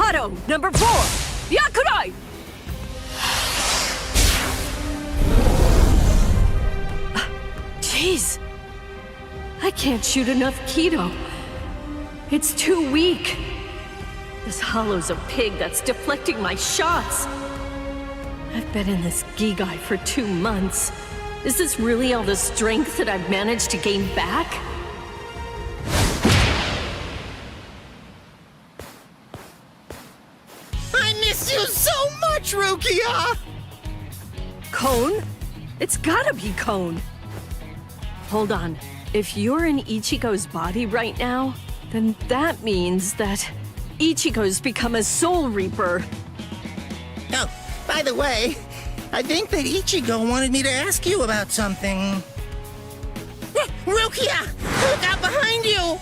Hado, number 4! Yakurai! Jeez. I can't shoot enough Kido. It's too weak. This hollow's a pig that's deflecting my shots. I've been in this Gigai for 2 months. Is this really all the strength that I've managed to gain back? I miss you so much, Rukia! Cone? It's gotta be Cone. Hold on. If you're in Ichigo's body right now, then that means that Ichigo's become a Soul Reaper. Oh, by the way, I think that Ichigo wanted me to ask you about something. Rukia! Look out behind you!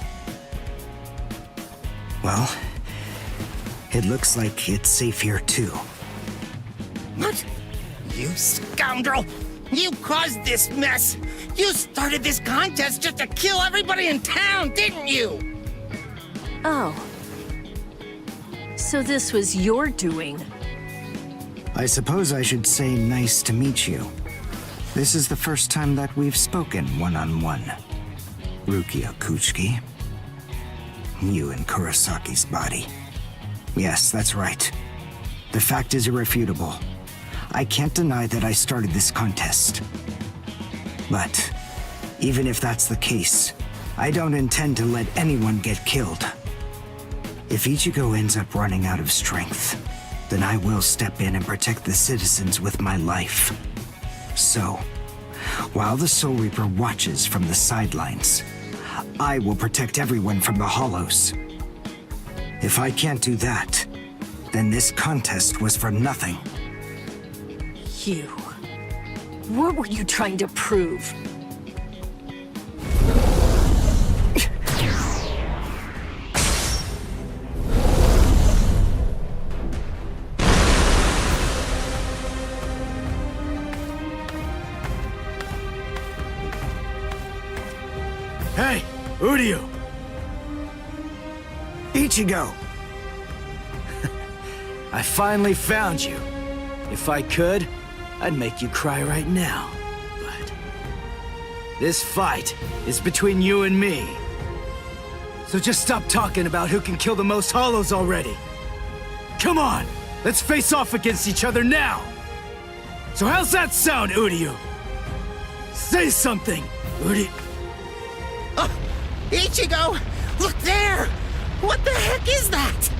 Well, it looks like it's safe here too. What? You scoundrel! You caused this mess! You started this contest just to kill everybody in town, didn't you? Oh. So this was your doing. I suppose I should say nice to meet you. This is the first time that we've spoken one-on-one. Rukia Kuchiki. You in Kurosaki's body. Yes, that's right. The fact is irrefutable. I can't deny that I started this contest. But even if that's the case, I don't intend to let anyone get killed. If Ichigo ends up running out of strength, then I will step in and protect the citizens with my life. So, while the Soul Reaper watches from the sidelines, I will protect everyone from the Hollows. If I can't do that, then this contest was for nothing. You. What were you trying to prove? Hey, Uryu! Ichigo! I finally found you. If I could, I'd make you cry right now. But this fight is between you and me. So just stop talking about who can kill the most hollows already. Come on, let's face off against each other now. So how's that sound, Uryu? Say something, Uryu. Ichigo! Look there! What the heck is that?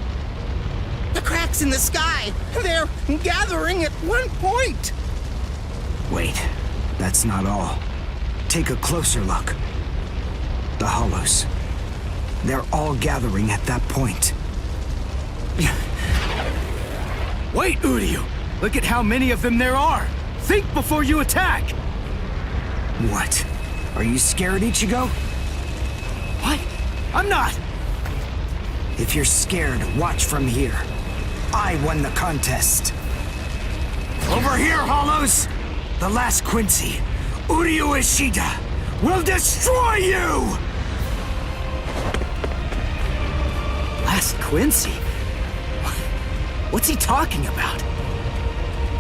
The cracks in the sky! They're gathering at one point! Wait, that's not all. Take a closer look. The Hollows. They're all gathering at that point. Wait, Uryu! Look at how many of them there are! Think before you attack! What? Are you scared, Ichigo? What? I'm not! If you're scared, watch from here. I won the contest. Over here, Hollows! The last Quincy, Uryu Ishida, will destroy you! Last Quincy? What's he talking about?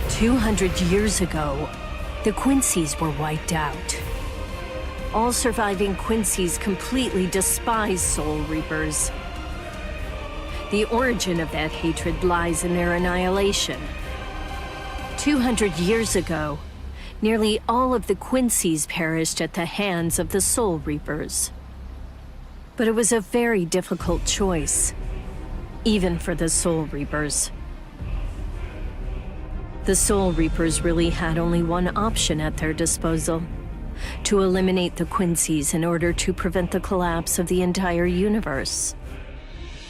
200 years ago, the Quincy's were wiped out. All surviving Quincy's completely despise Soul Reapers. The origin of that hatred lies in their annihilation. 200 years ago, nearly all of the Quincy's perished at the hands of the Soul Reapers. But it was a very difficult choice, even for the Soul Reapers. The Soul Reapers really had only one option at their disposal: to eliminate the Quincy's in order to prevent the collapse of the entire universe.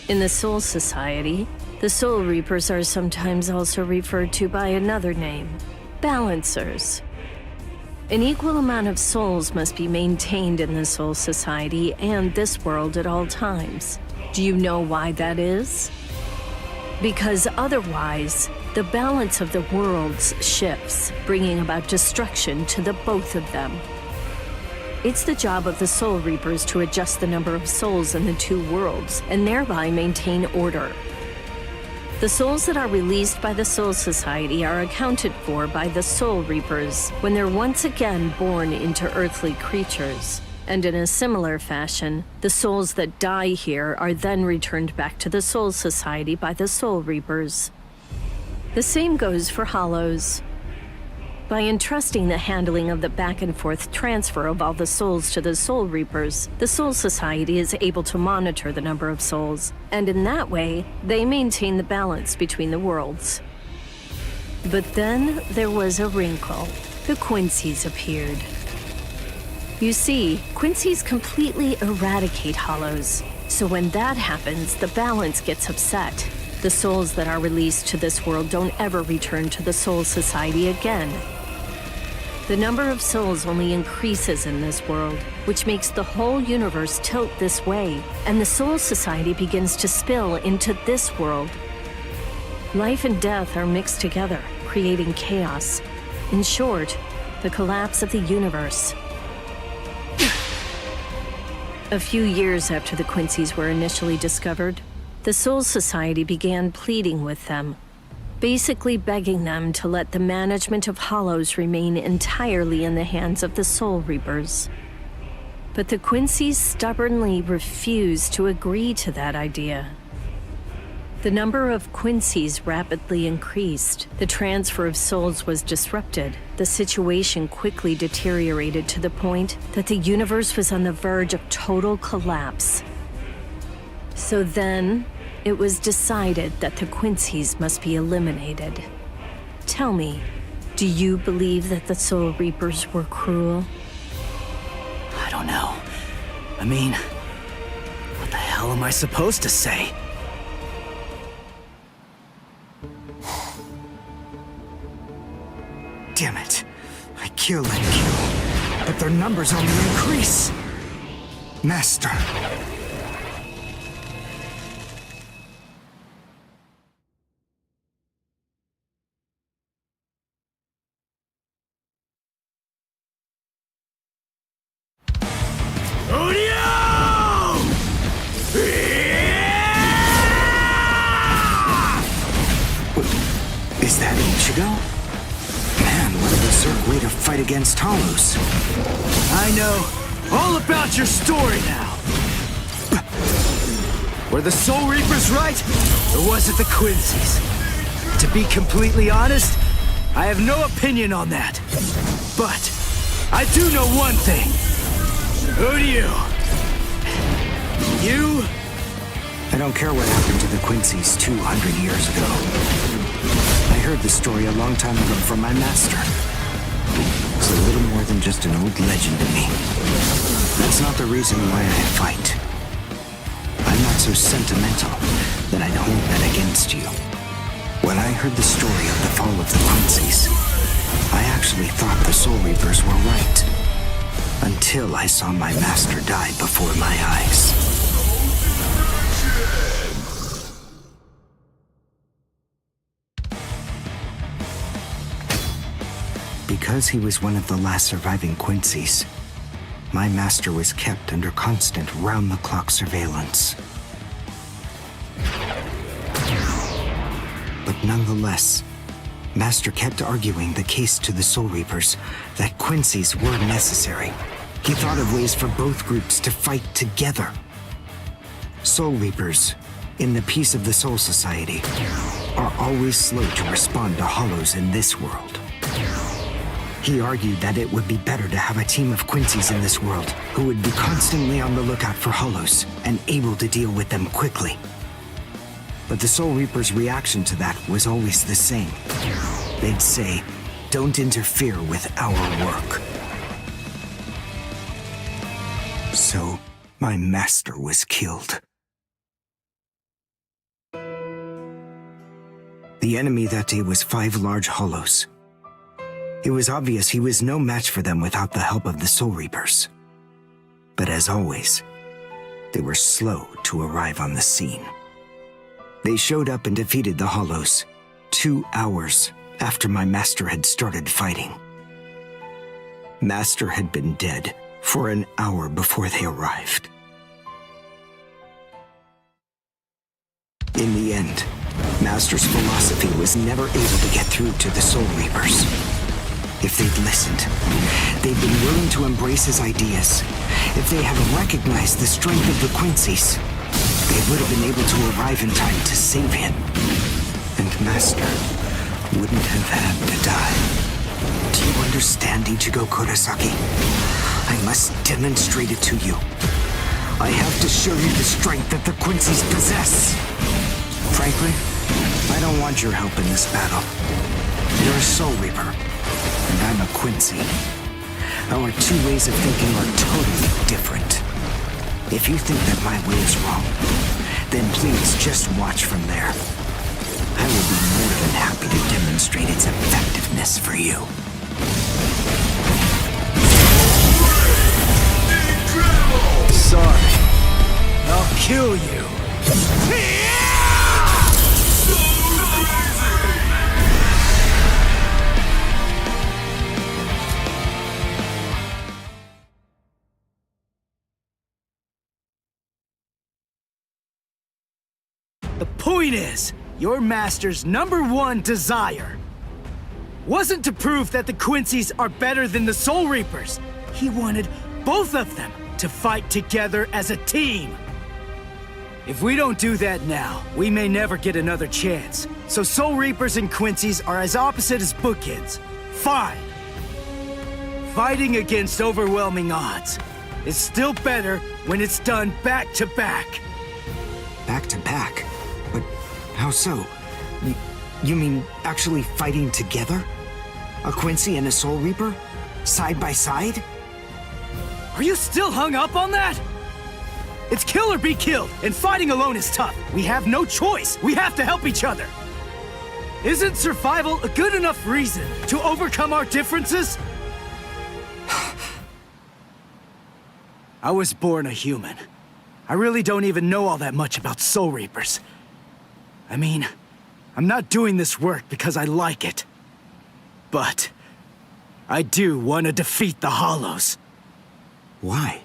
In the Soul Society, the Soul Reapers are sometimes also referred to by another name: Balancers. An equal amount of souls must be maintained in the Soul Society and this world at all times. Do you know why that is? Because otherwise, the balance of the worlds shifts, bringing about destruction to the both of them. It's the job of the Soul Reapers to adjust the number of souls in the two worlds, and thereby maintain order. The souls that are released by the Soul Society are accounted for by the Soul Reapers when they're once again born into earthly creatures. And in a similar fashion, the souls that die here are then returned back to the Soul Society by the Soul Reapers. The same goes for Hollows. By entrusting the handling of the back-and-forth transfer of all the souls to the Soul Reapers, the Soul Society is able to monitor the number of souls, and in that way, they maintain the balance between the worlds. But then there was a wrinkle. The Quincy's appeared. You see, Quincy's completely eradicate Hollows, so when that happens, the balance gets upset. The souls that are released to this world don't ever return to the Soul Society again. The number of souls only increases in this world, which makes the whole universe tilt this way, and the Soul Society begins to spill into this world. Life and death are mixed together, creating chaos. In short, the collapse of the universe. A few years after the Quincy's were initially discovered, the Soul Society began pleading with them, basically begging them to let the management of Hollows remain entirely in the hands of the Soul Reapers. But the Quincy's stubbornly refused to agree to that idea. The number of Quincy's rapidly increased. The transfer of souls was disrupted. The situation quickly deteriorated to the point that the universe was on the verge of total collapse. So then, it was decided that the Quincy's must be eliminated. Tell me, do you believe that the Soul Reapers were cruel? I don't know. I mean, what the hell am I supposed to say? Damn it. I kill and kill, but their numbers only increase. Master. Is that Ichigo? Man, what a berserk way to fight against Hollows. I know all about your story now. Were the Soul Reapers right, or was it the Quincy's? To be completely honest, I have no opinion on that. But I do know one thing. Who do you? You? I don't care what happened to the Quincy's 200 years ago. I heard the story a long time ago from my master. It's a little more than just an old legend to me. That's not the reason why I fight. I'm not so sentimental that I'd hold that against you. When I heard the story of the fall of the Quincy's, I actually thought the Soul Reapers were right. Until I saw my master die before my eyes. Because he was one of the last surviving Quincy's, my master was kept under constant round-the-clock surveillance. But nonetheless, Master kept arguing the case to the Soul Reapers that Quincy's were necessary. He thought of ways for both groups to fight together. Soul Reapers, in the peace of the Soul Society, are always slow to respond to Hollows in this world. He argued that it would be better to have a team of Quincy's in this world who would be constantly on the lookout for Hollows and able to deal with them quickly. But the Soul Reapers' reaction to that was always the same. They'd say, "Don't interfere with our work." So, my master was killed. The enemy that day was 5 large Hollows. It was obvious he was no match for them without the help of the Soul Reapers. But as always, they were slow to arrive on the scene. They showed up and defeated the Hollows 2 hours after my master had started fighting. Master had been dead for an hour before they arrived. In the end, Master's philosophy was never able to get through to the Soul Reapers. If they'd listened, they'd been willing to embrace his ideas, if they had recognized the strength of the Quincy's, they would have been able to arrive in time to save him. And Master wouldn't have had to die. Do you understand, Ichigo Kurosaki? I must demonstrate it to you. I have to show you the strength that the Quincy's possess. Frankly, I don't want your help in this battle. You're a Soul Reaper, and I'm a Quincy. Our two ways of thinking are totally different. If you think that my way is wrong, then please just watch from there. I will be more than happy to demonstrate its effectiveness for you. Sorry. I'll kill you. The point is, your master's #1 desire wasn't to prove that the Quincy's are better than the Soul Reapers. He wanted both of them to fight together as a team. If we don't do that now, we may never get another chance. So Soul Reapers and Quincy's are as opposite as bookends. Fine. Fighting against overwhelming odds is still better when it's done back to back. Back to back? But how so? You mean actually fighting together? A Quincy and a Soul Reaper? Side by side? Are you still hung up on that? It's kill or be killed, and fighting alone is tough. We have no choice. We have to help each other. Isn't survival a good enough reason to overcome our differences? I was born a human. I really don't even know all that much about Soul Reapers. I mean, I'm not doing this work because I like it. But I do want to defeat the Hollows. Why?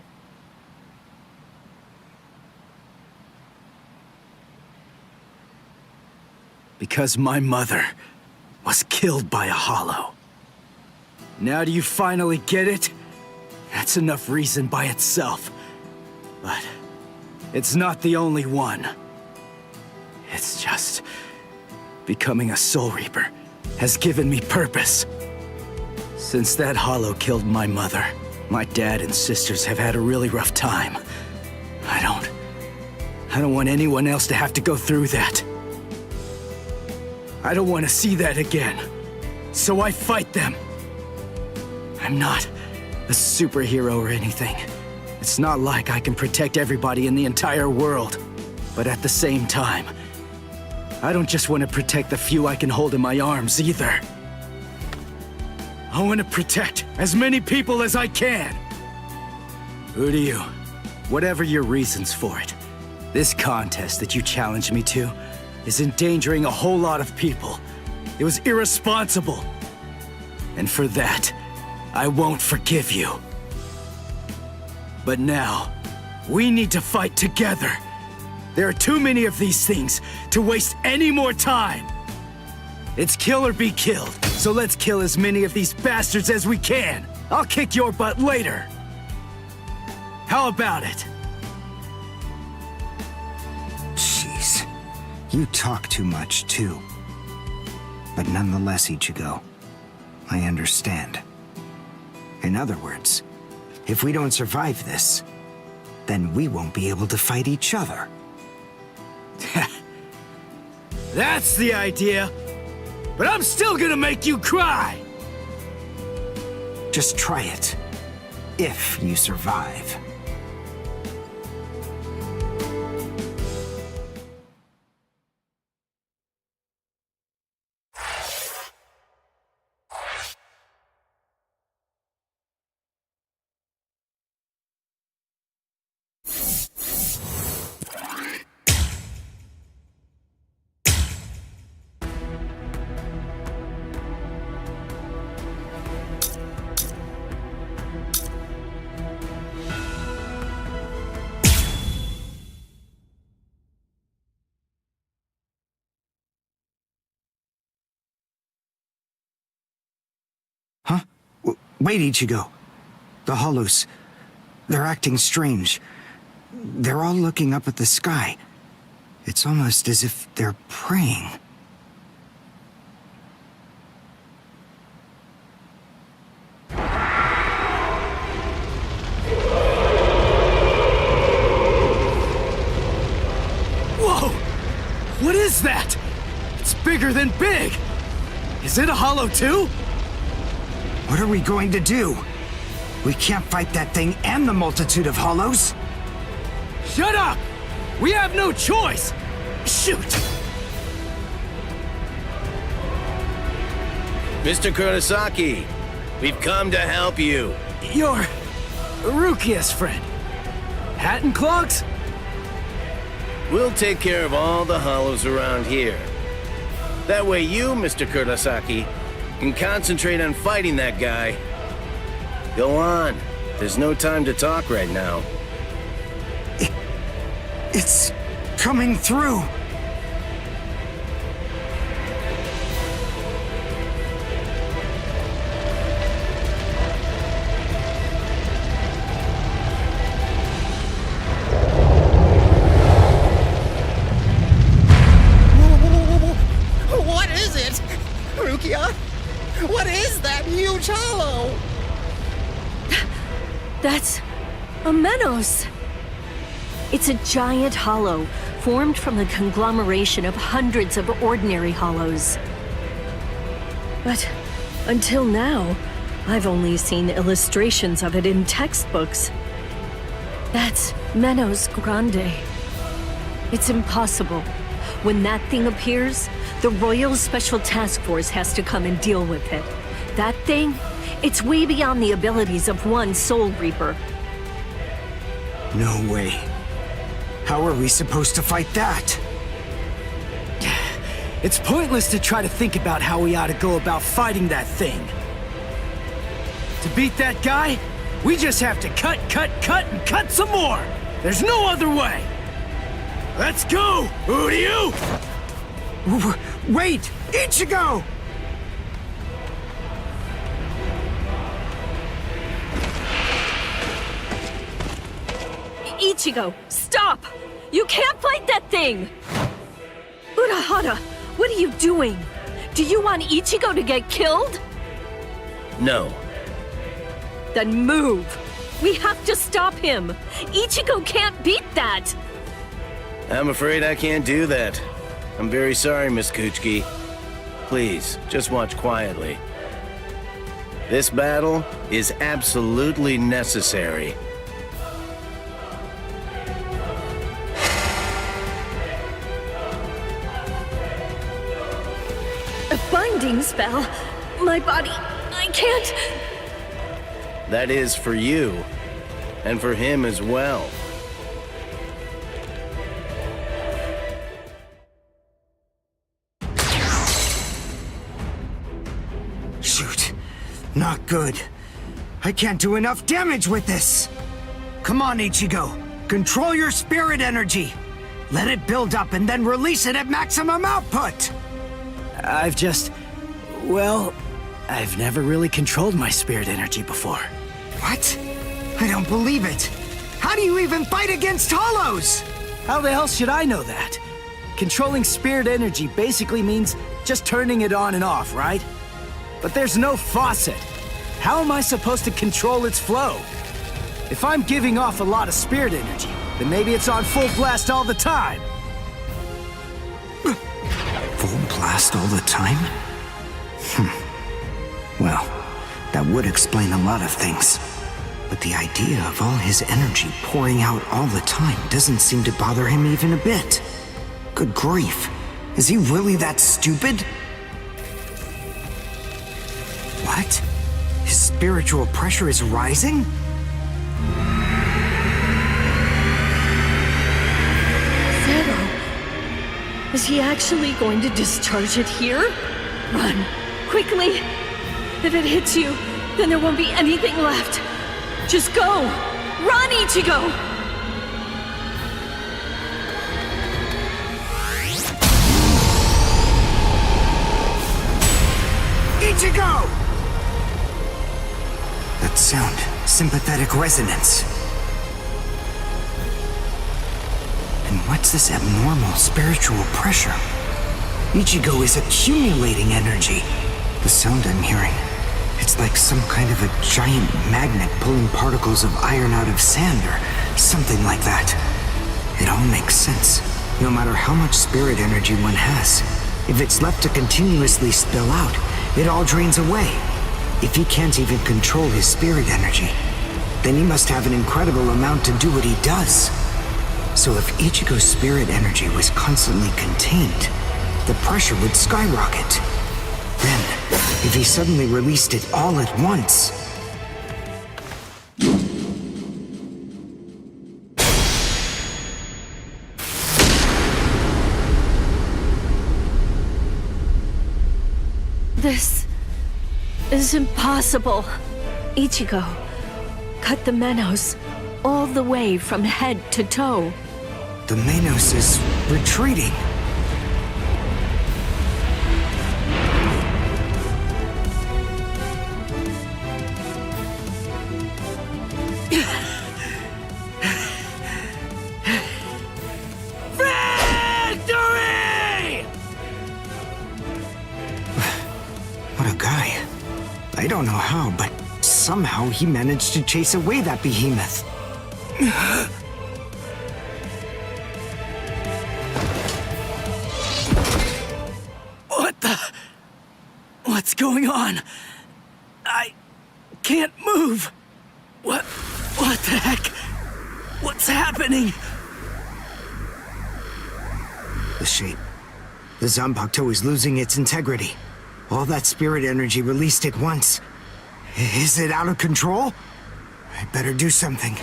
Because my mother was killed by a Hollow. Now do you finally get it? That's enough reason by itself. But it's not the only one. It's just becoming a Soul Reaper has given me purpose. Since that Hollow killed my mother, my dad and sisters have had a really rough time. I don't want anyone else to have to go through that. I don't want to see that again. So I fight them. I'm not a superhero or anything. It's not like I can protect everybody in the entire world. But at the same time, I don't just want to protect the few I can hold in my arms either. I want to protect as many people as I can. Who do you? Whatever your reasons for it, this contest that you challenged me to is endangering a whole lot of people. It was irresponsible. And for that, I won't forgive you. But now, we need to fight together. There are too many of these things to waste any more time. It's kill or be killed, so let's kill as many of these bastards as we can. I'll kick your butt later. How about it? Jeez. You talk too much, too. But nonetheless, Ichigo, I understand. In other words, if we don't survive this, then we won't be able to fight each other. That's the idea. But I'm still gonna make you cry! Just try it. If you survive. Wait, Ichigo. The hollows. They're acting strange. They're all looking up at the sky. It's almost as if they're praying. Whoa! What is that? It's bigger than big! Is it a hollow too? What are we going to do? We can't fight that thing and the multitude of hollows. Shut up! We have no choice! Shoot! Mr. Kurosaki, we've come to help you. You're Rukia's friend. Hat and clogs? We'll take care of all the hollows around here. That way you, Mr. Kurosaki, can concentrate on fighting that guy. Go on. There's no time to talk right now. It's coming through. What is it? Rukia? What is that huge hollow? That's a Menos. It's a giant hollow formed from the conglomeration of hundreds of ordinary hollows. But until now, I've only seen illustrations of it in textbooks. That's Menos Grande. It's impossible. When that thing appears, the Royal Special Task Force has to come and deal with it. That thing, it's way beyond the abilities of one Soul Reaper. No way. How are we supposed to fight that? It's pointless to try to think about how we ought to go about fighting that thing. To beat that guy, we just have to cut, and cut some more! There's no other way! Let's go! Who do you? Wait! Ichigo! Ichigo, stop! You can't fight that thing! Urahara, what are you doing? Do you want Ichigo to get killed? No. Then move! We have to stop him! Ichigo can't beat that! I'm afraid I can't do that. I'm very sorry, Miss Kuchiki. Please, just watch quietly. This battle is absolutely necessary. A binding spell? My body, I can't... That is for you, and for him as well. Shoot. Not good. I can't do enough damage with this. Come on, Ichigo. Control your spirit energy. Let it build up and then release it at maximum output. I've never really controlled my spirit energy before. What? I don't believe it. How do you even fight against hollows? How the hell should I know that? Controlling spirit energy basically means just turning it on and off, right? But there's no faucet. How am I supposed to control its flow? If I'm giving off a lot of spirit energy, then maybe it's on full blast all the time. Full blast all the time? Well, that would explain a lot of things. But the idea of all his energy pouring out all the time doesn't seem to bother him even a bit. Good grief. Is he really that stupid? What? His spiritual pressure is rising? Zero. Is he actually going to discharge it here? Run. Quickly. If it hits you, then there won't be anything left. Just go! Run, Ichigo! Ichigo! That sound, sympathetic resonance. And what's this abnormal spiritual pressure? Ichigo is accumulating energy. The sound I'm hearing, it's like some kind of a giant magnet pulling particles of iron out of sand or something like that. It all makes sense. No matter how much spirit energy one has, if it's left to continuously spill out, it all drains away. If he can't even control his spirit energy, then he must have an incredible amount to do what he does. So if Ichigo's spirit energy was constantly contained, the pressure would skyrocket. Then, if he suddenly released it all at once... This is impossible. Ichigo, cut the Menos all the way from head to toe. The Menos is retreating. Victory! What a guy. I don't know how, but somehow he managed to chase away that behemoth. What the... What's going on? I can't move. What the heck? What's happening? The shape. The Zanpakuto is losing its integrity. All that spirit energy released at once. Is it out of control? I better do something.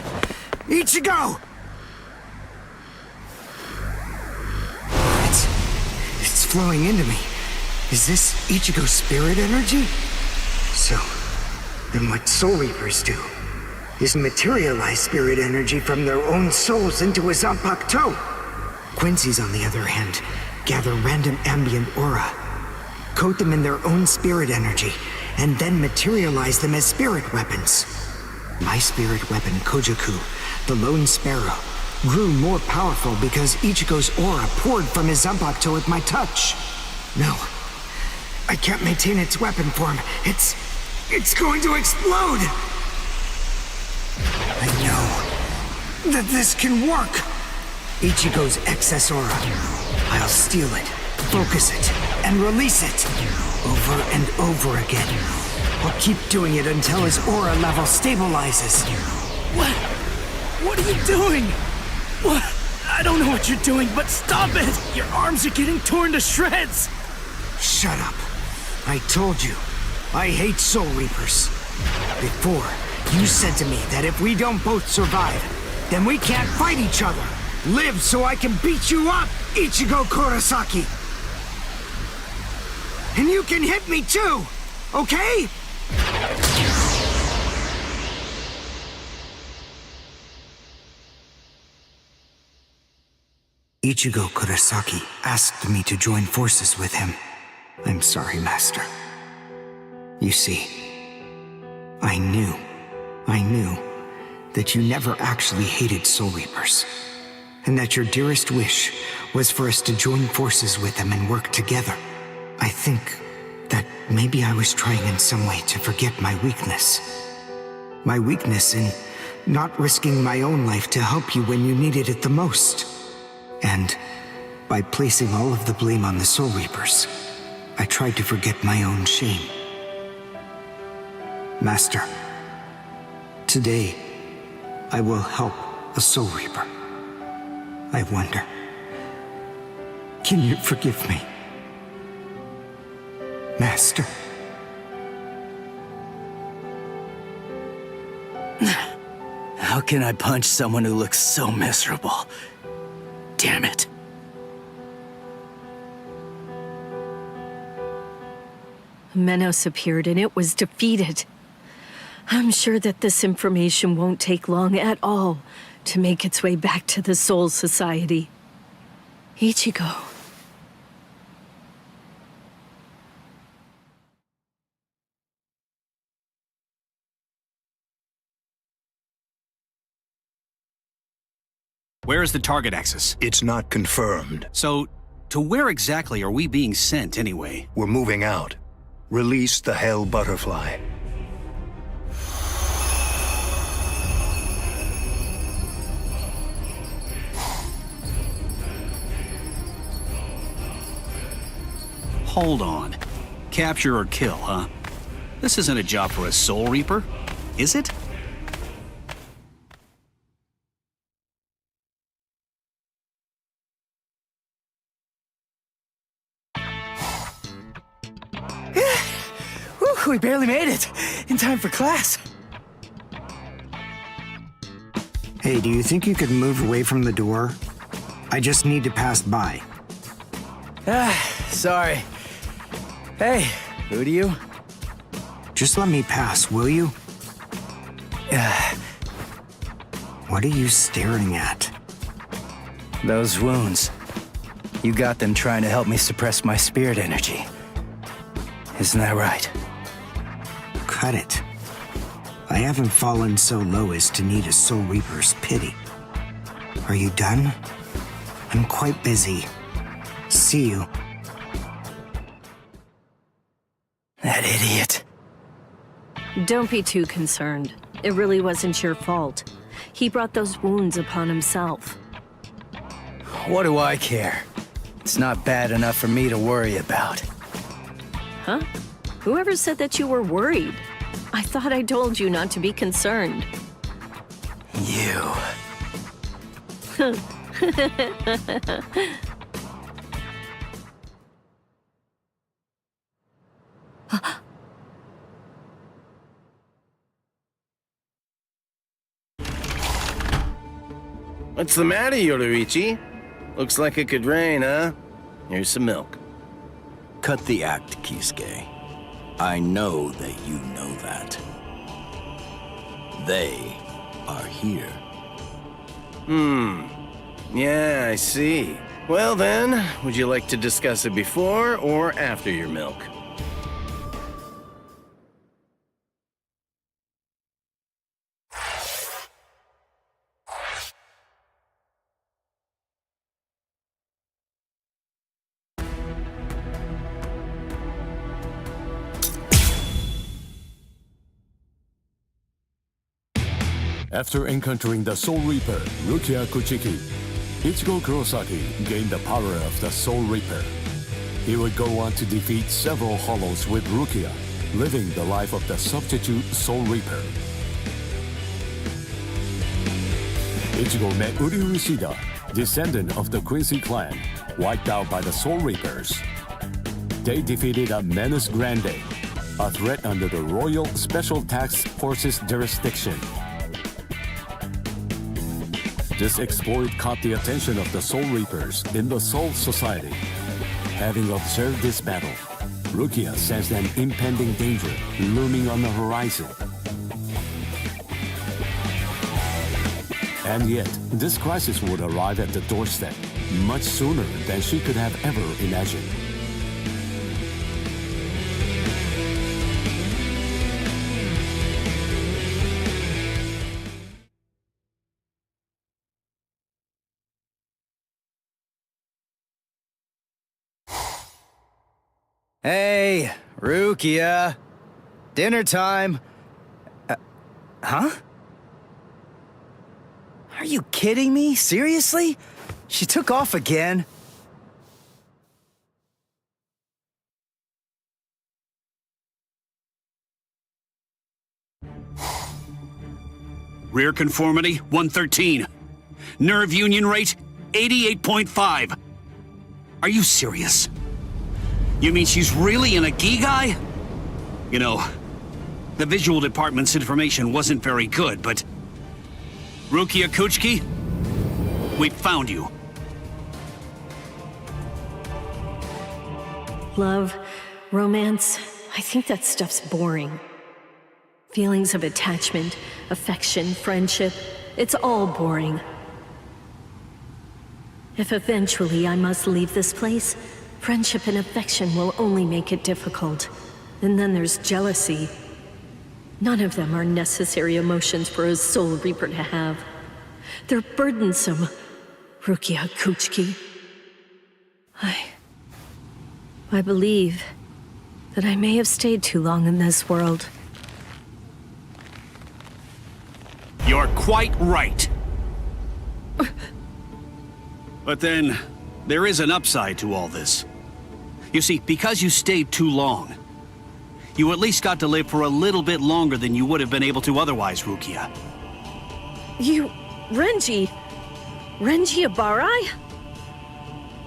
Ichigo! It's flowing into me. Is this Ichigo's spirit energy? So, then what Soul Reapers do is materialize spirit energy from their own souls into a Zanpakuto. Quincy's, on the other hand, gather random ambient aura, coat them in their own spirit energy, and then materialize them as spirit weapons. My spirit weapon, Kojaku, the Lone Sparrow, grew more powerful because Ichigo's aura poured from his Zanpakuto at my touch. No, I can't maintain its weapon form. It's going to explode! I know that this can work! Ichigo's excess aura. I'll steal it, focus it, and release it. Over and over again. I'll keep doing it until his aura level stabilizes. What are you doing? What? I don't know what you're doing, but stop it! Your arms are getting torn to shreds! Shut up. I told you, I hate Soul Reapers. Before, you said to me that if we don't both survive, then we can't fight each other. Live so I can beat you up, Ichigo Kurosaki! And you can hit me too, okay? Ichigo Kurosaki asked me to join forces with him. I'm sorry, Master. You see, I knew that you never actually hated Soul Reapers, and that your dearest wish was for us to join forces with them and work together. I think that maybe I was trying in some way to forget my weakness. My weakness in not risking my own life to help you when you needed it the most. And by placing all of the blame on the Soul Reapers, I tried to forget my own shame. Master, today I will help a Soul Reaper. I wonder, can you forgive me? Master. How can I punch someone who looks so miserable? Damn it. Menos appeared and it was defeated. I'm sure that this information won't take long at all to make its way back to the Soul Society. Ichigo. Where is the target axis? It's not confirmed. So, to where exactly are we being sent anyway? We're moving out. Release the Hell Butterfly. Hold on. Capture or kill, huh? This isn't a job for a Soul Reaper, is it? Whew, we barely made it. In time for class. Hey, do you think you could move away from the door? I just need to pass by. Sorry. Hey, who do you? Just let me pass, will you? What are you staring at? Those wounds. You got them trying to help me suppress my spirit energy. Isn't that right? Cut it. I haven't fallen so low as to need a Soul Reaper's pity. Are you done? I'm quite busy. See you. That idiot. Don't be too concerned. It really wasn't your fault. He brought those wounds upon himself. What do I care? It's not bad enough for me to worry about. Huh? Whoever said that you were worried? I thought I told you not to be concerned. You. What's the matter, Yoruichi? Looks like it could rain, huh? Here's some milk. Cut the act, Kisuke. I know that you know that. They are here. Yeah, I see. Well then, would you like to discuss it before or after your milk? After encountering the Soul Reaper, Rukia Kuchiki, Ichigo Kurosaki gained the power of the Soul Reaper. He would go on to defeat several Hollows with Rukia, living the life of the substitute Soul Reaper. Ichigo met Uryu Ishida, descendant of the Quincy clan, wiped out by the Soul Reapers. They defeated a Menace Grande, a threat under the Royal Special Task Force's jurisdiction. This exploit caught the attention of the Soul Reapers in the Soul Society. Having observed this battle, Rukia sensed an impending danger looming on the horizon. And yet, this crisis would arrive at the doorstep much sooner than she could have ever imagined. Hey, Rukia. Dinner time. Huh? Are you kidding me? Seriously? She took off again? Rear conformity, 113. Nerve union rate, 88.5. Are you serious? You mean she's really in a Gigai? You know, the visual department's information wasn't very good, but... Rukia Kuchiki, we found you. Love, romance, I think that stuff's boring. Feelings of attachment, affection, friendship, it's all boring. If eventually I must leave this place, friendship and affection will only make it difficult. And then there's jealousy. None of them are necessary emotions for a Soul Reaper to have. They're burdensome, Rukia Kuchiki. I believe that I may have stayed too long in this world. You're quite right. But then, there is an upside to all this. You see, because you stayed too long, you at least got to live for a little bit longer than you would have been able to otherwise, Rukia. You... Renji Abarai?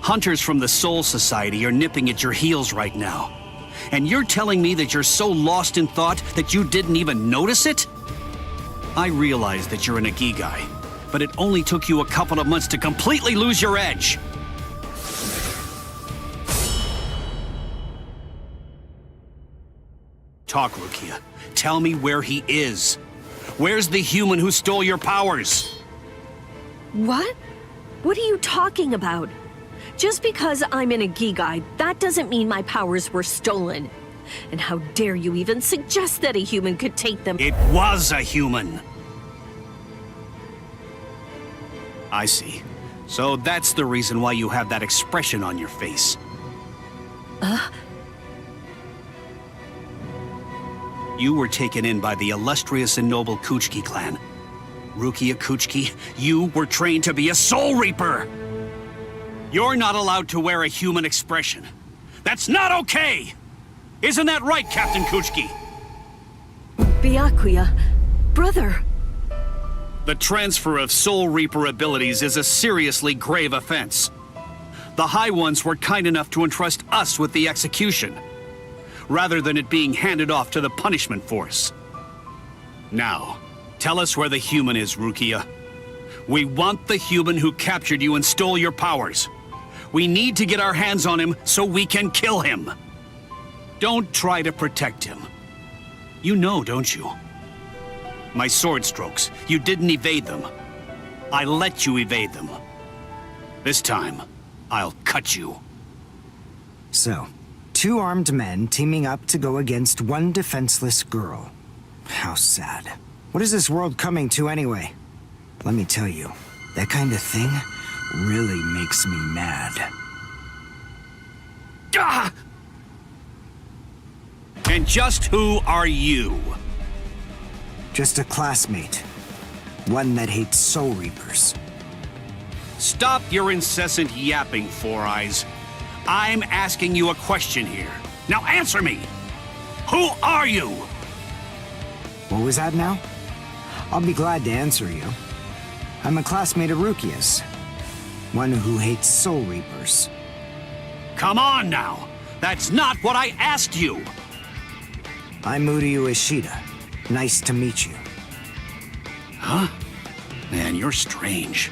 Hunters from the Soul Society are nipping at your heels right now. And you're telling me that you're so lost in thought that you didn't even notice it? I realize that you're an Ikigai, but it only took you a couple of months to completely lose your edge. Talk, Rukia. Tell me where he is. Where's the human who stole your powers? What? What are you talking about? Just because I'm an Ikigai, that doesn't mean my powers were stolen. And how dare you even suggest that a human could take them? It was a human. I see. So that's the reason why you have that expression on your face. You were taken in by the illustrious and noble Kuchiki clan. Rukia Kuchiki, you were trained to be a Soul Reaper! You're not allowed to wear a human expression. That's not okay! Isn't that right, Captain Kuchiki? Byakuya, brother. The transfer of Soul Reaper abilities is a seriously grave offense. The High Ones were kind enough to entrust us with the execution, rather than it being handed off to the punishment force. Now, tell us where the human is, Rukia. We want the human who captured you and stole your powers. We need to get our hands on him so we can kill him. Don't try to protect him. You know, don't you? My sword strokes, you didn't evade them. I let you evade them. This time, I'll cut you. So, 2 armed men teaming up to go against one defenseless girl. How sad. What is this world coming to anyway? Let me tell you, that kind of thing really makes me mad. Ah! And just who are you? Just a classmate. One that hates Soul Reapers. Stop your incessant yapping, Four Eyes. I'm asking you a question here. Now answer me! Who are you? What was that now? I'll be glad to answer you. I'm a classmate of Rukia's. One who hates Soul Reapers. Come on now! That's not what I asked you! I'm Uryu Ishida. Nice to meet you. Huh? Man, you're strange.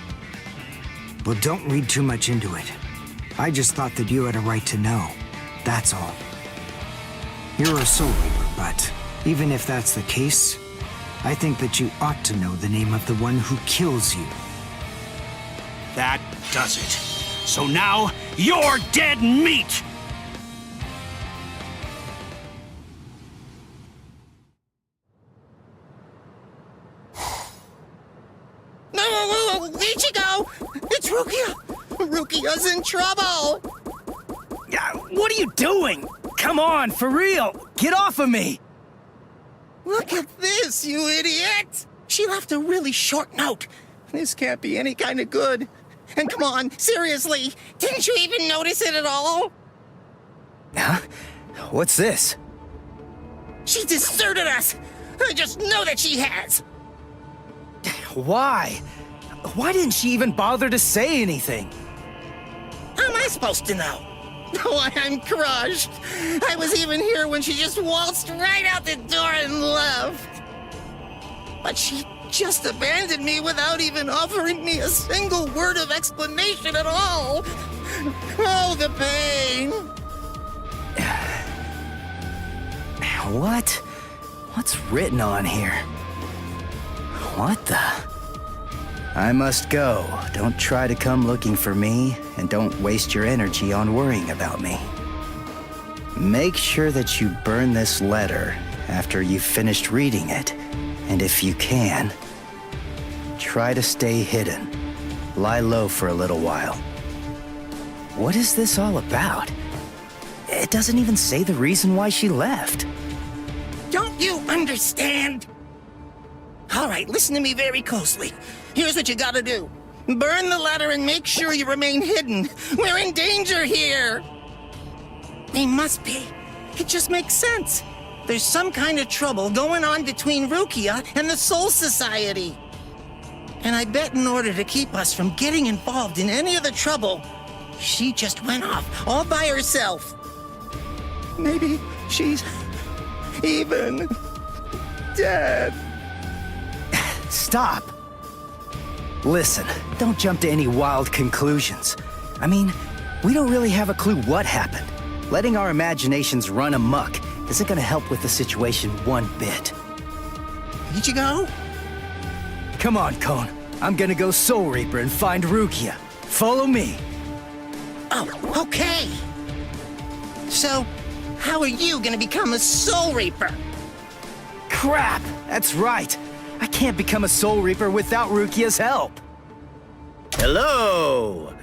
Well, don't read too much into it. I just thought that you had a right to know. That's all. You're a Soul Reaper, but even if that's the case, I think that you ought to know the name of the one who kills you. That does it. So now, you're dead meat! No, Ichigo! It's Rukia! Rukia's in trouble! What are you doing? Come on, for real! Get off of me! Look at this, you idiot! She left a really short note. This can't be any kind of good. And come on, seriously, didn't you even notice it at all? Huh? What's this? She deserted us! I just know that she has! Why? Why didn't she even bother to say anything? How am I supposed to know? Oh, I'm crushed. I was even here when she just waltzed right out the door and left. But she just abandoned me without even offering me a single word of explanation at all. Oh, the pain. What? What's written on here? What the? I must go. Don't try to come looking for me, and don't waste your energy on worrying about me. Make sure that you burn this letter after you've finished reading it, and if you can, try to stay hidden. lie low for a little while. What is this all about? It doesn't even say the reason why she left. Don't you understand? All right, listen to me very closely. Here's what you gotta do. Burn the letter and make sure you remain hidden. We're in danger here. They must be. It just makes sense. There's some kind of trouble going on between Rukia and the Soul Society. And I bet in order to keep us from getting involved in any of the trouble, she just went off all by herself. Maybe she's even dead. Stop. Listen, don't jump to any wild conclusions. I mean, we don't really have a clue what happened. Letting our imaginations run amok isn't gonna help with the situation one bit. Ichigo? Come on, Kon. I'm gonna go Soul Reaper and find Rukia. Follow me. Oh, okay. So, how are you gonna become a Soul Reaper? Crap! That's right. I can't become a Soul Reaper without Rukia's help. Hello!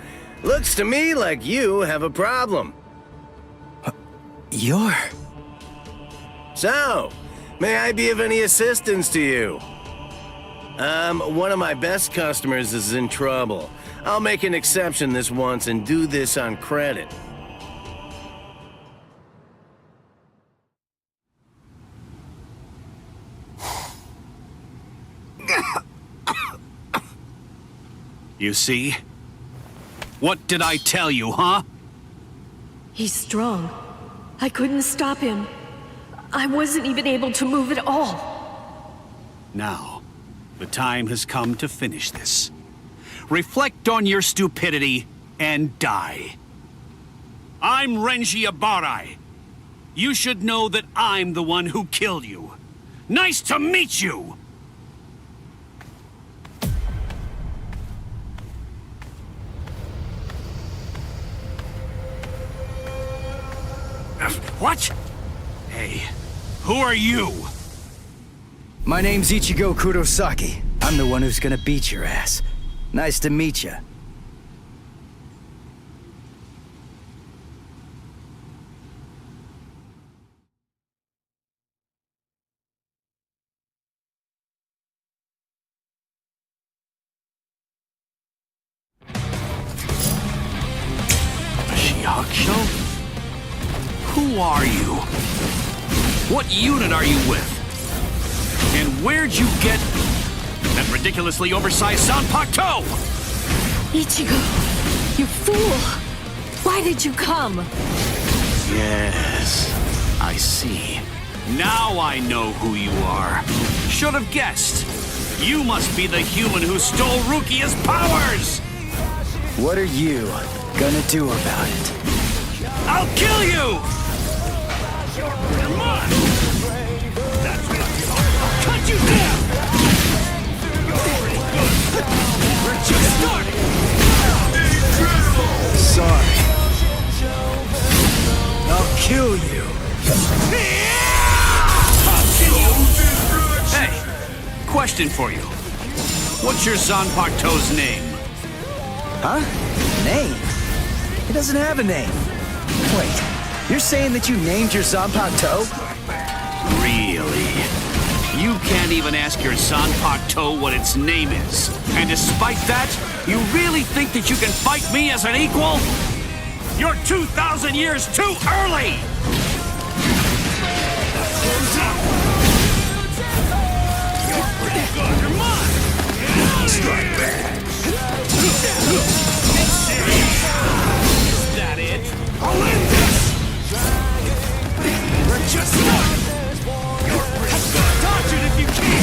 Looks to me like you have a problem. You're... So, may I be of any assistance to you? One of my best customers is in trouble. I'll make an exception this once and do this on credit. You see? What did I tell you, huh? He's strong. I couldn't stop him. I wasn't even able to move at all. Now, the time has come to finish this. Reflect on your stupidity and die. I'm Renji Abarai. You should know that I'm the one who killed you. Nice to meet you! What? Hey, who are you? My name's Ichigo Kurosaki. I'm the one who's gonna beat your ass. Nice to meet you. Shihakusho? Who are you? What unit are you with? And where'd you get that ridiculously oversized Zanpakuto? Ichigo, you fool! Why did you come? Yes, I see. Now I know who you are. Should have guessed. You must be the human who stole Rukia's powers! What are you gonna do about it? I'll kill you! Come on! That's what I'll cut you down! We're just starting! Sorry. I'll kill you. I'll kill you! Hey, question for you. What's your Zanpakuto's name? Huh? Name? It doesn't have a name. Wait, you're saying that you named your Zanpakuto? Really? You can't even ask your Zanpakuto what its name is. And despite that, you really think that you can fight me as an equal? You're 2,000 years too early! You're pretty good. Come on! Strike back! Is that it? I'll end this! We're just starting! You're pretty good. Dodge it if you can!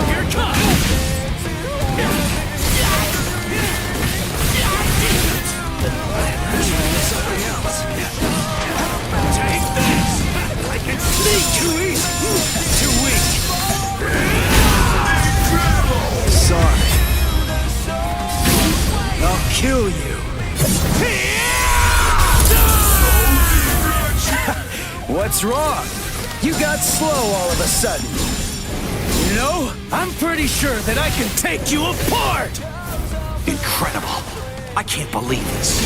Here it comes! Something else. Take this! I can sneak too easy! Too weak! Sorry. I'll kill you. What's wrong? You got slow all of a sudden. You know, I'm pretty sure that I can take you apart! Incredible. I can't believe this.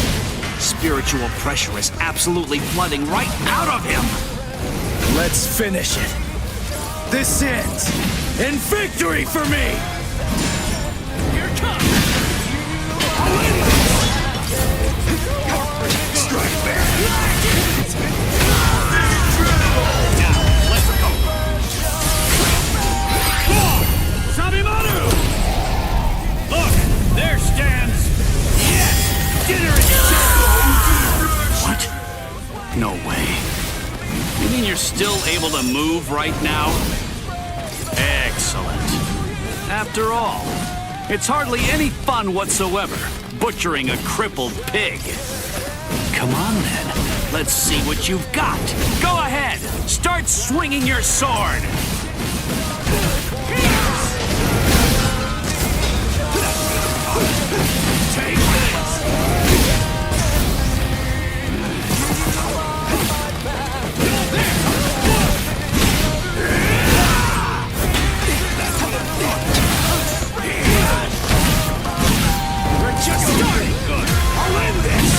Spiritual pressure is absolutely flooding right out of him. Let's finish it. This ends in victory for me! Here it comes! Strike back! Now, let's go! Sabimaru! Look, there stands... Yes! Dinner is What? No way. You mean you're still able to move right now? Excellent. After all, it's hardly any fun whatsoever, butchering a crippled pig. Come on then, let's see what you've got. Go ahead, start swinging your sword. Take this! just starting! Good. I'll end this!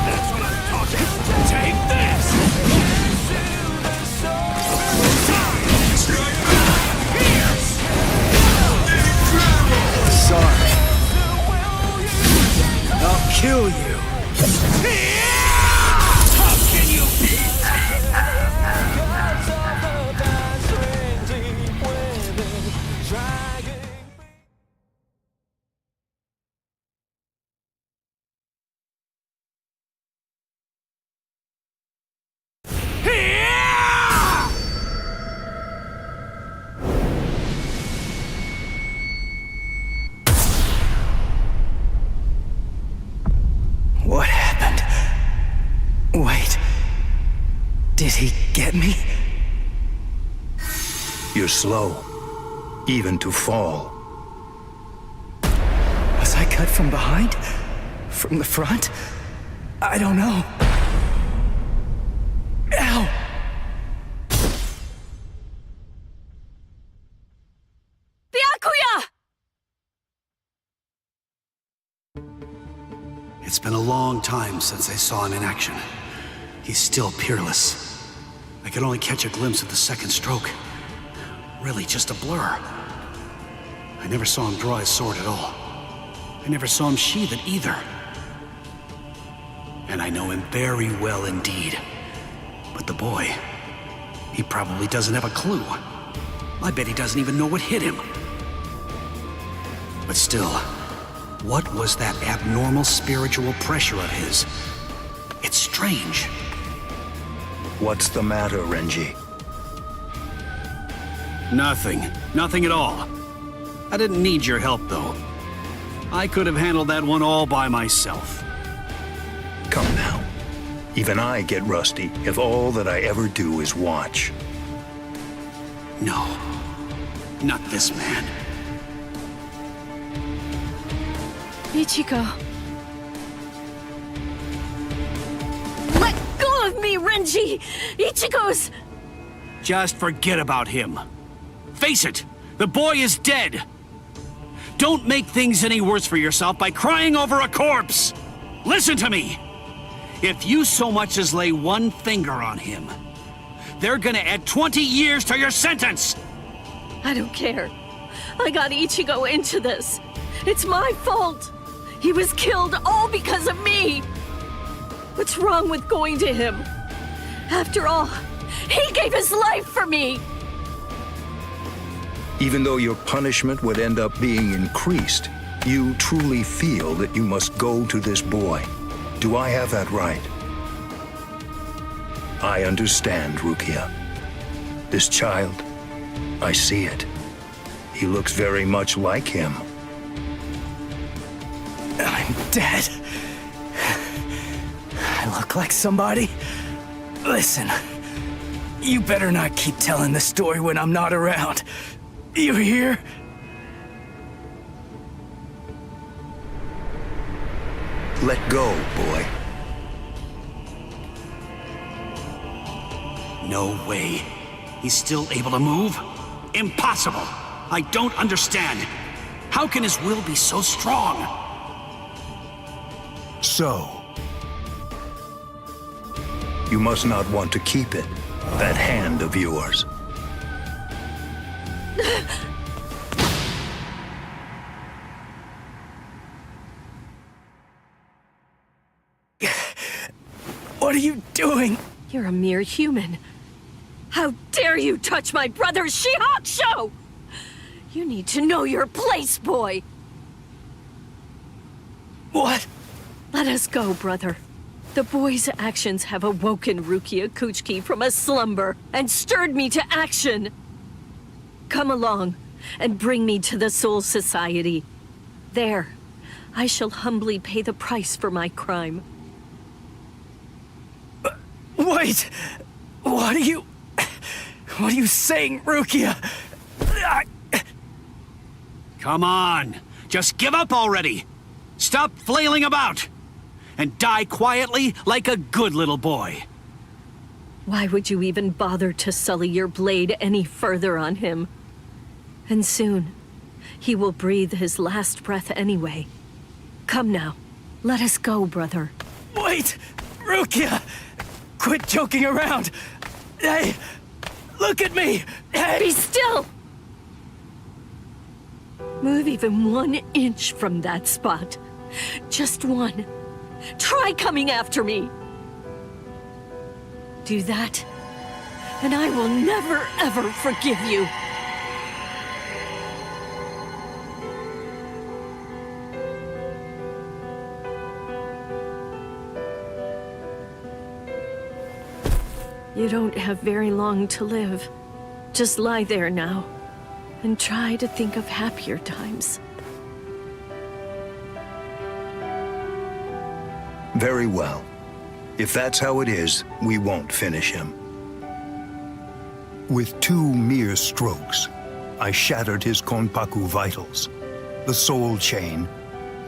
That's what I'm talking about. Take this! Sorry. I'll kill you. How can you What happened? Wait. Did he get me? You're slow, even to fall. Was I cut from behind? From the front? I don't know. Ow! Byakuya! It's been a long time since I saw him in action. He's still peerless. I could only catch a glimpse of the second stroke. Really just a blur. I never saw him draw his sword at all. I never saw him sheathe it either. And I know him very well indeed. But the boy, he probably doesn't have a clue. I bet he doesn't even know what hit him. But still, what was that abnormal spiritual pressure of his? It's strange. What's the matter, Renji? Nothing. Nothing at all. I didn't need your help, though. I could have handled that one all by myself. Come now. Even I get rusty if all that I ever do is watch. No. Not this man. Ichigo. Let go of me, Renji! Ichigo's... Just forget about him. Face it, the boy is dead. Don't make things any worse for yourself by crying over a corpse. Listen to me. If you so much as lay one finger on him, they're gonna add 20 years to your sentence. I don't care. I got Ichigo into this. It's my fault. He was killed all because of me. What's wrong with going to him? After all, he gave his life for me. Even though your punishment would end up being increased, you truly feel that you must go to this boy. Do I have that right? I understand, Rukia. This child, I see it. He looks very much like him. I'm dead. I look like somebody? Listen, you better not keep telling the story when I'm not around. You hear? Let go, boy. No way. He's still able to move? Impossible! I don't understand. How can his will be so strong? So, you must not want to keep it, that hand of yours. What are you doing? You're a mere human. How dare you touch my brother's She-Hulk show! You need to know your place, boy! What? Let us go, brother. The boy's actions have awoken Rukia Kuchiki from a slumber and stirred me to action. Come along and bring me to the Soul Society. There, I shall humbly pay the price for my crime. Wait! What are you saying, Rukia? Come on! Just give up already! Stop flailing about! And die quietly like a good little boy. Why would you even bother to sully your blade any further on him? And soon, he will breathe his last breath anyway. Come now, let us go, brother. Wait! Rukia! Quit joking around! Hey! Look at me! Hey! Be still! Move even 1 inch from that spot. Just one. Try coming after me! Do that, and I will never, ever forgive you. You don't have very long to live. Just lie there now, and try to think of happier times. Very well. If that's how it is, we won't finish him. With 2 mere strokes, I shattered his Konpaku vitals, the soul chain,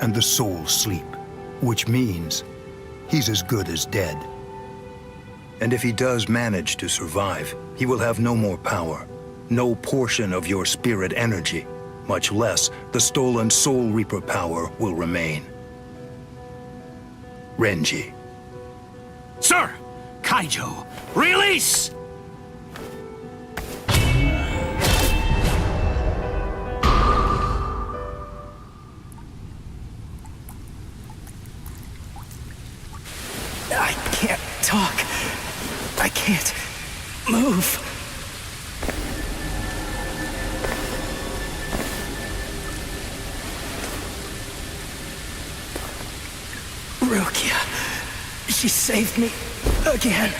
and the soul sleep, which means he's as good as dead. And if he does manage to survive, he will have no more power, no portion of your spirit energy, much less the stolen Soul Reaper power will remain. Renji. Sir! Kaijo, release! I can't talk. I can't move. Rukia, she saved me again.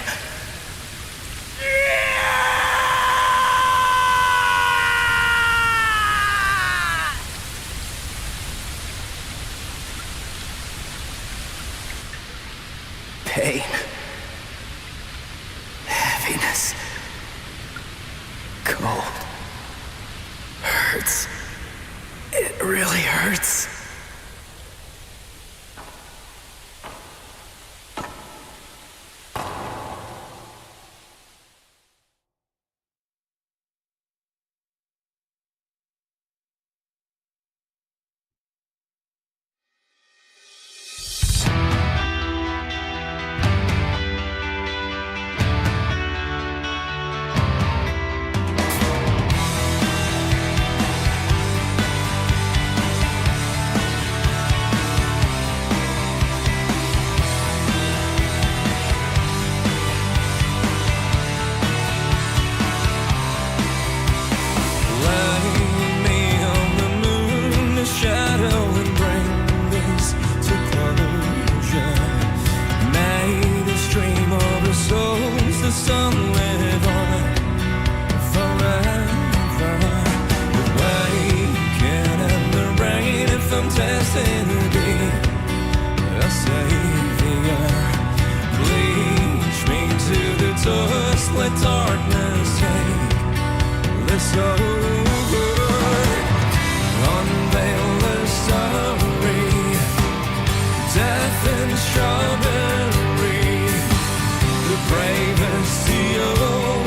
Pain. Heaviness. Cold. Hurts. It really hurts. Let darkness take this over. Unveil the story. Death and strawberry. The bravest seal.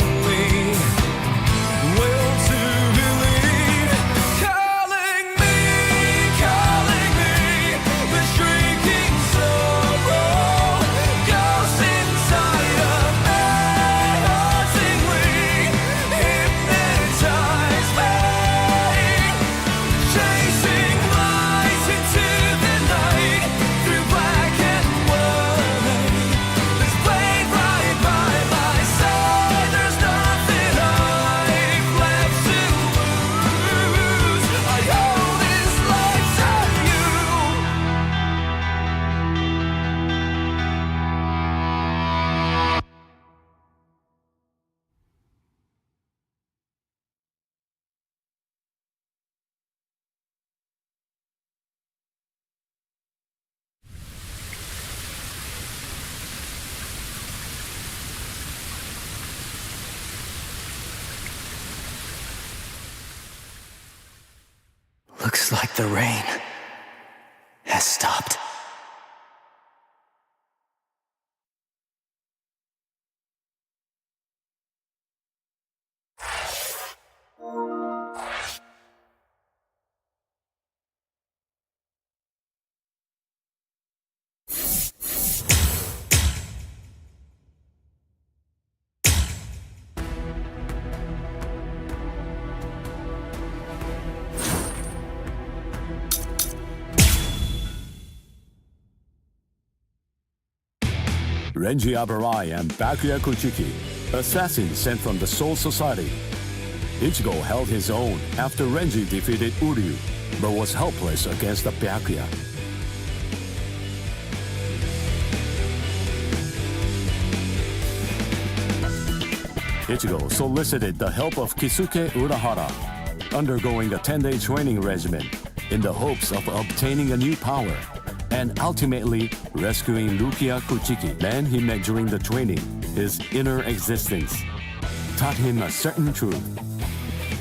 The rain has stopped. Renji Abarai and Byakuya Kuchiki, assassins sent from the Soul Society. Ichigo held his own after Renji defeated Uryu, but was helpless against the Byakuya. Ichigo solicited the help of Kisuke Urahara, undergoing a 10-day training regimen in the hopes of obtaining a new power, and ultimately rescuing Rukia Kuchiki. Then he met during the training, his inner existence, taught him a certain truth.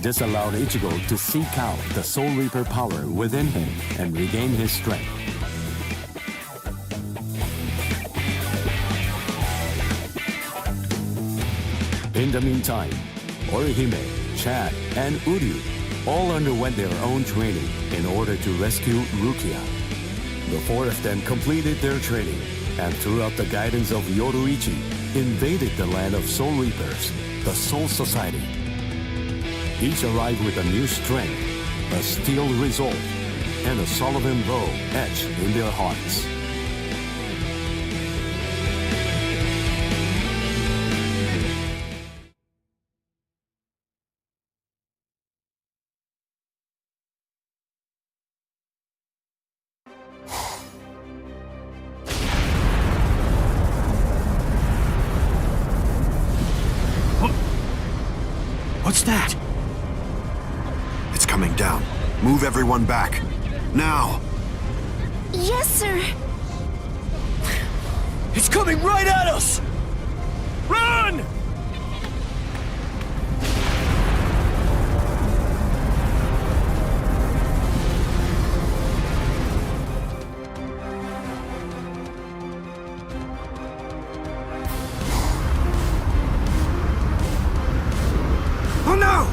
This allowed Ichigo to seek out the Soul Reaper power within him and regain his strength. In the meantime, Orihime, Chad, and Uryu all underwent their own training in order to rescue Rukia. The four of them completed their training, and throughout the guidance of Yoruichi, invaded the land of Soul Reapers, the Soul Society. Each arrived with a new strength, a steel resolve, and a Sullivan bow etched in their hearts. What's that? It's coming down. Move everyone back. Now! Yes, sir. It's coming right at us! Run! Oh no!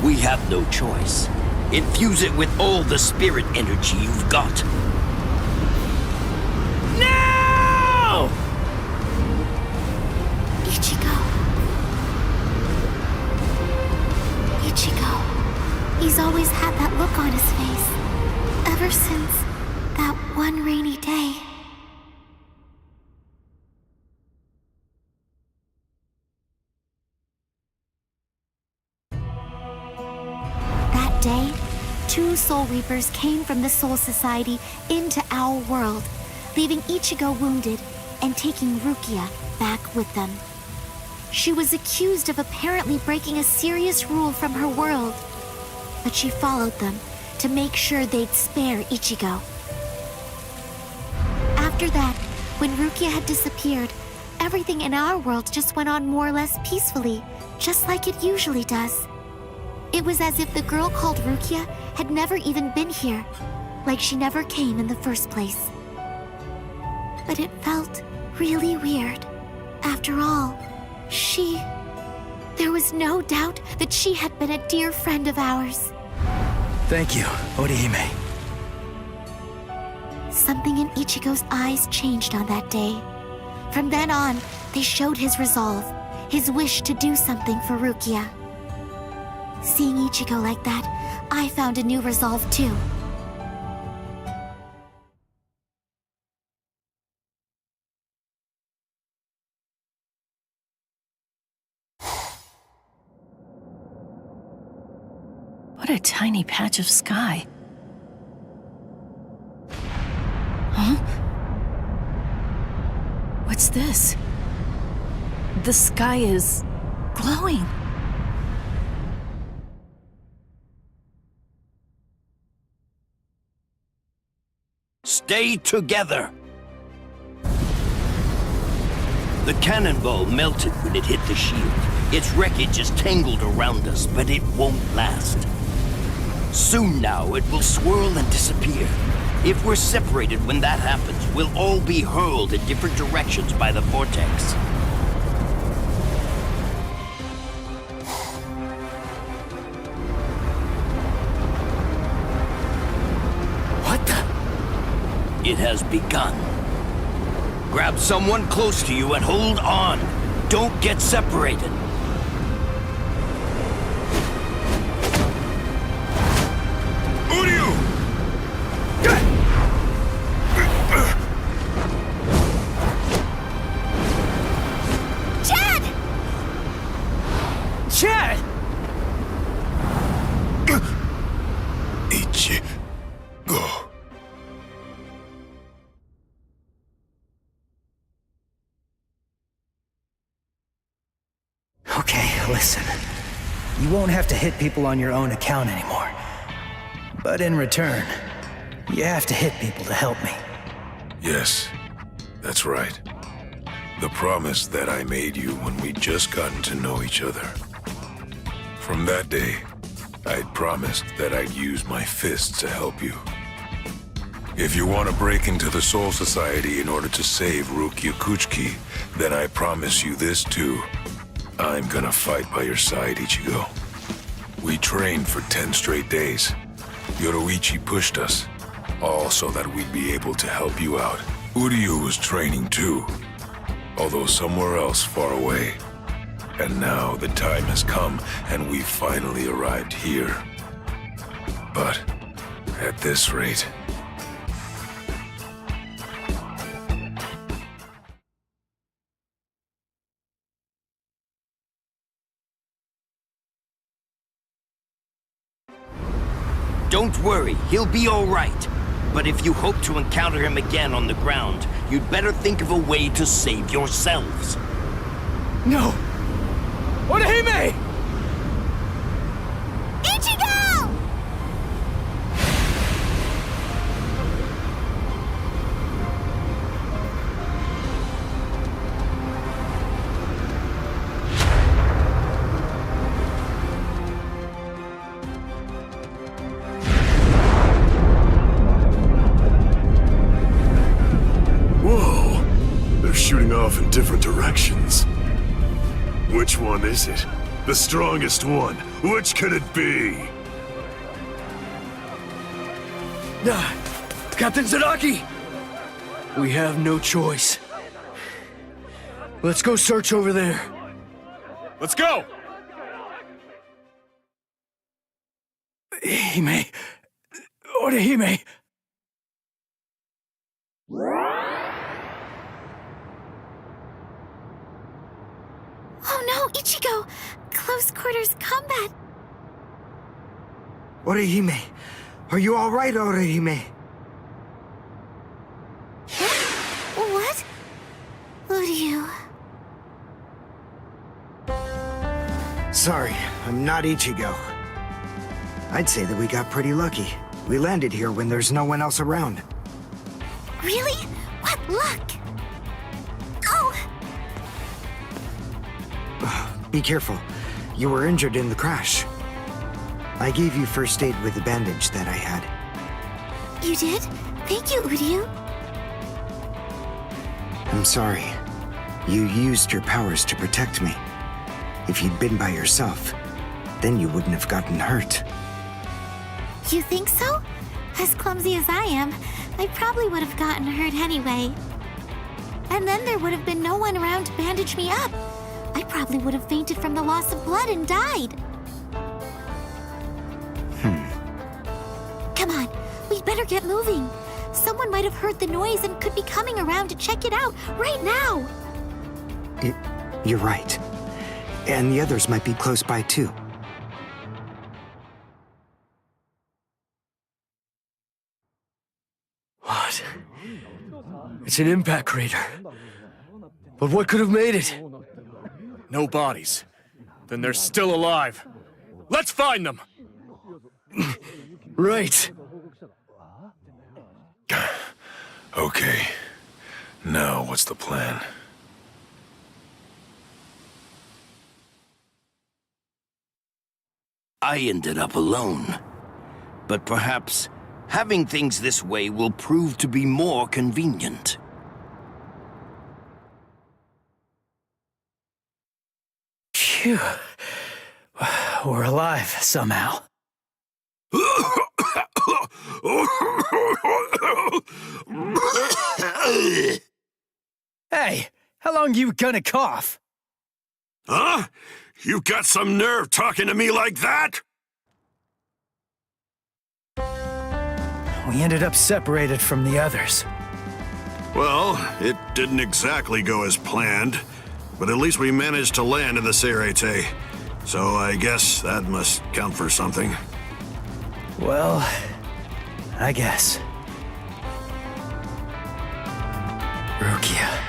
We have no choice. Infuse it with all the spirit energy you've got. Now! Ichigo. Ichigo. He's always had that look on his face. Ever since that one rainy day. That day, two Soul Reapers came from the Soul Society into our world, leaving Ichigo wounded and taking Rukia back with them. She was accused of apparently breaking a serious rule from her world, but she followed them to make sure they'd spare Ichigo. After that, when Rukia had disappeared, everything in our world just went on more or less peacefully, just like it usually does. It was as if the girl called Rukia had never even been here, like she never came in the first place. But it felt really weird. After all, there was no doubt that she had been a dear friend of ours. Thank you, Orihime. Something in Ichigo's eyes changed on that day. From then on, they showed his resolve, his wish to do something for Rukia. Seeing Ichigo like that, I found a new resolve too. What a tiny patch of sky. Huh? What's this? The sky is glowing. Stay together. The cannonball melted when it hit the shield. Its wreckage is tangled around us, but it won't last. Soon now, it will swirl and disappear. If we're separated when that happens, we'll all be hurled in different directions by the vortex. What the? It has begun. Grab someone close to you and hold on. Don't get separated. Chad! Go. Okay, listen. You won't have to hit people on your own account anymore. But in return, you have to hit people to help me. Yes, that's right. The promise that I made you when we'd just gotten to know each other. From that day, I'd promised that I'd use my fists to help you. If you want to break into the Soul Society in order to save Rukia Kuchiki, then I promise you this too. I'm gonna fight by your side, Ichigo. We trained for 10 straight days. Yoruichi pushed us, all so that we'd be able to help you out. Uryu was training too, although somewhere else far away. And now the time has come, and we've finally arrived here. But at this rate... Don't worry, he'll be all right. But if you hope to encounter him again on the ground, you'd better think of a way to save yourselves. No! Orihime! Ichigo! Whoa! They're shooting off in different directions. Which one is it? The strongest one. Which could it be? Captain Zaraki! We have no choice. Let's go search over there. Let's go! Hime... Orihime... Oh no, Ichigo! Close quarters combat! Orihime, are you all right, Orihime? What? Uryu... Sorry, I'm not Ichigo. I'd say that we got pretty lucky. We landed here when there's no one else around. Really? What luck! Oh! Be careful. You were injured in the crash. I gave you first aid with the bandage that I had. You did? Thank you, Uryu. I'm sorry. You used your powers to protect me. If you'd been by yourself, then you wouldn't have gotten hurt. You think so? As clumsy as I am, I probably would have gotten hurt anyway. And then there would have been no one around to bandage me up. I probably would have fainted from the loss of blood and died. Come on, we'd better get moving. Someone might have heard the noise and could be coming around to check it out right now. You're right. And the others might be close by too. What? It's an impact crater. But what could have made it? No bodies. Then they're still alive. Let's find them! Right. Okay. Now, what's the plan? I ended up alone. But perhaps having things this way will prove to be more convenient. Phew. We're alive, somehow. Hey, how long you gonna cough? Huh? You got some nerve talking to me like that? We ended up separated from the others. Well, it didn't exactly go as planned, but at least we managed to land in the Serete. So I guess that must count for something. Well, I guess. Rukia.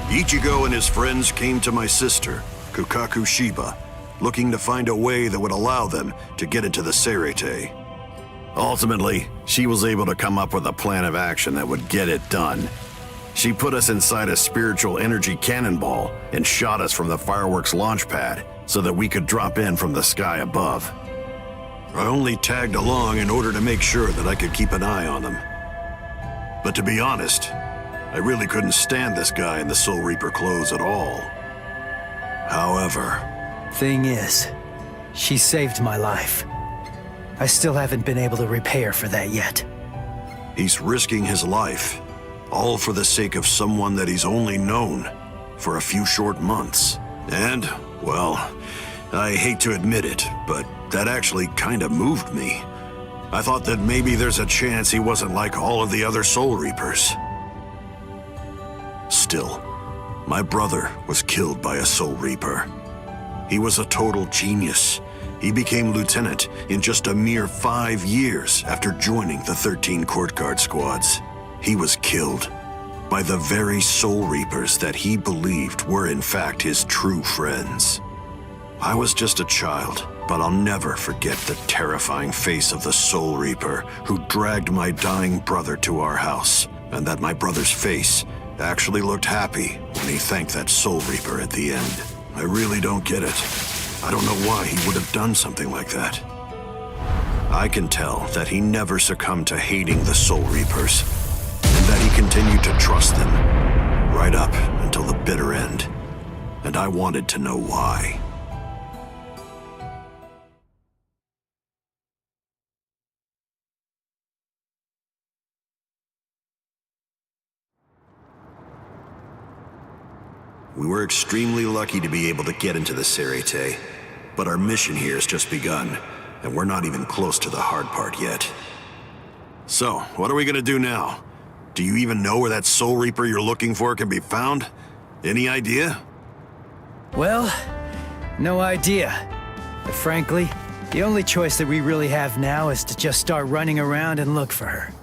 Ichigo and his friends came to my sister, Kukaku Shiba, looking to find a way that would allow them to get into the Serete. Ultimately, she was able to come up with a plan of action that would get it done. She put us inside a spiritual energy cannonball and shot us from the fireworks launch pad so that we could drop in from the sky above. I only tagged along in order to make sure that I could keep an eye on them. But to be honest, I really couldn't stand this guy in the Soul Reaper clothes at all. However... Thing is, she saved my life. I still haven't been able to repay her for that yet. He's risking his life, all for the sake of someone that he's only known for a few short months. And, well, I hate to admit it, but that actually kind of moved me. I thought that maybe there's a chance he wasn't like all of the other Soul Reapers. Still, my brother was killed by a Soul Reaper. He was a total genius. He became lieutenant in just a mere 5 years after joining the 13 Court Guard squads. He was killed by the very Soul Reapers that he believed were in fact his true friends. I was just a child, but I'll never forget the terrifying face of the Soul Reaper who dragged my dying brother to our house, and that my brother's face actually looked happy when he thanked that Soul Reaper at the end. I really don't get it. I don't know why he would have done something like that. I can tell that he never succumbed to hating the Soul Reapers, and that he continued to trust them, right up until the bitter end. And I wanted to know why. We were extremely lucky to be able to get into the Serete, but our mission here has just begun, and we're not even close to the hard part yet. So, what are we gonna do now? Do you even know where that Soul Reaper you're looking for can be found? Any idea? Well, no idea. But frankly, the only choice that we really have now is to just start running around and look for her.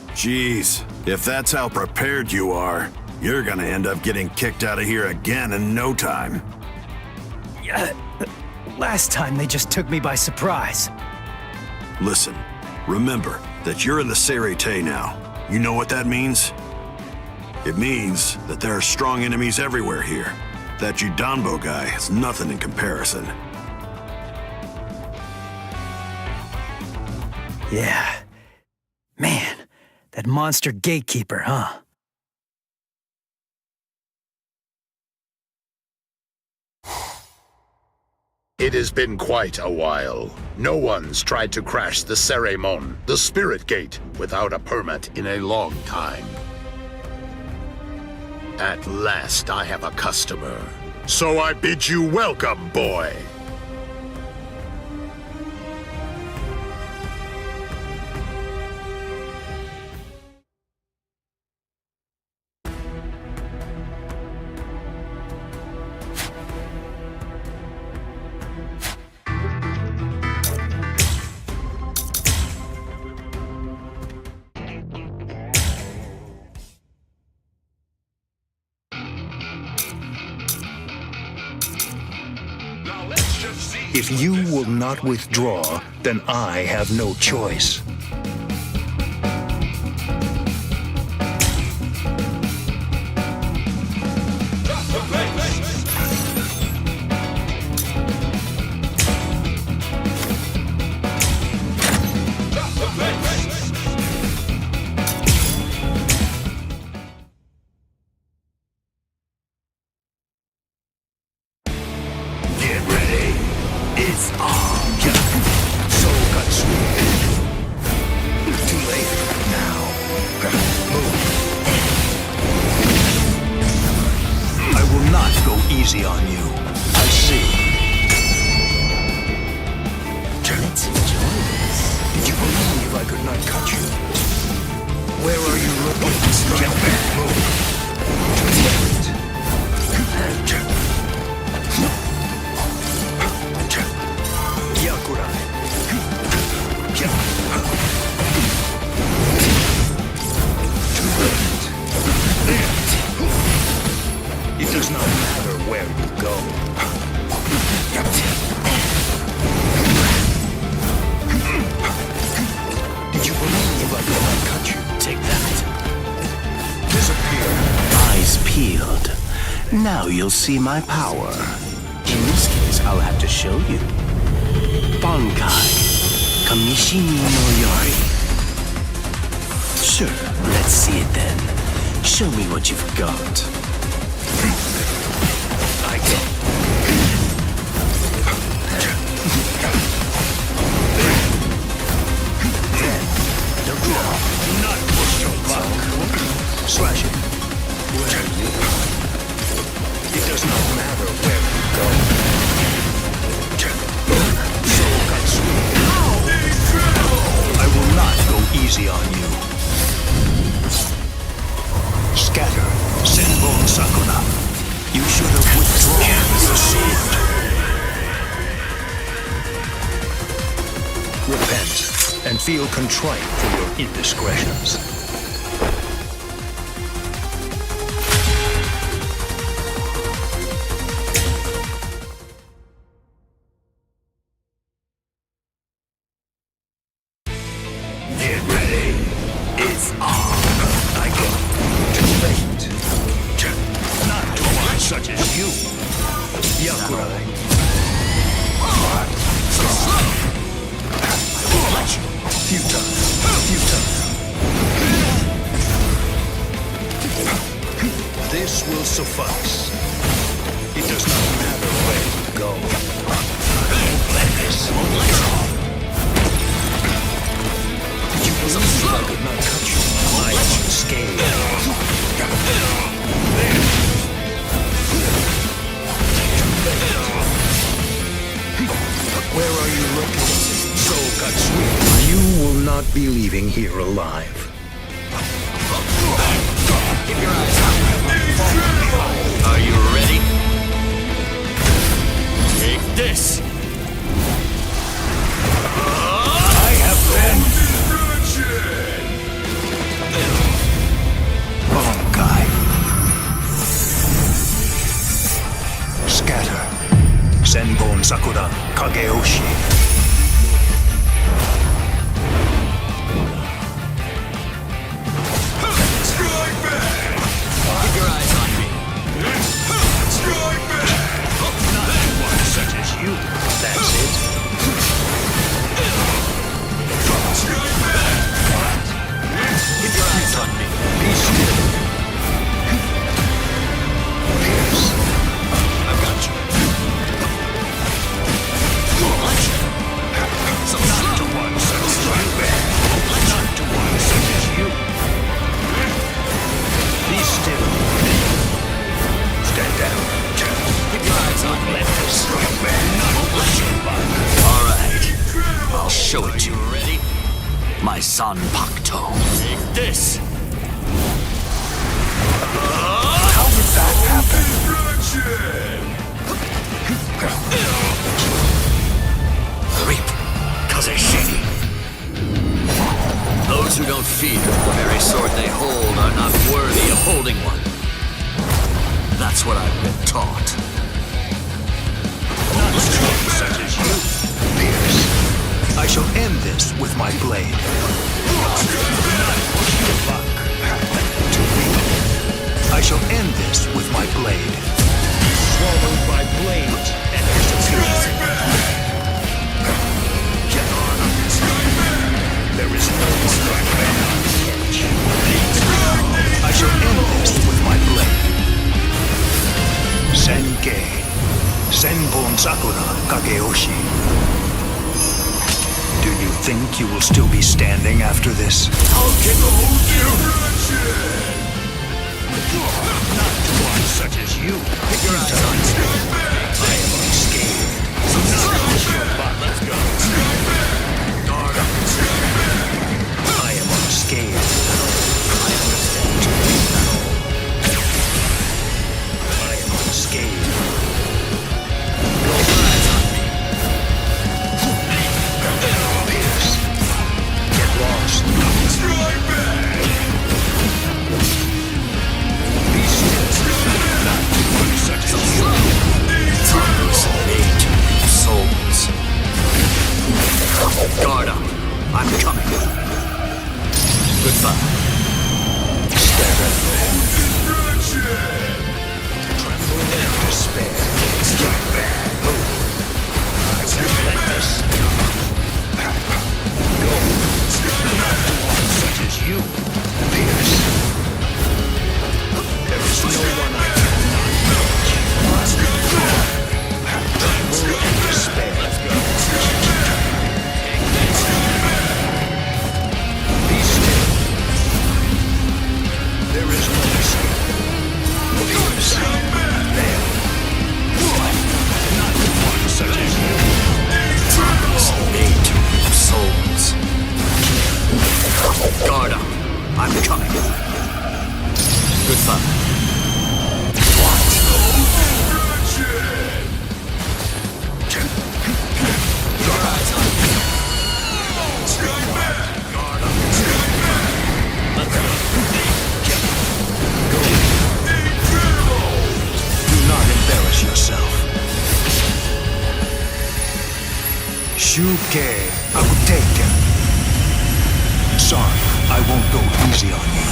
Jeez, if that's how prepared you are, you're gonna end up getting kicked out of here again in no time. Last time they just took me by surprise. Listen, remember that you're in the Serete now. You know what that means? It means that there are strong enemies everywhere here. That Jidanbo guy is nothing in comparison. Yeah. Man, that monster gatekeeper, huh? It has been quite a while. No one's tried to crash the Ceremon, the Spirit Gate, without a permit in a long time. At last I have a customer. So I bid you welcome, boy. If you will not withdraw, then I have no choice. we go. Did you believe I could not cut you? Take that. Disappear. Eyes peeled. Now you'll see my power. In this case, I'll have to show you. Bankai. Kamishimi no Yori. Sure, let's see it then. Show me what you've got. I get. Do not push your luck. Slash it. It does not matter where we go. I will not go easy on you. Scatter, Senbon Sakura. You should have withdrawn your sword. Repent and feel contrite for your indiscretions. Get ready. It's on. I go to fate. Not to one such as you. Yakurai. Futile. This will suffice. It does not matter where you go. Let this won't let off. Did you believe I could not cut you? I am unscathed. Where are you looking? So Katsui. You will not be leaving here alive. Keep your eyes up. Are you ready? Take this. I have been Bankai. Scatter. Senbon Sakura Kageoshi. Keep your eyes on me. Not one such as you. That's it. Keep your eyes on me. Be still. Pierce. I've got you. What? So Not to one such as you. Not to one such as you. Be still. Stand down. keep your eyes on me. Let this not let you back. All right. I'll show it to you. Ready? My Sanpakto. Take this. How did that happen? Reap. Kazeshi. Those who don't fear the very sword they hold are not worthy of holding one. That's what I've been taught. Not strong such as you. Pierce. I shall end this with my blade. Not push your luck. To weak. I shall end this with my blade. Swallowed by blade and disappear. Get on. There is no strike man catch. I shall end this with my blade. Senkei. Senbon Sakura Kageoshi. Do you think you will still be standing after this? How can hold you? Not to one such as you. Keep your eyes on me. I am unscathed. So now push your butt. Let's go. Guard up. I am unscathed. I understand. I am unscathed. Your eyes on me. Pierce. Get lost. Strike back. Good fun. Do not embarrass yourself. Shuke Akuteke. Sorry, I won't go easy on you.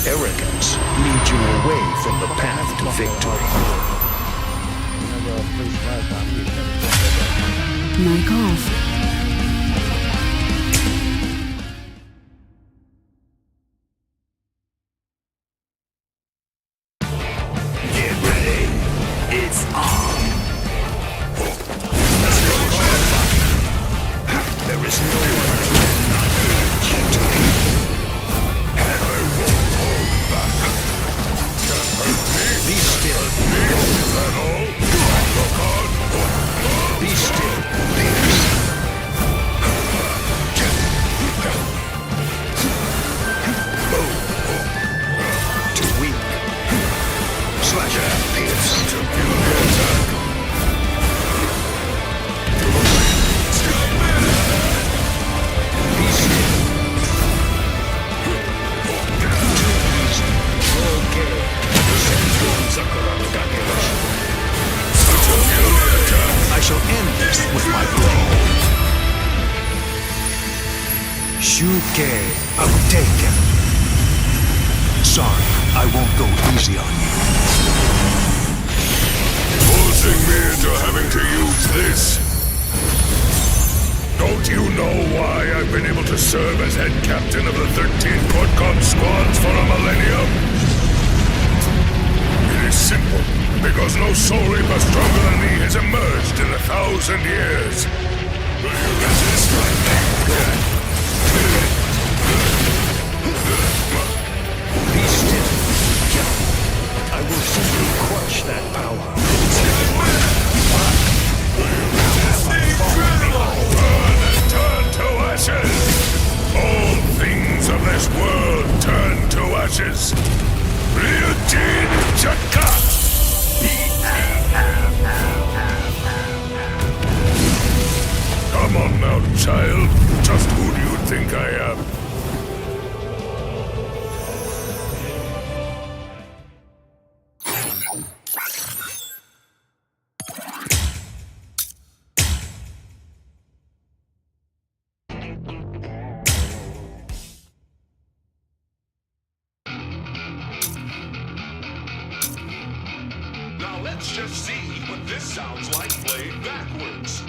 Arrogance leads you away from the path to victory. Mic off. Get ready. It's on. There is no one Be still. Be still, please. Too weak. Slash and pierce. Be still. I shall end this with my blade. Shuke Akuteke. Sorry, I won't go easy on you. Forcing me into having to use this. Don't you know why I've been able to serve as head captain of the 13 Quadcom squads for a millennium? It is simple, because no Soul Reaper stronger than me has emerged in 1,000 years. Will you resist right back? Be still. I will simply crush that power. Turn to ashes! All things of this world turn to ashes! Ryujin Chaka! Come on now, child. Just who do you think I am? Now let's just see what this sounds like played backwards.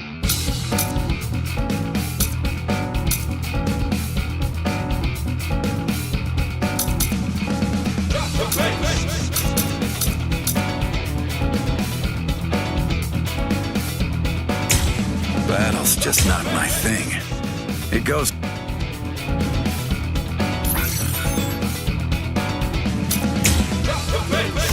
Drop the bass. Battle's just not my thing. It goes... Drop the bass.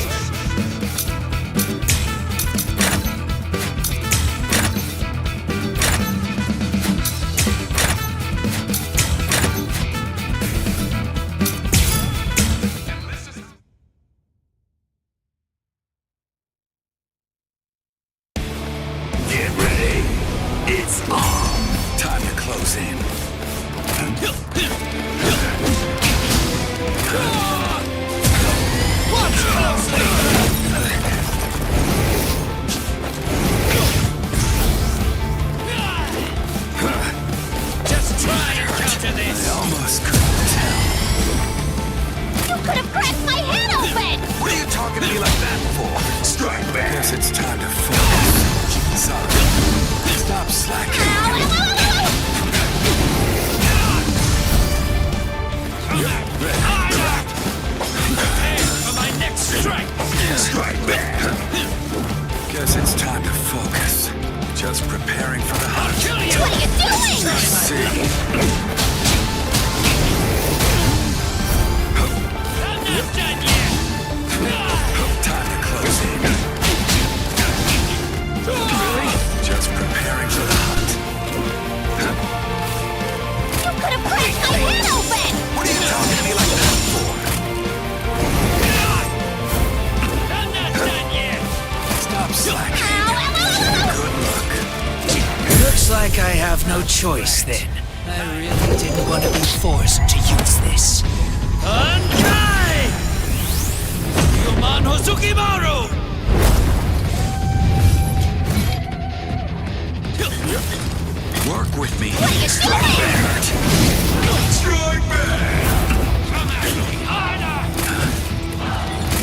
Get ready. It's on. Time to close in. Watch closely. Just try and counter this. I almost couldn't tell. You could have cracked my head open! What are you talking to me like that for? Strike back. Guess it's time to focus. Sorry. Stop slacking. For my next strike. Strike back. Guess it's time to focus. Just preparing for the hunt. Kill you. What are you doing? See. I'm not done yet. Time to close in. Just like I have no choice then. I really didn't want to be forced to use this. Bankai! Yuman Hozukimaru! Work with me. What are you doing? Strike back!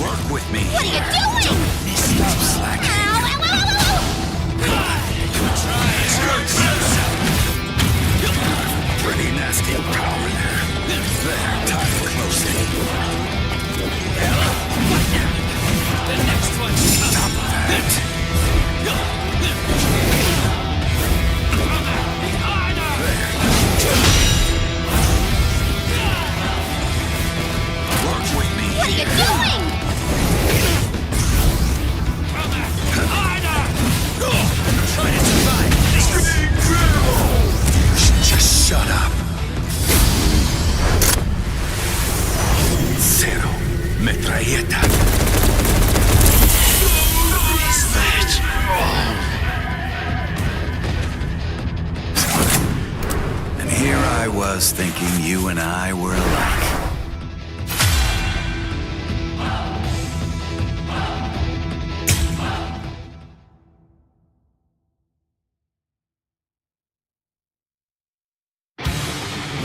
Work with me. What are you doing? Stop slacking. Ow, ow, ow, ow. Pretty nasty power there. There, time for closing. The next one. Stop that. Work with me. What are you doing? Try to survive. You should just shut up. Zero. Metralleta. Is that all? And here I was thinking you and I were alike.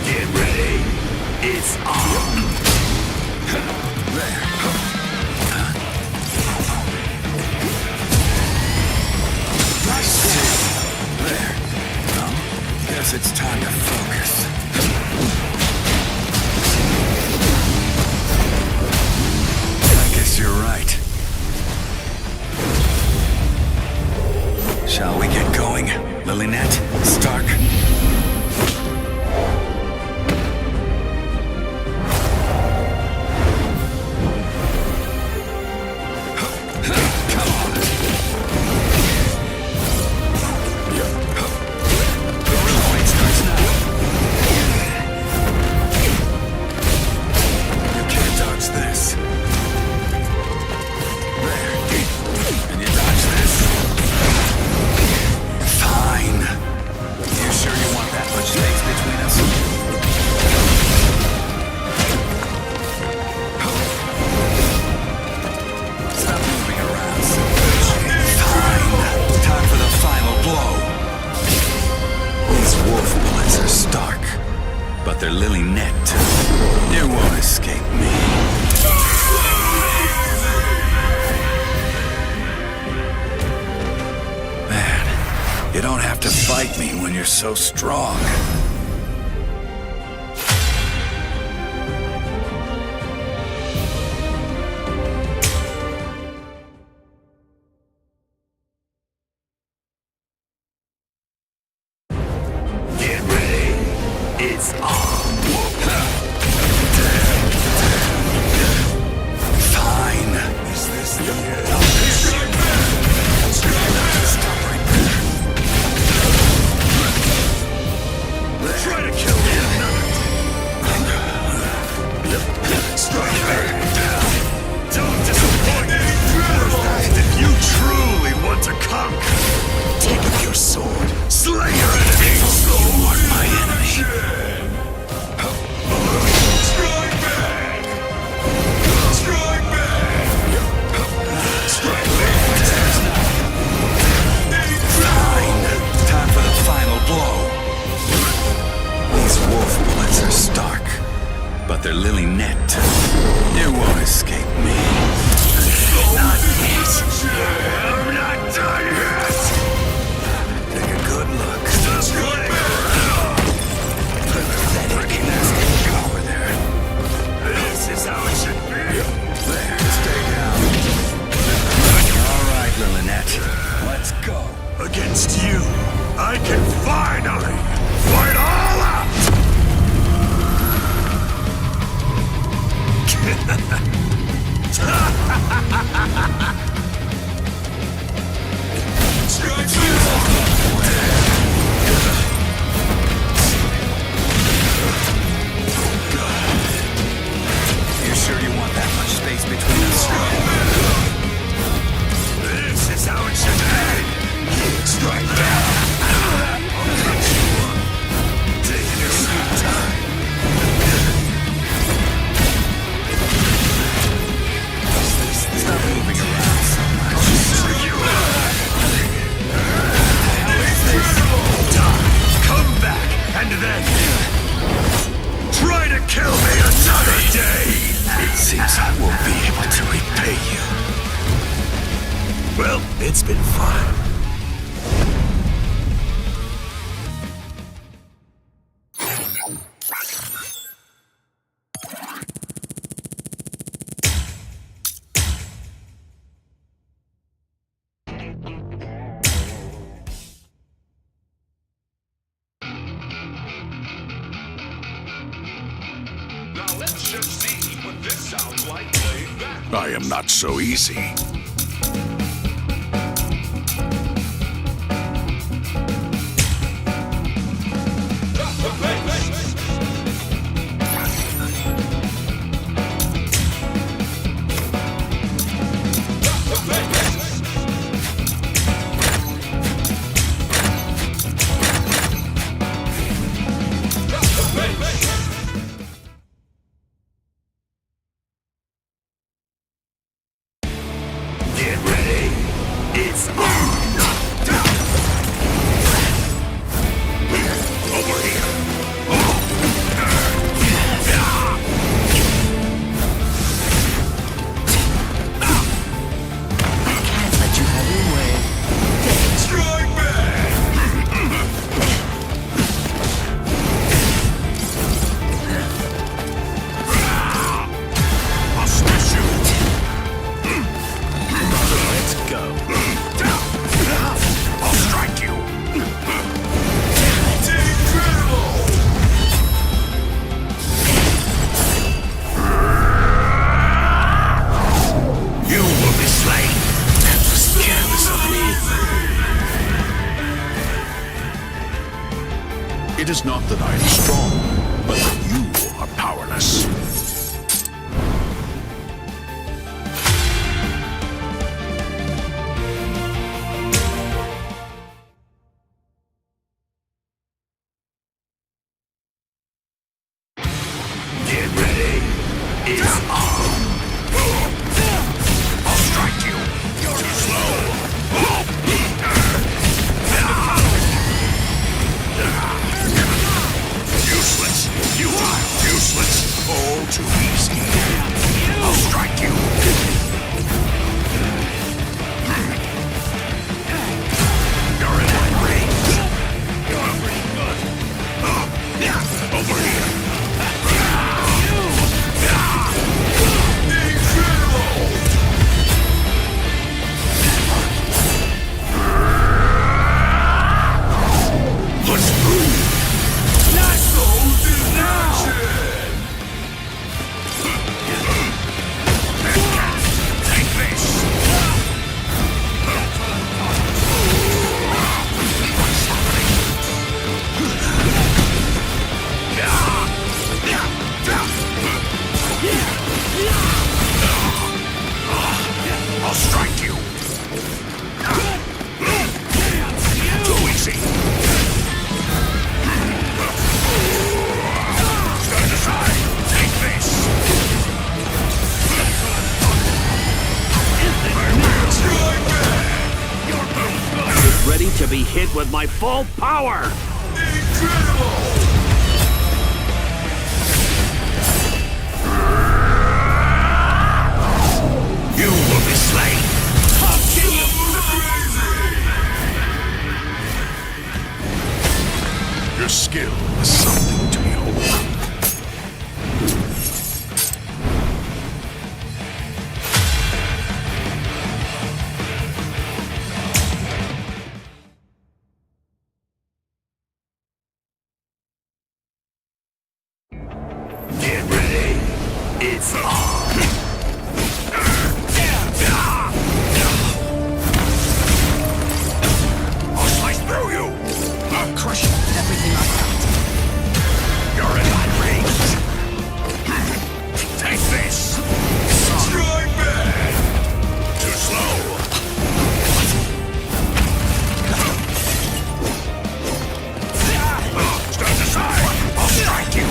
Get ready. It's on. There. I see. There. Well, guess it's time to focus. I guess you're right. Shall we get going, Lilynette? Stark? They're Lilynette. You won't escape me. Man, you don't have to fight me when you're so strong. Get ready. It's on. Fine. Is this the end? Stop right there. Try to kill him. Strike back. Don't disappoint me. If you truly want to conquer, take up your sword. Slay your enemies. You are my enemy. Strike back! Strike back! Strike back! Fine. Time for the final blow. These wolf bullets are stark, but they're Lilynette. You won't escape me. Not yet. I'm not done yet. Take a good look. Strike back! Power there. This is how it should be. There, stay down. All right, Lilynette. Let's go. Against you, I can finally fight all out. You sure you want that much space between us? This is how it should be. Strike back. I am not so easy. Get ready. It's on. Over here. Can't let you have your way. Strike back. I'll smash you. Let's go. I'll strike you. You will be slain. Careless of me. It is not that I am strong, but that you are powerless. Get ready. It's on. I'll strike you. You're too slow. Useless. Futile. Useless. All too easy. I'll strike you. You're in my range. You're pretty good. Over here. Let's move. National disaster. Take this. I'll strike you. Too easy. Stand aside. Take this. Get ready to be hit with my full power! You will be slain. I'll kill you! Your skill is something to behold. Get ready. It's on. I'll slice through you. I'll crush everything I got. You're in my range. Take this. Strike back. Too slow. Stand aside. I'll strike you.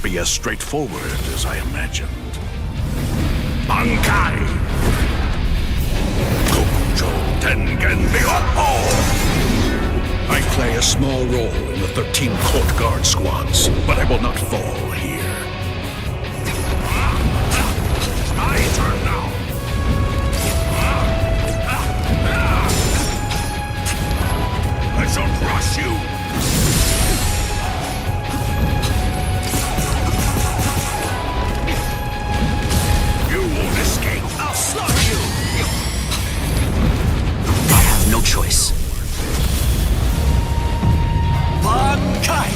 not be as straightforward as I imagined. Bankai! Kokujo Tengen Byopo! I play a small role in the 13 court guard squads, but I will not fall here. It's my turn now! I shall crush you! You won't escape! I'll slaughter you! I have no choice. Bankai!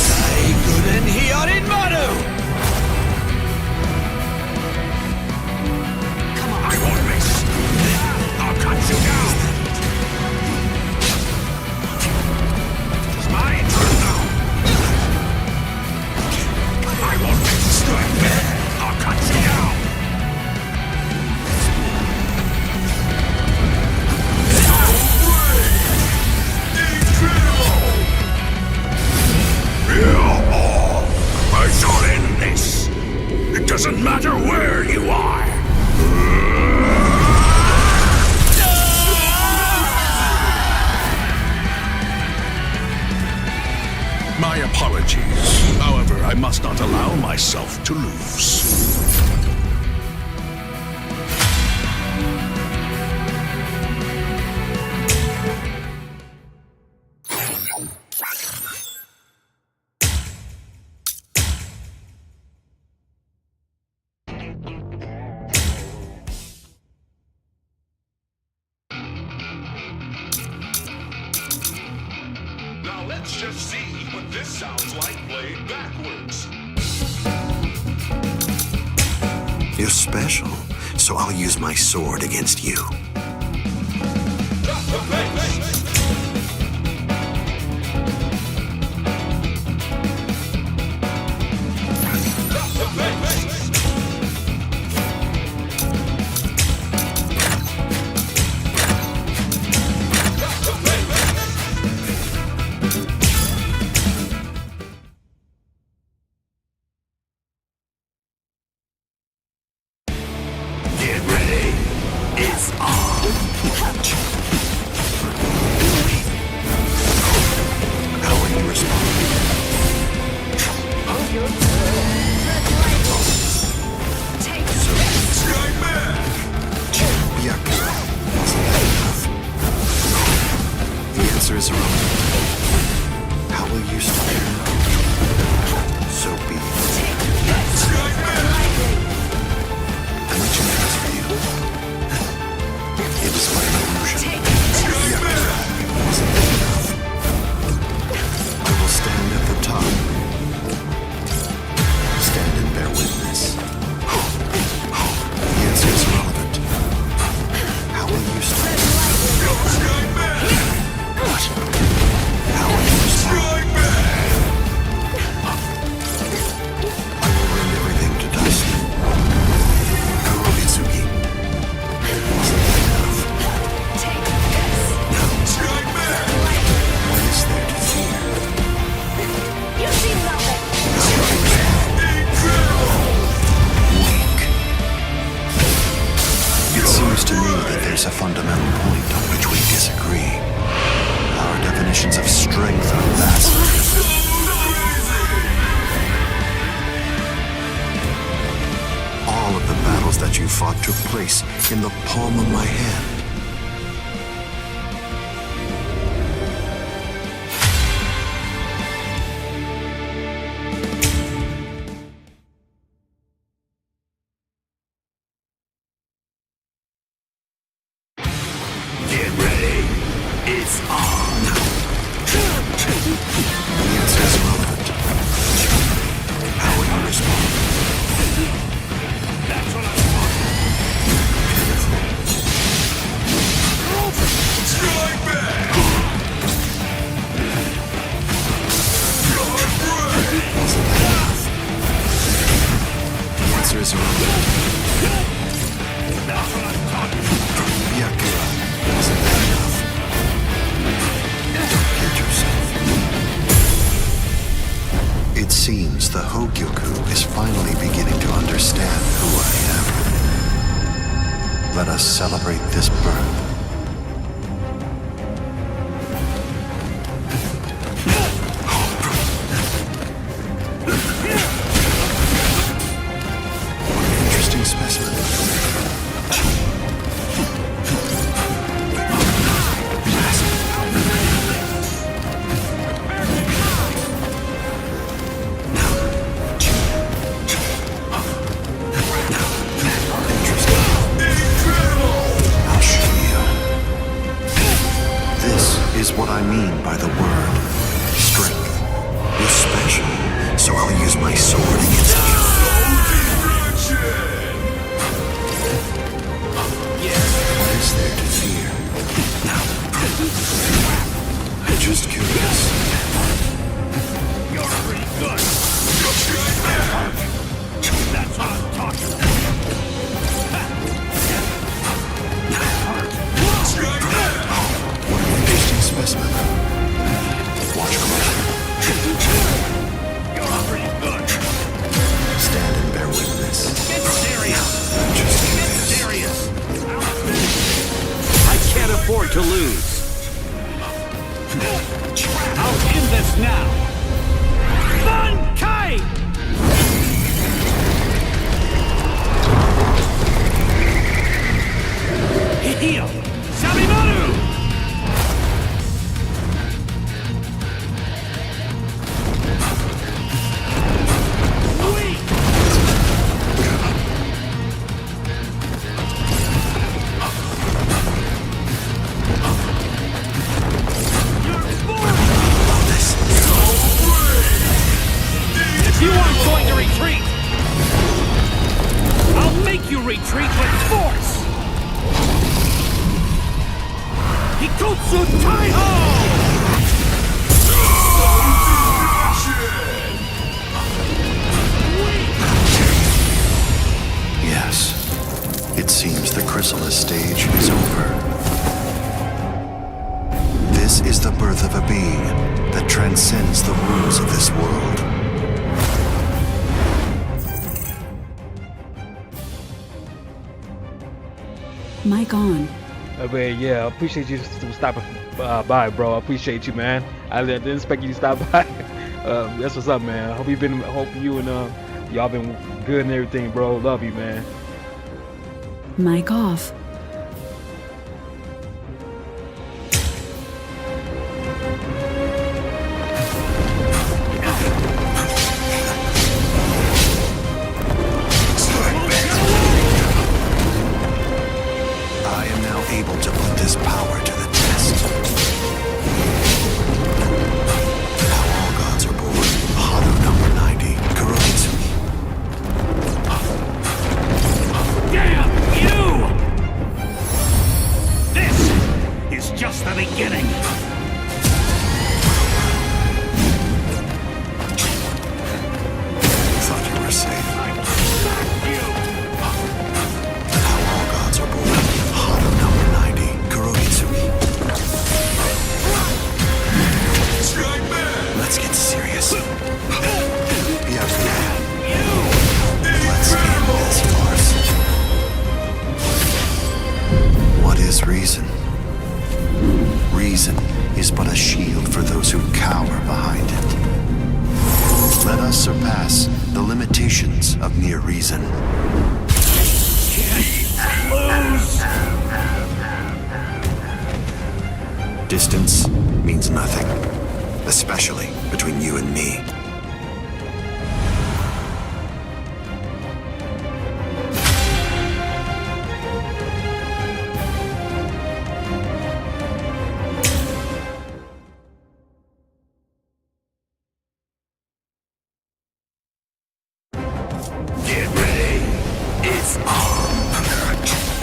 Saiguren Hyorin Manu! Come on! I won't miss! I'll cut you down! It's my turn now! I won't miss! I'll cut you down! I shall end this. It doesn't matter where you are. My apologies. However, I must not allow myself to lose. Now let's just see what this sounds like played backwards. You're special, so I'll use my sword against you. Get ready. It's on. How will you respond? Yakura. The answer is irrelevant. How will you stop it? So be it. I'm reaching out for you. It is but an illusion. Yakura. Wasn't that enough? I will stand at the top. Stand and bear witness. The answer is irrelevant. How will you stop it? What? How will you respond? I will rend everything to dust. Kurobitsuki. Wasn't that enough? No. What is there to fear? You see nothing. How will you respond? Weak. It seems to me that there's a fundamental point on which we disagree. Our definitions of strength are vastly different. All of the battles that you fought took place in the palm of my hand. Get ready. It's on. The answer is irrelevant. How will you respond? That's what I want. Pitiful. Strike back. Wasn't that enough? The answer is irrelevant. That's what I'm talking about. Yakura. Wasn't that enough? Don't kid yourself. Perhaps the Hogyoku is finally beginning to understand who I am. Let us celebrate this birth. Interesting specimen. Is what I mean by the word strength. You're special, so I'll use my sword against you. What is there to fear? I'm just curious. You're pretty good. That's what I'm talking about. Interesting specimen. Watch closer. You're pretty good. Stand and bear witness. Get serious. Just Get curious. serious. I can't afford to lose. I'll end this now. Bankai! Heal! Sabimaru! If you aren't going to retreat, I'll make you retreat with force! Hikotsu Taiho! Yes. It seems the chrysalis stage is over. This is the birth of a being that transcends the rules of this world. Mic on. Man, yeah, I appreciate you stopping by, bro. I appreciate you, man. I didn't expect you to stop by. That's what's up, man. Hope you and y'all been good and everything, bro. Love you, man. Mic off. I am now able to put this power to the test. Now all gods are born. Hado number 90, Kurogitsumi. Damn you! This is just the beginning. Thought you were safe. Smack you! Now all gods are born. Hado number 90, Kurogitsumi. Let's get serious. Byakuya. Let's end this farce. What is reason? Reason is but a shield for those who cower behind it. Let us surpass the limitations of mere reason. Lose! Distance means nothing, especially between you and me. Get ready! It's on!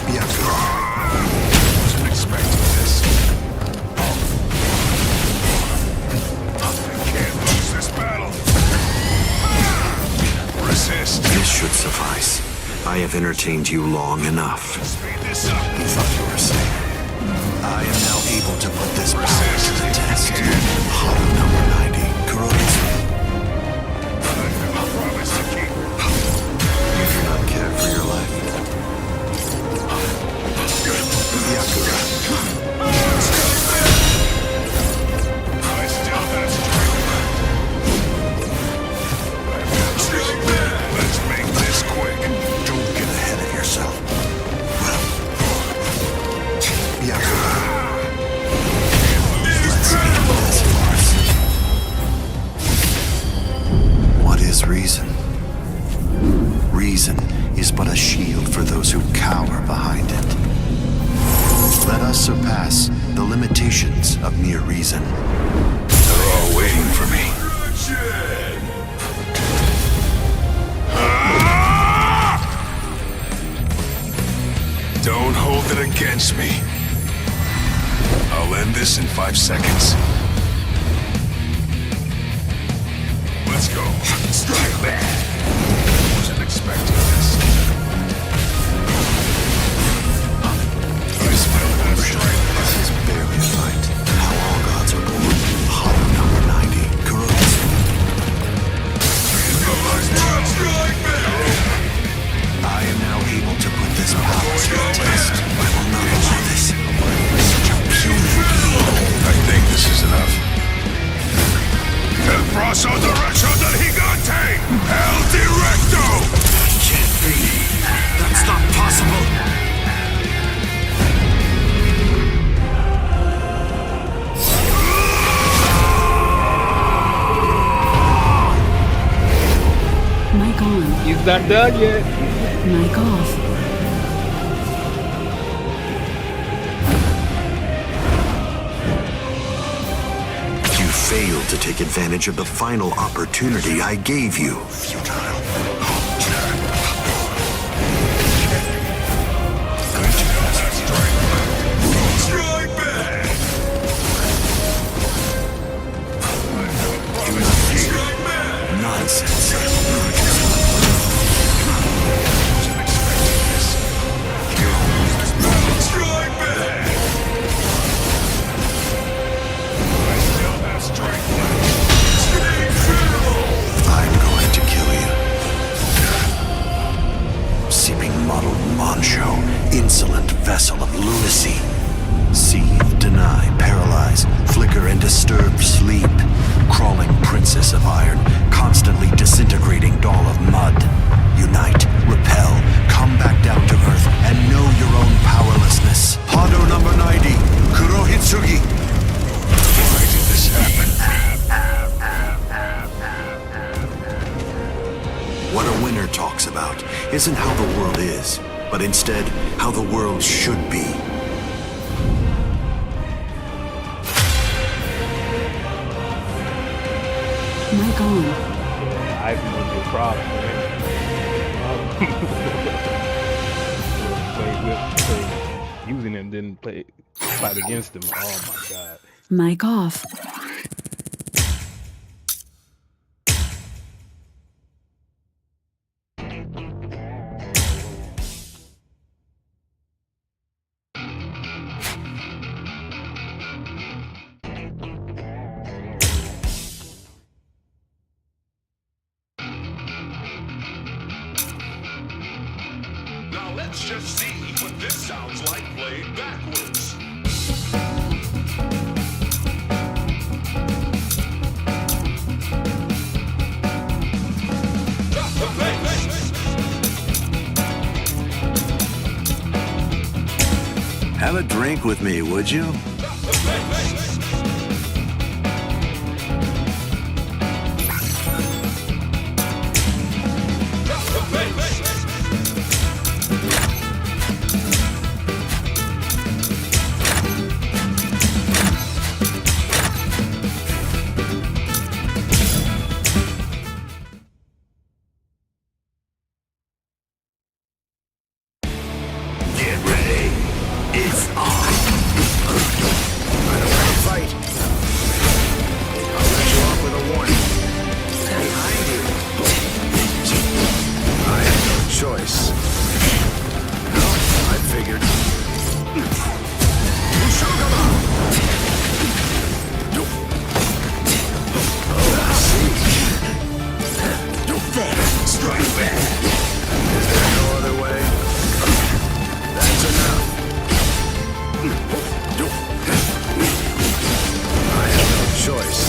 Byakuya. Wasn't expecting this. I can't lose this battle. Resist. This should suffice. I have entertained you long enough. Speed this up. You thought you were safe. I am now able to put this power to the test. Hado number 90, Kurogitsumi. reason is but a shield for those who cower behind it. Let us surpass the limitations of mere reason. They're all waiting for me. Don't hold it against me. I'll end this in 5 seconds. Let's go. Strike back. Wasn't expecting this. I smell that strike. This is barely a fight. How all gods are born. Hollow number 90. Kuro's. Strike back. I am now able to put this power to the test. I will not allow this. Such a puny I think this is enough. El brazo derecho del gigante! El directo! That can't be. That's not possible. Mic on. He's not done yet. Mic off. You failed to take advantage of the final opportunity I gave you. Futile. Strike back! Strike back! Nonsense. Strike back! I still have strength left. Stay true! I'm going to kill you. Seeping muddled Moncho, insolent vessel of lunacy. Seethe, deny, paralyze, flicker and disturb sleep. Crawling princess of iron, constantly disintegrating doll of mud. Unite, repel, come back down to earth, and know your own powerlessness. Hado number 90, Kurohitsugi. Why did this happen? What a winner talks about isn't how the world is, but instead how the world should be. Mic on. Yeah, I've been with problem, man. Play using him, then fight against him. Oh my god. Mic off. Now let's just see what this sounds like played backwards. Drop the bass! Have a drink with me, would you? Drop the bass! Drop the bass! Get ready. It's on. I don't want to fight. I'll let you off with a warning. Behind you. I have no choice. No, I figured. Ushogama! Oh, I see. There. Strike back. Is there no other way? That's enough. I have no choice.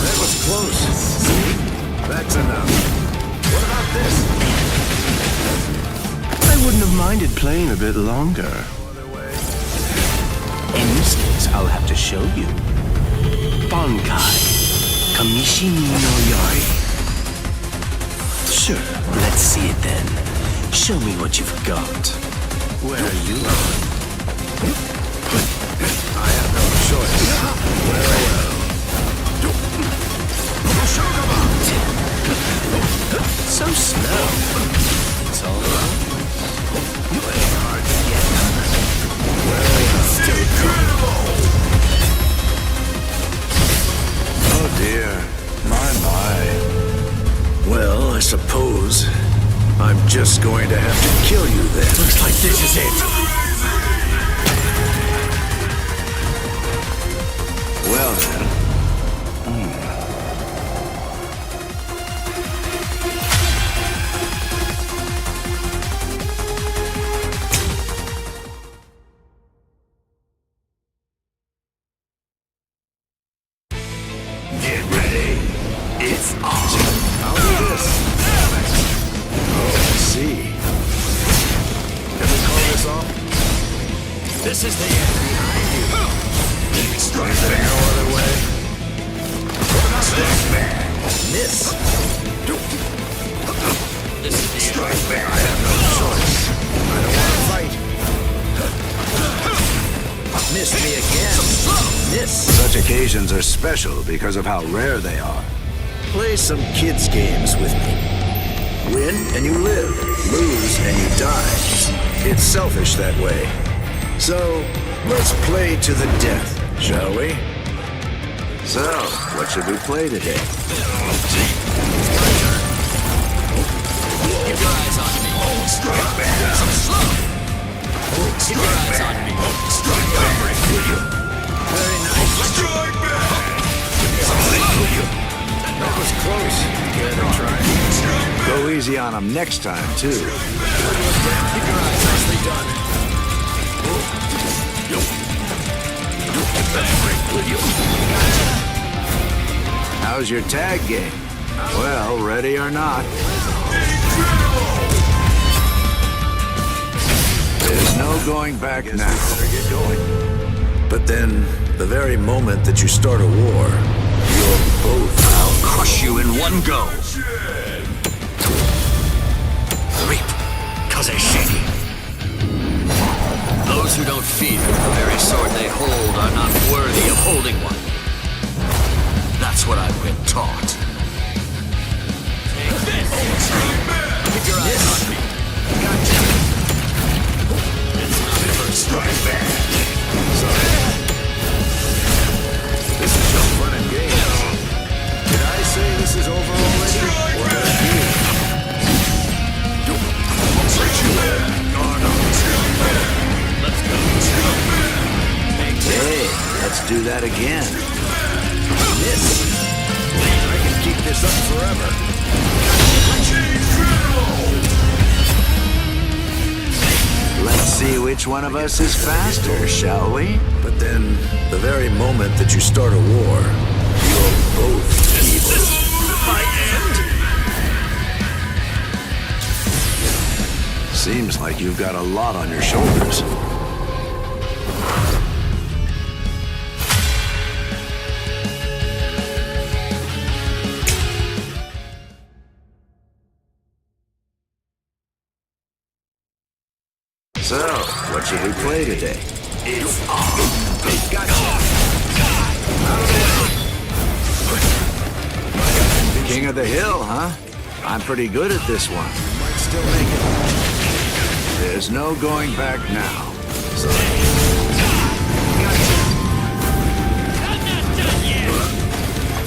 That was close. See? That's enough. What about this? I wouldn't have minded playing a bit longer. In this case, I'll have to show you. Bankai. Kamishini no Yari. Sure, let's see it then. Show me what you've got. Where are you? I have no choice. Well. So slow. It's all right. Play hard to get. Well, still coming. Oh dear. My. Well, I suppose I'm just going to have to kill you then. Looks like this is it. Well then. Get ready. It's on. I'll do this. Oh, I see. Can we call this off? This is the end behind you. Strike back no other way. Strike back. Miss. This is the strike back. I have no choice. I don't want to fight. Missed me again. Miss. Such occasions are special because of how rare they are. Play some kids' games with me. Win and you live. Lose and you die. It's selfish that way. So, let's play to the death, shall we? So, what should we play today? Keep your eyes on me. Strike back. So slow. Keep your eyes on me. Strike back. Very nice. Strike back. That was close. Gotta try. Go easy on him next time, too. Keep your eyes nicely done. How's your tag game? Well, ready or not. There's no going back now. Better get going. But then, the very moment that you start a war, you're both. I'll crush you in one go. Reap, Kazeshiki. Those who don't fear the very sword they hold are not worthy of holding one. That's what I've been taught. Take this! Keep your eyes on me. Gotcha. It's not the first strike back. Sorry. This is just fun and games. Did I say this is over already? What a deal. Hey, let's do that again. Miss. I can keep this up forever. Let's see which one of us is faster, shall we? But then, the very moment that you start a war, you're both evil. This is my end. Seems like you've got a lot on your shoulders. So, what should we play today? It's on. Gotcha. King of the Hill, huh? I'm pretty good at this one. Might still make it. There's no going back now.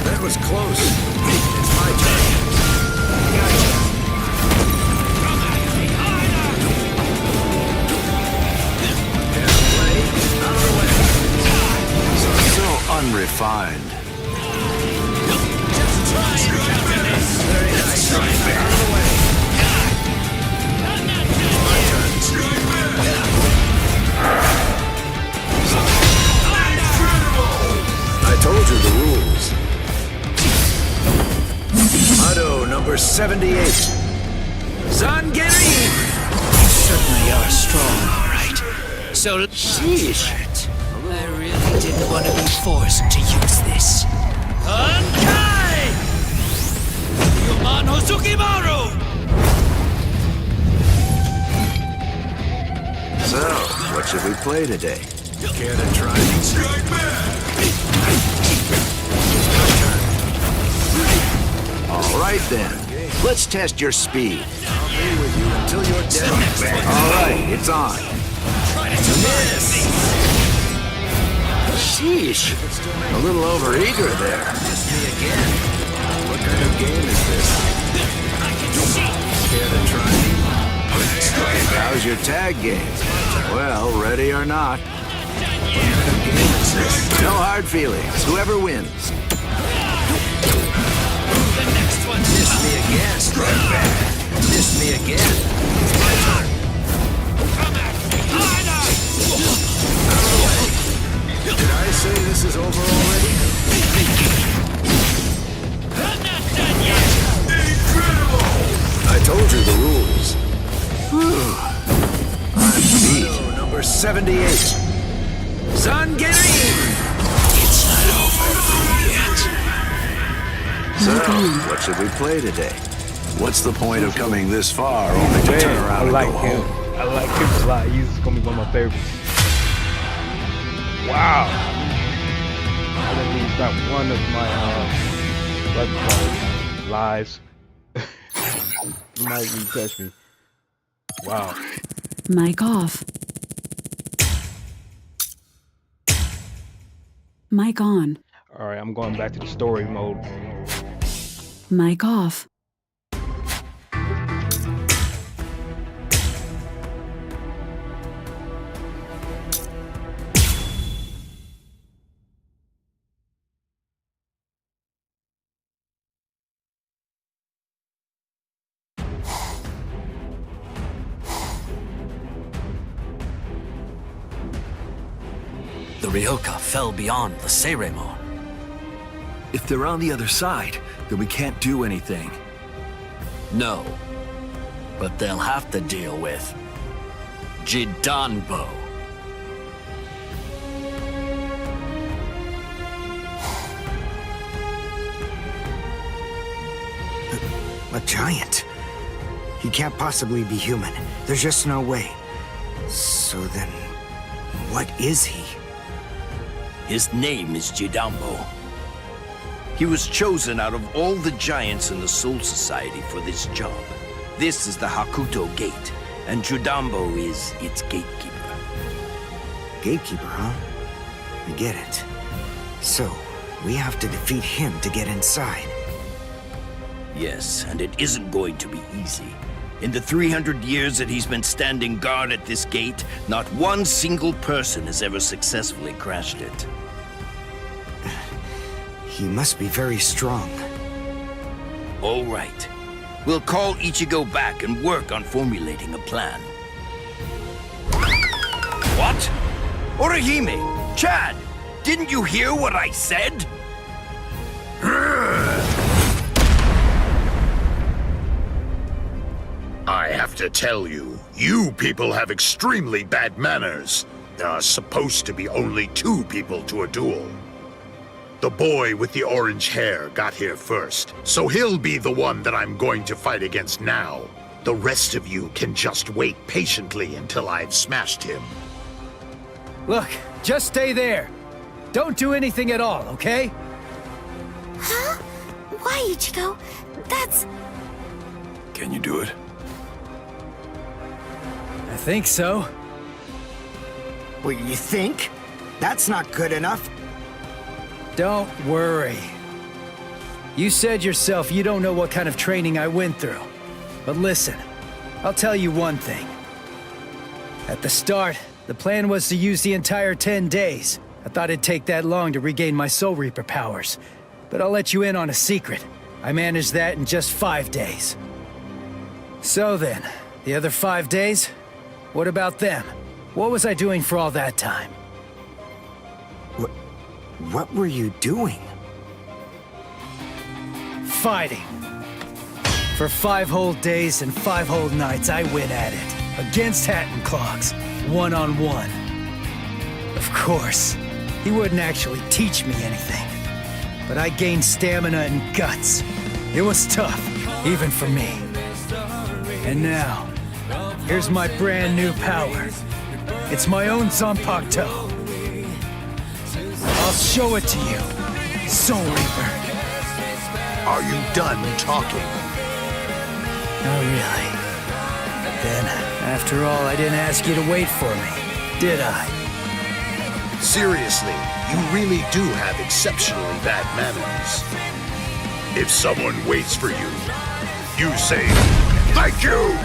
That was close. It's my turn. So unrefined. Very nice. I told you the rules. Motto number 78. Zangiri! You certainly are strong, all right. So, sheesh. I really didn't want to be forced to use this. Unkai! Suman Hosukimaru! So, what should we play today? Care to try me? Strike back! All right then. Let's test your speed. I'll be with you until you're dead. All right, it's on. Sheesh. A little overeager there. Miss me again. What kind of game is this? Care to try me? How's your tag game? Well, ready or not. No hard feelings. Whoever wins. The next one. Miss me again. Strike back. Miss me again. It's my turn. Come at me. Out of the way. Did I say this is over already? I'm not done yet. I told you the rules. Whew. I'm beat. Number 78. Sun Giri! It's not over yet. So, what should we play today? What's the point of coming this far only to turn around and like go him. home? I like him a lot. He's gonna be one of my favorites. Wow. I didn't lose not one of my what do you call it? Lives. You might even touch me. Wow. Mic off. Mic on. All right, I'm going back to the story mode. Mic off. The Ryoka fell beyond the Seiremon. If they're on the other side, then we can't do anything. No. But they'll have to deal with Jidanbo. A giant. He can't possibly be human. There's just no way. So then, what is he? His name is Jidanbo. He was chosen out of all the giants in the Soul Society for this job. This is the Hakuto Gate, and Jidanbo is its gatekeeper. Gatekeeper, huh? I get it. So, we have to defeat him to get inside. Yes, and it isn't going to be easy. In the 300 years that he's been standing guard at this gate, not one single person has ever successfully crashed it. He must be very strong. All right. We'll call Ichigo back and work on formulating a plan. What? Orihime! Chad! Didn't you hear what I said? I have to tell you, you people have extremely bad manners. There are supposed to be only 2 people to a duel. The boy with the orange hair got here first, so he'll be the one that I'm going to fight against now. The rest of you can just wait patiently until I've smashed him. Look, just stay there. Don't do anything at all, okay? Huh? Why, Ichigo? That's... Can you do it? I think so. What, you think? That's not good enough. Don't worry. You said yourself you don't know what kind of training I went through. But listen, I'll tell you one thing. At the start, the plan was to use the entire 10 days. I thought it'd take that long to regain my Soul Reaper powers. But I'll let you in on a secret. I managed that in just 5 days. So then, the other 5 days? What about them? What was I doing for all that time? What were you doing? Fighting. For 5 whole days and 5 whole nights, I went at it. Against Hatton Clogs, one-on-one. Of course, he wouldn't actually teach me anything. But I gained stamina and guts. It was tough. even for me. And now, here's my brand new power. It's my own Zanpakuto. I'll show it to you, Soul Reaper. Are you done talking? Oh, really? Then, after all, I didn't ask you to wait for me, did I? Seriously, you really do have exceptionally bad manners. If someone waits for you, you say, "Thank you!"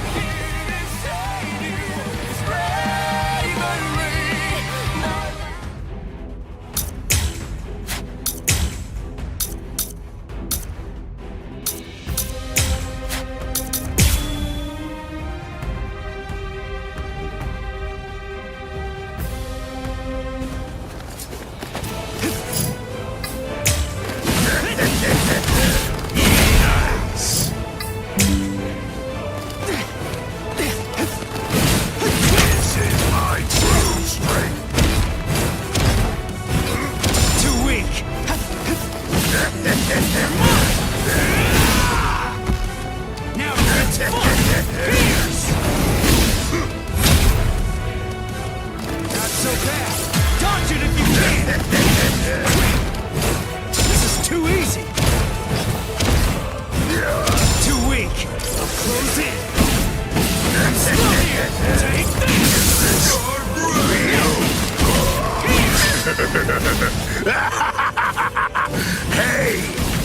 Hey,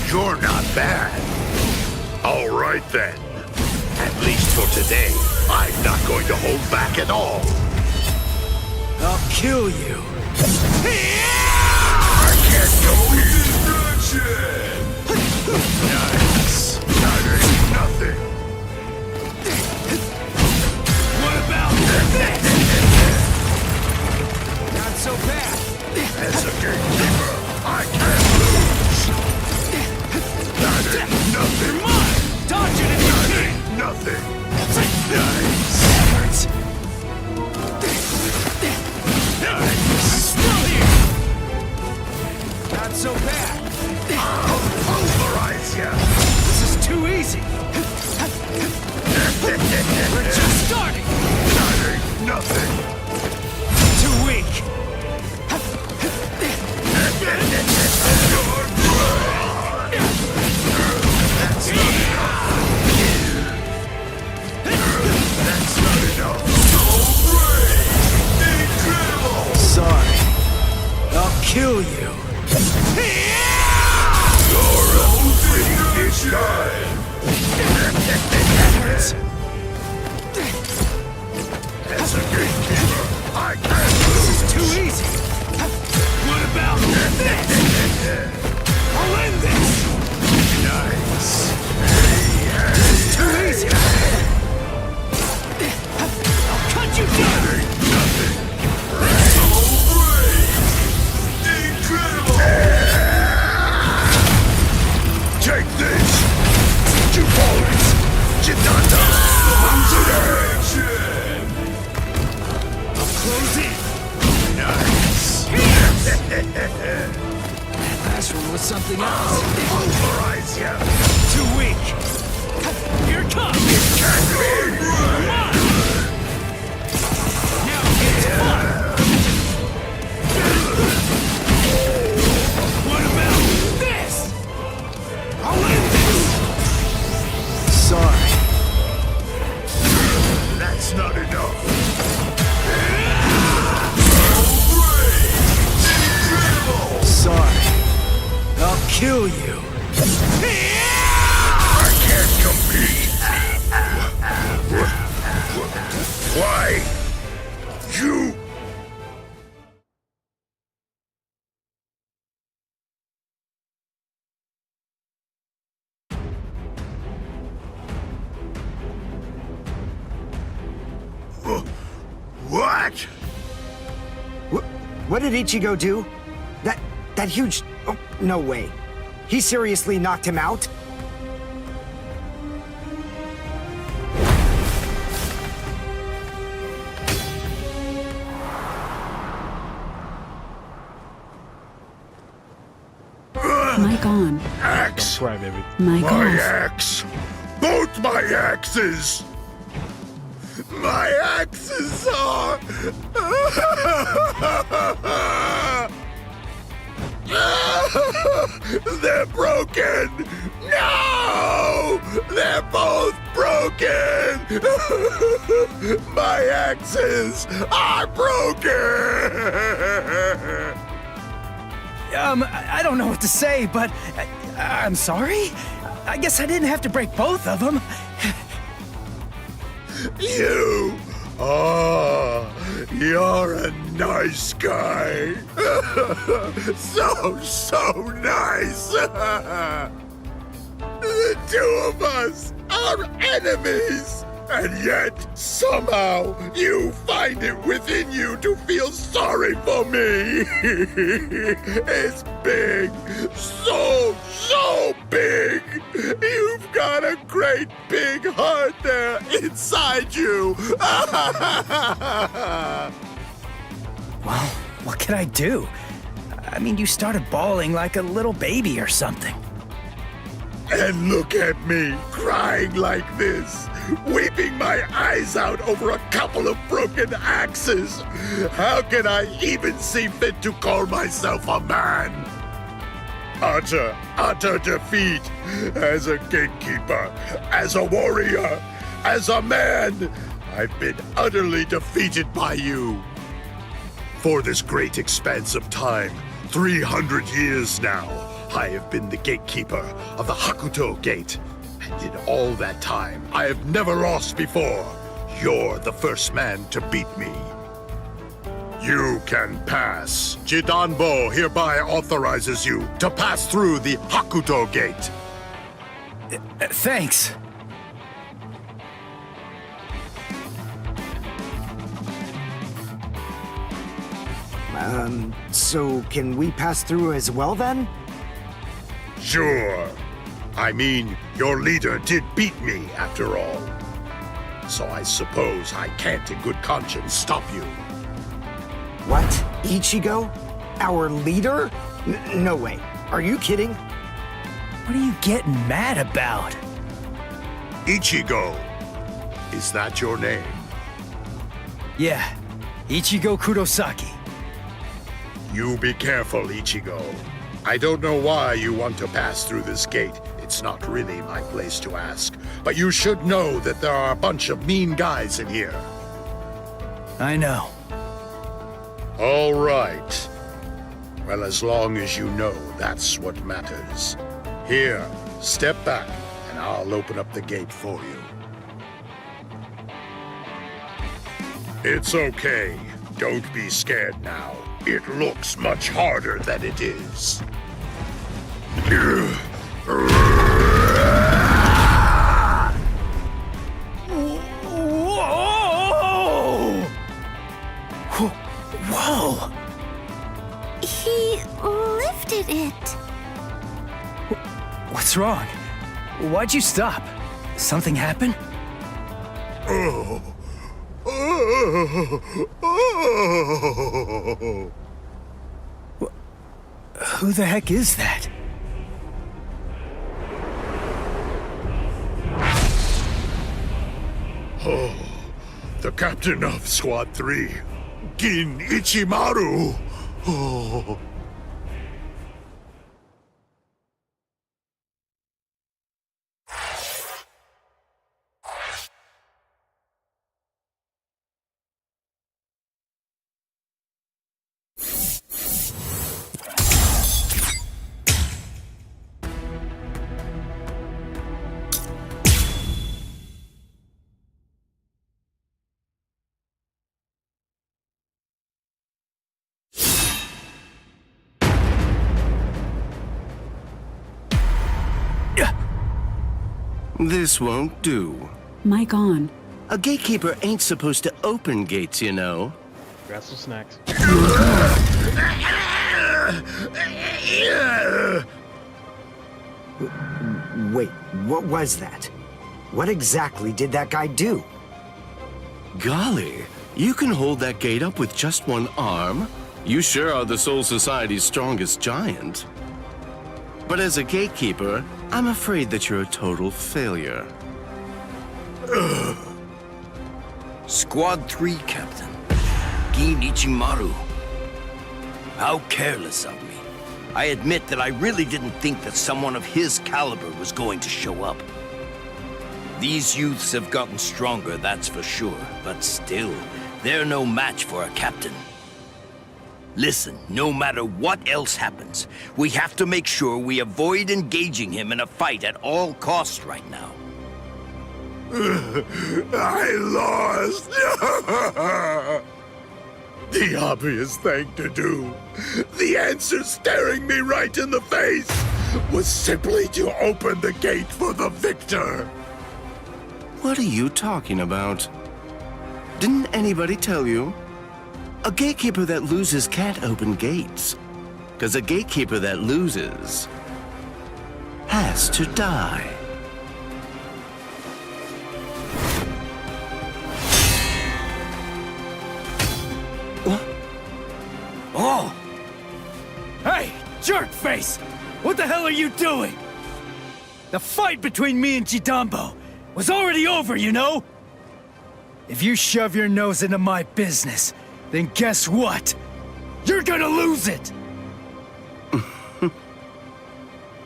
you're not bad. All right then. At least for today, I'm not going to hold back at all. I'll kill you. I can't go destruction. Nice. That ain't nothing. What about this? Not so bad. As a gatekeeper, I can't lose. That ain't nothing. Come on! Dodge it if you That can! ain't nothing. Nice. Hurts. Nice. Still here! Not so bad. I'll pulverize ya. This is too easy. We're just starting. That ain't nothing. Too weak. That's not enough. Incredible. Sorry. I'll kill you. You're a freakish guy. That hurts. As a gatekeeper, I can't This lose. is too easy. What about this? I'll end this. Nice. This is too easy. I'll cut you down. Ain't nothing. So brave. Incredible. Take this. Jupolis. Chitata. Observation. I'll close in. Nice. That last one was something else. Pulverize ya. Too weak. Here it comes. Can't be. Come on. Now it's fun. What about this? I'll end this. Sorry. That's not enough. Sorry. I'll kill you. I can't compete. Why? You... What? What did Ichigo do? That huge... Oh, no way. He seriously knocked him out? Mic on. Axe! Cry, baby. Mic My off. axe! Boom! lost my axes! My axes are... They're broken! No! They're both broken! My axes are broken! I don't know what to say, but I'm sorry? I guess I didn't have to break both of them. You! Oh, you're a nice guy. So nice. The two of us are enemies. And yet, somehow, you find it within you to feel sorry for me. It's big. So big. You've got a great big heart there inside you. Well, what can I do? I mean, you started bawling like a little baby or something. And look at me, crying like this, weeping my eyes out over a couple of broken axes. How can I even see fit to call myself a man? Utter defeat as a gatekeeper, as a warrior, as a man. I've been utterly defeated by you. For this great expanse of time, 300 years now, I have been the gatekeeper of the Hakuto Gate. And in all that time, I have never lost before. You're the first man to beat me. You can pass. Jidanbo hereby authorizes you to pass through the Hakuto Gate. Thanks. So can we pass through as well then? Sure. I mean, your leader did beat me after all. So I suppose I can't in good conscience stop you. What? Ichigo? Our leader? No way. Are you kidding? What are you getting mad about? Ichigo. Is that your name? Yeah. Ichigo Kurosaki. You be careful, Ichigo. I don't know why you want to pass through this gate. It's not really my place to ask. But you should know that there are a bunch of mean guys in here. I know. All right. Well, as long as you know, that's what matters. Here, step back, and I'll open up the gate for you. It's okay. Don't be scared now. It looks much harder than it is. Whoa! He lifted it. What's wrong? Why'd you stop? Something happen? Who the heck is that? Oh, the captain of Squad 3, Gin Ichimaru. Oh. This won't do. Mic on. A gatekeeper ain't supposed to open gates, you know. Grab some snacks. Wait, what was that? What exactly did that guy do? Golly, you can hold that gate up with just one arm? You sure are the Soul Society's strongest giant. But as a gatekeeper, I'm afraid that you're a total failure. Squad 3, Captain. Gin Ichimaru. How careless of me. I admit that I really didn't think that someone of his caliber was going to show up. These youths have gotten stronger, that's for sure, but still, they're no match for a captain. Listen, no matter what else happens, we have to make sure we avoid engaging him in a fight at all costs right now. I lost! The obvious thing to do, the answer staring me right in the face, was simply to open the gate for the victor. What are you talking about? Didn't anybody tell you? A gatekeeper that loses can't open gates. 'Cause a gatekeeper that loses has to die. Oh! Hey, jerkface! What the hell are you doing? The fight between me and Jidambo was already over, you know? If you shove your nose into my business, then guess what? You're gonna lose it!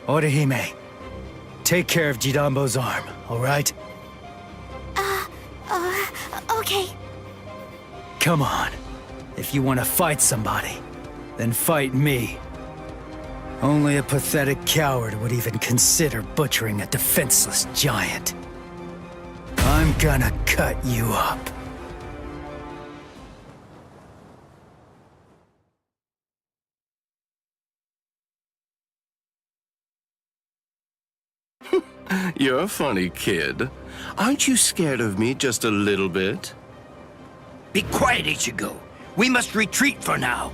Orihime, take care of Jidambo's arm, alright? Okay. Come on. If you want to fight somebody, then fight me. Only a pathetic coward would even consider butchering a defenseless giant. I'm gonna cut you up. You're a funny kid. Aren't you scared of me just a little bit? Be quiet, Ichigo. We must retreat for now.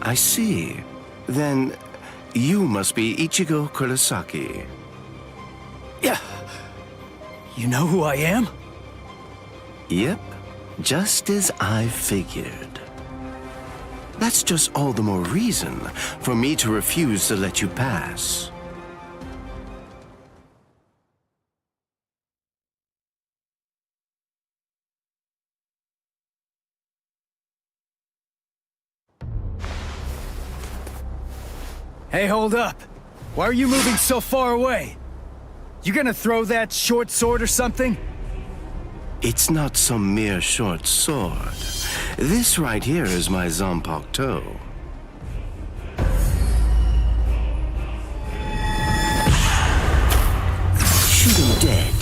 I see. Then you must be Ichigo Kurosaki. Yeah. You know who I am? Yep, just as I figured. That's just all the more reason for me to refuse to let you pass. Hey, hold up. Why are you moving so far away? You gonna throw that short sword or something? It's not some mere short sword. This right here is my Zanpakuto. Shoot him dead,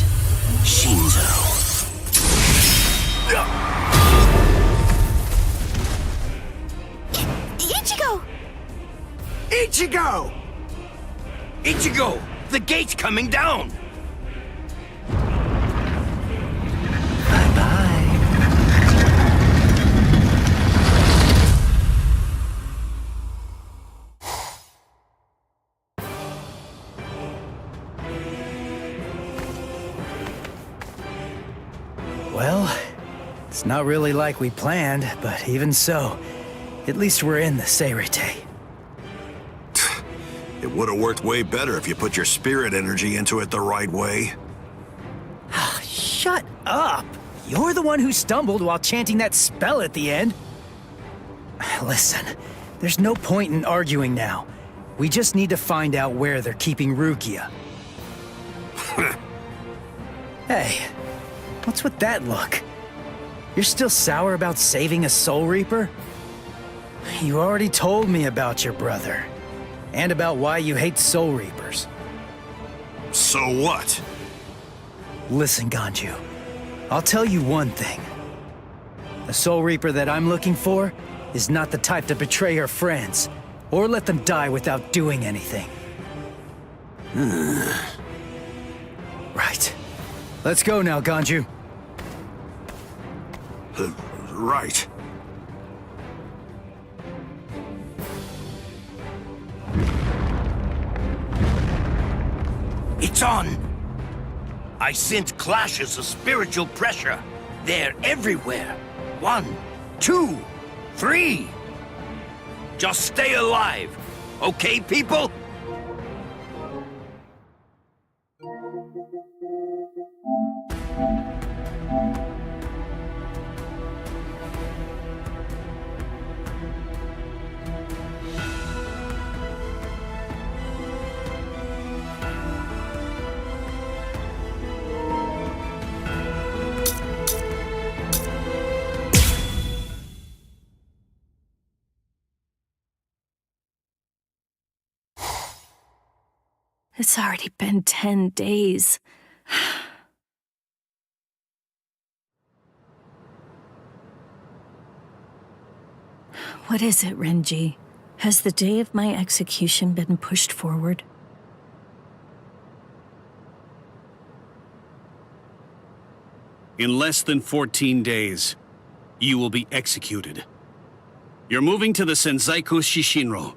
Shinzo. Ichigo! Ichigo! Ichigo! The gate's coming down! Well, it's not really like we planned, but even so, at least we're in the Seirete. It would have worked way better if you put your spirit energy into it the right way. Shut up! You're the one who stumbled while chanting that spell at the end. Listen, there's no point in arguing now. We just need to find out where they're keeping Rukia. Hey, what's with that look? You're still sour about saving a Soul Reaper? You already told me about your brother. And about why you hate Soul Reapers. So what? Listen, Ganju. I'll tell you one thing. The Soul Reaper that I'm looking for is not the type to betray her friends, or let them die without doing anything. Right. Let's go now, Ganju. Right. It's on! I sense clashes of spiritual pressure. They're everywhere. 1, 2, 3. Just stay alive. Okay, people? It's already been 10 days. What is it, Renji? Has the day of my execution been pushed forward? In less than 14 days, you will be executed. You're moving to the Senzaiku Shishinro.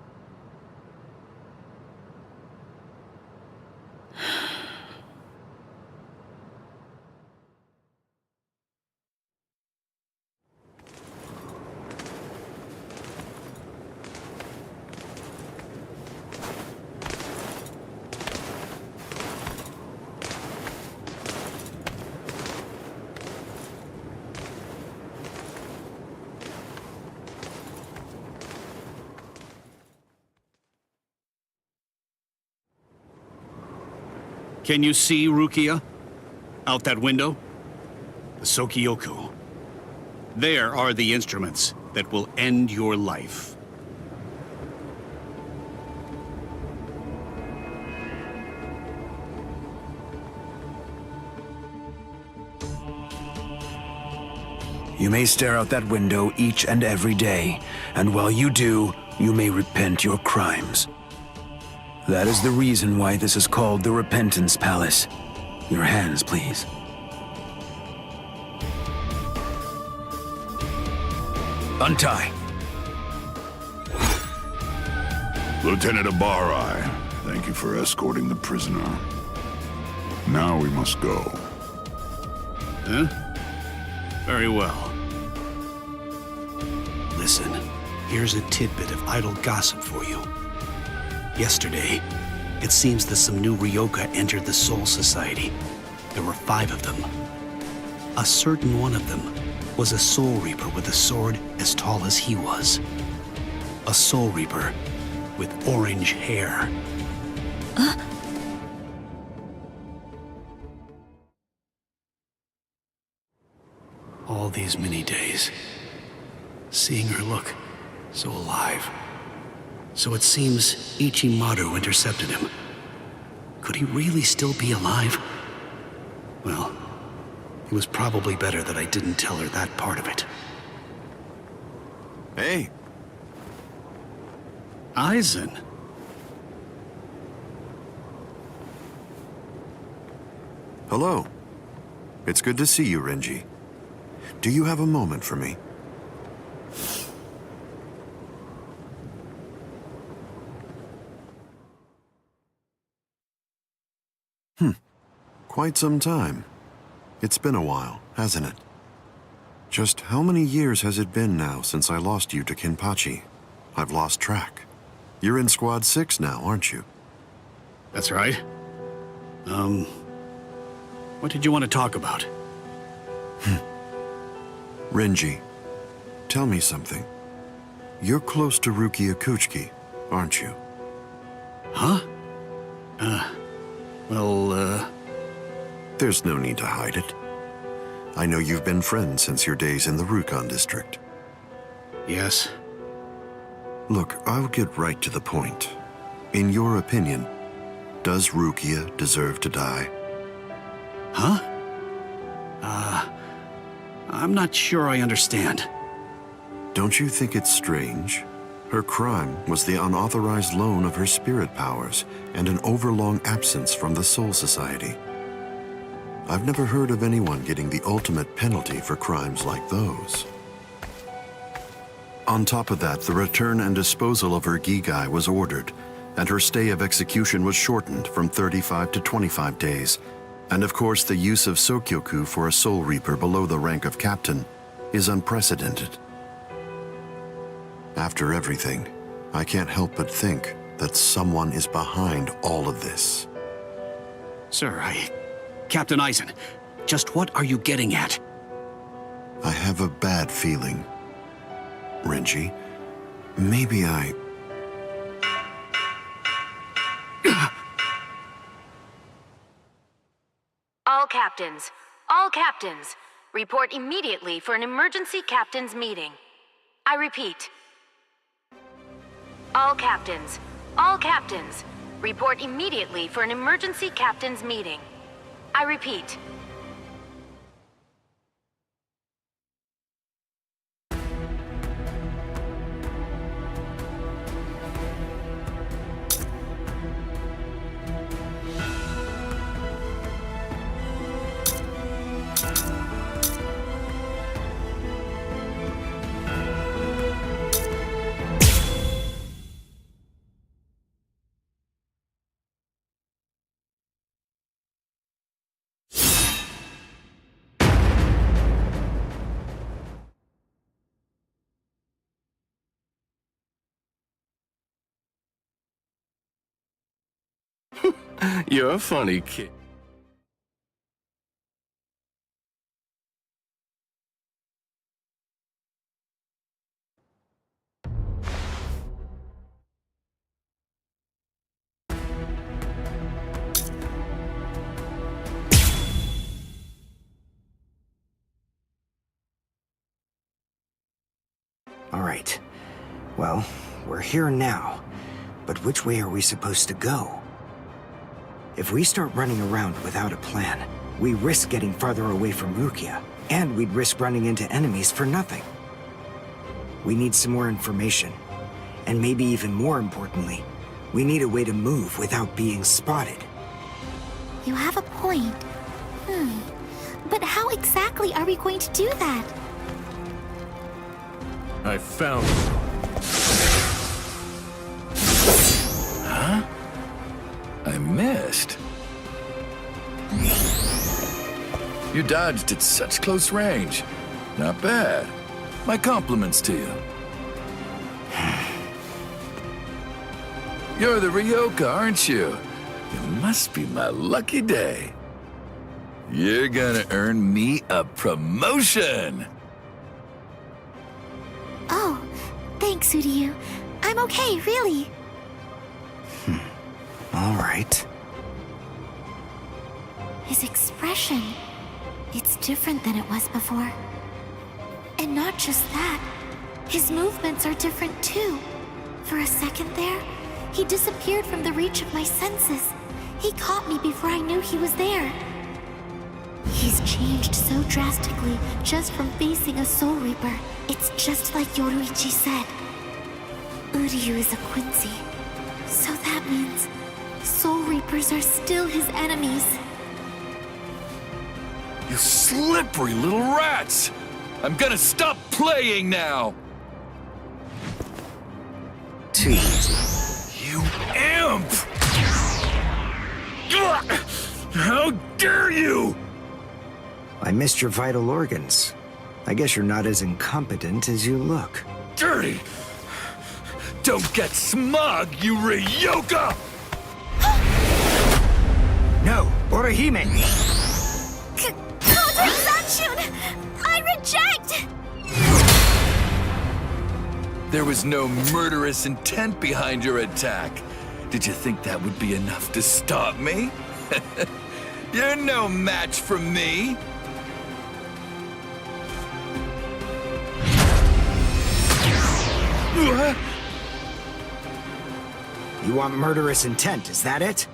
Can you see Rukia? Out that window? The Sokyoku. There are the instruments that will end your life. You may stare out that window each and every day, and while you do, you may repent your crimes. That is the reason why this is called the Repentance Palace. Your hands, please. Untie. Lieutenant Abari, thank you for escorting the prisoner. Now we must go. Huh? Very well. Listen, here's a tidbit of idle gossip for you. Yesterday, it seems that some new Ryoka entered the Soul Society. There were 5 of them. A certain one of them was a Soul Reaper with a sword as tall as he was. A Soul Reaper with orange hair. All these many days, seeing her look so alive. So it seems Ichimaru intercepted him. Could he really still be alive? Well, it was probably better that I didn't tell her that part of it. Hey. Aizen. Hello. It's good to see you, Renji. Do you have a moment for me? Quite some time. It's been a while, hasn't it? Just how many years has it been now since I lost you to Kinpachi? I've lost track. You're in Squad 6 now, aren't you? That's right. What did you want to talk about? Renji, tell me something. You're close to Rukia Kuchiki, aren't you? Huh? There's no need to hide it. I know you've been friends since your days in the Rukon district. Yes. Look, I'll get right to the point. In your opinion, does Rukia deserve to die? Huh? I'm not sure I understand. Don't you think it's strange? Her crime was the unauthorized loan of her spirit powers and an overlong absence from the Soul Society. I've never heard of anyone getting the ultimate penalty for crimes like those. On top of that, the return and disposal of her Gigai was ordered, and her stay of execution was shortened from 35 to 25 days. And of course, the use of Sokyoku for a Soul Reaper below the rank of captain is unprecedented. After everything, I can't help but think that someone is behind all of this. Sir, Captain Aizen, Just what are you getting at? I have a bad feeling. Renji, maybe I... All captains, report immediately for an emergency captains meeting. I repeat. All captains, report immediately for an emergency captains meeting. I repeat. You're a funny kid. All right. Well, we're here now. But which way are we supposed to go? If we start running around without a plan, we risk getting farther away from Rukia, and we'd risk running into enemies for nothing. We need some more information. And maybe even more importantly, we need a way to move without being spotted. You have a point. But how exactly are we going to do that? I found you. Huh? I missed. You dodged at such close range. Not bad. My compliments to you. You're the Ryoka, aren't you? It must be my lucky day. You're gonna earn me a promotion! Oh, thanks, Uryu. I'm okay, really. All right. His expression, it's different than it was before. And not just that, his movements are different too. For a second there, he disappeared from the reach of my senses. He caught me before I knew he was there. He's changed so drastically just from facing a Soul Reaper. It's just like Yoruichi said. Uryu is a Quincy. So that means Soul Reapers are still his enemies. You slippery little rats! I'm gonna stop playing now! Too easy. You imp! How dare you! I missed your vital organs. I guess you're not as incompetent as you look. Dirty! Don't get smug, you Ryoka! No, Orihime! Counter Sanshun! I reject! There was no murderous intent behind your attack. Did you think that would be enough to stop me? You're no match for me! You want murderous intent, is that it?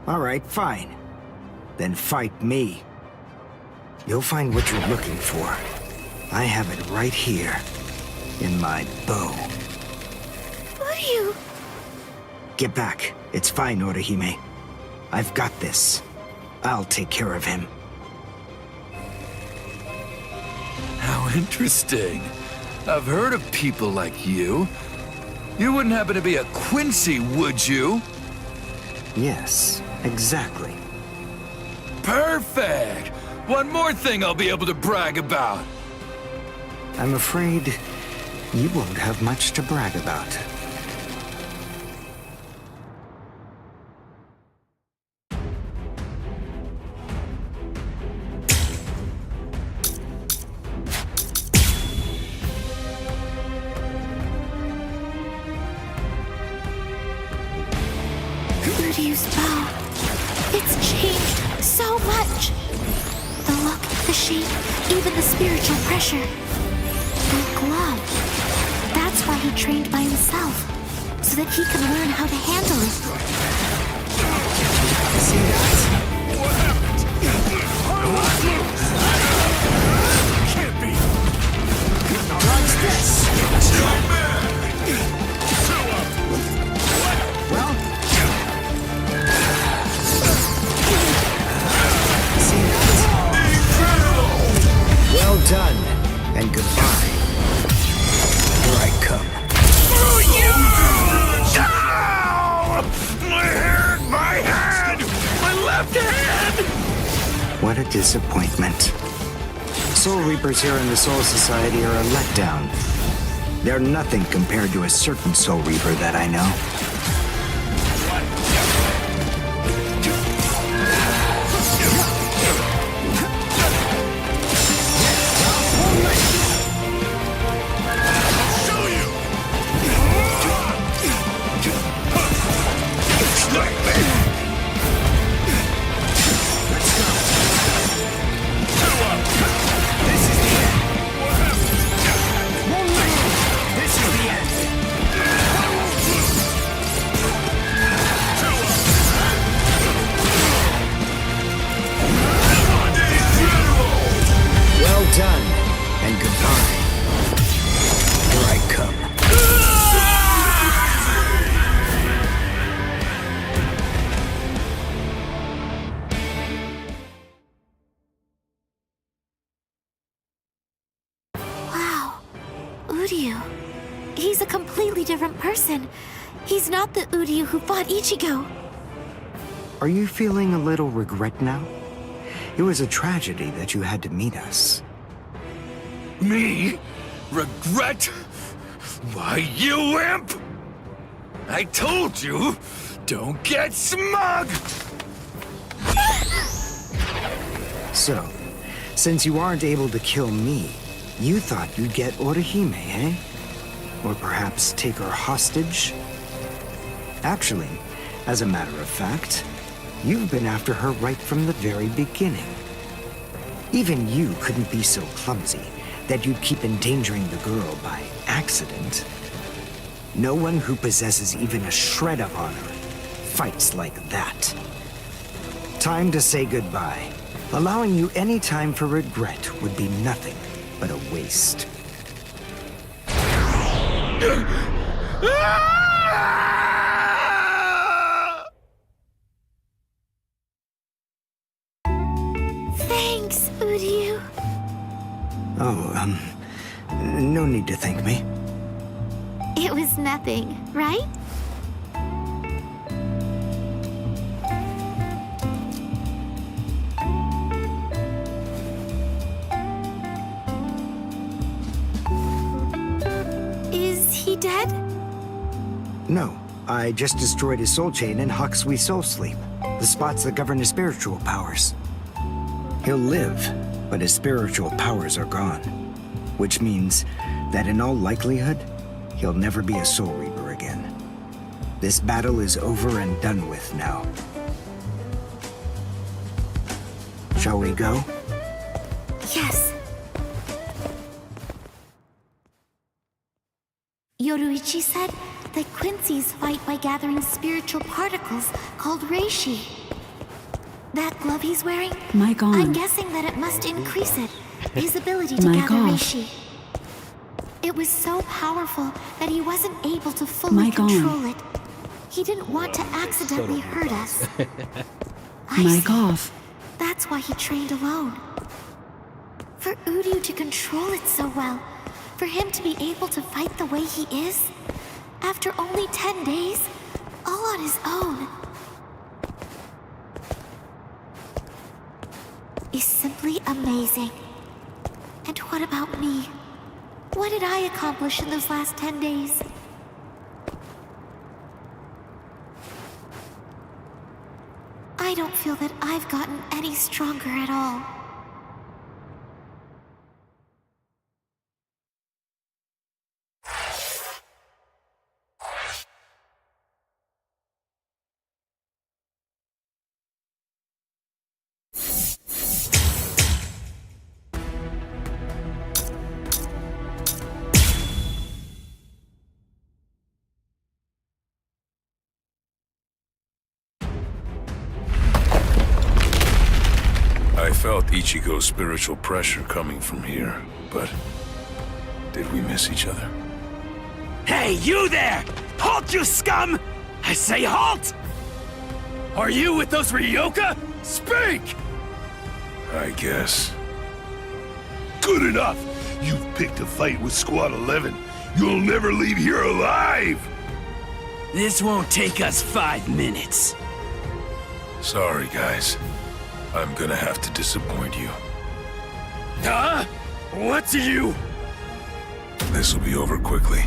All right, fine. Then fight me. You'll find what you're looking for. I have it right here, in my bow. Uryu! Get back. It's fine, Orihime. I've got this. I'll take care of him. How interesting. I've heard of people like you. You wouldn't happen to be a Quincy, would you? Yes, exactly. Perfect! One more thing I'll be able to brag about. I'm afraid you won't have much to brag about. Uryu's bow. It's changed so much. The look, the shape, even the spiritual pressure. The glove. That's why he trained by himself, so that he can learn how to handle it. See that? What happened? Can't be. Watch this! Young man! Well? See that? Well done, and goodbye. Here I come. Oh, you! Ow! My hand! My hand! My left hand! What a disappointment. Soul Reapers here in the Soul Society are a letdown. They're nothing compared to a certain Soul Reaper that I know. Well done, and goodbye. Here I come. Wow. Uryu. He's a completely different person. He's not the Uryu who fought Ichigo. Are you feeling a little regret now? It was a tragedy that you had to meet us. Me? Regret? Why, you imp! I told you, don't get smug! So, since you aren't able to kill me, you thought you'd get Orihime, eh? Or perhaps take her hostage? Actually, as a matter of fact, you've been after her right from the very beginning. Even you couldn't be so clumsy that you'd keep endangering the girl by accident. No one who possesses even a shred of honor fights like that. Time to say goodbye. Allowing you any time for regret would be nothing but a waste. Thanks, Uryu. Oh, no need to thank me. It was nothing, right? Is he dead? No, I just destroyed his soul chain in Hakusui Soul Sleep, the spots that govern his spiritual powers. He'll live, but his spiritual powers are gone, which means that in all likelihood, he'll never be a Soul Reaper again. This battle is over and done with now. Shall we go? Yes. Yoruichi said that Quincy's fight by gathering spiritual particles called reishi. That glove he's wearing? Mic on. I'm guessing that it must increase it. His ability to Mic gather off. reishi. It was so powerful that he wasn't able to fully Mic on. control it. He didn't want to accidentally hurt us. I Mic see. off. That's why he trained alone. For Uryu to control it so well, for him to be able to fight the way he is, after only 10 days, all on his own, is simply amazing. And what about me? What did I accomplish in those last 10 days? I don't feel that I've gotten any stronger at all. Ichigo's spiritual pressure coming from here, but did we miss each other? Hey, you there! Halt, you scum! I say halt! Are you with those Ryoka? Speak! I guess. Good enough! You've picked a fight with Squad 11. You'll never leave here alive! This won't take us 5 minutes. Sorry, guys. I'm gonna have to disappoint you. Huh? What's you? This'll be over quickly.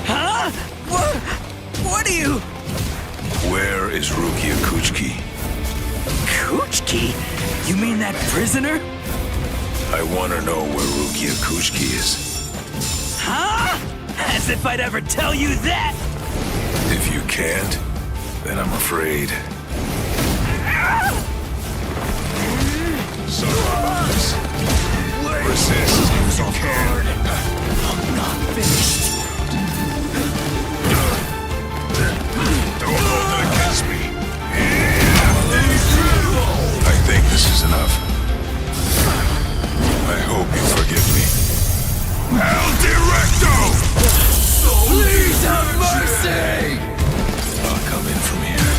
Huh? What are you? Where is Rukia Kuchiki? Kuchiki? You mean that prisoner? I want to know where Rukia Kuchiki is. Huh? As if I'd ever tell you that! If you can't, then I'm afraid. Sorry about this. Resist if you can. I'm not finished. Don't hold it against me. I think this is enough. I hope you forgive me. El Directo! Please have mercy! I'll come in from here.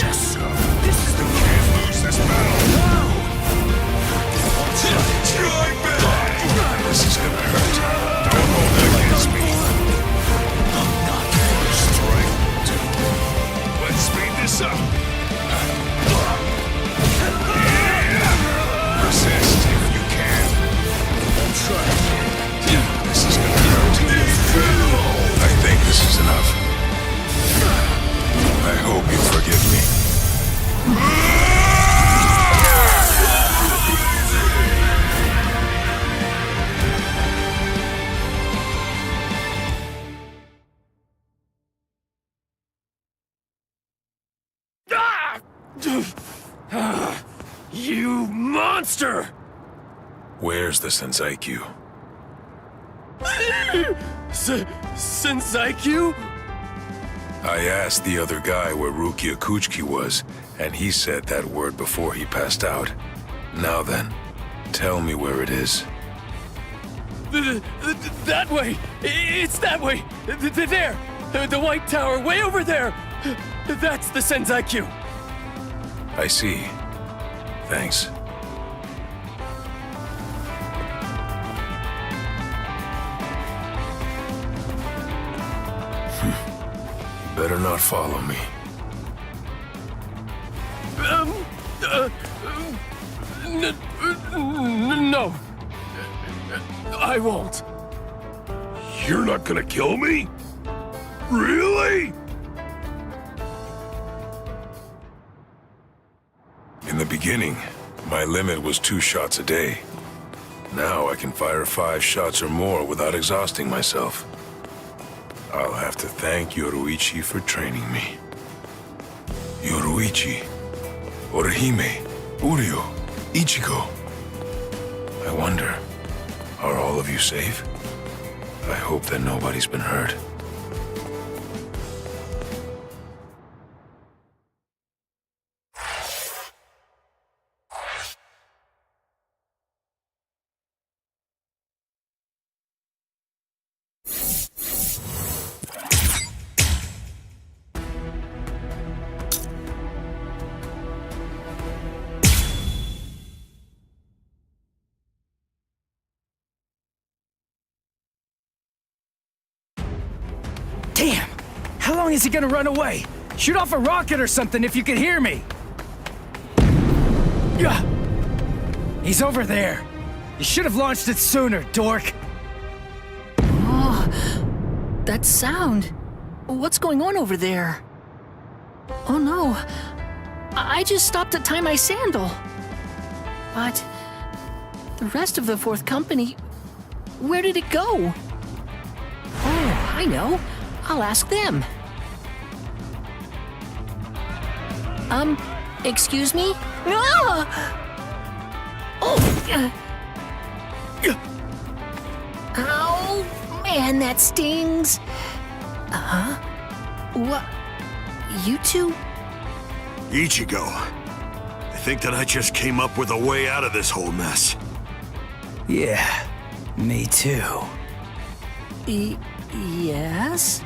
Yes! This is the can't lose this battle! This is gonna hurt. Don't hold it against me. I'm not finished. All right. Let's speed this up. Resist if you can. I'll try again. This is gonna hurt. I think this is enough. I hope you forgive me. You monster! Where's the Senseikyuu? Senseikyuu? I asked the other guy where Rukia Kuchiki was, and he said that word before he passed out. Now then, tell me where it is. That way! It's that way! There! The White Tower, way over there! That's the Senseikyuu! I see. Thanks. Better not follow me. No. I won't. You're not gonna kill me? Really? In the beginning, my limit was 2 shots a day. Now I can fire 5 shots or more without exhausting myself. I'll have to thank Yoruichi for training me. Yoruichi, Orihime, Uryu, Ichigo. I wonder, are all of you safe? I hope that nobody's been hurt. Damn! How long is he gonna run away? Shoot off a rocket or something if you can hear me! Yeah. He's over there. You should have launched it sooner, dork. Oh, that sound. What's going on over there? Oh no. I just stopped to tie my sandal. But the rest of the 4th company, where did it go? I know. I'll ask them. Excuse me? Ah! Oh! Ow! Man, that stings! Huh? What? You two? Ichigo, I think that I just came up with a way out of this whole mess. Yeah, me too. Yes?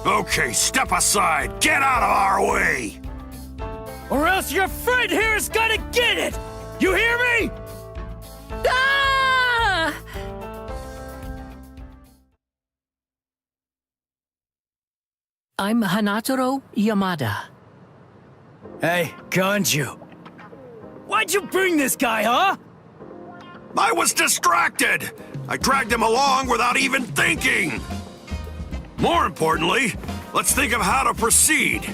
Okay, step aside! Get out of our way! Or else your friend here is gonna get it! You hear me? Ah! I'm Hanataro Yamada. Hey, Ganju. Why'd you bring this guy, huh? I was distracted! I dragged him along without even thinking! More importantly, let's think of how to proceed.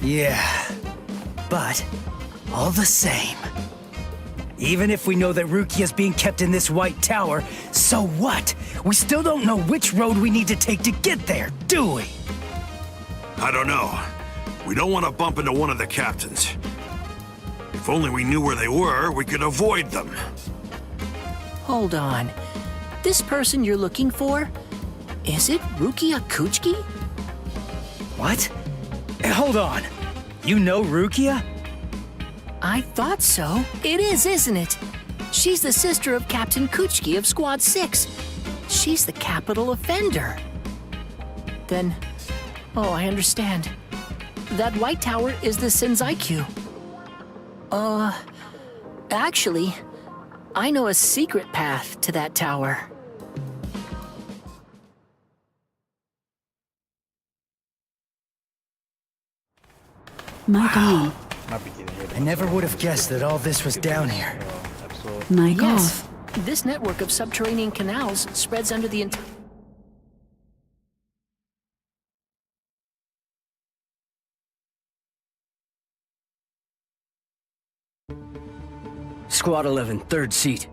Yeah, but all the same. Even if we know that Rukia's being kept in this White Tower, so what? We still don't know which road we need to take to get there, do we? I don't know. We don't want to bump into one of the captains. If only we knew where they were, we could avoid them. Hold on. This person you're looking for? Is it Rukia Kuchiki? What? Hey, hold on. You know Rukia? I thought so. It is, isn't it? She's the sister of Captain Kuchiki of Squad 6. She's the capital offender. Then, oh, I understand. That White Tower is the Senzai-Q. Actually, I know a secret path to that tower. Mic on. I never would have guessed that all this was down here. Mic Yes, off. this network of subterranean canals spreads under the entire... Squad 11, third seat.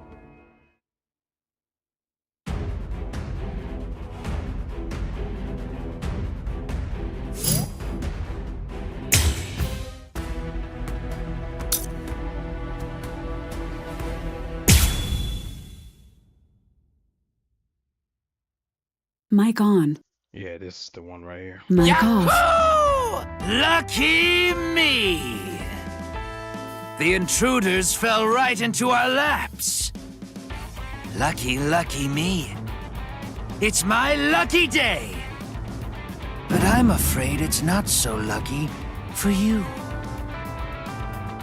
Mic on. Yeah, this is the one right here. Mic off. Lucky me! The intruders fell right into our laps. Lucky, lucky me. It's my lucky day. But I'm afraid it's not so lucky for you.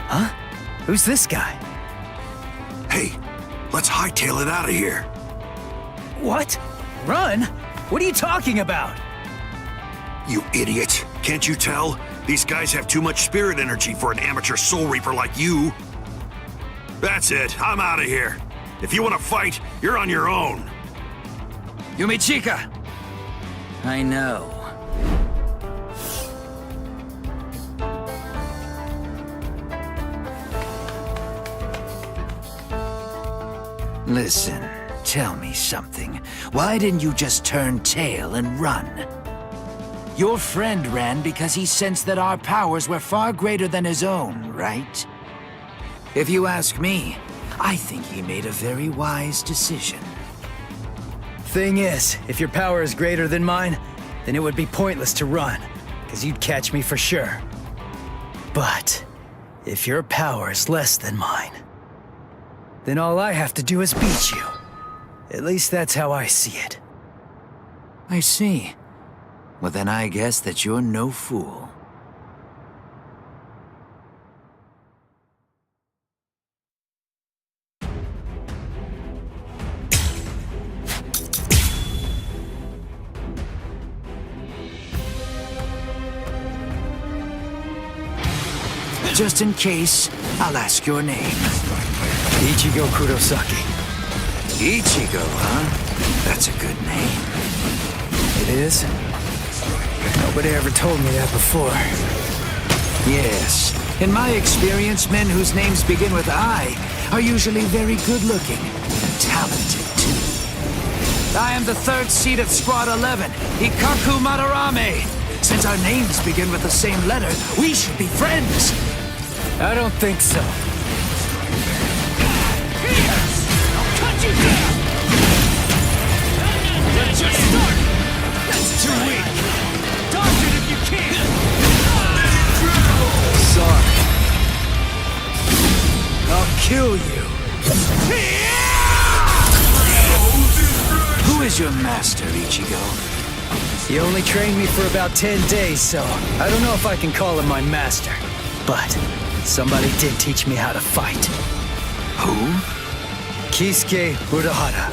Huh? Who's this guy? Hey, let's hightail it out of here. What? Run? What are you talking about? You idiot. Can't you tell? These guys have too much spirit energy for an amateur Soul Reaper like you. That's it. I'm out of here. If you want to fight, you're on your own. Yumichika! I know. Listen, tell me something. Why didn't you just turn tail and run? Your friend ran because he sensed that our powers were far greater than his own, right? If you ask me, I think he made a very wise decision. Thing is, if your power is greater than mine, then it would be pointless to run, because you'd catch me for sure. But if your power is less than mine, then all I have to do is beat you. At least that's how I see it. I see. Well, then I guess that you're no fool. Just in case, I'll ask your name. Ichigo Kurosaki. Ichigo, huh? That's a good name. It is? Nobody ever told me that before. Yes. In my experience, men whose names begin with I are usually very good-looking and talented, too. I am the third seed of Squad 11, Ikaku Madarame. Since our names begin with the same letter, we should be friends. I don't think so. I'll cut you down! Let's just start! That's too weak! Dodge it if you can! Sorry. I'll kill you. Who is your master, Ichigo? He only trained me for about 10 days, so I don't know if I can call him my master. But somebody did teach me how to fight. Who? Kisuke Urahara.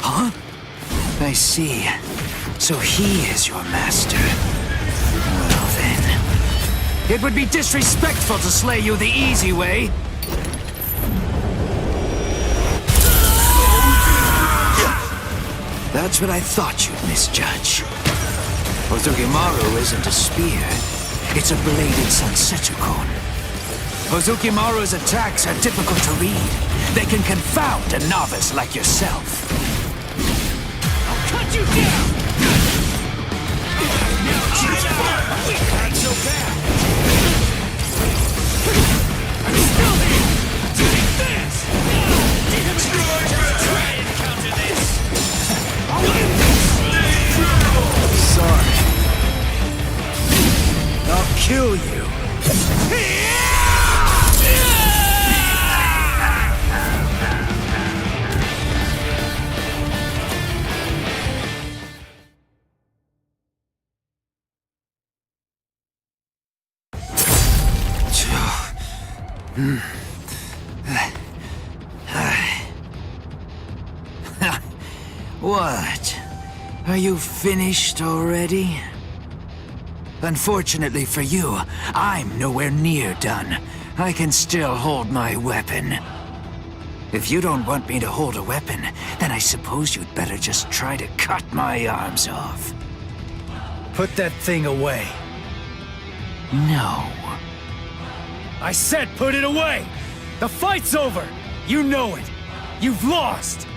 Huh? I see. So he is your master. Well then. It would be disrespectful to slay you the easy way. That's what I thought you'd misjudge. Ozukimaru isn't a spear. It's a bladed Sansetsu-kon. Ozukimaru's attacks are difficult to read. They can confound a novice like yourself. I'll cut you down! Not so bad! I'm still here! Take this! Try and counter this! I'll win this! Sorry. I'll kill you. What? Are you finished already? Unfortunately for you, I'm nowhere near done. I can still hold my weapon. If you don't want me to hold a weapon, then I suppose you'd better just try to cut my arms off. Put that thing away. No. I said put it away! The fight's over! You know it! You've lost!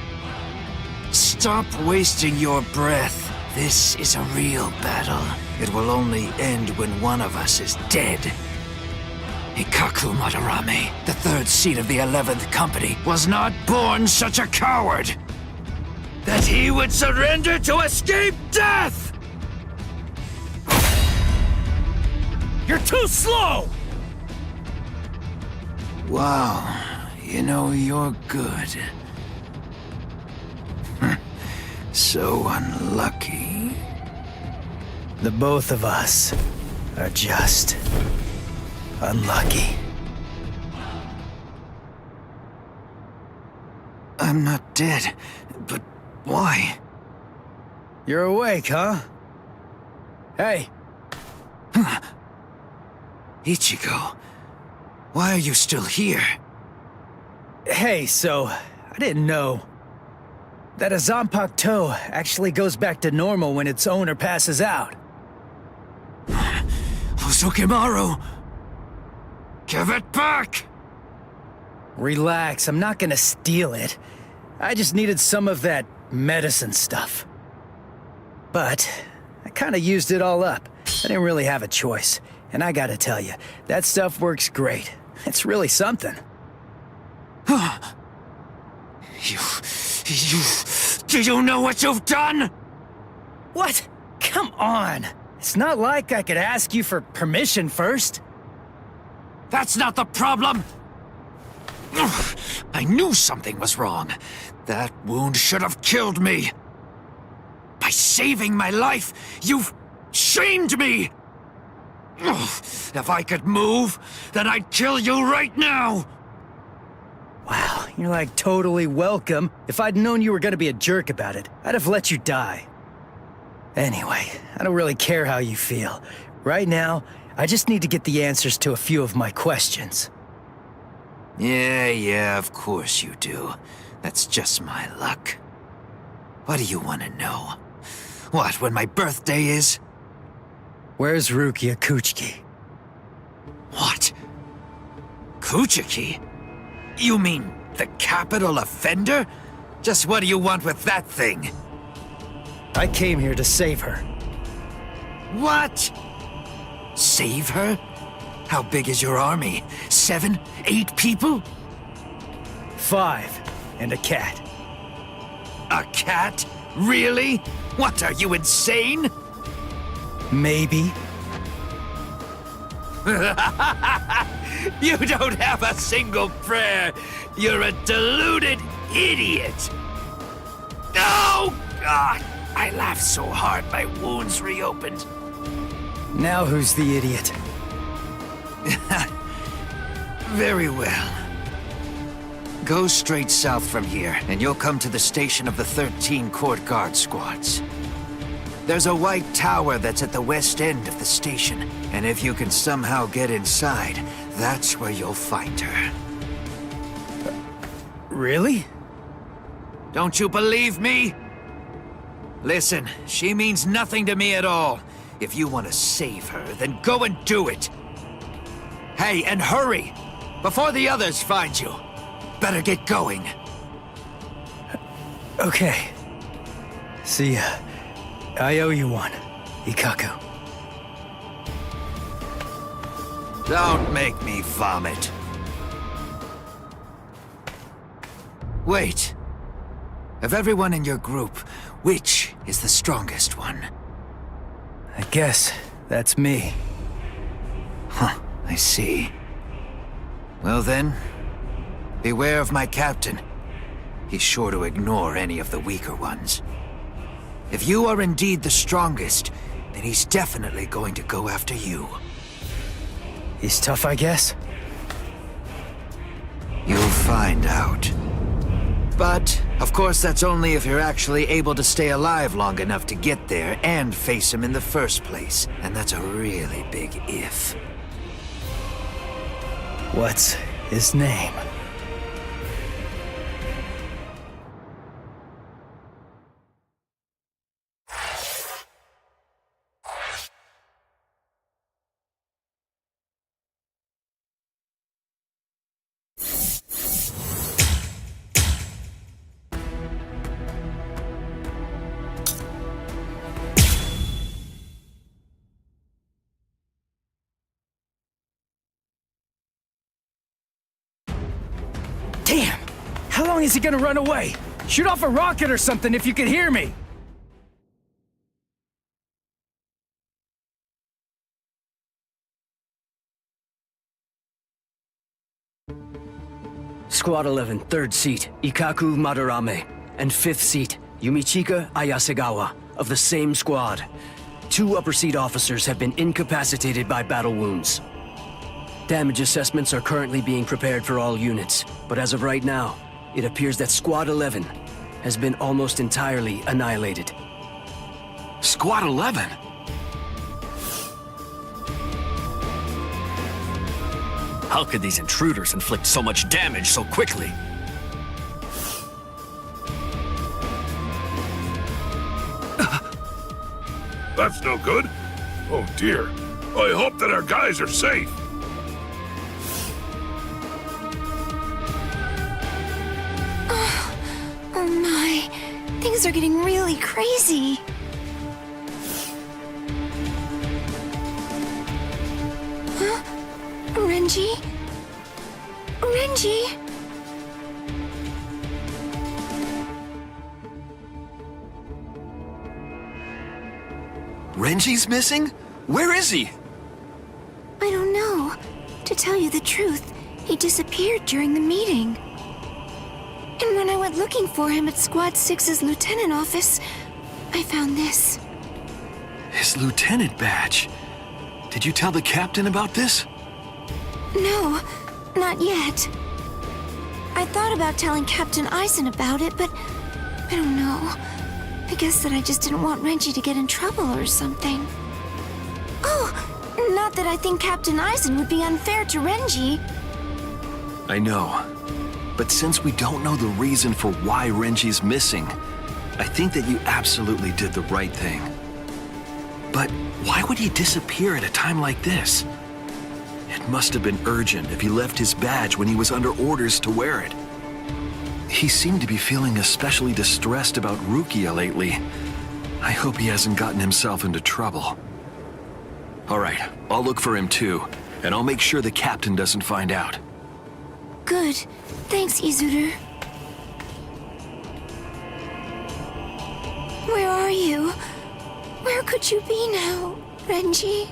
Stop wasting your breath. This is a real battle. It will only end when one of us is dead. Ikaku Madarame, the third seat of the 11th Company, was not born such a coward! That he would surrender to escape death! You're too slow! Wow, you know, you're good. So unlucky. The both of us are just unlucky. I'm not dead, but why? You're awake, huh? Hey! Ichigo, why are you still here? Hey, so, I didn't know that a Zanpakuto actually goes back to normal when its owner passes out. Ozukimaru! Give it back! Relax, I'm not gonna steal it. I just needed some of that medicine stuff. But I kinda used it all up. I didn't really have a choice. And I gotta tell you, that stuff works great. It's really something. Do you know what you've done? What? Come on. It's not like I could ask you for permission first. That's not the problem. I knew something was wrong. That wound should have killed me. By saving my life, you've shamed me. If I could move, then I'd kill you right now. Wow, you're like totally welcome. If I'd known you were gonna be a jerk about it, I'd have let you die. Anyway, I don't really care how you feel. Right now, I just need to get the answers to a few of my questions. Yeah, of course you do. That's just my luck. What do you want to know? What, when my birthday is? Where's Rukia Kuchiki? What? Kuchiki? You mean the capital offender? Just what do you want with that thing? I came here to save her. What? Save her? How big is your army? 7, 8 people? 5, and a cat. A cat? Really? What, are you insane? Maybe. You don't have a single prayer. You're a deluded idiot. No! God, I laughed so hard my wounds reopened. Now who's the idiot? Very well. Go straight south from here, and you'll come to the station of the 13 Court Guard squads. There's a white tower that's at the west end of the station, and if you can somehow get inside, that's where you'll find her. Really? Don't you believe me? Listen, she means nothing to me at all. If you want to save her, then go and do it. Hey, and hurry! Before the others find you. Better get going. Okay. See ya. I owe you one, Ikkaku. Don't make me vomit. Wait. Of everyone in your group, which is the strongest one? I guess that's me. Huh, I see. Well then, beware of my captain. He's sure to ignore any of the weaker ones. If you are indeed the strongest, then he's definitely going to go after you. He's tough, I guess? You'll find out. But, of course, that's only if you're actually able to stay alive long enough to get there and face him in the first place. And that's a really big if. What's his name? Damn! How long is he gonna run away? Shoot off a rocket or something if you can hear me! Squad 11, 3rd seat, Ikkaku Madarame. And 5th seat, Yumichika Ayasegawa, of the same squad. 2 upper seat officers have been incapacitated by battle wounds. Damage assessments are currently being prepared for all units, but as of right now, it appears that Squad 11 has been almost entirely annihilated. Squad 11? How could these intruders inflict so much damage so quickly? That's no good. Oh dear. I hope that our guys are safe. Oh my, things are getting really crazy. Huh? Renji? Renji? Renji's missing? Where is he? I don't know. To tell you the truth, he disappeared during the meeting. And when I went looking for him at Squad 6's lieutenant office, I found this. His lieutenant badge. Did you tell the captain about this? No, not yet. I thought about telling Captain Eisen about it, but I don't know. I guess that I just didn't want Renji to get in trouble or something. Oh, not that I think Captain Eisen would be unfair to Renji. I know. But since we don't know the reason for why Renji's missing, I think that you absolutely did the right thing. But why would he disappear at a time like this? It must have been urgent if he left his badge when he was under orders to wear it. He seemed to be feeling especially distressed about Rukia lately. I hope he hasn't gotten himself into trouble. All right, I'll look for him too, and I'll make sure the captain doesn't find out. Good. Thanks, Izuru. Where are you? Where could you be now, Renji?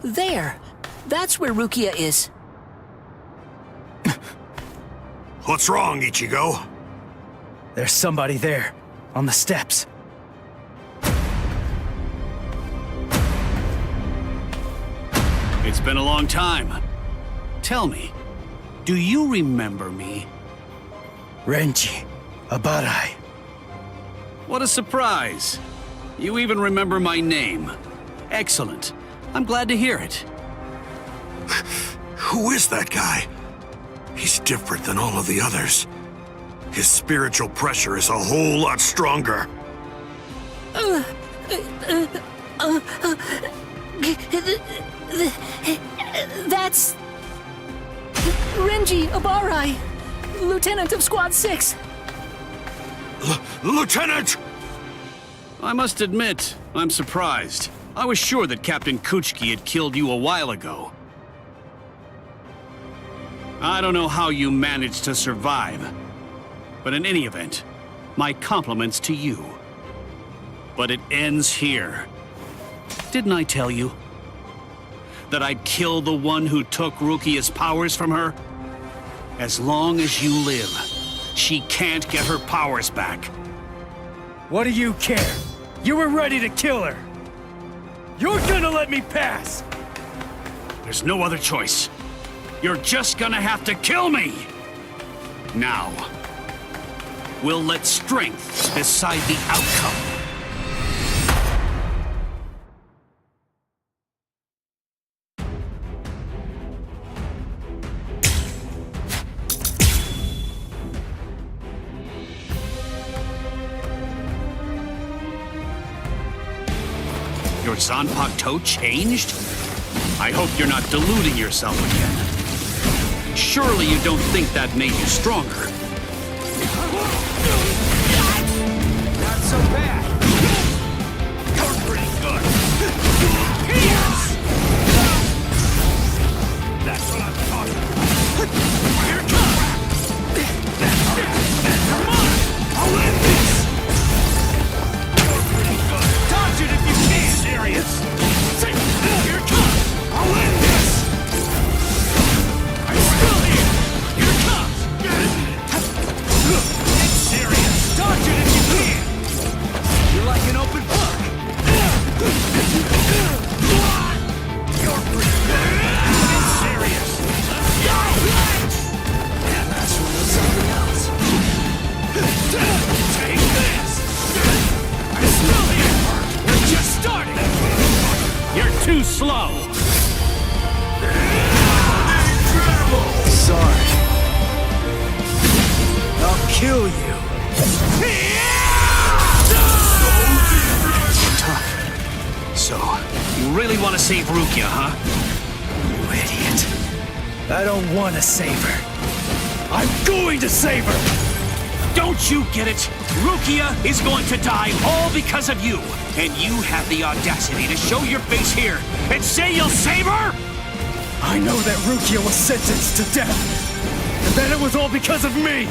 There! That's where Rukia is. What's wrong, Ichigo? There's somebody there, on the steps. It's been a long time. Tell me, do you remember me? Renji, Abarai. What a surprise. You even remember my name. Excellent. I'm glad to hear it. Who is that guy? He's different than all of the others. His spiritual pressure is a whole lot stronger. That's... Renji Abarai, Lieutenant of Squad 6. Lieutenant! I must admit, I'm surprised. I was sure that Captain Kuchiki had killed you a while ago. I don't know how you managed to survive, but in any event, my compliments to you. But it ends here. Didn't I tell you that I'd kill the one who took Rukia's powers from her? As long as you live, she can't get her powers back. What do you care? You were ready to kill her. You're gonna let me pass! There's no other choice. You're just gonna have to kill me! Now, we'll let strength decide the outcome. Your Zanpakuto changed? I hope you're not deluding yourself again. Surely you don't think that made you stronger. Not so bad. You're pretty good. That's what I'm talking about. Here it comes. Come on. I'll end this. You're pretty good. Dodge it if you can. Serious. Here it comes. I'll end this. I'm still here. Here it comes. Get serious. Dodge it if you can. You're like an open book. You're pretty good. Get serious. Let's go. And that's when there's something else. Take this. I'm still here. We're just starting. You're too slow. Sorry. I'll kill you. Tough. So, you really want to save Rukia, huh? You idiot. I don't want to save her. I'm going to save her! Don't you get it? Rukia is going to die all because of you. And you have the audacity to show your face here and say you'll save her? I know that Rukia was sentenced to death. And that it was all because of me.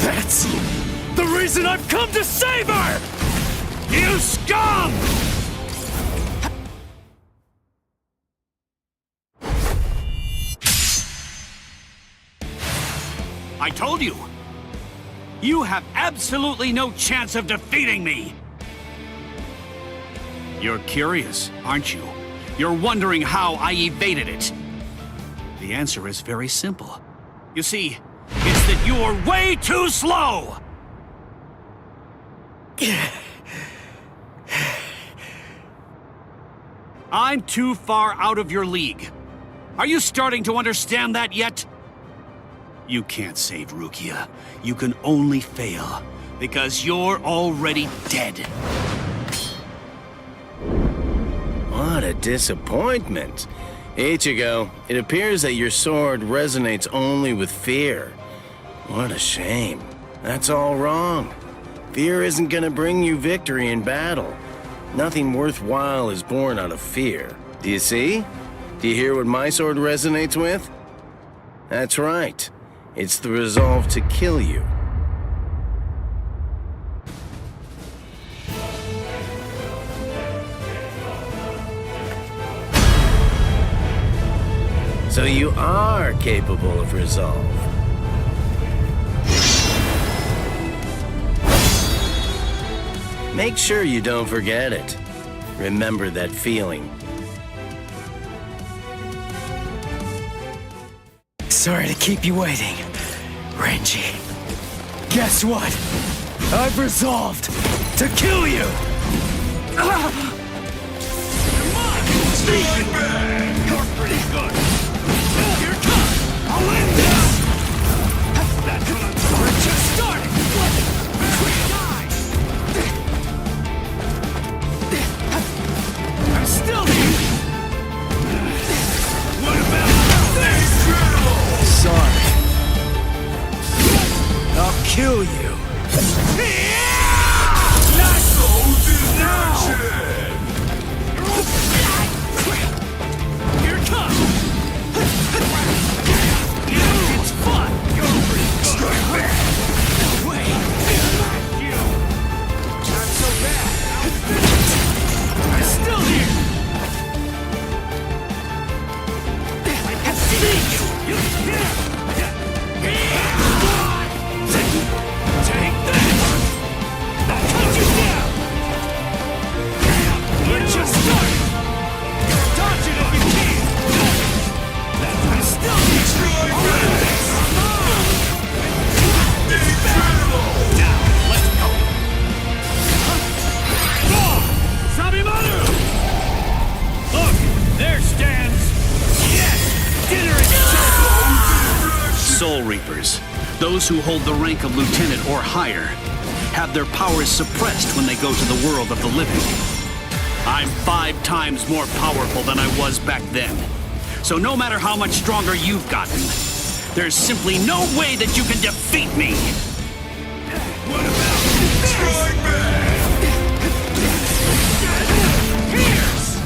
That's the reason I've come to save her! You scum! I told you! You have absolutely no chance of defeating me! You're curious, aren't you? You're wondering how I evaded it. The answer is very simple. You see, it's that you're way too slow! I'm too far out of your league. Are you starting to understand that yet? You can't save Rukia. You can only fail, because you're already dead. What a disappointment. Ichigo, it appears that your sword resonates only with fear. What a shame. That's all wrong. Fear isn't gonna bring you victory in battle. Nothing worthwhile is born out of fear. Do you see? Do you hear what my sword resonates with? That's right. It's the resolve to kill you. So you are capable of resolve. Make sure you don't forget it. Remember that feeling. Sorry to keep you waiting, Renji. Guess what? I've resolved to kill you! You're pretty good. Here it comes. I'll end this. That's what I'm talking. We're just starting. I'm still here! What about this? Sorry. I'll kill you. Not so distraction. Here it comes. It's fun. You're pretty good. Strike back. No way. You. Not so bad. I'm still here. I can see you. Take that. I'll cut you down. We're just starting. Dodge it if you can. I'm still here. Now, let's go. Sabimaru! Look, there stands. Yes, dinner is served. Soul Reapers, those who hold the rank of lieutenant or higher, have their powers suppressed when they go to the world of the living. I'm 5 times more powerful than I was back then. So no matter how much stronger you've gotten, there's simply no way that you can defeat me! What about this? Strike back! Here's!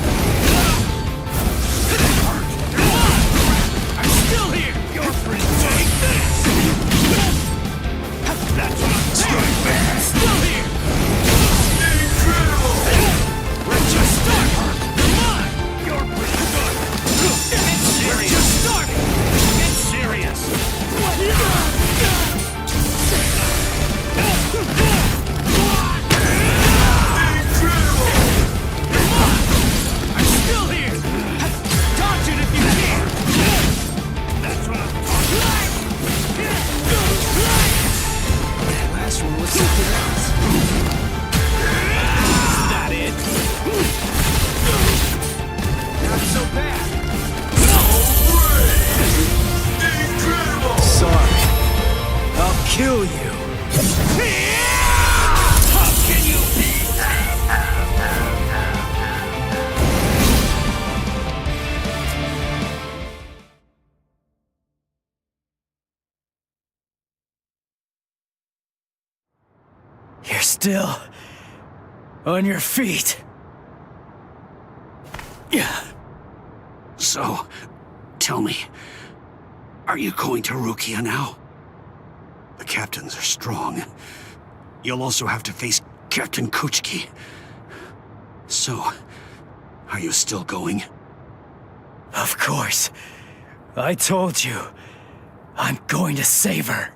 I'm still here! You're pretty take this! That's what I'm strike back! Still here! Incredible! We're just starting! Come on! You're pretty good! Get serious! We're just starting! Get serious! I'm still here! Dodge it if you can! That's what I'm talking about! Last one was something else. Is that it? Not so bad! Incredible! Sorry. I'll kill you. How can you be? You're still on your feet. Yeah. So, tell me, are you going to Rukia now? The captains are strong. You'll also have to face Captain Kuchiki. So, are you still going? Of course. I told you. I'm going to save her.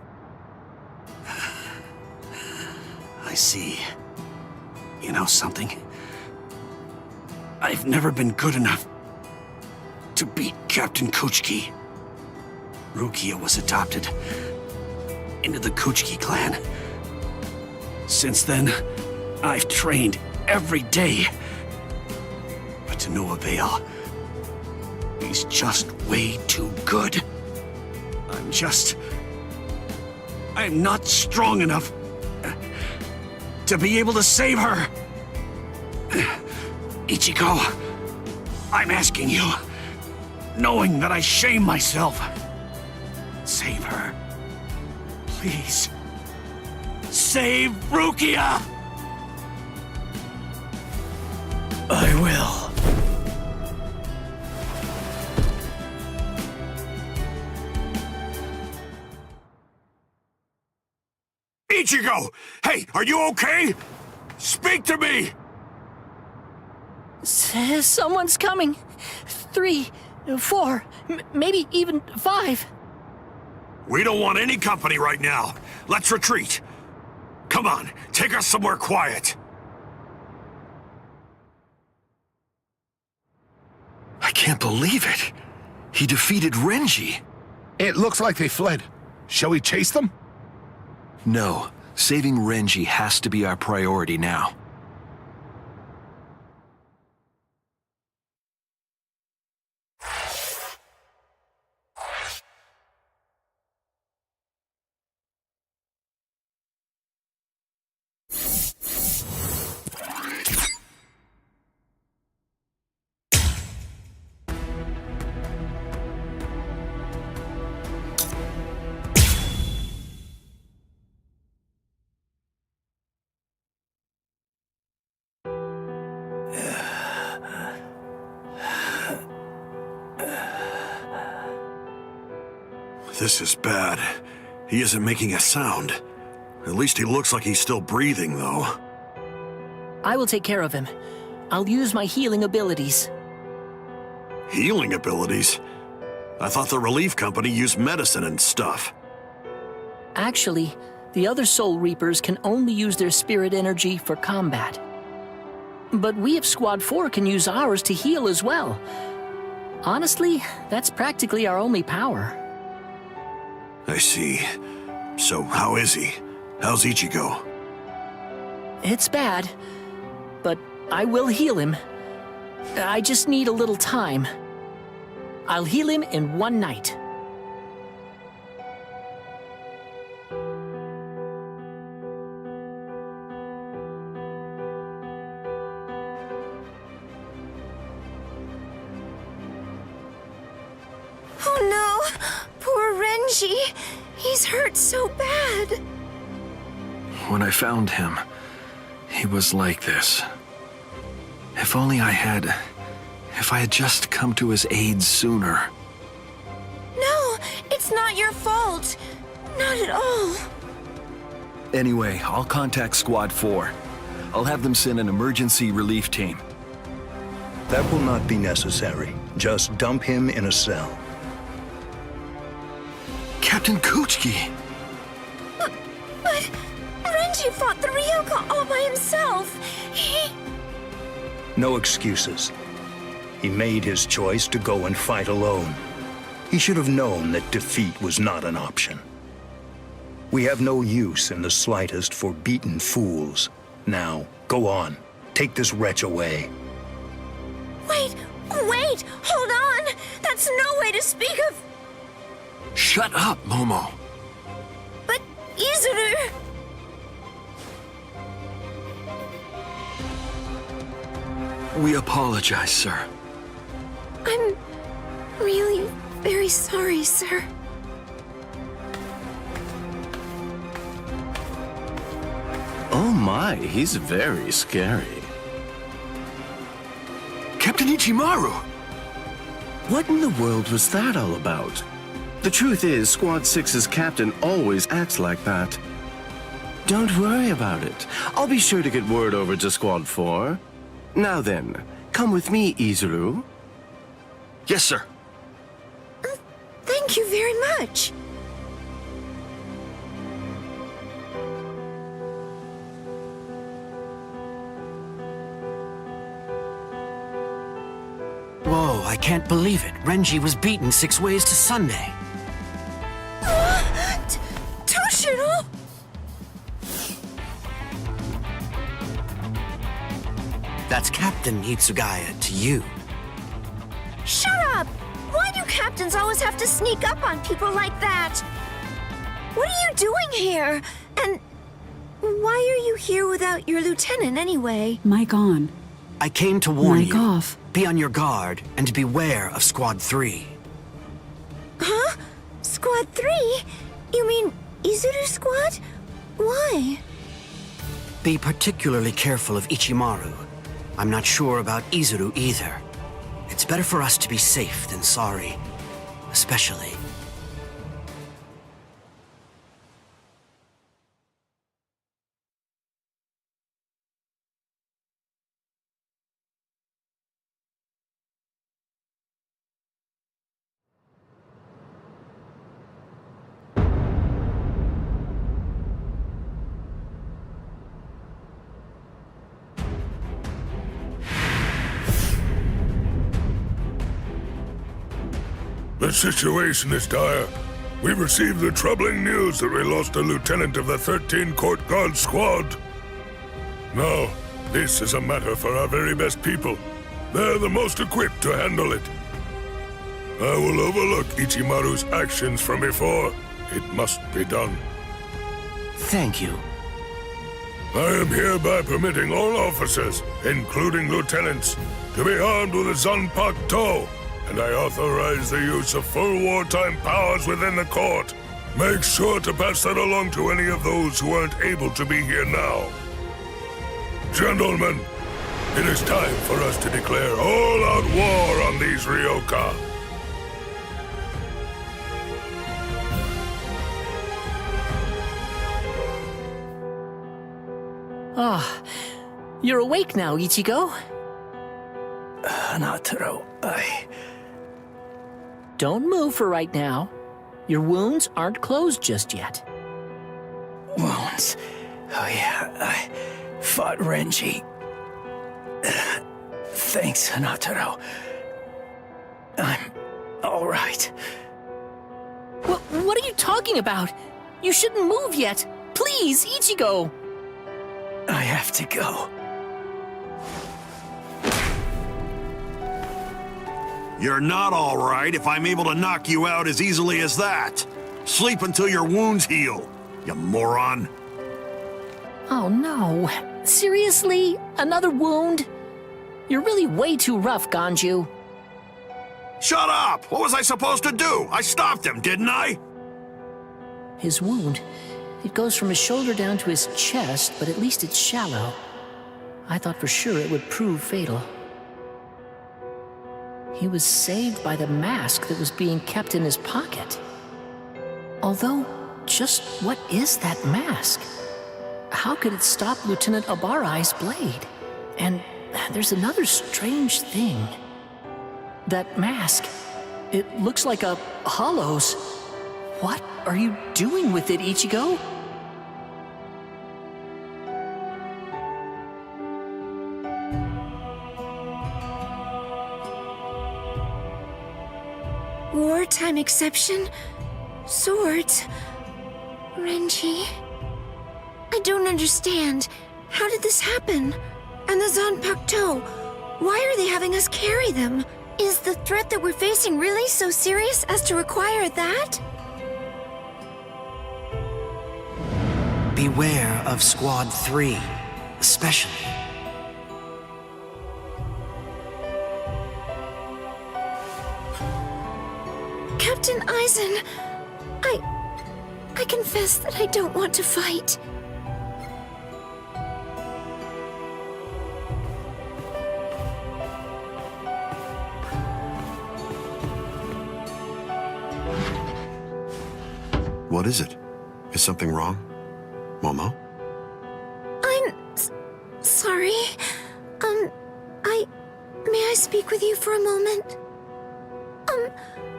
I see. You know something? I've never been good enough to beat Captain Kuchiki. Rukia was adopted into the Kuchiki clan. Since then, I've trained every day. But to no avail. He's just way too good. I'm not strong enough to be able to save her. Ichigo, I'm asking you, knowing that I shame myself. Save her. Please. Save Rukia! I will. Ichigo! Hey, are you okay? Speak to me! Someone's coming. 3, 4, maybe even 5. We don't want any company right now. Let's retreat. Come on, take us somewhere quiet. I can't believe it. He defeated Renji. It looks like they fled. Shall we chase them? No, saving Renji has to be our priority now. This is bad. He isn't making a sound. At least he looks like he's still breathing, though. I will take care of him. I'll use my healing abilities. Healing abilities? I thought the relief company used medicine and stuff. Actually, the other Soul Reapers can only use their spirit energy for combat. But we of Squad 4 can use ours to heal as well. Honestly, that's practically our only power. I see. So, how is he? How's Ichigo? It's bad, but I will heal him. I just need a little time. I'll heal him in one night. Oh no! Poor Renji! He's hurt so bad! When I found him, he was like this. If only if I had just come to his aid sooner. No, it's not your fault. Not at all. Anyway, I'll contact Squad 4. I'll have them send an emergency relief team. That will not be necessary. Just dump him in a cell. Captain Kuchiki! But Renji fought the Ryoka all by himself. No excuses. He made his choice to go and fight alone. He should have known that defeat was not an option. We have no use in the slightest for beaten fools. Now, go on. Take this wretch away. Wait! Hold on! That's no way to speak of... Shut up, Momo. But, Izuru... We apologize, sir. I'm really very sorry, sir. Oh my, he's very scary. Captain Ichimaru! What in the world was that all about? The truth is, Squad 6's captain always acts like that. Don't worry about it. I'll be sure to get word over to Squad 4. Now then, come with me, Izuru. Yes, sir. Thank you very much. Whoa, I can't believe it. Renji was beaten 6 ways to Sunday. Toshiro! That's Captain Hitsugaya to you. Shut up! Why do captains always have to sneak up on people like that? What are you doing here? And why are you here without your lieutenant anyway? Mic on. I came to warn Mic you. off. Be on your guard and beware of Squad 3. Huh? Squad 3? You mean Izuru Squad? Why? Be particularly careful of Ichimaru. I'm not sure about Izuru either. It's better for us to be safe than sorry. Especially... The situation is dire. We received the troubling news that we lost a lieutenant of the 13 Court Guard Squad. Now, this is a matter for our very best people. They're the most equipped to handle it. I will overlook Ichimaru's actions from before. It must be done. Thank you. I am hereby permitting all officers, including lieutenants, to be armed with a Zanpakuto, and I authorize the use of full wartime powers within the court. Make sure to pass that along to any of those who aren't able to be here now. Gentlemen, it is time for us to declare all-out war on these Ryoka. Ah, you're awake now, Ichigo? Hanataro, Don't move for right now. Your wounds aren't closed just yet. Wounds? Oh yeah, I fought Renji. Thanks, Hanataro. I'm all right. What are you talking about? You shouldn't move yet. Please, Ichigo! I have to go. You're not all right if I'm able to knock you out as easily as that. Sleep until your wounds heal, you moron. Oh no. Seriously? Another wound? You're really way too rough, Ganju. Shut up! What was I supposed to do? I stopped him, didn't I? His wound, it goes from his shoulder down to his chest, but at least it's shallow. I thought for sure it would prove fatal. He was saved by the mask that was being kept in his pocket. Although, just what is that mask? How could it stop Lieutenant Abarai's blade? And there's another strange thing. That mask, it looks like a hollow's. What are you doing with it, Ichigo? Wartime exception? Swords? Renji? I don't understand. How did this happen? And the Zanpakuto? Why are they having us carry them? Is the threat that we're facing really so serious as to require that? Beware of Squad 3, especially. Captain Aizen, I confess that I don't want to fight. What is it? Is something wrong? Momo? I'm sorry. May I speak with you for a moment?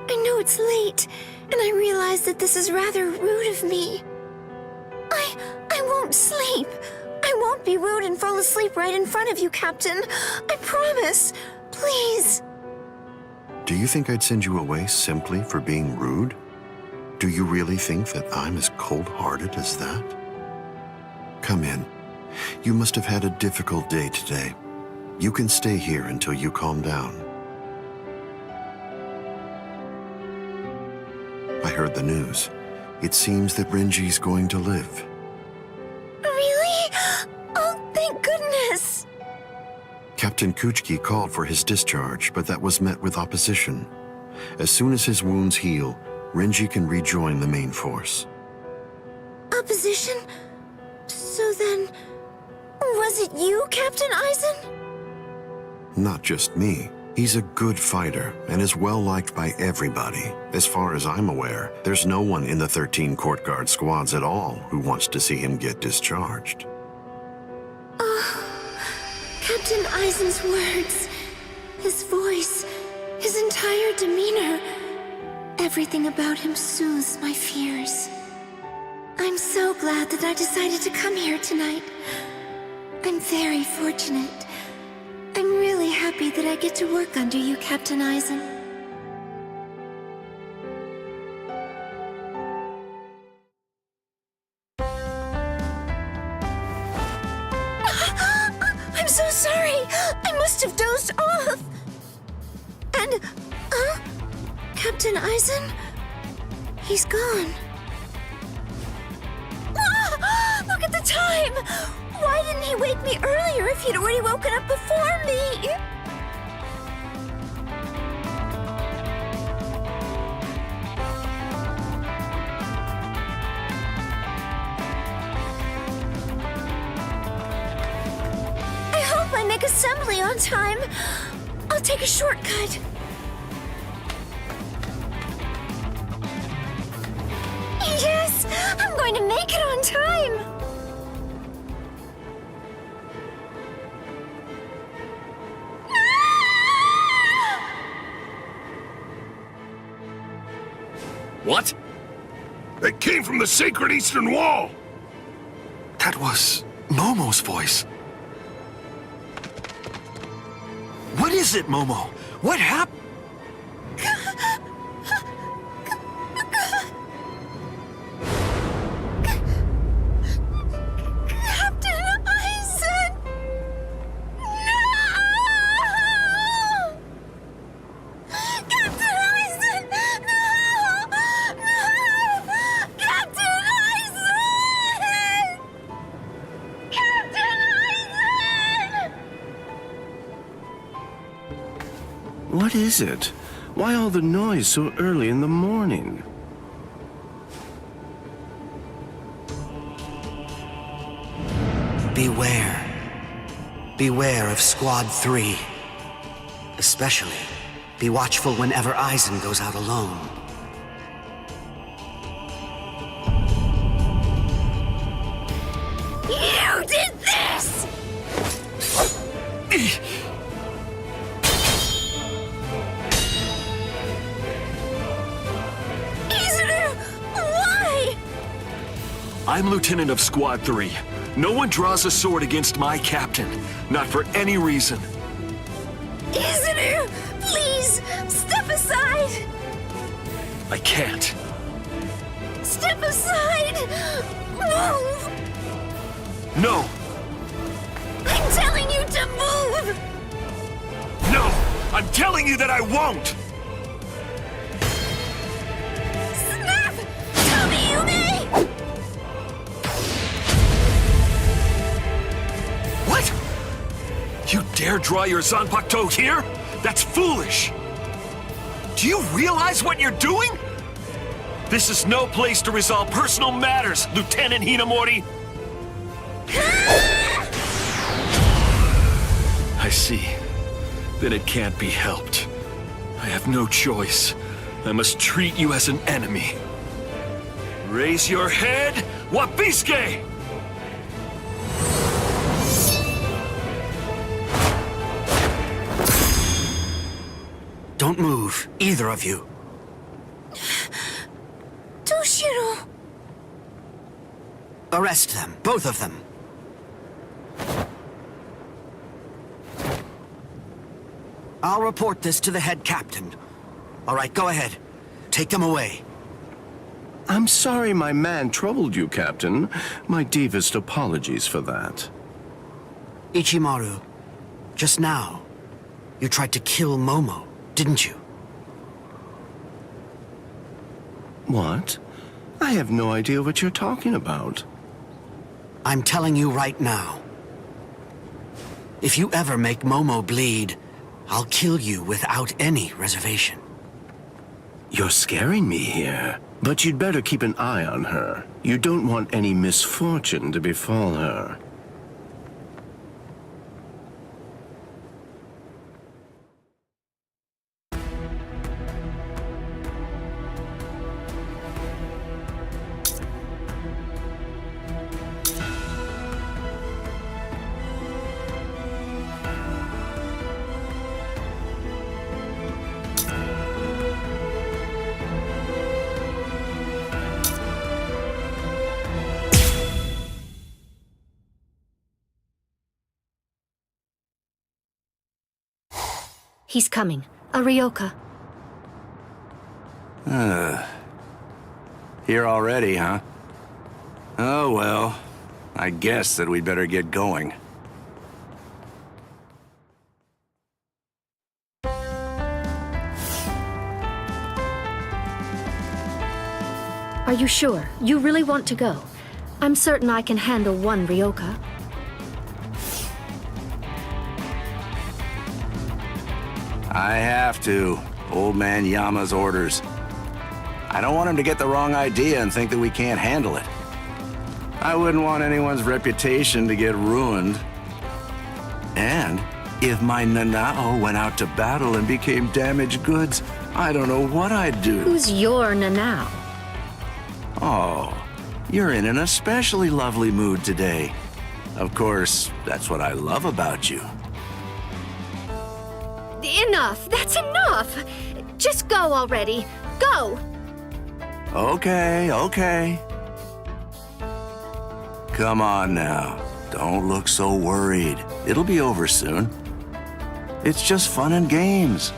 I know it's late, and I realize that this is rather rude of me. I won't sleep. I won't be rude and fall asleep right in front of you, Captain. I promise. Please. Do you think I'd send you away simply for being rude? Do you really think that I'm as cold-hearted as that? Come in. You must have had a difficult day today. You can stay here until you calm down. I heard the news. It seems that Renji's going to live. Really? Oh, thank goodness. Captain Kuchiki called for his discharge, but that was met with opposition. As soon as his wounds heal, Renji can rejoin the main force. Opposition? So then, was it you, Captain Aizen? Not just me. He's a good fighter and is well liked by everybody. As far as I'm aware, there's no one in the 13 court guard squads at all who wants to see him get discharged. Captain Aizen's words, his voice, his entire demeanor, everything about him soothes my fears. I'm so glad that I decided to come here tonight. I'm very fortunate. I'm really happy that I get to work under you, Captain Aizen. I'm so sorry! I must have dozed off! And, Captain Aizen? He's gone. Look at the time! Why didn't he wake me earlier if he'd already woken up before me? I hope I make assembly on time. I'll take a shortcut. Yes! I'm going to make it on time! What? They came from the sacred Eastern Wall! That was Momo's voice. What is it, Momo? What happened? Captain Aizen! No! Captain Aizen! No! No! Captain Aizen! Captain Aizen! What is it? Why all the noise so early in the morning? Beware. Beware of Squad 3. Especially, be watchful whenever Aizen goes out alone. You did this! Izuru! Why? I'm Lieutenant of Squad 3. No one draws a sword against my captain. Not for any reason. Izuru! Please! Step aside! I can't. Step aside! Move! No! I'm telling you to move! No! I'm telling you that I won't! Snap! Tell me you may! What? You dare draw your Zanpakuto here? That's foolish! Do you realize what you're doing? This is no place to resolve personal matters, Lieutenant Hinamori! I see. Then it can't be helped. I have no choice. I must treat you as an enemy. Raise your head, Wabisuke! Don't move, either of you. Toshiro! Arrest them, both of them. I'll report this to the head captain. All right, go ahead. Take them away. I'm sorry my man troubled you, Captain. My deepest apologies for that. Ichimaru, just now, you tried to kill Momo, didn't you? What? I have no idea what you're talking about. I'm telling you right now. If you ever make Momo bleed, I'll kill you without any reservation. You're scaring me here. But you'd better keep an eye on her. You don't want any misfortune to befall her. He's coming. A Ryoka. Here already, huh? Oh well, I guess that we'd better get going. Are you sure? You really want to go? I'm certain I can handle one Ryoka. I have to. Old man Yama's orders. I don't want him to get the wrong idea and think that we can't handle it. I wouldn't want anyone's reputation to get ruined. And if my Nanao went out to battle and became damaged goods, I don't know what I'd do. Who's your Nanao? Oh, you're in an especially lovely mood today. Of course, that's what I love about you. Enough! That's enough! Just go already. Go! Okay, okay. Come on now. Don't look so worried. It'll be over soon. It's just fun and games.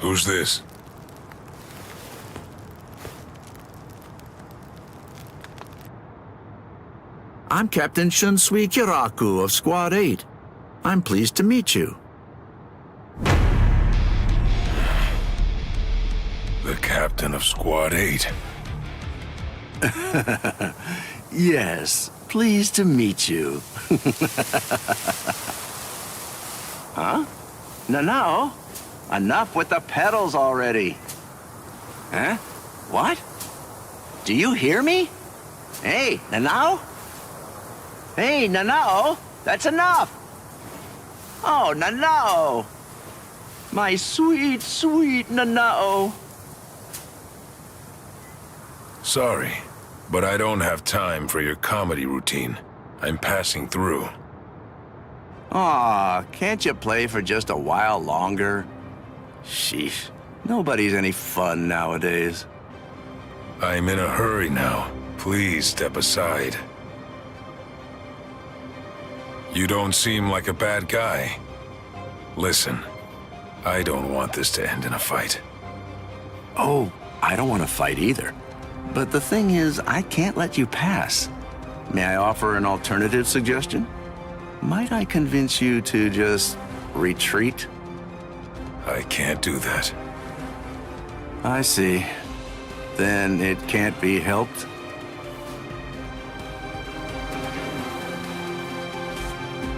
Who's this? I'm Captain Shunsui Kiraku of Squad 8. I'm pleased to meet you. The captain of Squad 8. Yes, pleased to meet you. Huh? No. Enough with the pedals already. Huh? What? Do you hear me? Hey, Nanao? Hey, Nanao, that's enough. Oh, Nanao. My sweet, sweet Nanao. Sorry, but I don't have time for your comedy routine. I'm passing through. Aw, can't you play for just a while longer? Sheesh, nobody's any fun nowadays. I'm in a hurry now. Please step aside. You don't seem like a bad guy. Listen, I don't want this to end in a fight. Oh, I don't want to fight either. But the thing is, I can't let you pass. May I offer an alternative suggestion? Might I convince you to just retreat? I can't do that. I see. Then it can't be helped?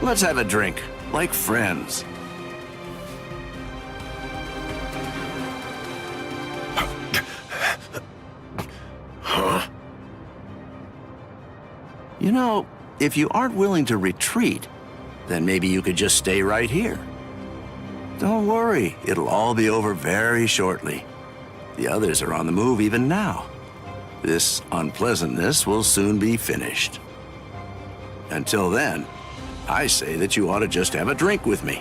Let's have a drink, like friends. Huh? You know, if you aren't willing to retreat, then maybe you could just stay right here. Don't worry, it'll all be over very shortly. The others are on the move even now. This unpleasantness will soon be finished. Until then, I say that you ought to just have a drink with me.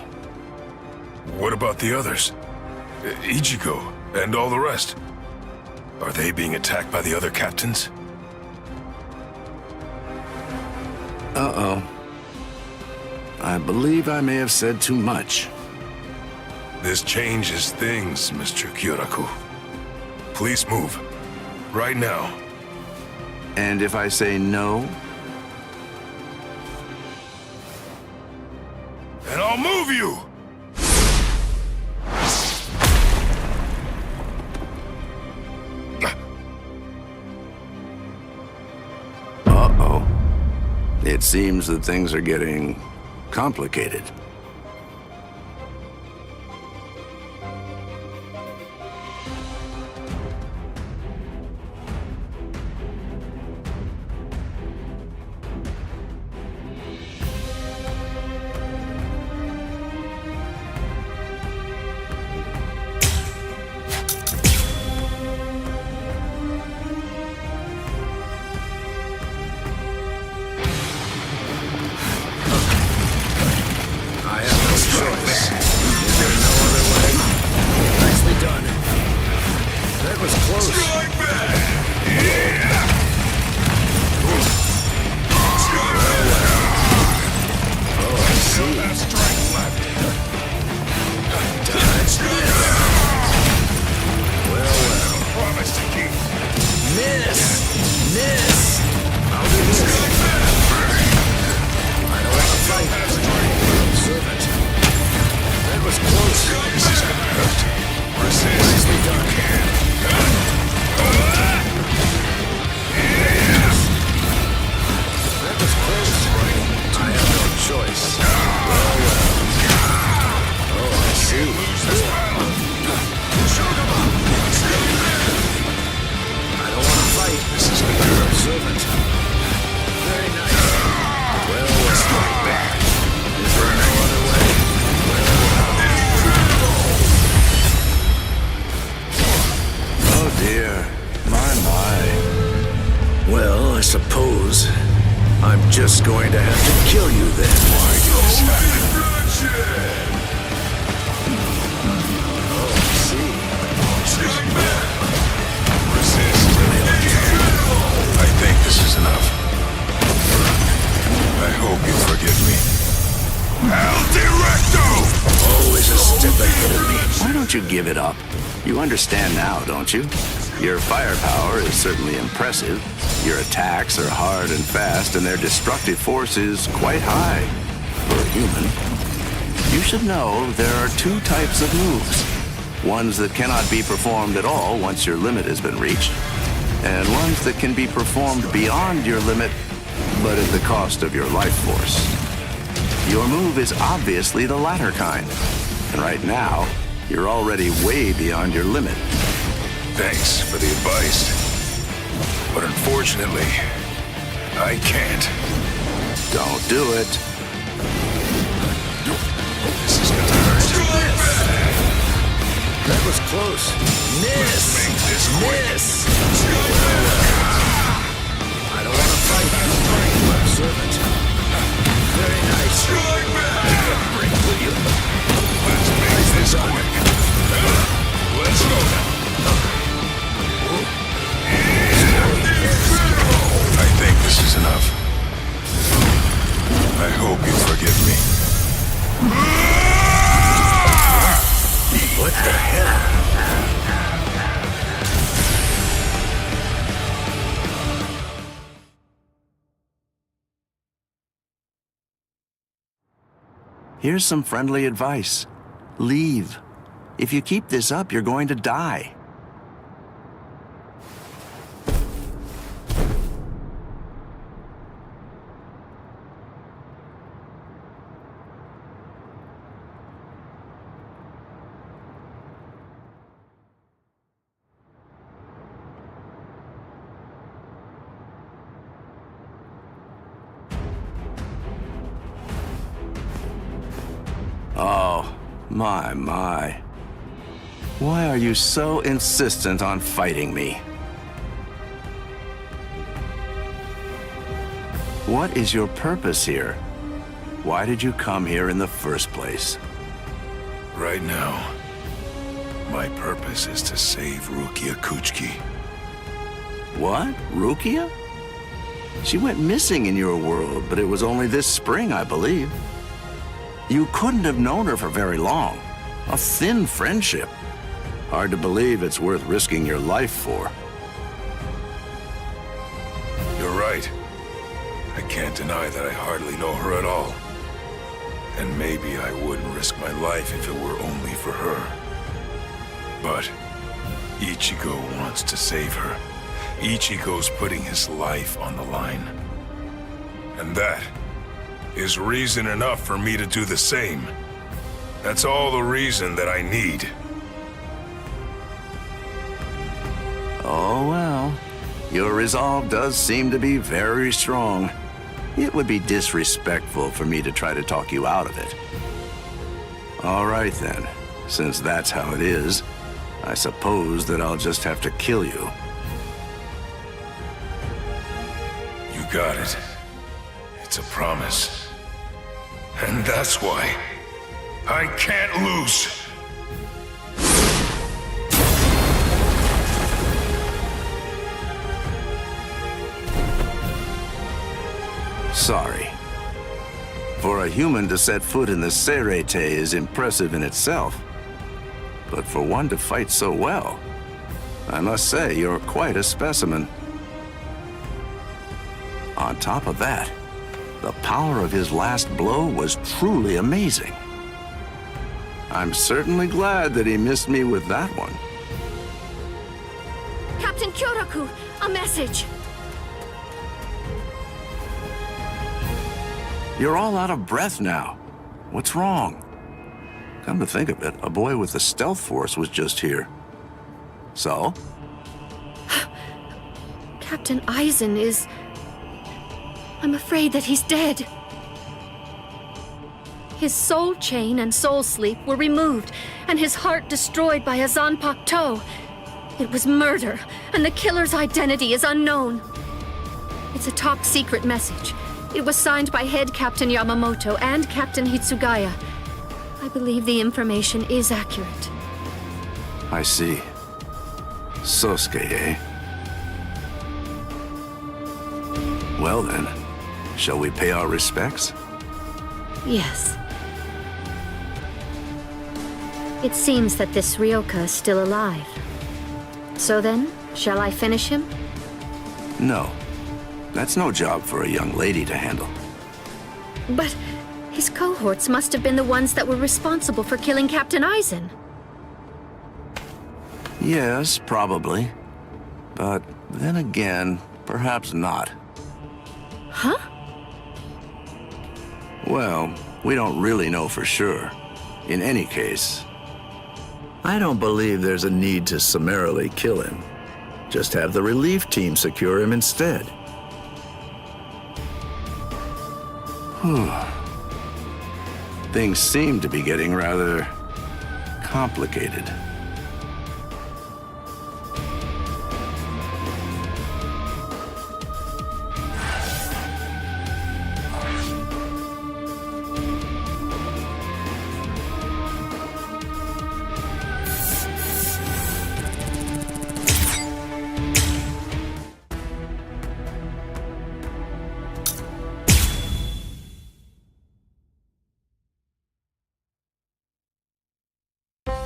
What about the others? Ichigo and all the rest? Are they being attacked by the other captains? Uh-oh. I believe I may have said too much. This changes things, Mr. Kyoraku. Please move. Right now. And if I say no? And I'll move you! Uh-oh. It seems that things are getting complicated. Suppose I'm just going to have to kill you then. I think this is enough. I hope you forgive me. El Directo! Always a step ahead of me. Why don't you give it up? You understand now, don't you? Your firepower is certainly impressive. Your attacks are hard and fast, and their destructive force is quite high for a human. You should know there are two types of moves. Ones that cannot be performed at all once your limit has been reached, and ones that can be performed beyond your limit, but at the cost of your life force. Your move is obviously the latter kind, and right now, you're already way beyond your limit. Thanks for the advice. But unfortunately, I can't. Don't do it. This is gonna hurt. That was close. Miss! Miss! I don't want to fight. I'm servant. Very nice. Bring with you. Let's make this quick. Let's go now. I think this is enough. I hope you forgive me. What the hell? Here's some friendly advice. Leave. If you keep this up, you're going to die. Oh, my. Why are you so insistent on fighting me? What is your purpose here? Why did you come here in the first place? Right now, my purpose is to save Rukia Kuchiki. What? Rukia? She went missing in your world, but it was only this spring, I believe. You couldn't have known her for very long. A thin friendship. Hard to believe it's worth risking your life for. I can't deny that I hardly know her at all. And maybe I wouldn't risk my life if it were only for her. But Ichigo wants to save her. Ichigo's putting his life on the line. And that is reason enough for me to do the same. That's all the reason that I need. Oh, well. Your resolve does seem to be very strong. It would be disrespectful for me to try to talk you out of it. All right, then. Since that's how it is, I suppose that I'll just have to kill you. You got it. It's a promise. And that's why I can't lose. Sorry. For a human to set foot in the Serete is impressive in itself. But for one to fight so well, I must say you're quite a specimen. On top of that, the power of his last blow was truly amazing. I'm certainly glad that he missed me with that one. Captain Kyoraku, a message. You're all out of breath now. What's wrong? Come to think of it, a boy with the stealth force was just here. So? Captain Aizen is... I'm afraid that he's dead. His soul chain and soul sleep were removed, and his heart destroyed by a Zanpakuto. It was murder, and the killer's identity is unknown. It's a top-secret message. It was signed by Head Captain Yamamoto and Captain Hitsugaya. I believe the information is accurate. I see. Sosuke, eh? Well then, shall we pay our respects? Yes. It seems that this Ryoka is still alive. So then, shall I finish him? No. That's no job for a young lady to handle. But his cohorts must have been the ones that were responsible for killing Captain Aizen. Yes, probably. But then again, perhaps not. Huh? Well, we don't really know for sure. In any case, I don't believe there's a need to summarily kill him. Just have the relief team secure him instead. Things seem to be getting rather complicated.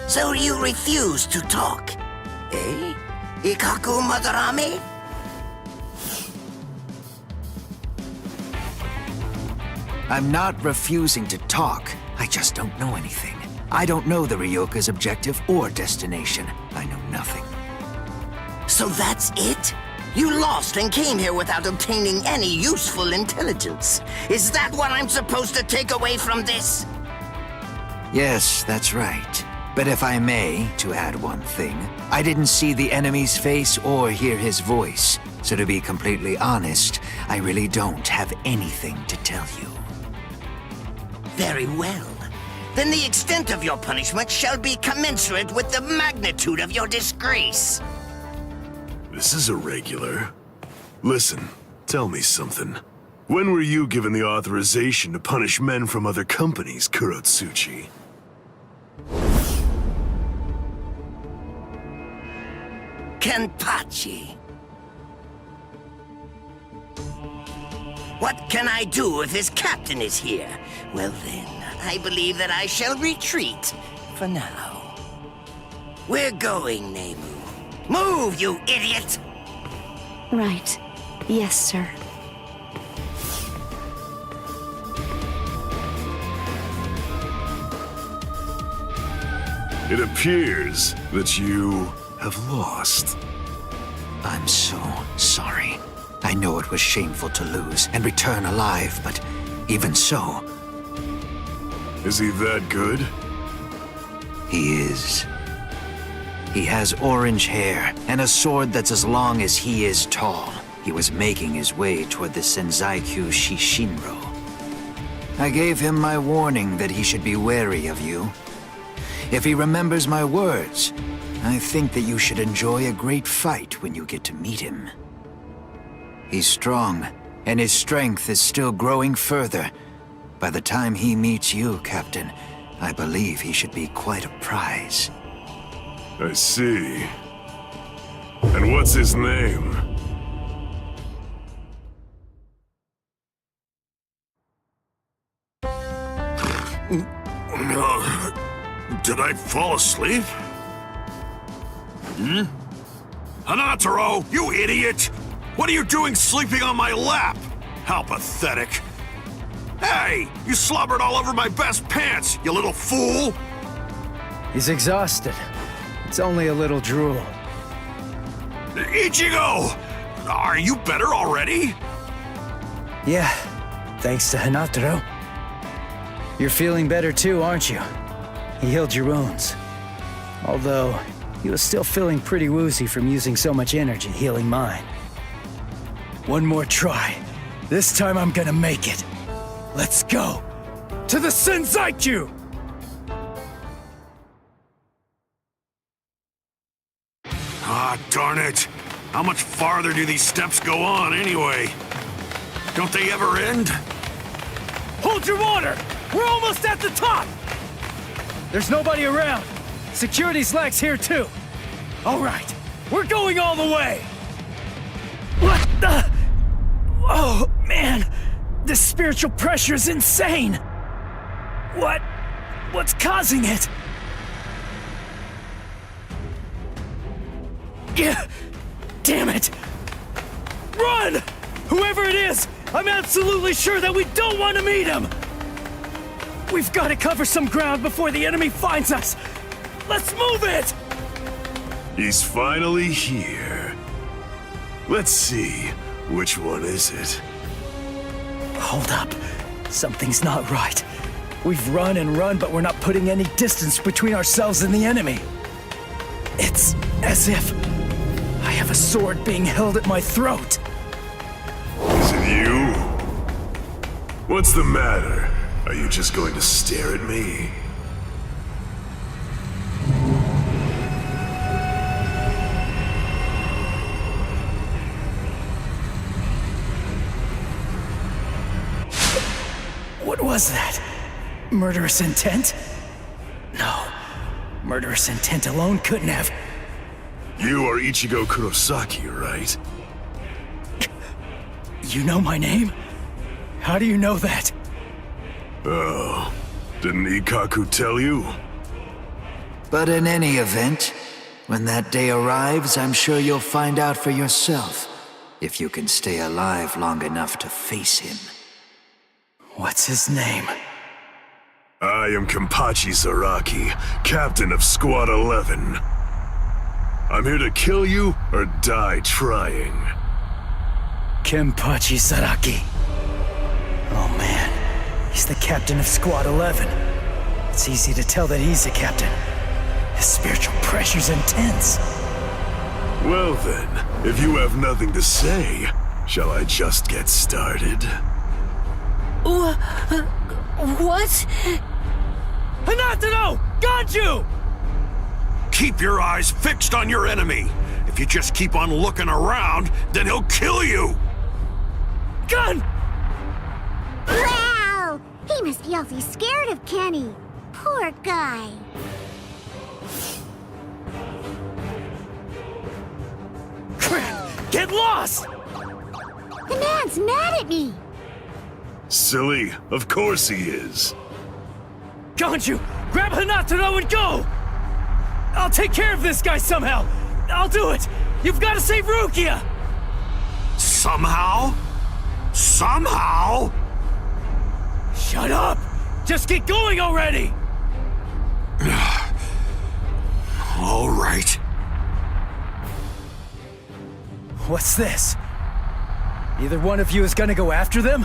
So you refuse to talk, eh? Ikaku Madarame? I'm not refusing to talk. I just don't know anything. I don't know the Ryoka's objective or destination. I know nothing. So that's it? You lost and came here without obtaining any useful intelligence. Is that what I'm supposed to take away from this? Yes, that's right. But if I may, to add one thing, I didn't see the enemy's face or hear his voice. So to be completely honest, I really don't have anything to tell you. Very well. Then the extent of your punishment shall be commensurate with the magnitude of your disgrace. This is irregular. Listen, tell me something. When were you given the authorization to punish men from other companies, Kurotsuchi? Kenpachi. What can I do if his captain is here? Well then, I believe that I shall retreat for now. We're going, Nemu. Move, you idiot! Right. Yes, sir. It appears that you have lost. I'm so sorry. I know it was shameful to lose and return alive, but even so... Is he that good? He is. He has orange hair and a sword that's as long as he is tall. He was making his way toward the Senzaikyu Shishinro. I gave him my warning that he should be wary of you. If he remembers my words, I think that you should enjoy a great fight when you get to meet him. He's strong, and his strength is still growing further. By the time he meets you, Captain, I believe he should be quite a prize. I see. And what's his name? Did I fall asleep? Hanataro, you idiot! What are you doing sleeping on my lap? How pathetic. Hey, you slobbered all over my best pants, you little fool! He's exhausted. It's only a little drool. Ichigo! Are you better already? Yeah, thanks to Hanataro. You're feeling better too, aren't you? He healed your wounds. Although, he was still feeling pretty woozy from using so much energy healing mine. One more try. This time I'm gonna make it. Let's go! To the Senzaikyu! Ah, darn it. How much farther do these steps go on, anyway? Don't they ever end? Hold your water! We're almost at the top! There's nobody around. Security's lax here, too. All right, we're going all the way! What the... Oh, man. This spiritual pressure is insane. What's causing it? Yeah, damn it! Run! Whoever it is, I'm absolutely sure that we don't want to meet him! We've got to cover some ground before the enemy finds us! Let's move it! He's finally here. Let's see, which one is it? Hold up. Something's not right. We've run and run, but we're not putting any distance between ourselves and the enemy. It's as if I have a sword being held at my throat. Is it you? What's the matter? Are you just going to stare at me? What was that? Murderous intent? No. Murderous intent alone couldn't have... You are Ichigo Kurosaki, right? You know my name? How do you know that? Oh, didn't Ikaku tell you? But in any event, when that day arrives, I'm sure you'll find out for yourself, if you can stay alive long enough to face him. What's his name? I am Kenpachi Zaraki, captain of Squad 11. I'm here to kill you or die trying. Kenpachi Zaraki. Oh man, he's the captain of Squad 11. It's easy to tell that he's a captain. His spiritual pressure's intense. Well then, if you have nothing to say, shall I just get started? What? Hanataro! Ganju! Keep your eyes fixed on your enemy. If you just keep on looking around, then he'll kill you. Gun! Wow! He must be awfully scared of Kenny. Poor guy. Crap! Get lost! The man's mad at me. Silly, of course he is. Ganju, grab Hanataro and go! I'll take care of this guy somehow! I'll do it! You've got to save Rukia! Somehow? Somehow? Shut up! Just get going already! All right. What's this? Either one of you is gonna go after them?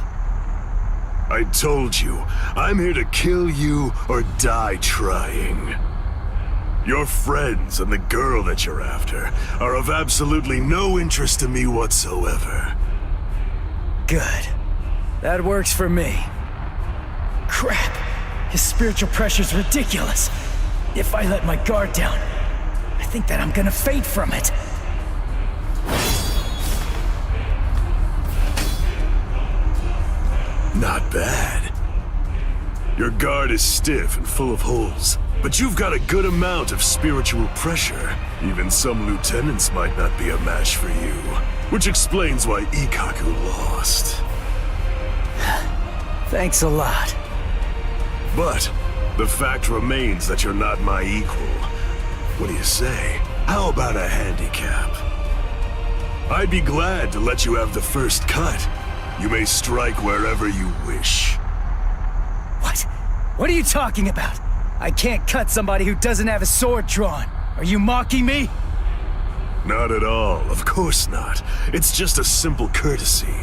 I told you, I'm here to kill you or die trying. Your friends and the girl that you're after are of absolutely no interest to me whatsoever. Good. That works for me. Crap. His spiritual pressure's ridiculous. If I let my guard down, I think that I'm gonna fade from it. Not bad. Your guard is stiff and full of holes, but you've got a good amount of spiritual pressure. Even some lieutenants might not be a match for you, which explains why Ikaku lost. Thanks a lot. But the fact remains that you're not my equal. What do you say? How about a handicap? I'd be glad to let you have the first cut. You may strike wherever you wish. What? What are you talking about? I can't cut somebody who doesn't have a sword drawn. Are you mocking me? Not at all, of course not. It's just a simple courtesy.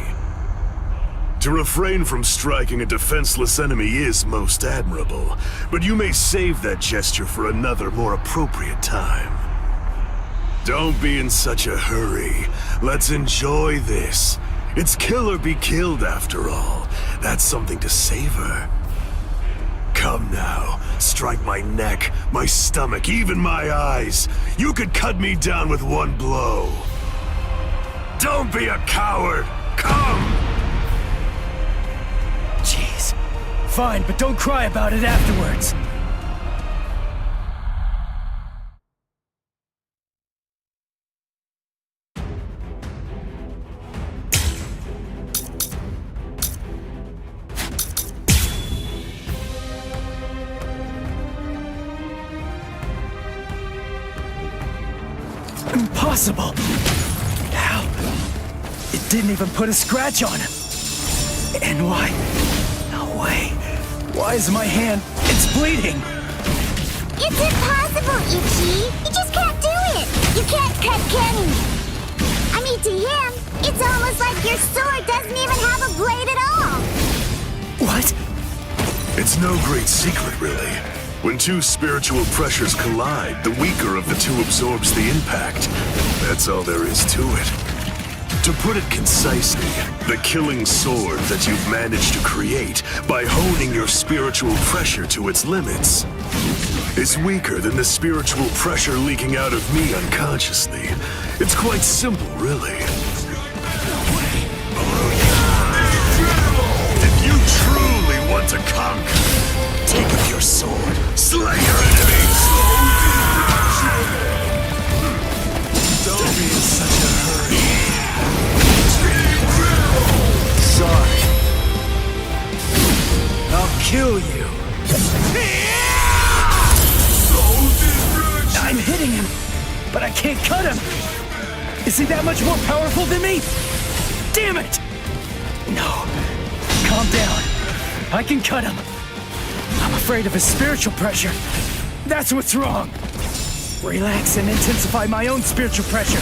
To refrain from striking a defenseless enemy is most admirable, but you may save that gesture for another, more appropriate time. Don't be in such a hurry. Let's enjoy this. It's kill or be killed, after all. That's something to savor. Come now, strike my neck, my stomach, even my eyes. You could cut me down with one blow. Don't be a coward. Come! Jeez. Fine, but don't cry about it afterwards. Impossible! How? It didn't even put a scratch on him. And why? No way. Why is my hand... It's bleeding! It's impossible, Ichi! You just can't do it! You can't cut Kenny! I mean, to him, it's almost like your sword doesn't even have a blade at all! What? It's no great secret, really. When two spiritual pressures collide, the weaker of the two absorbs the impact. That's all there is to it. To put it concisely, the killing sword that you've managed to create by honing your spiritual pressure to its limits is weaker than the spiritual pressure leaking out of me unconsciously. It's quite simple, really. If you truly want to conquer, take up your sword, slay your enemies! Don't be in such a hurry. Sorry. I'll kill you. I'm hitting him, but I can't cut him. Is he that much more powerful than me? Damn it! No. Calm down. I can cut him. I'm afraid of his spiritual pressure. That's what's wrong. Relax and intensify my own spiritual pressure.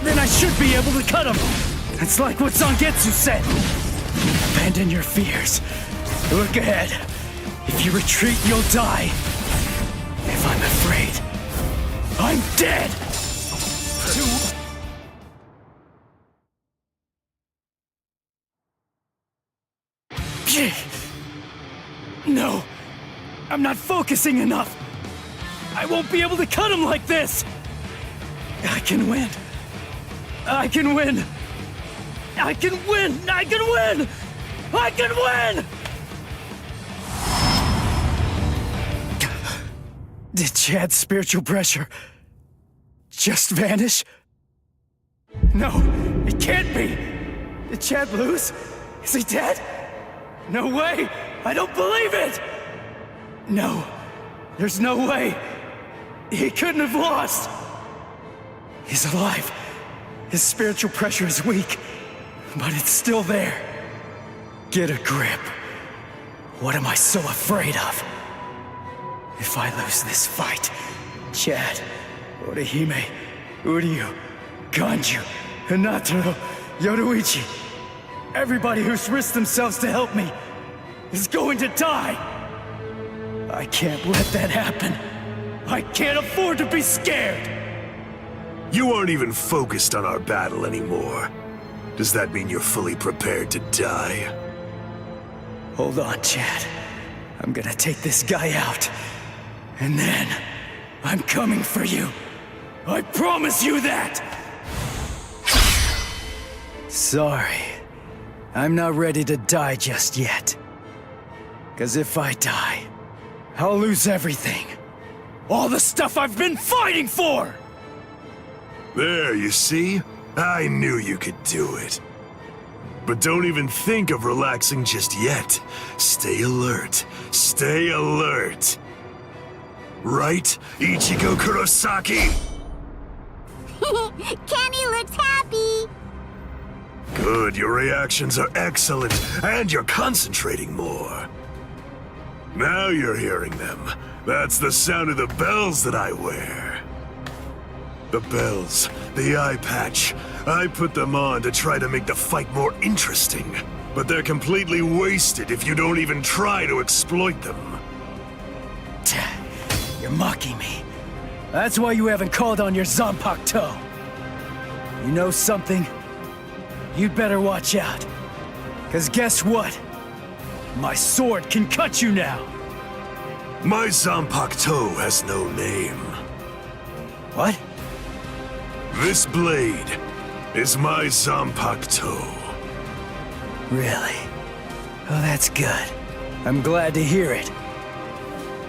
Then I should be able to cut him. It's like what Zangetsu said. Abandon your fears. Look ahead. If you retreat, you'll die. If I'm afraid, I'm dead! No! I'm not focusing enough! I won't be able to cut him like this! I can win! I can win! I can win! I can win! I can win! Did Chad's spiritual pressure just vanish? No, it can't be! Did Chad lose? Is he dead? No way! I don't believe it! No, there's no way! He couldn't have lost! He's alive. His spiritual pressure is weak, but it's still there. Get a grip. What am I so afraid of? If I lose this fight, Chad Orihime, Uryu, Ganju, Hinataro, Yoruichi. Everybody who's risked themselves to help me is going to die. I can't let that happen. I can't afford to be scared. You aren't even focused on our battle anymore. Does that mean you're fully prepared to die? Hold on, Chad. I'm gonna take this guy out. And then, I'm coming for you. I promise you that! Sorry. I'm not ready to die just yet. 'Cause if I die, I'll lose everything. All the stuff I've been fighting for! There, you see? I knew you could do it. But don't even think of relaxing just yet. Stay alert. Stay alert. Right, Ichigo Kurosaki? Kenny looks happy! Good, your reactions are excellent, and you're concentrating more. Now you're hearing them. That's the sound of the bells that I wear. The bells, the eye patch, I put them on to try to make the fight more interesting. But they're completely wasted if you don't even try to exploit them. You're mocking me. That's why you haven't called on your Zanpakuto. You know something? You'd better watch out. 'Cause guess what? My sword can cut you now. My Zanpakuto has no name. What? This blade is my Zanpakuto. Really? Oh, that's good. I'm glad to hear it.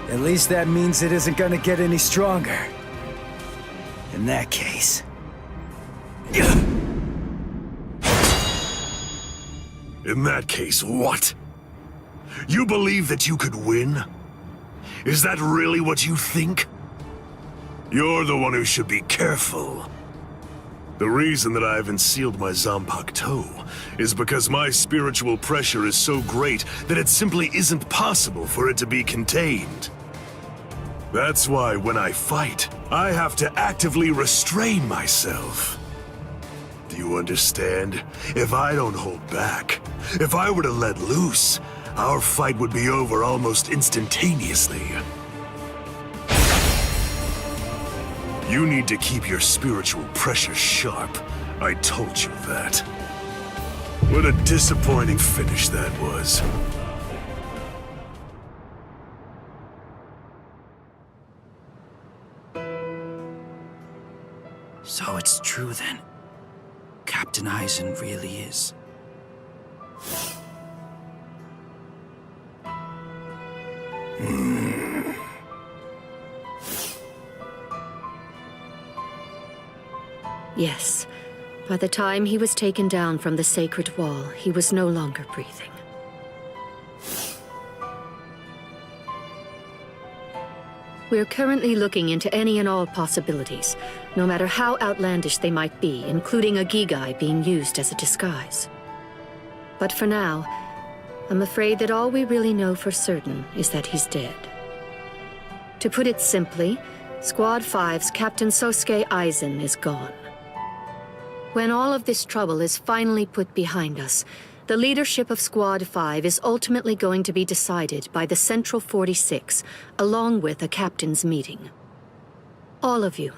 At least that means it isn't gonna get any stronger. In that case... In that case, what? You believe that you could win? Is that really what you think? You're the one who should be careful. The reason that I haven't sealed my Zanpakuto is because my spiritual pressure is so great that it simply isn't possible for it to be contained. That's why when I fight, I have to actively restrain myself. Do you understand? If I don't hold back, if I were to let loose, our fight would be over almost instantaneously. You need to keep your spiritual pressure sharp. I told you that. What a disappointing finish that was. So it's true then. Captain Aizen really is. Yes. By the time he was taken down from the sacred wall, he was no longer breathing. We're currently looking into any and all possibilities, no matter how outlandish they might be, including a Gigai being used as a disguise. But for now, I'm afraid that all we really know for certain is that he's dead. To put it simply, Squad 5's Captain Sosuke Aizen is gone. When all of this trouble is finally put behind us, the leadership of Squad 5 is ultimately going to be decided by the Central 46, along with a captain's meeting. All of you,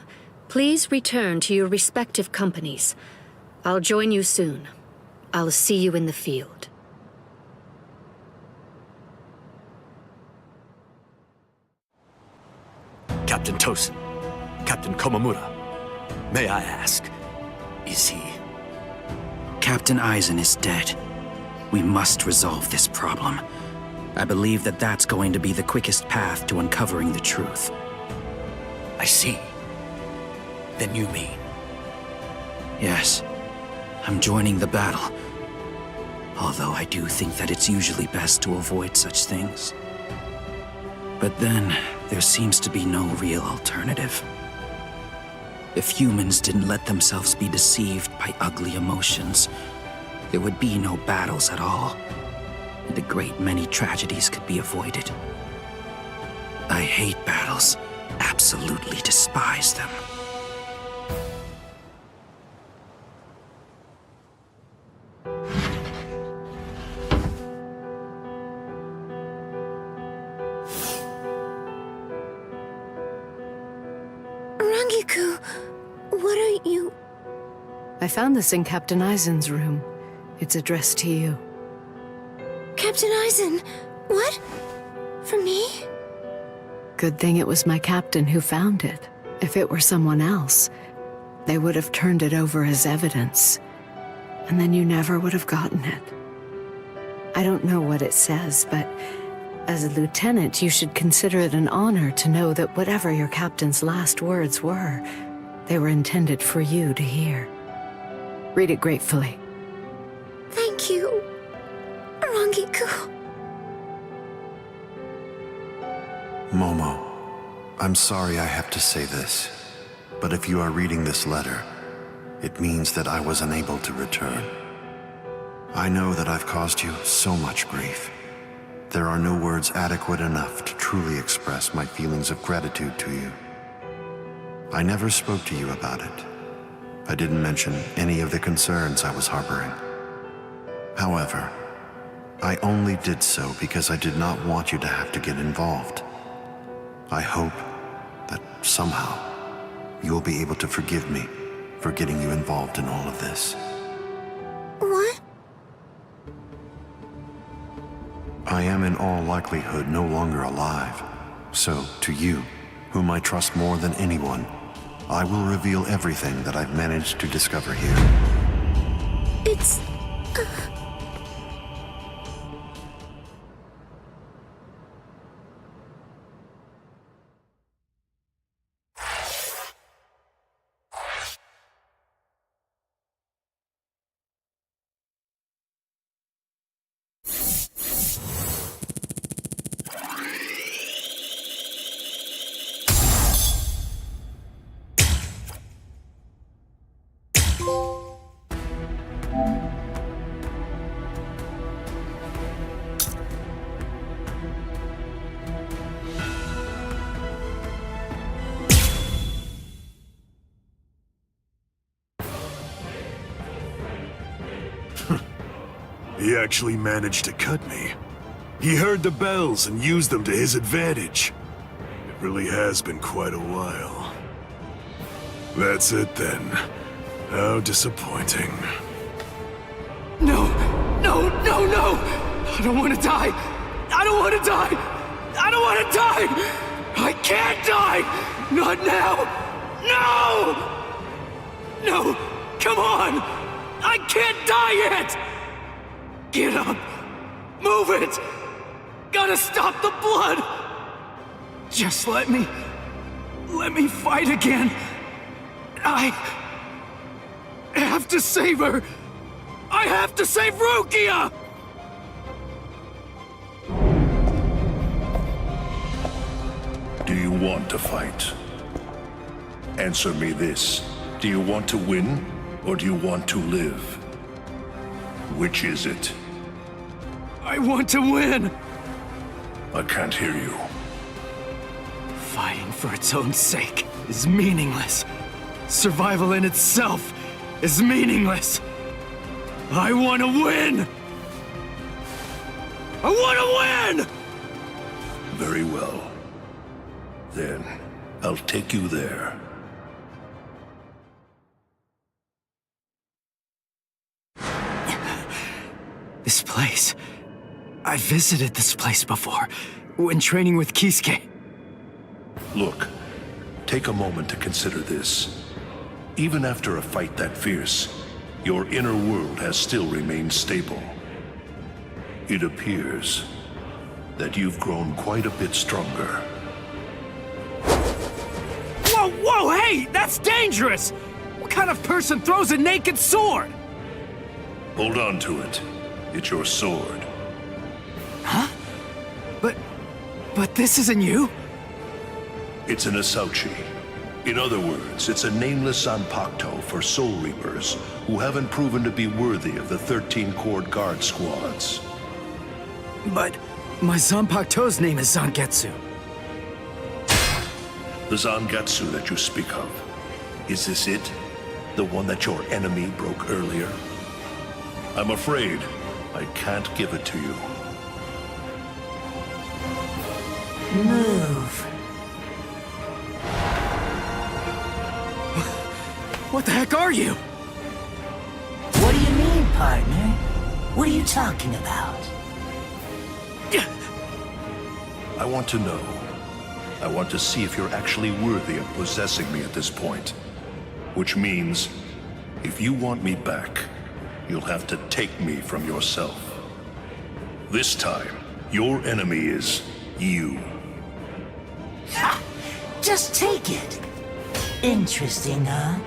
please return to your respective companies. I'll join you soon. I'll see you in the field. Captain Tosin, Captain Komamura, may I ask, is he? Captain Aizen is dead. We must resolve this problem. I believe that that's going to be the quickest path to uncovering the truth. I see. Then you mean? Yes. I'm joining the battle. Although I do think that it's usually best to avoid such things. But then, there seems to be no real alternative. If humans didn't let themselves be deceived by ugly emotions, there would be no battles at all, and a great many tragedies could be avoided. I hate battles, absolutely despise them. Rangiku, what are you... I found this in Captain Eisen's room. It's addressed to you. Captain Eisen, what? For me? Good thing it was my captain who found it. If it were someone else, they would have turned it over as evidence. And then you never would have gotten it. I don't know what it says, but as a lieutenant, you should consider it an honor to know that whatever your captain's last words were, they were intended for you to hear. Read it gratefully. Thank you, Rangiku. Momo, I'm sorry I have to say this, but if you are reading this letter, it means that I was unable to return. I know that I've caused you so much grief. There are no words adequate enough to truly express my feelings of gratitude to you. I never spoke to you about it. I didn't mention any of the concerns I was harboring. However, I only did so because I did not want you to have to get involved. I hope that somehow you will be able to forgive me for getting you involved in all of this. What? I am in all likelihood no longer alive. So, to you, whom I trust more than anyone, I will reveal everything that I've managed to discover here. It's... He actually managed to cut me. He heard the bells and used them to his advantage. It really has been quite a while. That's it then. How disappointing. No! No, no, no! I don't want to die! I don't want to die! I don't want to die! I can't die! Not now! No! No! Come on! I can't die yet! Get up! Move it! Gotta stop the blood! Just let me fight again. I have to save her! I have to save Rukia! Do you want to fight? Answer me this. Do you want to win, or do you want to live? Which is it? I want to win! I can't hear you. Fighting for its own sake is meaningless. Survival in itself is meaningless. I want to win! I want to win! Very well. Then, I'll take you there. This place... I visited this place before, when training with Kisuke. Look, take a moment to consider this. Even after a fight that fierce, your inner world has still remained stable. It appears that you've grown quite a bit stronger. Whoa, whoa, hey! That's dangerous! What kind of person throws a naked sword? Hold on to it. It's your sword. Huh? But this isn't you? It's an Asauchi. In other words, it's a nameless Zanpakuto for Soul Reapers who haven't proven to be worthy of the 13-Corps Guard squads. But my Zanpakuto's name is Zangetsu. The Zangetsu that you speak of. Is this it? The one that your enemy broke earlier? I'm afraid I can't give it to you. Move. What the heck are you? What do you mean, partner? What are you talking about? I want to know. I want to see if you're actually worthy of possessing me at this point. Which means, if you want me back, you'll have to take me from yourself. This time, your enemy is you. Ha! Just take it. Interesting, huh?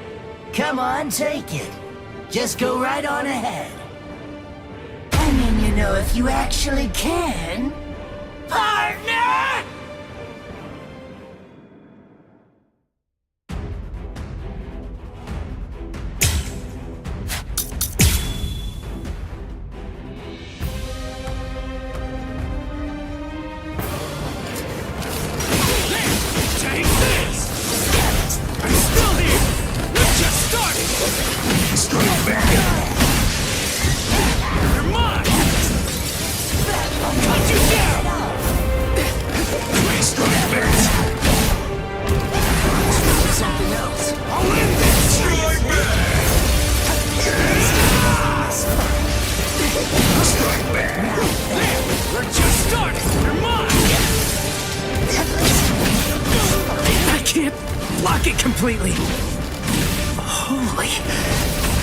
Come on, take it. Just go right on ahead. I mean, you know, if you actually can... Partner! Take this! I'm still here! We've just started! Strike back! You're mine! I'll cut you down! Strike back! Something else. I'll end this! Strike back! Strike back! We're just starting! You're mine! I can't block it completely. Holy.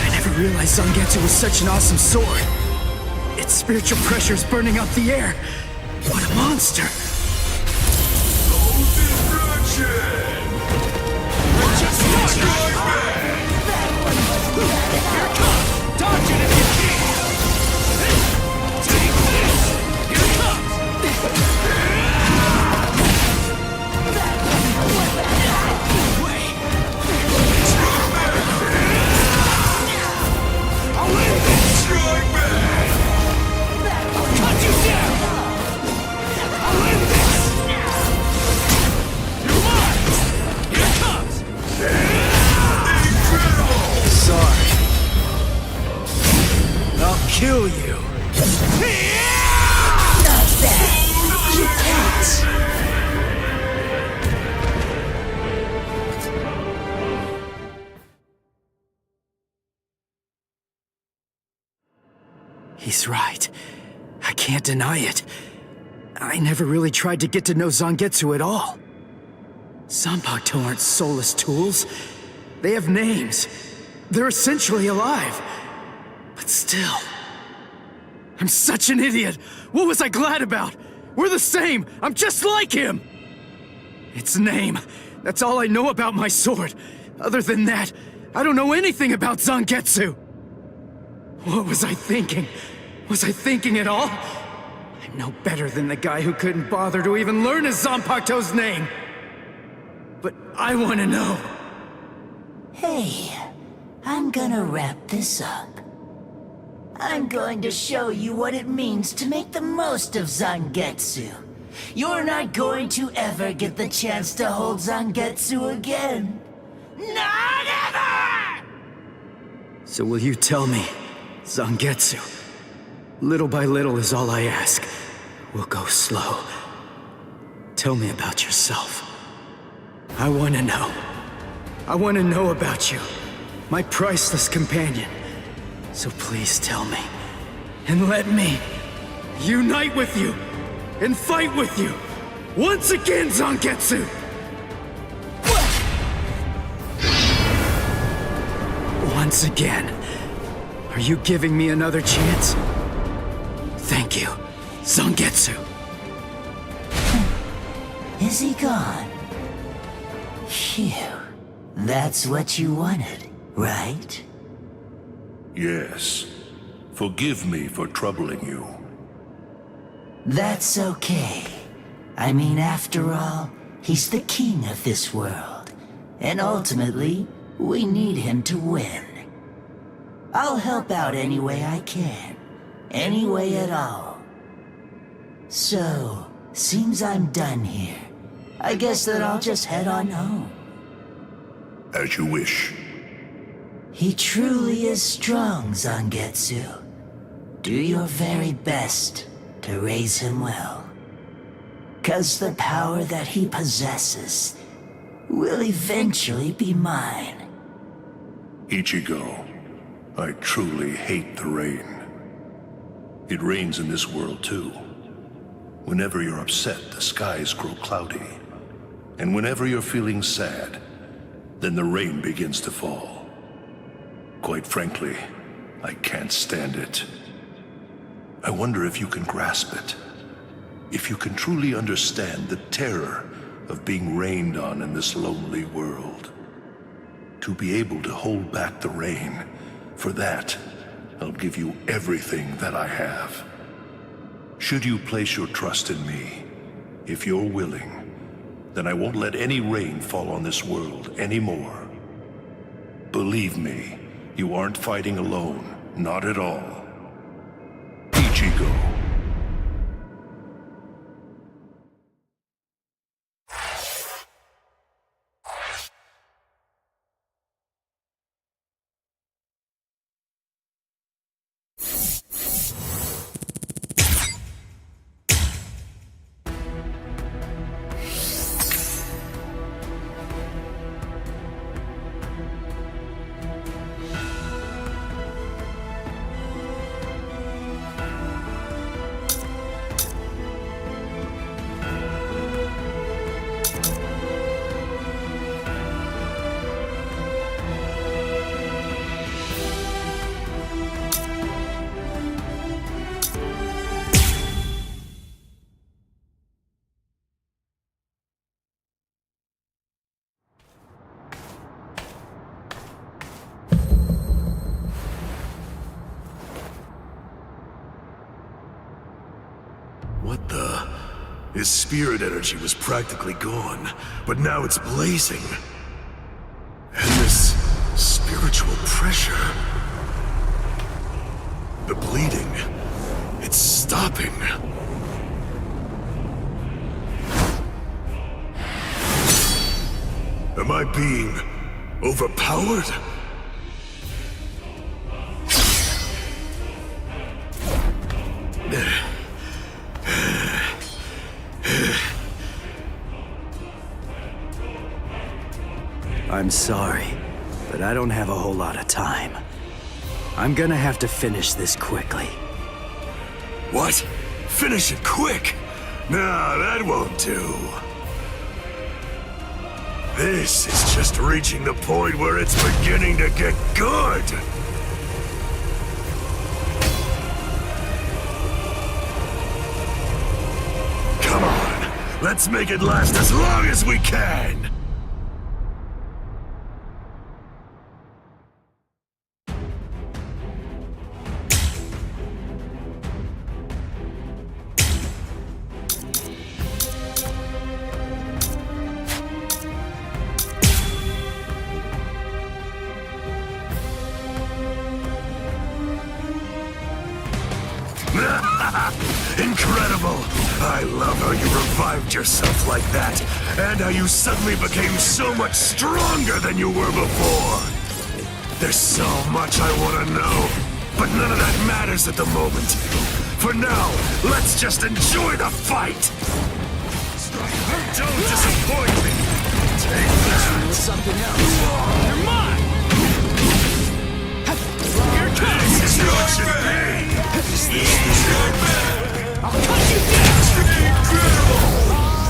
I never realized Zangetsu was such an awesome sword. Its spiritual pressure is burning out the air. What a monster. No destruction! We're just starting! Here it comes! Dodge it if you can! Take this! Here it comes! I'll win this! Strike back! I'll cut you down! I'll win this! You're mine! Here it comes! Incredible! Sorry. I'll kill you. Not that. You can't. He's right. I can't deny it. I never really tried to get to know Zangetsu at all. Zanpakuto aren't soulless tools. They have names. They're essentially alive. But still... I'm such an idiot! What was I glad about? We're the same! I'm just like him! Its name. That's all I know about my sword. Other than that, I don't know anything about Zangetsu. What was I thinking? Was I thinking at all? I'm no better than the guy who couldn't bother to even learn his Zanpakuto's name. But I want to know. Hey, I'm gonna wrap this up. I'm going to show you what it means to make the most of Zangetsu. You're not going to ever get the chance to hold Zangetsu again. Not ever! So will you tell me, Zangetsu? Little by little is all I ask. We'll go slow. Tell me about yourself. I want to know. I want to know about you, my priceless companion. So please tell me, and let me unite with you, and fight with you, once again, Zangetsu! Once again. Are you giving me another chance? Thank you, Zangetsu. Is he gone? Phew. That's what you wanted, right? Yes. Forgive me for troubling you. That's okay. I mean, after all, he's the king of this world. And ultimately, we need him to win. I'll help out any way I can. Any way at all. So, seems I'm done here. I guess that I'll just head on home. As you wish. He truly is strong, Zangetsu. Do your very best to raise him well. 'Cause the power that he possesses will eventually be mine. Ichigo, I truly hate the rain. It rains in this world too. Whenever you're upset, the skies grow cloudy. And whenever you're feeling sad, then the rain begins to fall. Quite frankly, I can't stand it. I wonder if you can grasp it. If you can truly understand the terror of being rained on in this lonely world. To be able to hold back the rain, for that, I'll give you everything that I have. Should you place your trust in me, if you're willing, then I won't let any rain fall on this world anymore. Believe me, you aren't fighting alone, not at all. Ichigo. What the? His spirit energy was practically gone, but now it's blazing. And this spiritual pressure... The bleeding... It's stopping. Am I being overpowered? I'm sorry, but I don't have a whole lot of time. I'm gonna have to finish this quickly. What? Finish it quick? Nah, that won't do. This is just reaching the point where it's beginning to get good. Come on, let's make it last as long as we can. Incredible! I love how you revived yourself like that, and how you suddenly became so much stronger than you were before. There's so much I want to know, but none of that matters at the moment. For now, let's just enjoy the fight! Don't disappoint me! Take that! Something else. You're mine! Here it comes! This is what should be! I'll cut you down!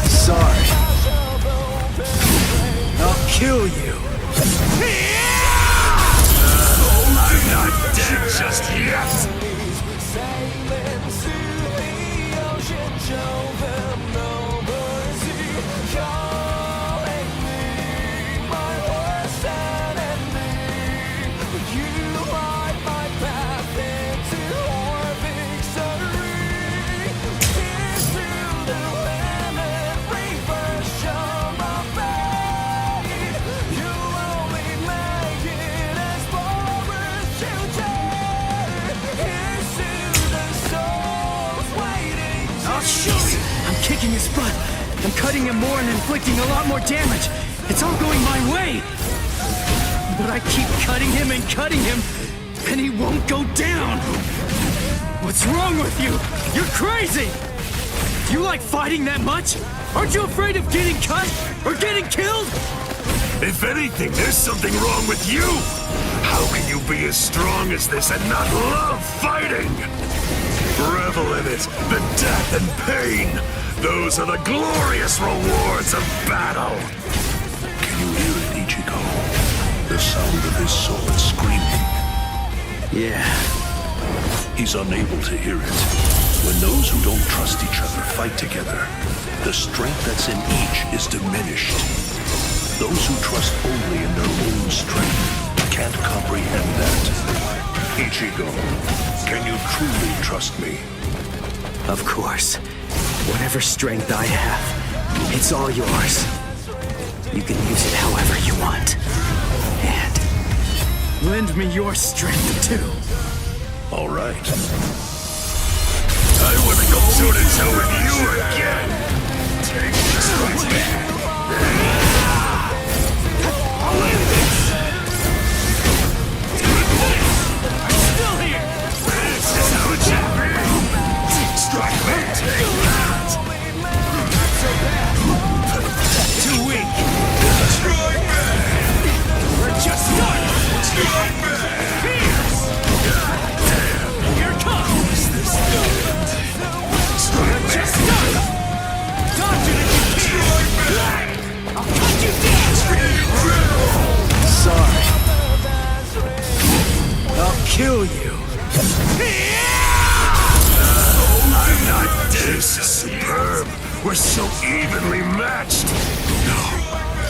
Sorry. I'll kill you. I'm not dead just yet! Kicking his butt. I'm cutting him more and inflicting a lot more damage. It's all going my way. But I keep cutting him, and he won't go down. What's wrong with you? You're crazy! Do you like fighting that much? Aren't you afraid of getting cut or getting killed? If anything, there's something wrong with you! How can you be as strong as this and not love fighting? Revel in it, the death and pain! Those are the glorious rewards of battle! Can you hear it, Ichigo? The sound of his sword screaming. Yeah. He's unable to hear it. When those who don't trust each other fight together, the strength that's in each is diminished. Those who trust only in their own strength can't comprehend that. Ichigo, can you truly trust me? Of course. Whatever strength I have, it's all yours. You can use it however you want. And lend me your strength, too. All right. I want to go toe-to-toe with you again! Take this right back! I'll end this! I'm still here! This is how it should be! Strike me! Take that! Not so bad! Too weak! Strike me! We're just starting! Strike me! Fierce! God damn! Here it comes! This good! Strike me! Just starting! Dodge it if you can! I'll cut you down! Sorry. I'll kill you. I'm not dead. This is superb. We're so evenly matched. No,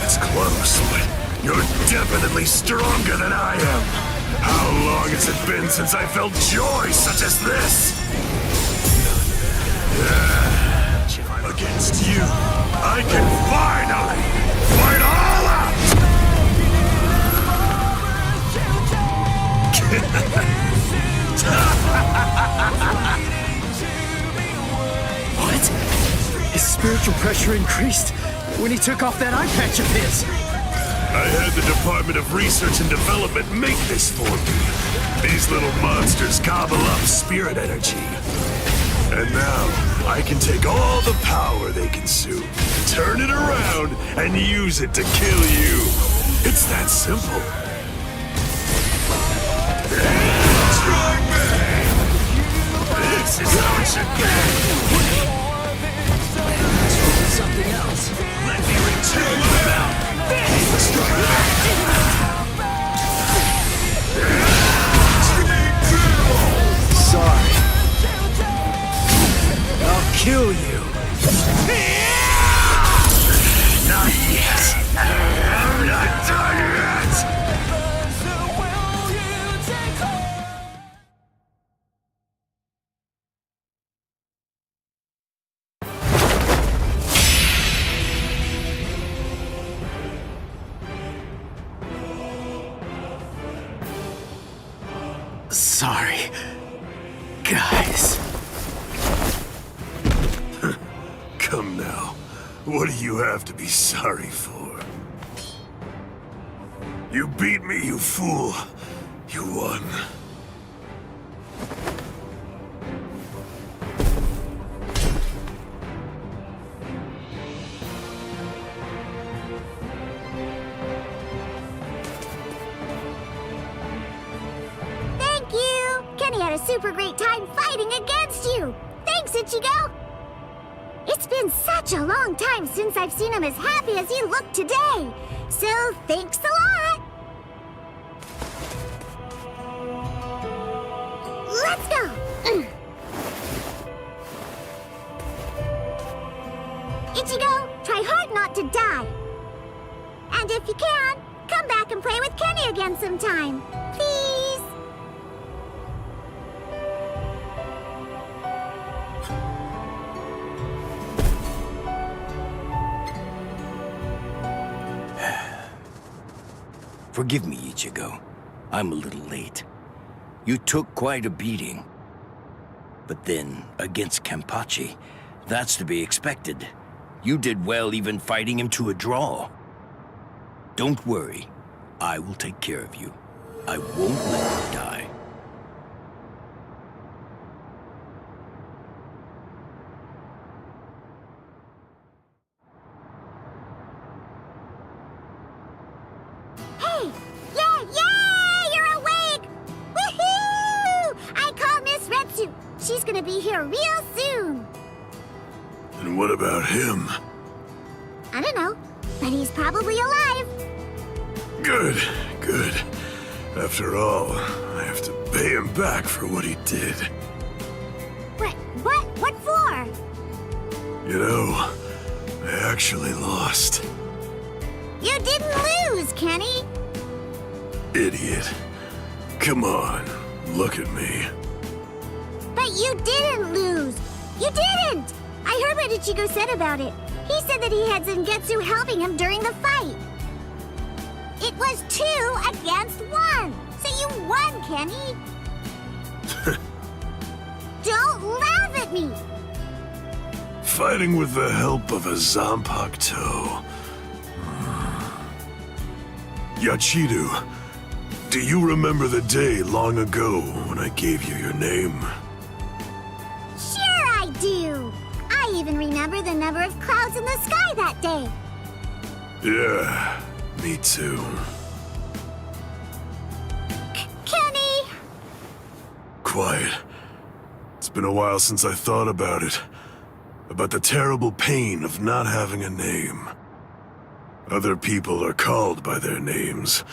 it's close, but you're definitely stronger than I am. How long has it been since I felt joy such as this? Against you, I can finally fight all out! What? His spiritual pressure increased when he took off that eye patch of his. I had the Department of Research and Development make this for me. These little monsters gobble up spirit energy. And now, I can take all the power they consume, turn it around, and use it to kill you. It's that simple. This is how it should be. Something else. Let me return my mouth. Sorry. I'll kill you. Not yet. I'm not done yet. Sorry. Guys. Come now. What do you have to be sorry for? You beat me, you fool. You won. Thank you! Kenny had a super great time fighting against you! Thanks, Ichigo! It's been such a long time since I've seen him as happy as he looked today! So, thanks a lot! Let's go! Ichigo, try hard not to die! And if you can, come back and play with Kenny again sometime! Please! Forgive me, Ichigo. I'm a little late. You took quite a beating. But then, against Kenpachi, that's to be expected. You did well even fighting him to a draw. Don't worry. I will take care of you. I won't let you die. gonna be here real soon. And what about him? I don't know, but he's probably alive. Good, good. After all, I have to pay him back for what he did. What for? You know, I actually lost. You didn't lose, Kenny. Idiot. Come on, look at me. But you didn't lose. You didn't! I heard what Ichigo said about it. He said that he had Zangetsu helping him during the fight. It was 2 against 1. So you won, Kenny. Don't laugh at me. Fighting with the help of a Zanpakuto. Yachiru, do you remember the day long ago when I gave you your name? Sure I do. I even remember the number of clouds in the sky that day. Yeah, me too. Kenny! Quiet. It's been a while since I thought about it. About the terrible pain of not having a name. Other people are called by their names,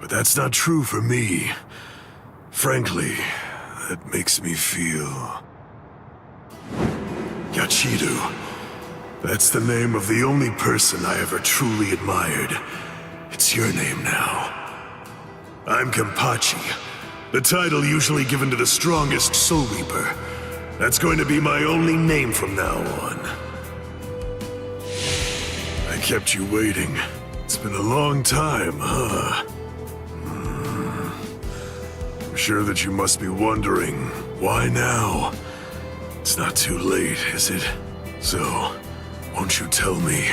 but that's not true for me. Frankly, that makes me feel... Yachiru. That's the name of the only person I ever truly admired. It's your name now. I'm Kenpachi, the title usually given to the strongest Soul Reaper. That's going to be my only name from now on. I kept you waiting. It's been a long time, huh? I'm sure that you must be wondering, why now? It's not too late, is it? So, won't you tell me?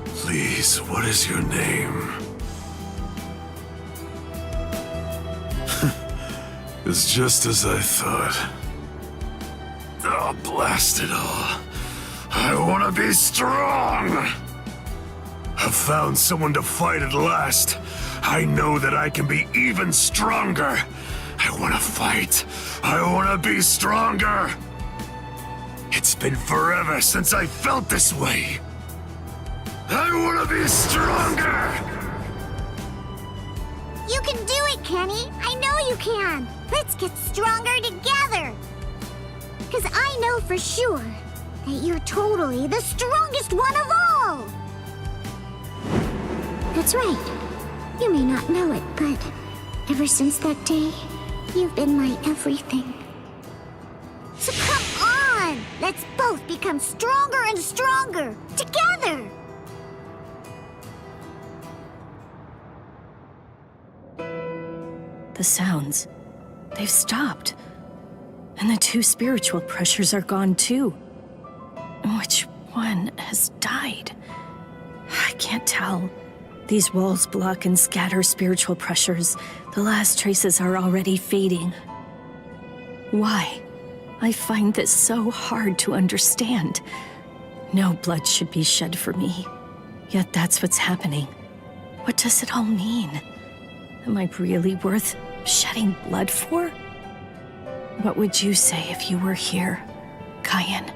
Please, what is your name? It's just as I thought. Oh, blast it all. I want to be strong! I've found someone to fight at last. I know that I can be even stronger. I want to fight. I want to be stronger. It's been forever since I felt this way. I want to be stronger! You can do it, Kenny. I know you can. Let's get stronger together. Because I know for sure that you're totally the strongest one of all. That's right. You may not know it, but ever since that day, you've been my everything. So come on! Let's both become stronger and stronger, together! The sounds, they've stopped. And the 2 spiritual pressures are gone too. Which one has died? I can't tell. These walls block and scatter spiritual pressures. The last traces are already fading. Why? I find this so hard to understand. No blood should be shed for me. Yet that's what's happening. What does it all mean? Am I really worth shedding blood for? What would you say if you were here, Kaien?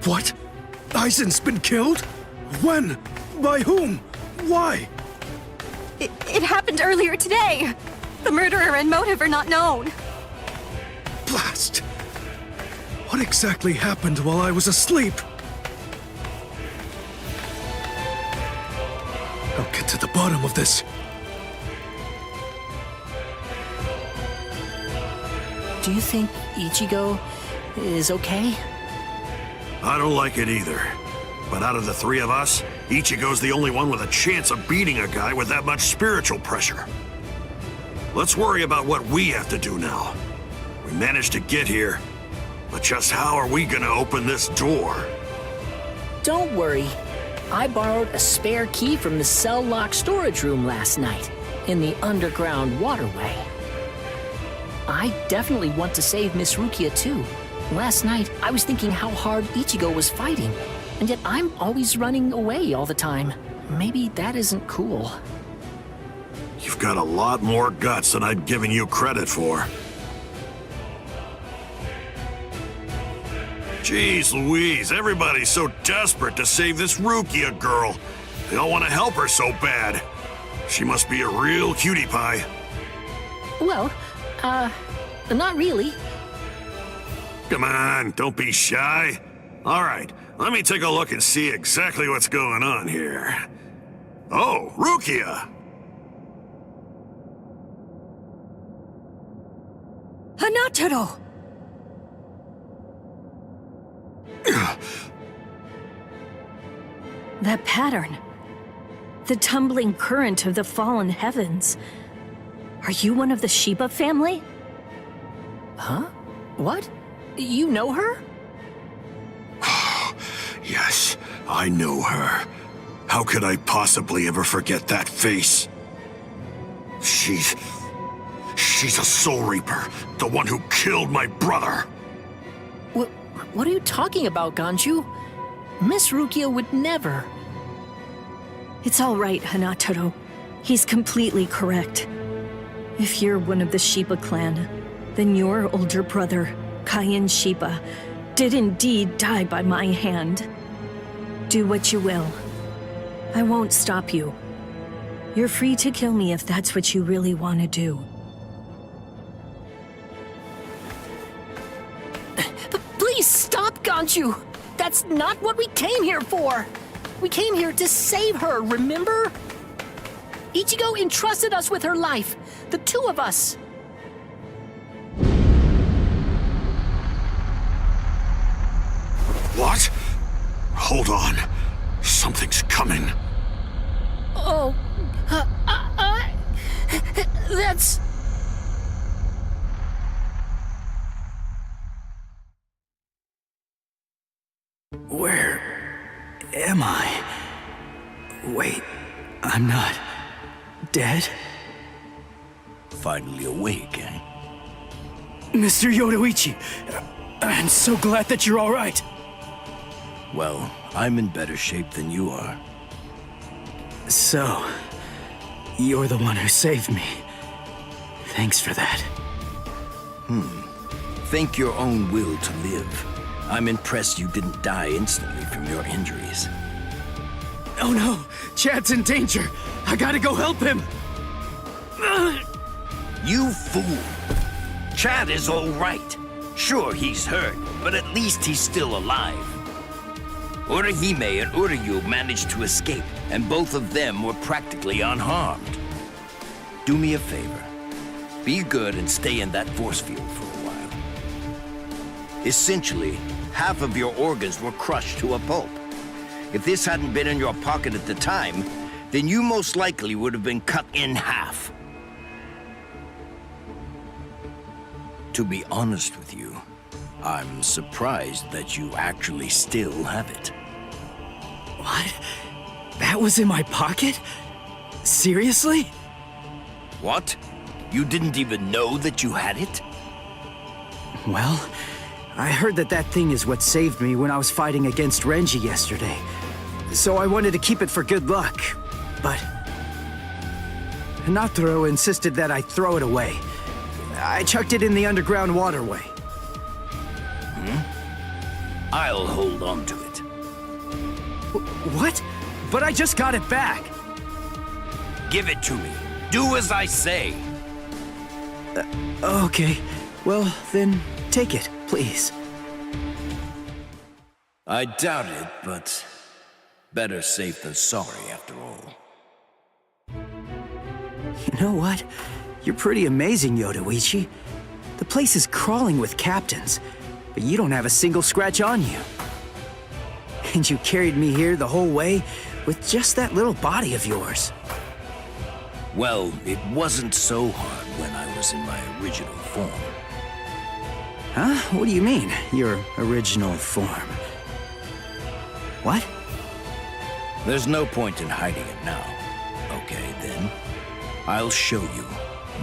What? Aizen's been killed? When? By whom? Why? It happened earlier today. The murderer and motive are not known. Blast! What exactly happened while I was asleep? bottom of this. Do you think Ichigo is okay? I don't like it either. But out of the three of us, Ichigo's the only one with a chance of beating a guy with that much spiritual pressure. Let's worry about what we have to do now. We managed to get here, but just how are we gonna open this door? Don't worry. I borrowed a spare key from the cell lock storage room last night in the underground waterway. I definitely want to save Miss Rukia too. Last night, I was thinking how hard Ichigo was fighting, and yet I'm always running away all the time. Maybe that isn't cool. You've got a lot more guts than I'd given you credit for. Jeez Louise, everybody's so desperate to save this Rukia girl. They all want to help her so bad. She must be a real cutie pie. Well, not really. Come on, don't be shy. All right, let me take a look and see exactly what's going on here. Oh, Rukia! Hanataro! That pattern. The tumbling current of the fallen heavens. Are you one of the Shiba family? Huh? What? You know her? Yes, I know her. How could I possibly ever forget that face? She's a Soul Reaper, the one who killed my brother. What are you talking about, Ganju? Miss Rukia would never. It's all right, Hanataro. He's completely correct. If you're one of the Shiba clan, then your older brother, Kaien Shiba, did indeed die by my hand. Do what you will. I won't stop you. You're free to kill me if that's what you really want to do. Please stop, Ganju! That's not what we came here for! We came here to save her, remember? Ichigo entrusted us with her life, the two of us. What? Hold on. Something's coming. Oh, that's... Where am I? Wait, I'm not dead? Finally awake, eh? Mr. Yoruichi, I'm so glad that you're all right. Well, I'm in better shape than you are. So, you're the one who saved me. Thanks for that. Think your own will to live. I'm impressed you didn't die instantly from your injuries. Oh no! Chad's in danger! I gotta go help him! You fool! Chad is all right. Sure, he's hurt, but at least he's still alive. Urahime and Uryu managed to escape, and both of them were practically unharmed. Do me a favor. Be good and stay in that force field for a while. Essentially, half of your organs were crushed to a pulp. If this hadn't been in your pocket at the time, then you most likely would have been cut in half. To be honest with you, I'm surprised that you actually still have it. What? That was in my pocket? Seriously? What? You didn't even know that you had it? Well, I heard that that thing is what saved me when I was fighting against Renji yesterday. So I wanted to keep it for good luck, but Hanataro insisted that I throw it away. I chucked it in the underground waterway. I'll hold on to it. What? But I just got it back. Give it to me. Do as I say. Okay. Well, then take it, please. I doubt it, but better safe than sorry after all. You know what? You're pretty amazing, Yodoichi. The place is crawling with captains, but you don't have a single scratch on you. And you carried me here the whole way with just that little body of yours. Well, it wasn't so hard when I was in my original form. Huh? What do you mean, your original form? What? There's no point in hiding it now. Okay, then. I'll show you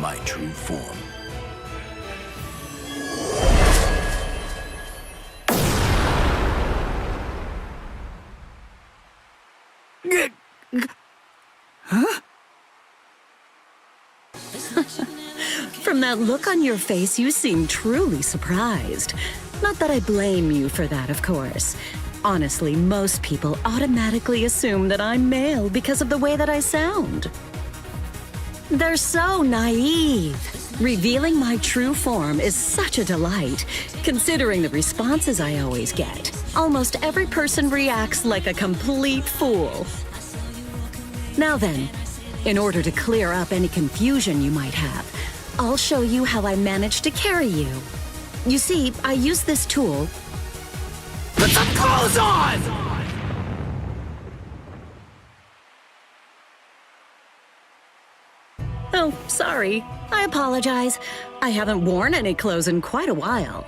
my true form. Huh? From that look on your face, you seem truly surprised. Not that I blame you for that, of course. Honestly, most people automatically assume that I'm male because of the way that I sound. They're so naive. Revealing my true form is such a delight, considering the responses I always get. Almost every person reacts like a complete fool. Now then, in order to clear up any confusion you might have, I'll show you how I managed to carry you. You see, I use this tool. Put some clothes on! Oh, sorry. I apologize. I haven't worn any clothes in quite a while.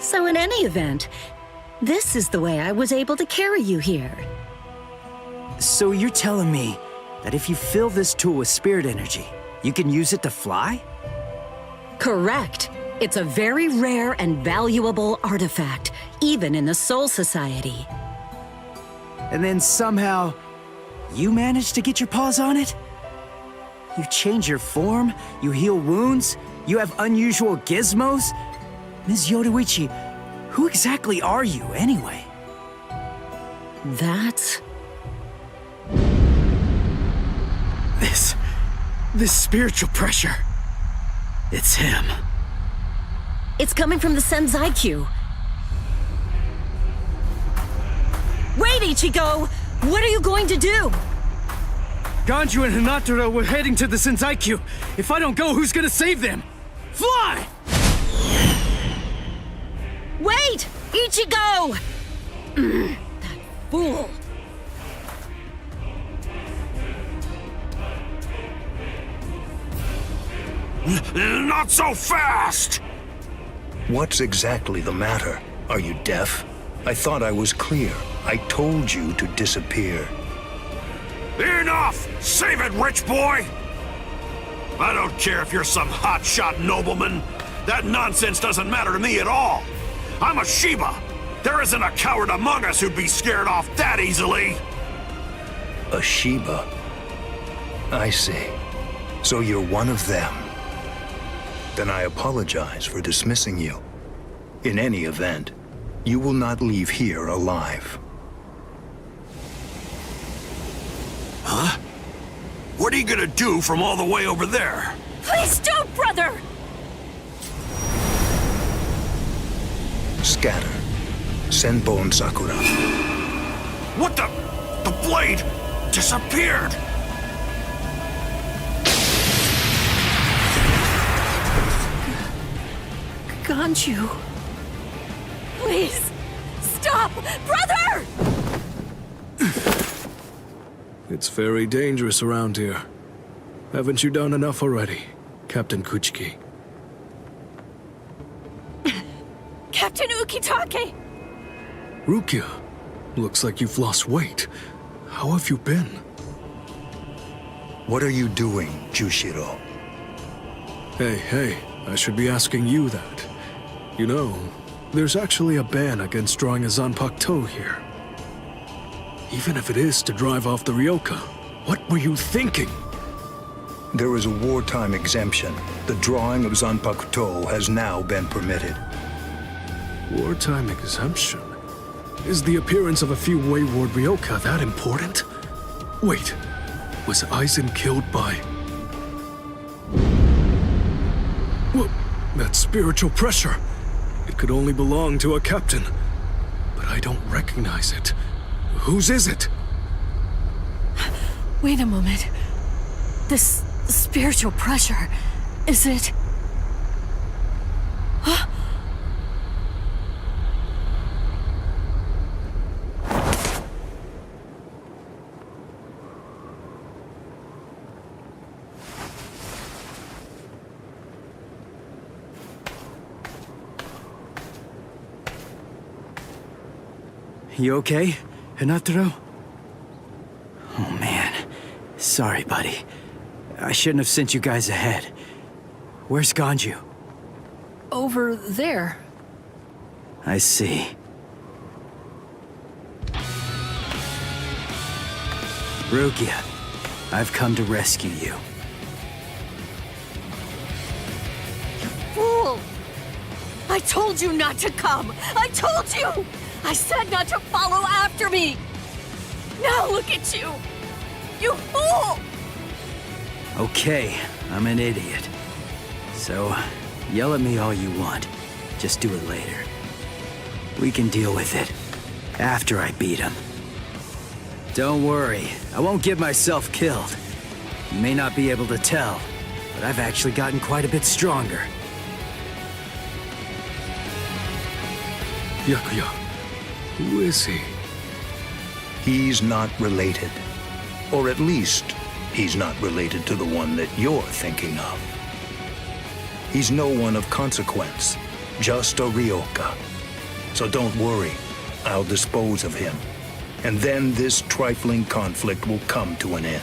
So in any event, this is the way I was able to carry you here. So you're telling me that if you fill this tool with spirit energy, you can use it to fly? Correct. It's a very rare and valuable artifact, even in the Soul Society. And then somehow, you managed to get your paws on it? You change your form, you heal wounds, you have unusual gizmos? Ms. Yodoichi, who exactly are you, anyway? That's... This spiritual pressure. It's him. It's coming from the Senzaikyu. Wait, Ichigo! What are you going to do? Ganju and Hinata were heading to the Senzaikyu. If I don't go, who's gonna save them? Fly! Wait! Ichigo! That fool. Not so fast! What's exactly the matter? Are you deaf? I thought I was clear. I told you to disappear. Enough! Save it, rich boy! I don't care if you're some hotshot nobleman. That nonsense doesn't matter to me at all. I'm a Shiba. There isn't a coward among us who'd be scared off that easily. A Shiba? I see. So you're one of them. Then I apologize for dismissing you. In any event, you will not leave here alive. Huh? What are you gonna do from all the way over there? Please don't, brother! Scatter. Senpo and Sakura. What the? The blade disappeared! Ganju. Please, stop! Brother! It's very dangerous around here. Haven't you done enough already, Captain Kuchiki? Captain Ukitake! Rukia, looks like you've lost weight. How have you been? What are you doing, Jushiro? Hey, I should be asking you that. You know, there's actually a ban against drawing a Zanpakuto here. Even if it is to drive off the Ryoka, what were you thinking? There is a wartime exemption. The drawing of Zanpakuto has now been permitted. Wartime exemption? Is the appearance of a few wayward Ryoka that important? Wait, was Aizen killed by... What? That spiritual pressure. It could only belong to a captain. But I don't recognize it. Whose is it? Wait a moment. This spiritual pressure, is it... Huh? You okay, Hinataro? Oh man, sorry buddy. I shouldn't have sent you guys ahead. Where's Ganju? Over there. I see. Rukia, I've come to rescue you. Fool! I told you not to come! I told you! I said not to follow after me! Now look at you! You fool! Okay, I'm an idiot. So, yell at me all you want. Just do it later. We can deal with it after I beat him. Don't worry, I won't get myself killed. You may not be able to tell, but I've actually gotten quite a bit stronger. Yakuya, who is he? He's not related. Or at least, he's not related to the one that you're thinking of. He's no one of consequence, just a Ryoka. So don't worry, I'll dispose of him. And then this trifling conflict will come to an end.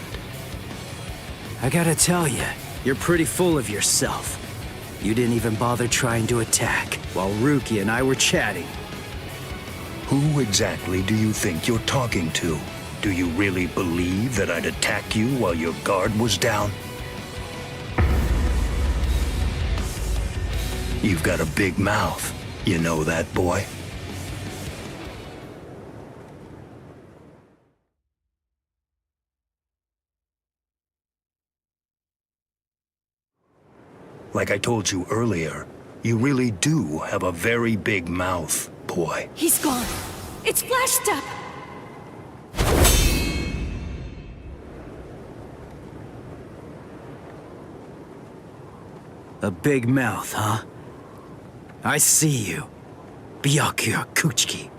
I gotta tell you, you're pretty full of yourself. You didn't even bother trying to attack, while Rukia and I were chatting. Who exactly do you think you're talking to? Do you really believe that I'd attack you while your guard was down? You've got a big mouth. You know that, boy? Like I told you earlier, you really do have a very big mouth, boy. He's gone. It's Flash Step. A big mouth, huh? I see you. Byakuya Kuchiki.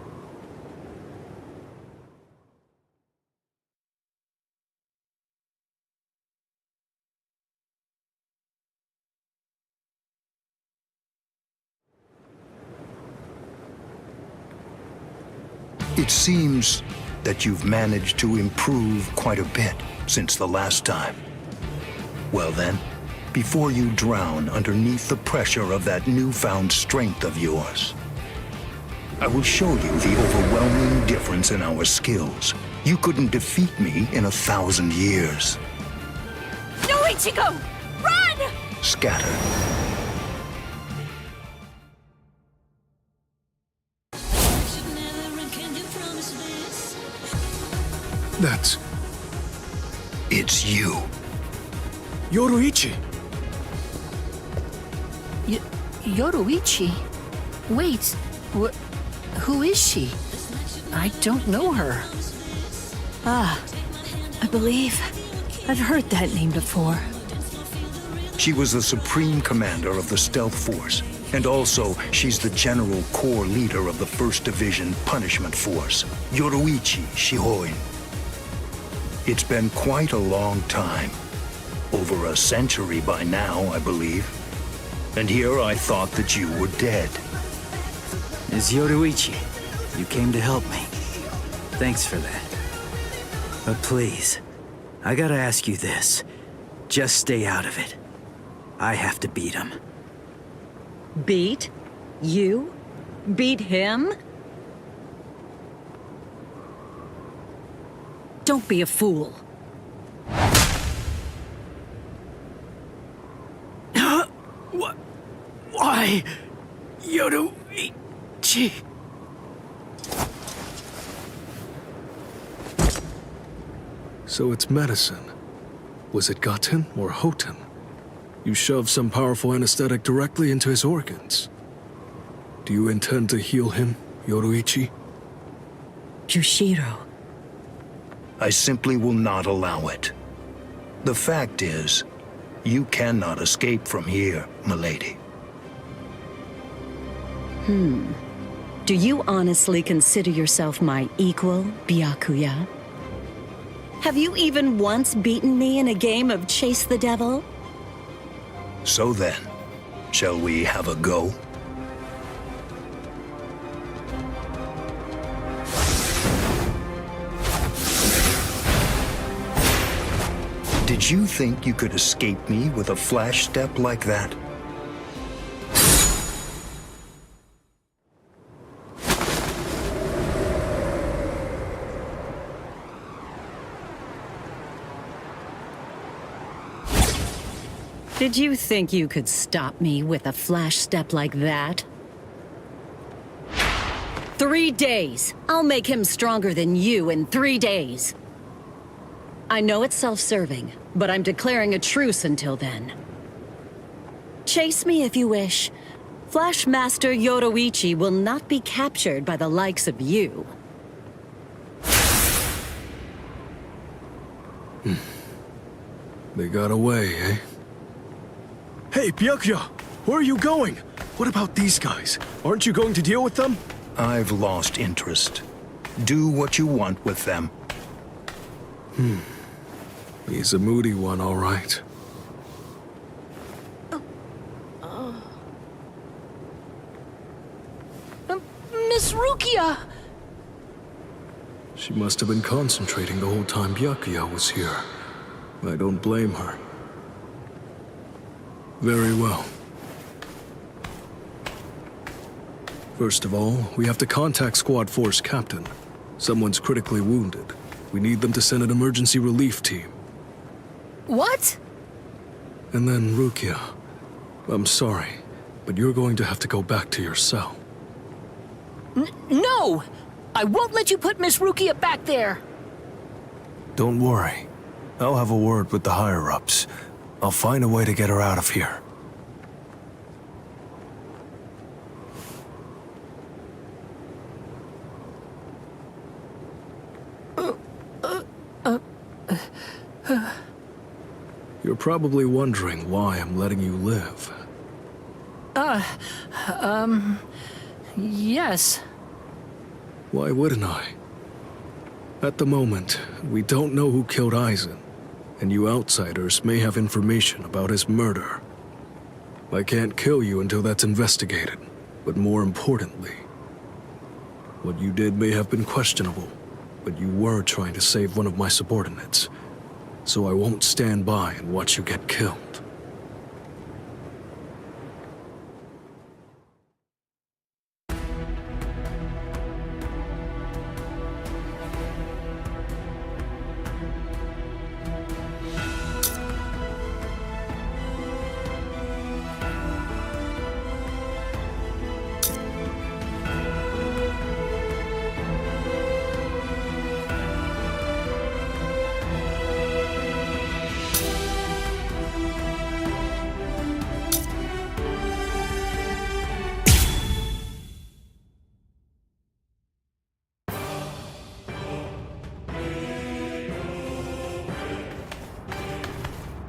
It seems that you've managed to improve quite a bit since the last time. Well then, before you drown underneath the pressure of that newfound strength of yours, I will show you the overwhelming difference in our skills. You couldn't defeat me in 1,000 years. No, Ichigo! Run! Scatter. It's you. Yoruichi! Yoruichi? Wait, who is she? I don't know her. Ah, I believe I've heard that name before. She was the supreme commander of the Stealth Force, and also she's the general corps leader of the 1st Division Punishment Force, Yoruichi Shihoin. It's been quite a long time. Over a century by now, I believe. And here I thought that you were dead. Ms. Yoruichi, you came to help me. Thanks for that. But please, I gotta ask you this. Just stay out of it. I have to beat him. Beat? You? Beat him? Don't be a fool. What? Why? Yoruichi. So it's medicine. Was it Gaten or Hoten? You shoved some powerful anesthetic directly into his organs. Do you intend to heal him, Yoruichi? Jushiro. I simply will not allow it. The fact is, you cannot escape from here, milady. Do you honestly consider yourself my equal, Byakuya? Have you even once beaten me in a game of Chase the Devil? So then, shall we have a go? Did you think you could escape me with a flash step like that? Did you think you could stop me with a flash step like that? 3 days. I'll make him stronger than you in 3 days. I know it's self-serving, but I'm declaring a truce until then. Chase me if you wish. Flash Master Yoruichi will not be captured by the likes of you. They got away, eh? Hey, Byakuya! Where are you going? What about these guys? Aren't you going to deal with them? I've lost interest. Do what you want with them. He's a moody one, all right. Miss Rukia! She must have been concentrating the whole time Byakuya was here. I don't blame her. Very well. First of all, we have to contact Squad Force Captain. Someone's critically wounded. We need them to send an emergency relief team. What? And then Rukia. I'm sorry, but you're going to have to go back to your cell. No! I won't let you put Miss Rukia back there! Don't worry. I'll have a word with the higher-ups. I'll find a way to get her out of here. You're probably wondering why I'm letting you live. Yes. Why wouldn't I? At the moment, we don't know who killed Aizen, and you outsiders may have information about his murder. I can't kill you until that's investigated, but more importantly, what you did may have been questionable, but you were trying to save one of my subordinates, so I won't stand by and watch you get killed.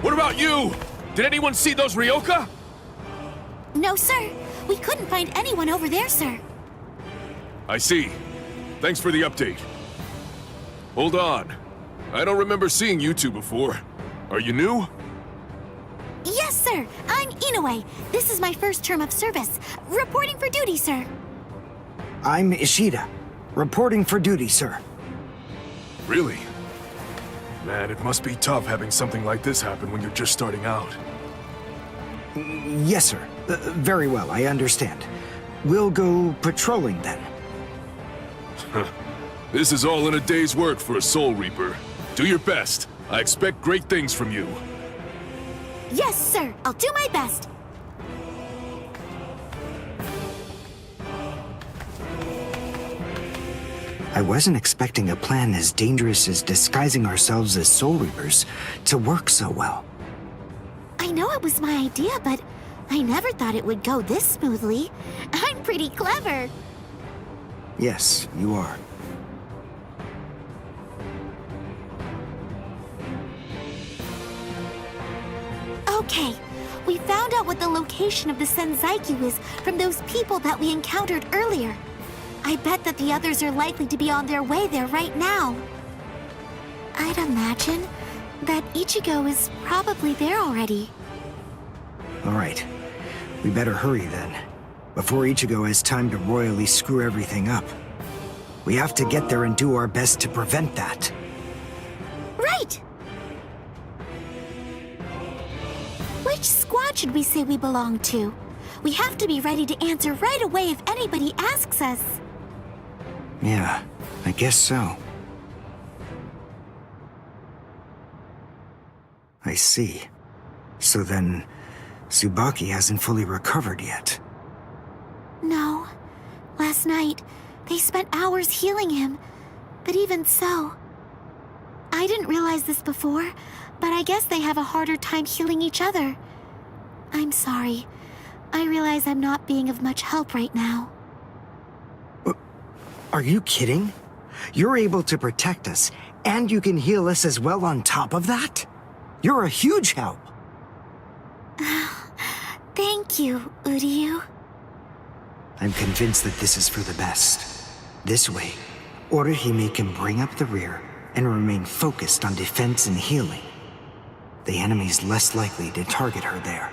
What about you? Did anyone see those Ryoka? No, sir. We couldn't find anyone over there, sir. I see. Thanks for the update. Hold on. I don't remember seeing you two before. Are you new? Yes, sir. I'm Inoue. This is my first term of service. Reporting for duty, sir. I'm Ishida. Reporting for duty, sir. Really? Man, it must be tough having something like this happen when you're just starting out. Yes, sir. Very well, I understand. We'll go patrolling then. This is all in a day's work for a Soul Reaper. Do your best. I expect great things from you. Yes, sir. I'll do my best. I wasn't expecting a plan as dangerous as disguising ourselves as Soul Reapers to work so well. I know it was my idea, but I never thought it would go this smoothly. I'm pretty clever. Yes, you are. Okay, we found out what the location of the Senzaikyu is from those people that we encountered earlier. I bet that the others are likely to be on their way there right now. I'd imagine that Ichigo is probably there already. All right. We better hurry then, before Ichigo has time to royally screw everything up. We have to get there and do our best to prevent that. Right! Which squad should we say we belong to? We have to be ready to answer right away if anybody asks us. Yeah, I guess so. I see. So then, Tsubaki hasn't fully recovered yet. No. Last night, they spent hours healing him. But even so... I didn't realize this before, but I guess they have a harder time healing each other. I'm sorry. I realize I'm not being of much help right now. Are you kidding? You're able to protect us, and you can heal us as well on top of that? You're a huge help. Thank you, Uryu. I'm convinced that this is for the best. This way, Orihime can bring up the rear and remain focused on defense and healing. The enemy's less likely to target her there.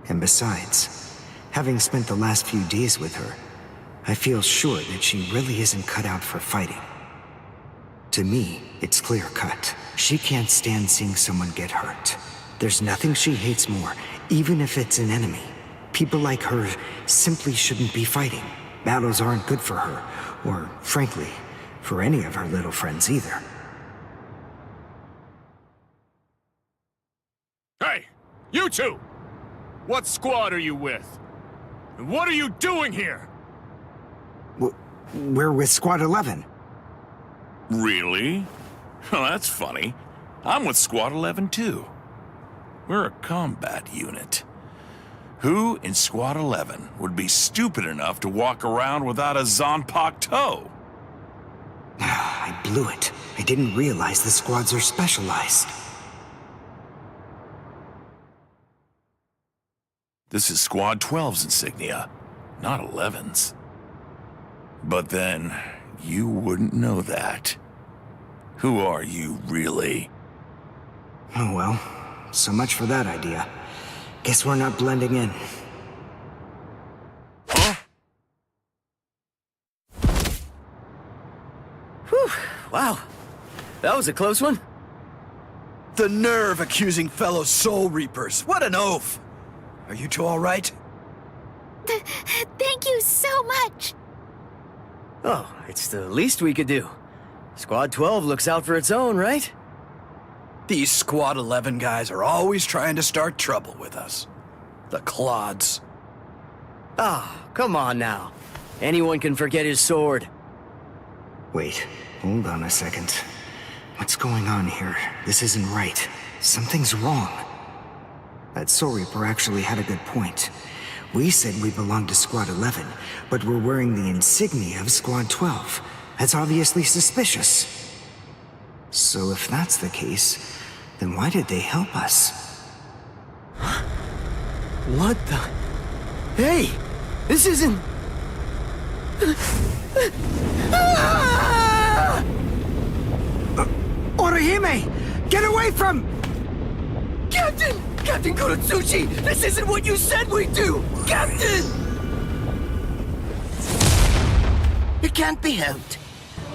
And besides, having spent the last few days with her, I feel sure that she really isn't cut out for fighting. To me, it's clear-cut. She can't stand seeing someone get hurt. There's nothing she hates more, even if it's an enemy. People like her simply shouldn't be fighting. Battles aren't good for her, or, frankly, for any of her little friends either. Hey, you two! What squad are you with? And what are you doing here? We're with Squad 11. Really? Well, that's funny. I'm with Squad 11 too. We're a combat unit. Who in Squad 11 would be stupid enough to walk around without a Zanpakuto? I blew it. I didn't realize the squads are specialized. This is Squad 12's insignia, not 11's. But then, you wouldn't know that. Who are you, really? Oh well, so much for that idea. Guess we're not blending in. Huh? Whew, wow. That was a close one. The nerve accusing fellow Soul Reapers. What an oaf! Are you two all right? Thank you so much! Oh, it's the least we could do. Squad 12 looks out for its own, right? These Squad 11 guys are always trying to start trouble with us. The clods. Ah, come on now. Anyone can forget his sword. Wait, hold on a second. What's going on here? This isn't right. Something's wrong. That Soul Reaper actually had a good point. We said we belonged to Squad 11, but we're wearing the insignia of Squad 12. That's obviously suspicious. So if that's the case, then why did they help us? What the? Hey! This isn't... Orihime! Get away from... Captain! Captain Kurotsuchi! This isn't what you said we'd do! Captain! It can't be helped.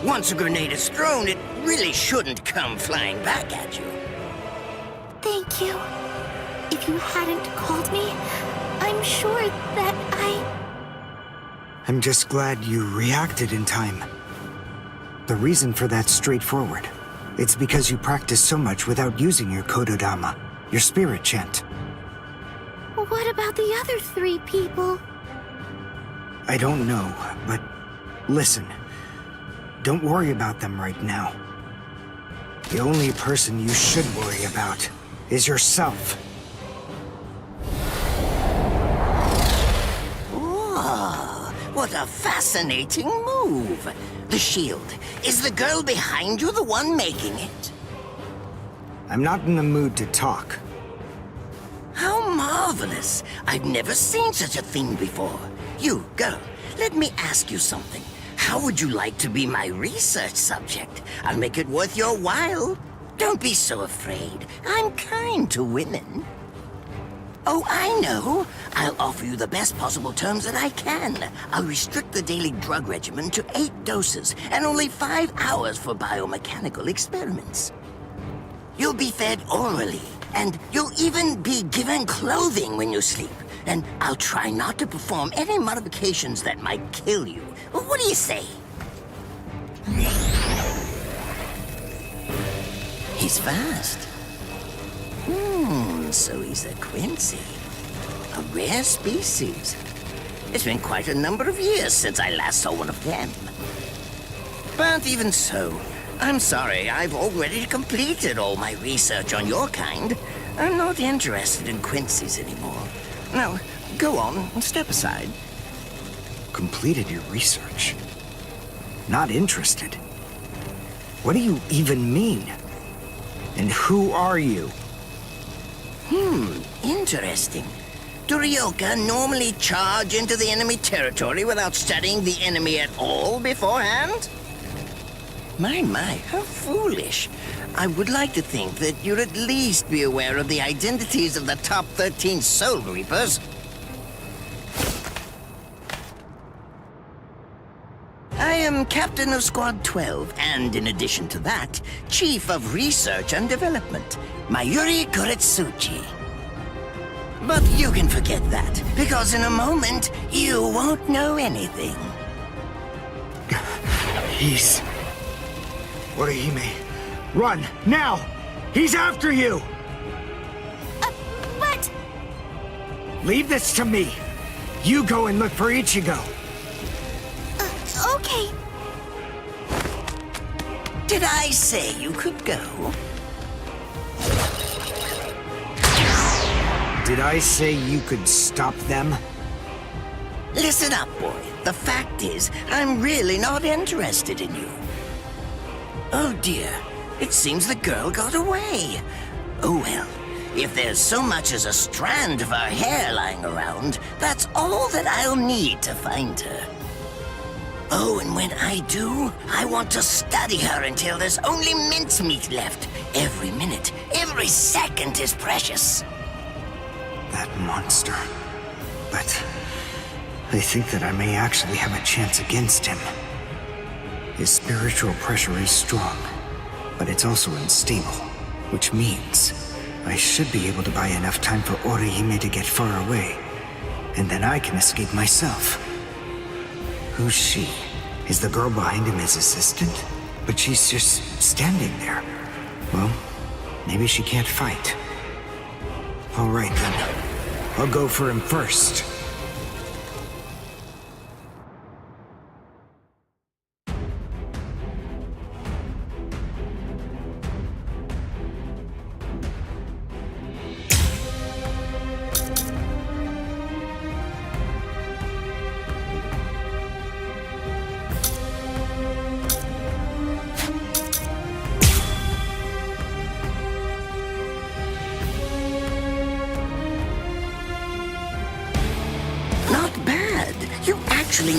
Once a grenade is thrown, it really shouldn't come flying back at you. Thank you. If you hadn't called me, I'm sure that I'm just glad you reacted in time. The reason for that's straightforward. It's because you practice so much without using your Kododama, your spirit chant. What about the other 3 people? I don't know, but listen. Don't worry about them right now. The only person you should worry about is yourself. Oh, what a fascinating move. The shield. Is the girl behind you the one making it? I'm not in the mood to talk. marvelous. I've never seen such a thing before. You, girl, let me ask you something. How would you like to be my research subject? I'll make it worth your while. Don't be so afraid. I'm kind to women. Oh, I know. I'll offer you the best possible terms that I can. I'll restrict the daily drug regimen to 8 doses and only 5 hours for biomechanical experiments. You'll be fed orally, and you'll even be given clothing when you sleep. And I'll try not to perform any modifications that might kill you. What do you say? He's fast. So he's a Quincy. A rare species. It's been quite a number of years since I last saw one of them. But even so, I'm sorry, I've already completed all my research on your kind. I'm not interested in Quincy's anymore. Now, go on and step aside. Completed your research? Not interested? What do you even mean? And who are you? Interesting. Do Ryoka normally charge into the enemy territory without studying the enemy at all beforehand? My, how foolish. I would like to think that you'd at least be aware of the identities of the top 13 Soul Reapers. I am Captain of Squad 12, and in addition to that, Chief of Research and Development, Mayuri Kuretsuchi. But you can forget that, because in a moment, you won't know anything. He's... Orihime, run, now! He's after you! But... Leave this to me. You go and look for Ichigo. Okay. Did I say you could go? Did I say you could stop them? Listen up, boy. The fact is, I'm really not interested in you. Oh dear, it seems the girl got away. Oh well, if there's so much as a strand of her hair lying around, that's all that I'll need to find her. Oh, and when I do, I want to study her until there's only mincemeat left. Every minute, every second is precious. That monster. But I think that I may actually have a chance against him. His spiritual pressure is strong, but it's also unstable, which means I should be able to buy enough time for Orihime to get far away, and then I can escape myself. Who's she? Is the girl behind him his assistant? But she's just standing there. Well, maybe she can't fight. All right then. I'll go for him first.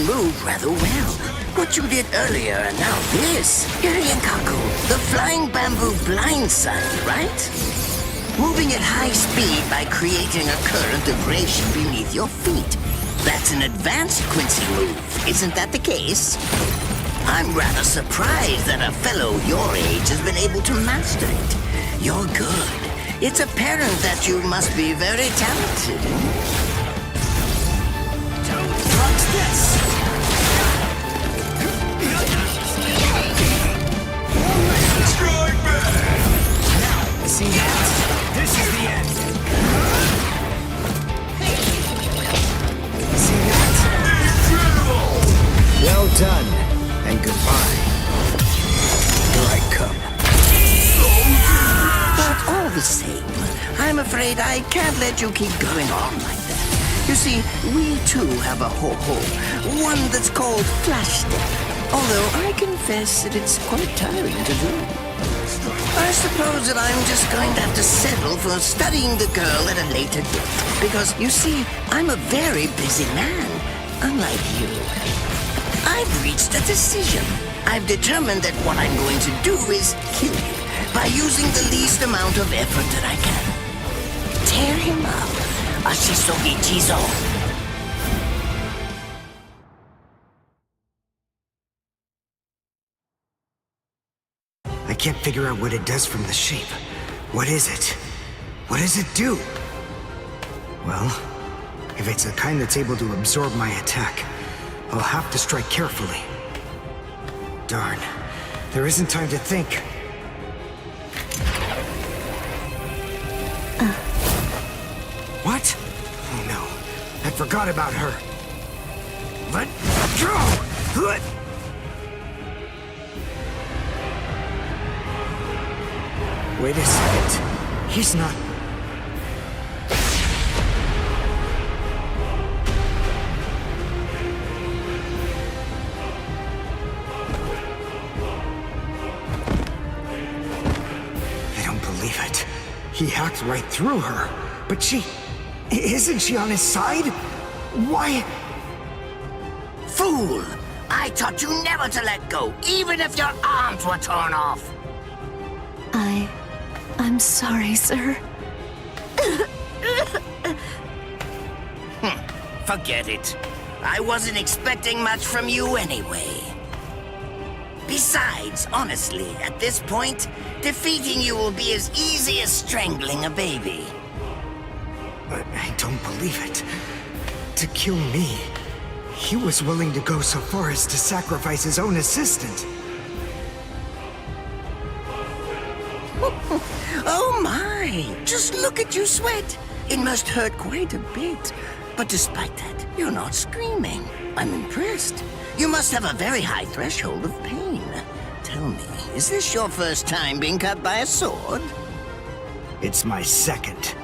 Move rather well. What you did earlier and now this. Yurienkaku, the flying bamboo blindside, right? Moving at high speed by creating a current of vibration beneath your feet. That's an advanced Quincy move, isn't that the case? I'm rather surprised that a fellow your age has been able to master it. You're good. It's apparent that you must be very talented. What's this? Strike back! Now, see that? This is the end. See that? Well done, and goodbye. Here I come. But all the same, I'm afraid I can't let you keep going on like that. You see, we too have a ho-ho, one that's called Flash Step. Although I confess that it's quite tiring to do. I suppose that I'm just going to have to settle for studying the girl at a later date. Because, you see, I'm a very busy man, unlike you. I've reached a decision. I've determined that what I'm going to do is kill you by using the least amount of effort that I can. Tear him up, Ashisogi Jizo. I can't figure out what it does from the shape. What is it? What does it do? Well, if it's the kind that's able to absorb my attack, I'll have to strike carefully. Darn, there isn't time to think. What? Oh no, I forgot about her. Let go! Wait a second. He's not... I don't believe it. He hacked right through her. But she... Isn't she on his side? Why... Fool! I taught you never to let go, even if your arms were torn off. I'm sorry, sir. Forget it. I wasn't expecting much from you anyway. Besides, honestly, at this point, defeating you will be as easy as strangling a baby. But I don't believe it. To kill me, he was willing to go so far as to sacrifice his own assistant. Oh my! Just look at you sweat! It must hurt quite a bit. But despite that, you're not screaming. I'm impressed. You must have a very high threshold of pain. Tell me, is this your first time being cut by a sword? It's my second.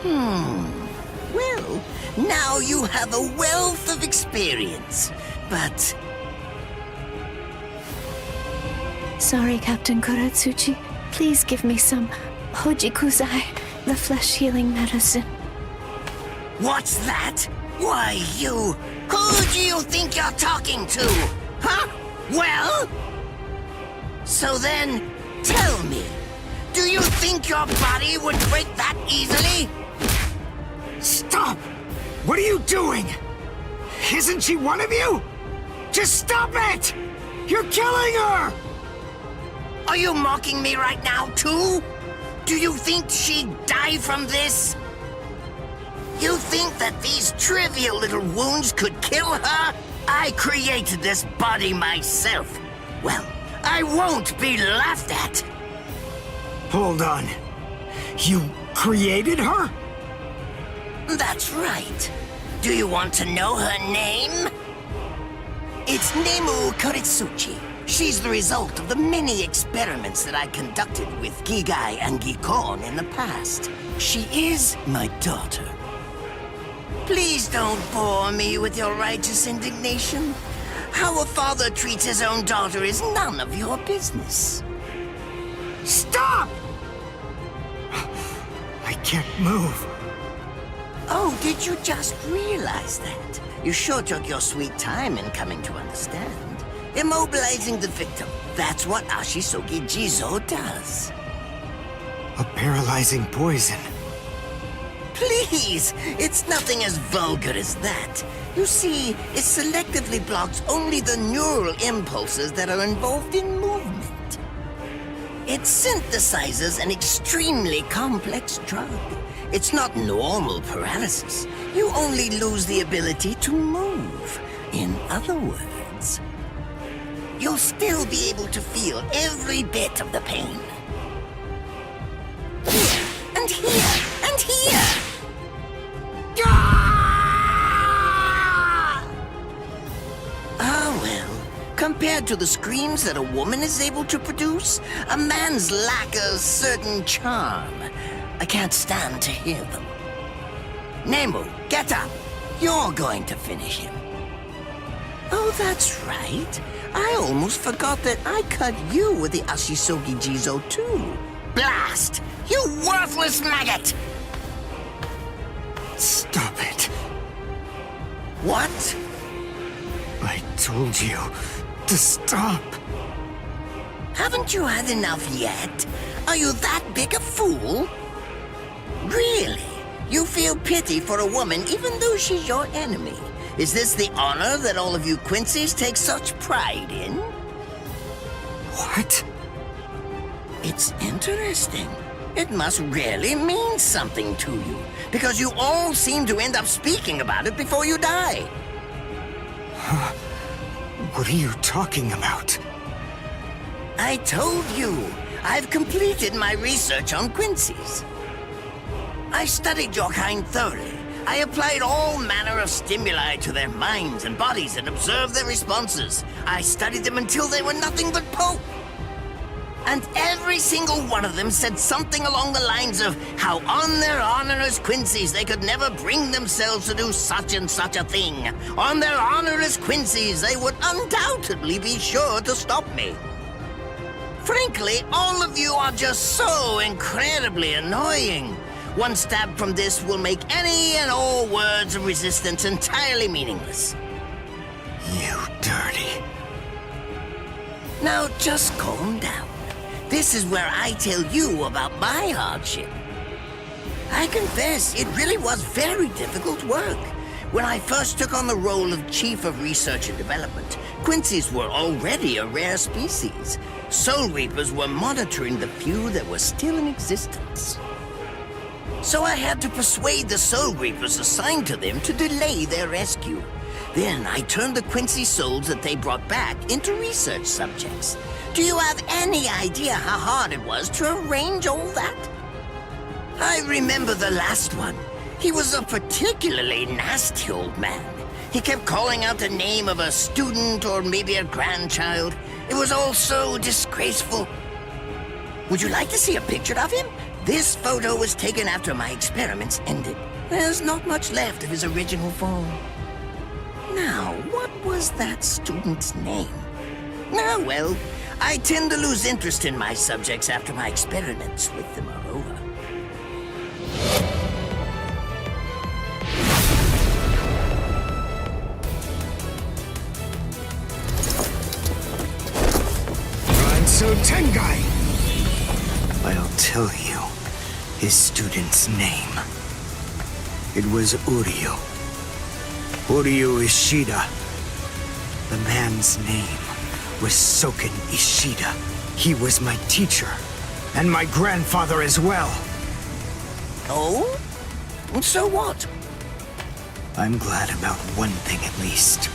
Well, now you have a wealth of experience. But... Sorry, Captain Kuratsuchi. Please give me some Hojikuzai, the flesh-healing medicine. What's that? Why, you... Who do you think you're talking to? Huh? Well? So then, tell me, do you think your body would break that easily? Stop! What are you doing? Isn't she one of you? Just stop it! You're killing her! Are you mocking me right now, too? Do you think she'd die from this? You think that these trivial little wounds could kill her? I created this body myself. Well, I won't be laughed at. Hold on. You created her? That's right. Do you want to know her name? It's Nemu Kuritsuchi. She's the result of the many experiments that I conducted with Gigai and Gikon in the past. She is my daughter. Please don't bore me with your righteous indignation. How a father treats his own daughter is none of your business. Stop! I can't move. Oh, did you just realize that? You sure took your sweet time in coming to understand. Immobilizing the victim. That's what Ashisogi Jizo does. A paralyzing poison. Please! It's nothing as vulgar as that. You see, it selectively blocks only the neural impulses that are involved in movement. It synthesizes an extremely complex drug. It's not normal paralysis. You only lose the ability to move. In other words, you'll still be able to feel every bit of the pain. Here, and here, and here! Ah, well, compared to the screams that a woman is able to produce, a man's lack a certain charm. I can't stand to hear them. Nemu, get up. You're going to finish him. Oh, that's right. I almost forgot that I cut you with the Ashisogi Jizo too. Blast! You worthless maggot! Stop it. What? I told you to stop. Haven't you had enough yet? Are you that big a fool? Really? You feel pity for a woman even though she's your enemy? Is this the honor that all of you Quincy's take such pride in? What? It's interesting. It must really mean something to you, because you all seem to end up speaking about it before you die. What are you talking about? I told you, I've completed my research on Quincy's. I studied your kind thoroughly. I applied all manner of stimuli to their minds and bodies and observed their responses. I studied them until they were nothing but pulp. And every single one of them said something along the lines of how on their honor as Quincy's they could never bring themselves to do such and such a thing. On their honor as Quincy's they would undoubtedly be sure to stop me. Frankly, all of you are just so incredibly annoying. One stab from this will make any and all words of resistance entirely meaningless. You dirty. Now just calm down. This is where I tell you about my hardship. I confess, it really was very difficult work. When I first took on the role of Chief of Research and Development, Quincy's were already a rare species. Soul Reapers were monitoring the few that were still in existence. So I had to persuade the Soul Reapers assigned to them to delay their rescue. Then I turned the Quincy souls that they brought back into research subjects. Do you have any idea how hard it was to arrange all that? I remember the last one. He was a particularly nasty old man. He kept calling out the name of a student or maybe a grandchild. It was all so disgraceful. Would you like to see a picture of him? This photo was taken after my experiments ended. There's not much left of his original form. Now, what was that student's name? Ah, well, I tend to lose interest in my subjects after my experiments with them are over. Ranso Tengai! I'll tell you his student's name. It was Uryu. Uryu Ishida. The man's name was Soken Ishida. He was my teacher, and my grandfather as well. Oh? So what? I'm glad about one thing at least.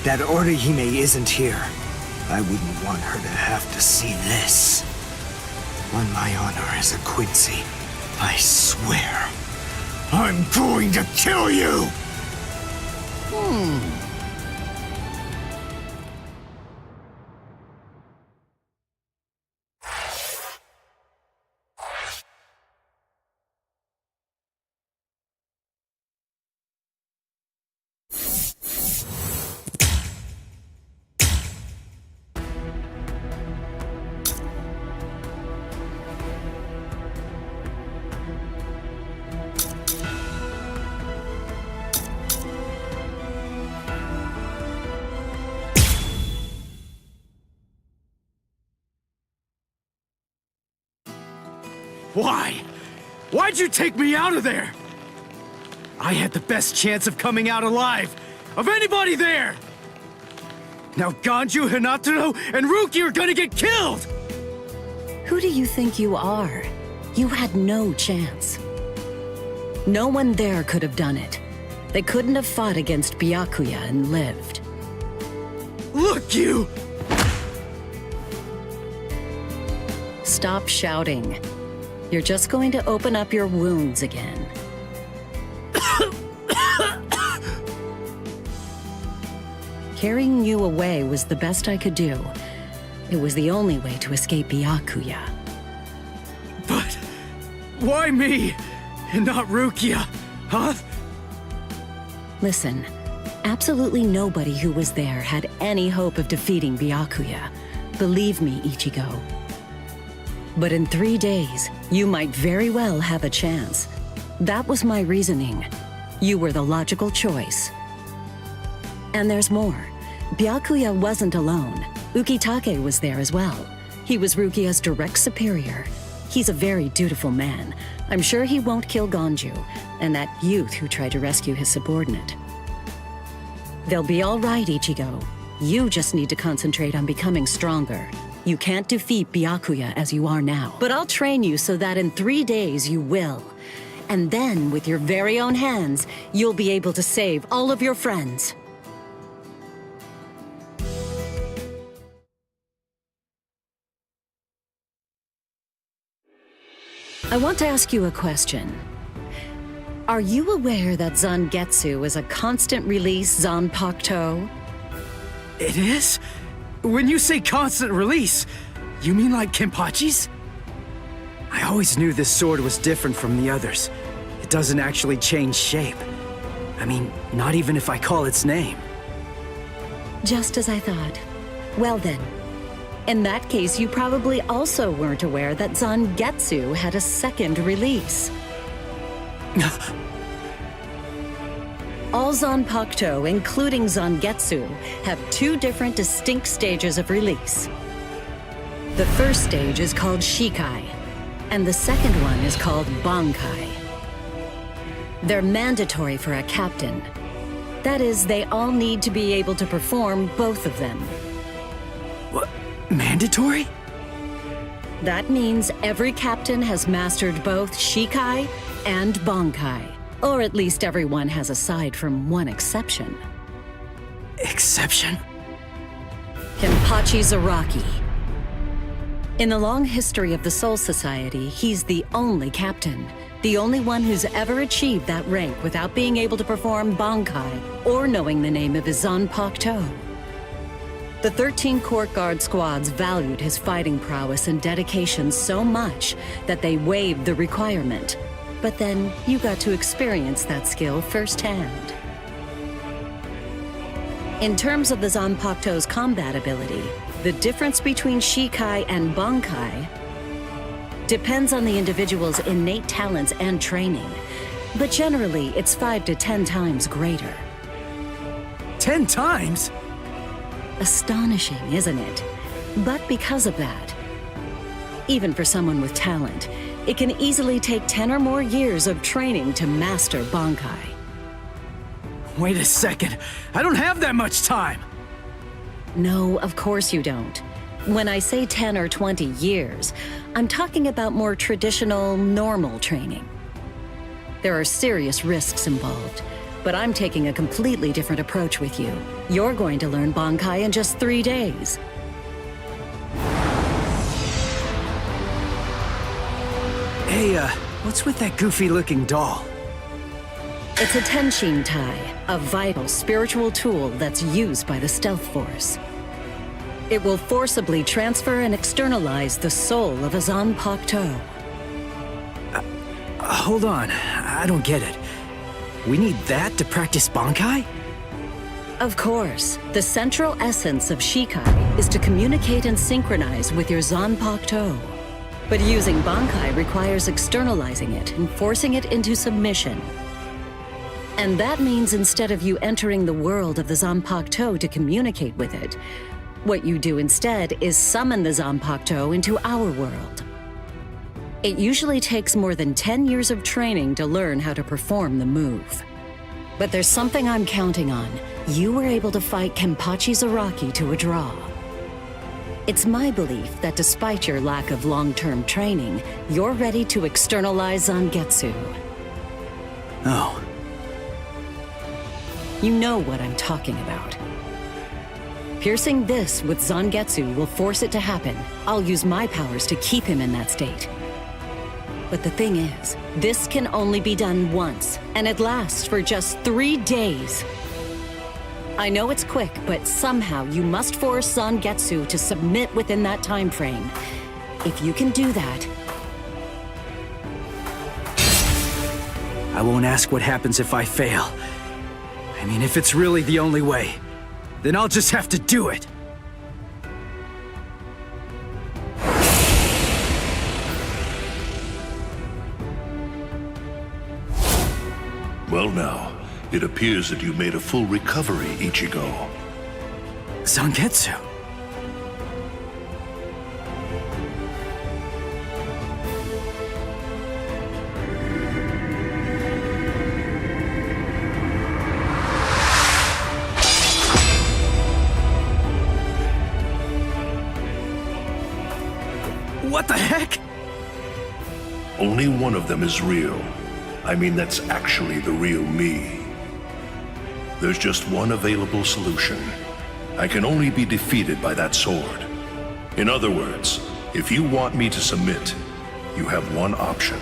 That Orihime isn't here. I wouldn't want her to have to see this. On my honor as a Quincy, I swear, I'm going to kill you! Why? Why'd you take me out of there? I had the best chance of coming out alive, of anybody there! Now Ganju, Hinataro, and Ruki are gonna get killed! Who do you think you are? You had no chance. No one there could have done it. They couldn't have fought against Byakuya and lived. Look, you! Stop shouting. You're just going to open up your wounds again. Carrying you away was the best I could do. It was the only way to escape Byakuya. But why me? And not Rukia, huh? Listen, Absolutely nobody who was there had any hope of defeating Byakuya. Believe me, Ichigo. But in 3 days, you might very well have a chance. That was my reasoning. You were the logical choice. And there's more. Byakuya wasn't alone. Ukitake was there as well. He was Rukia's direct superior. He's a very dutiful man. I'm sure he won't kill Gonju, and that youth who tried to rescue his subordinate. They'll be all right, Ichigo. You just need to concentrate on becoming stronger. You can't defeat Byakuya as you are now. But I'll train you so that in 3 days you will. And then, with your very own hands, you'll be able to save all of your friends. I want to ask you a question. Are you aware that Zangetsu is a constant release Zanpakuto? It is? When you say constant release, you mean like Kenpachi's? I always knew this sword was different from the others. It doesn't actually change shape. I mean, not even if I call its name. Just as I thought. Well then, in that case, you probably also weren't aware that Zangetsu had a second release. All Zanpakuto, including Zangetsu, have 2 different distinct stages of release. The first stage is called Shikai, and the second one is called Bankai. They're mandatory for a captain. That is, they all need to be able to perform both of them. What? Mandatory? That means every captain has mastered both Shikai and Bankai. Or at least everyone has aside from one exception. Exception? Kenpachi Zaraki. In the long history of the Soul Society, he's the only captain. The only one who's ever achieved that rank without being able to perform Bankai or knowing the name of his Zanpakuto. The 13 court guard squads valued his fighting prowess and dedication so much that they waived the requirement. But then you got to experience that skill firsthand. In terms of the Zanpakuto's combat ability, the difference between Shikai and Bankai depends on the individual's innate talents and training, but generally it's 5 to 10 times greater. 10 times? Astonishing, isn't it? But because of that, even for someone with talent, it can easily take 10 or more years of training to master Bankai. Wait a second, I don't have that much time! No, of course you don't. When I say 10 or 20 years, I'm talking about more traditional, normal training. There are serious risks involved, but I'm taking a completely different approach with you. You're going to learn Bankai in just 3 days. Hey, what's with that goofy-looking doll? It's a Tenshin Tai, a vital spiritual tool that's used by the Stealth Force. It will forcibly transfer and externalize the soul of a Zanpakuto. Hold on, I don't get it. We need that to practice Bankai? Of course. The central essence of Shikai is to communicate and synchronize with your Zanpakuto. But using Bankai requires externalizing it and forcing it into submission. And that means instead of you entering the world of the Zanpakuto to communicate with it, what you do instead is summon the Zanpakuto into our world. It usually takes more than 10 years of training to learn how to perform the move. But there's something I'm counting on. You were able to fight Kenpachi Zaraki to a draw. It's my belief that despite your lack of long-term training, you're ready to externalize Zangetsu. Oh. You know what I'm talking about. Piercing this with Zangetsu will force it to happen. I'll use my powers to keep him in that state. But the thing is, this can only be done once, and it lasts for just 3 days. I know it's quick, but somehow you must force Zangetsu to submit within that time frame. If you can do that... I won't ask what happens if I fail. I mean, if it's really the only way, then I'll just have to do it. Well now, it appears that you made a full recovery, Ichigo. Zangetsu. What the heck? Only one of them is real. I mean, that's actually the real me. There's just one available solution. I can only be defeated by that sword. In other words, if you want me to submit, you have one option.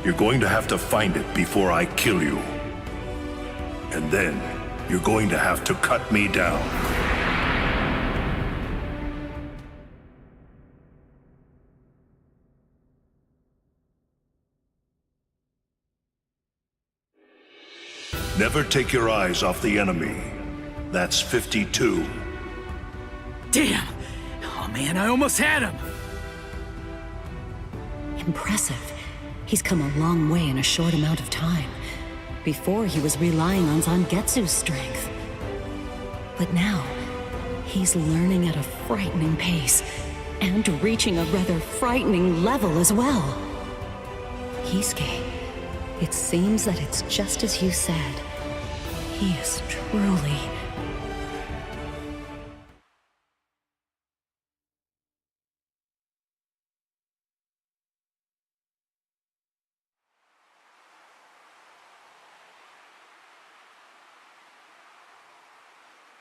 You're going to have to find it before I kill you. And then, you're going to have to cut me down. Never take your eyes off the enemy. That's 52. Damn! Oh man, I almost had him! Impressive. He's come a long way in a short amount of time. Before, he was relying on Zangetsu's strength. But now, he's learning at a frightening pace, and reaching a rather frightening level as well. Kisuke, it seems that it's just as you said. He is truly...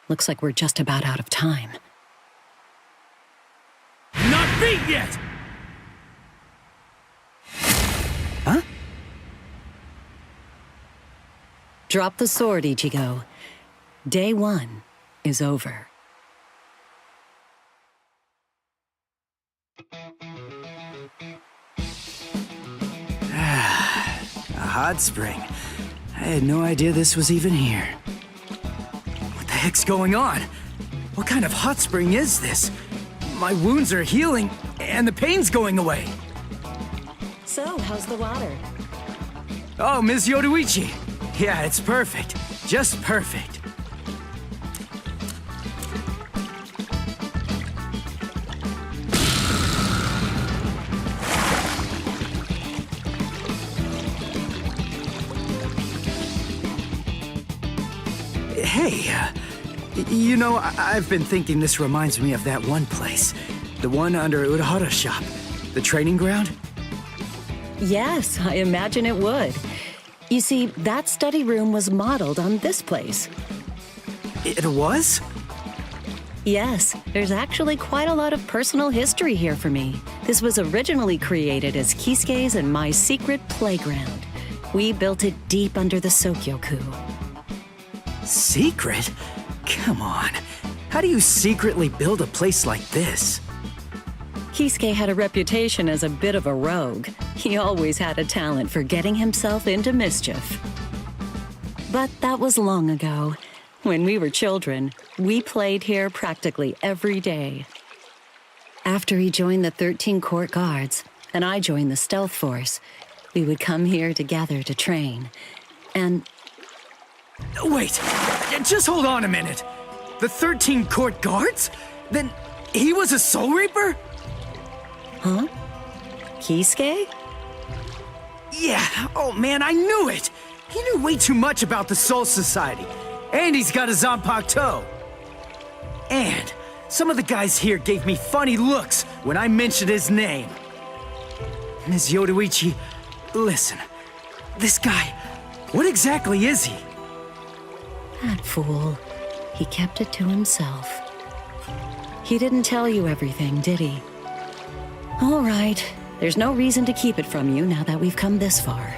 Looks like we're just about out of time. Not beat yet! Huh? Drop the sword, Ichigo. Day 1 is over. A hot spring. I had no idea this was even here. What the heck's going on? What kind of hot spring is this? My wounds are healing, and the pain's going away. So, how's the water? Oh, Ms. Yoruichi. Yeah, it's perfect. Just perfect. Hey, you know, I've been thinking this reminds me of that one place. The one under Urahara's shop. The training ground? Yes, I imagine it would. You see, that study room was modeled on this place. It was? Yes, there's actually quite a lot of personal history here for me. This was originally created as Kisuke's and my secret playground. We built it deep under the Sokyoku. Secret? Come on. How do you secretly build a place like this? Kisuke had a reputation as a bit of a rogue. He always had a talent for getting himself into mischief. But that was long ago. When we were children, we played here practically every day. After he joined the 13 Court Guards, and I joined the Stealth Force, we would come here together to train. And... Wait, just hold on a minute. The 13 Court Guards? Then he was a Soul Reaper? Huh? Kisuke? Yeah, oh man, I knew it! He knew way too much about the Soul Society. And he's got a Zanpakuto. And some of the guys here gave me funny looks when I mentioned his name. Ms. Yoruichi, listen. This guy, what exactly is he? That fool. He kept it to himself. He didn't tell you everything, did he? All right. There's no reason to keep it from you now that we've come this far.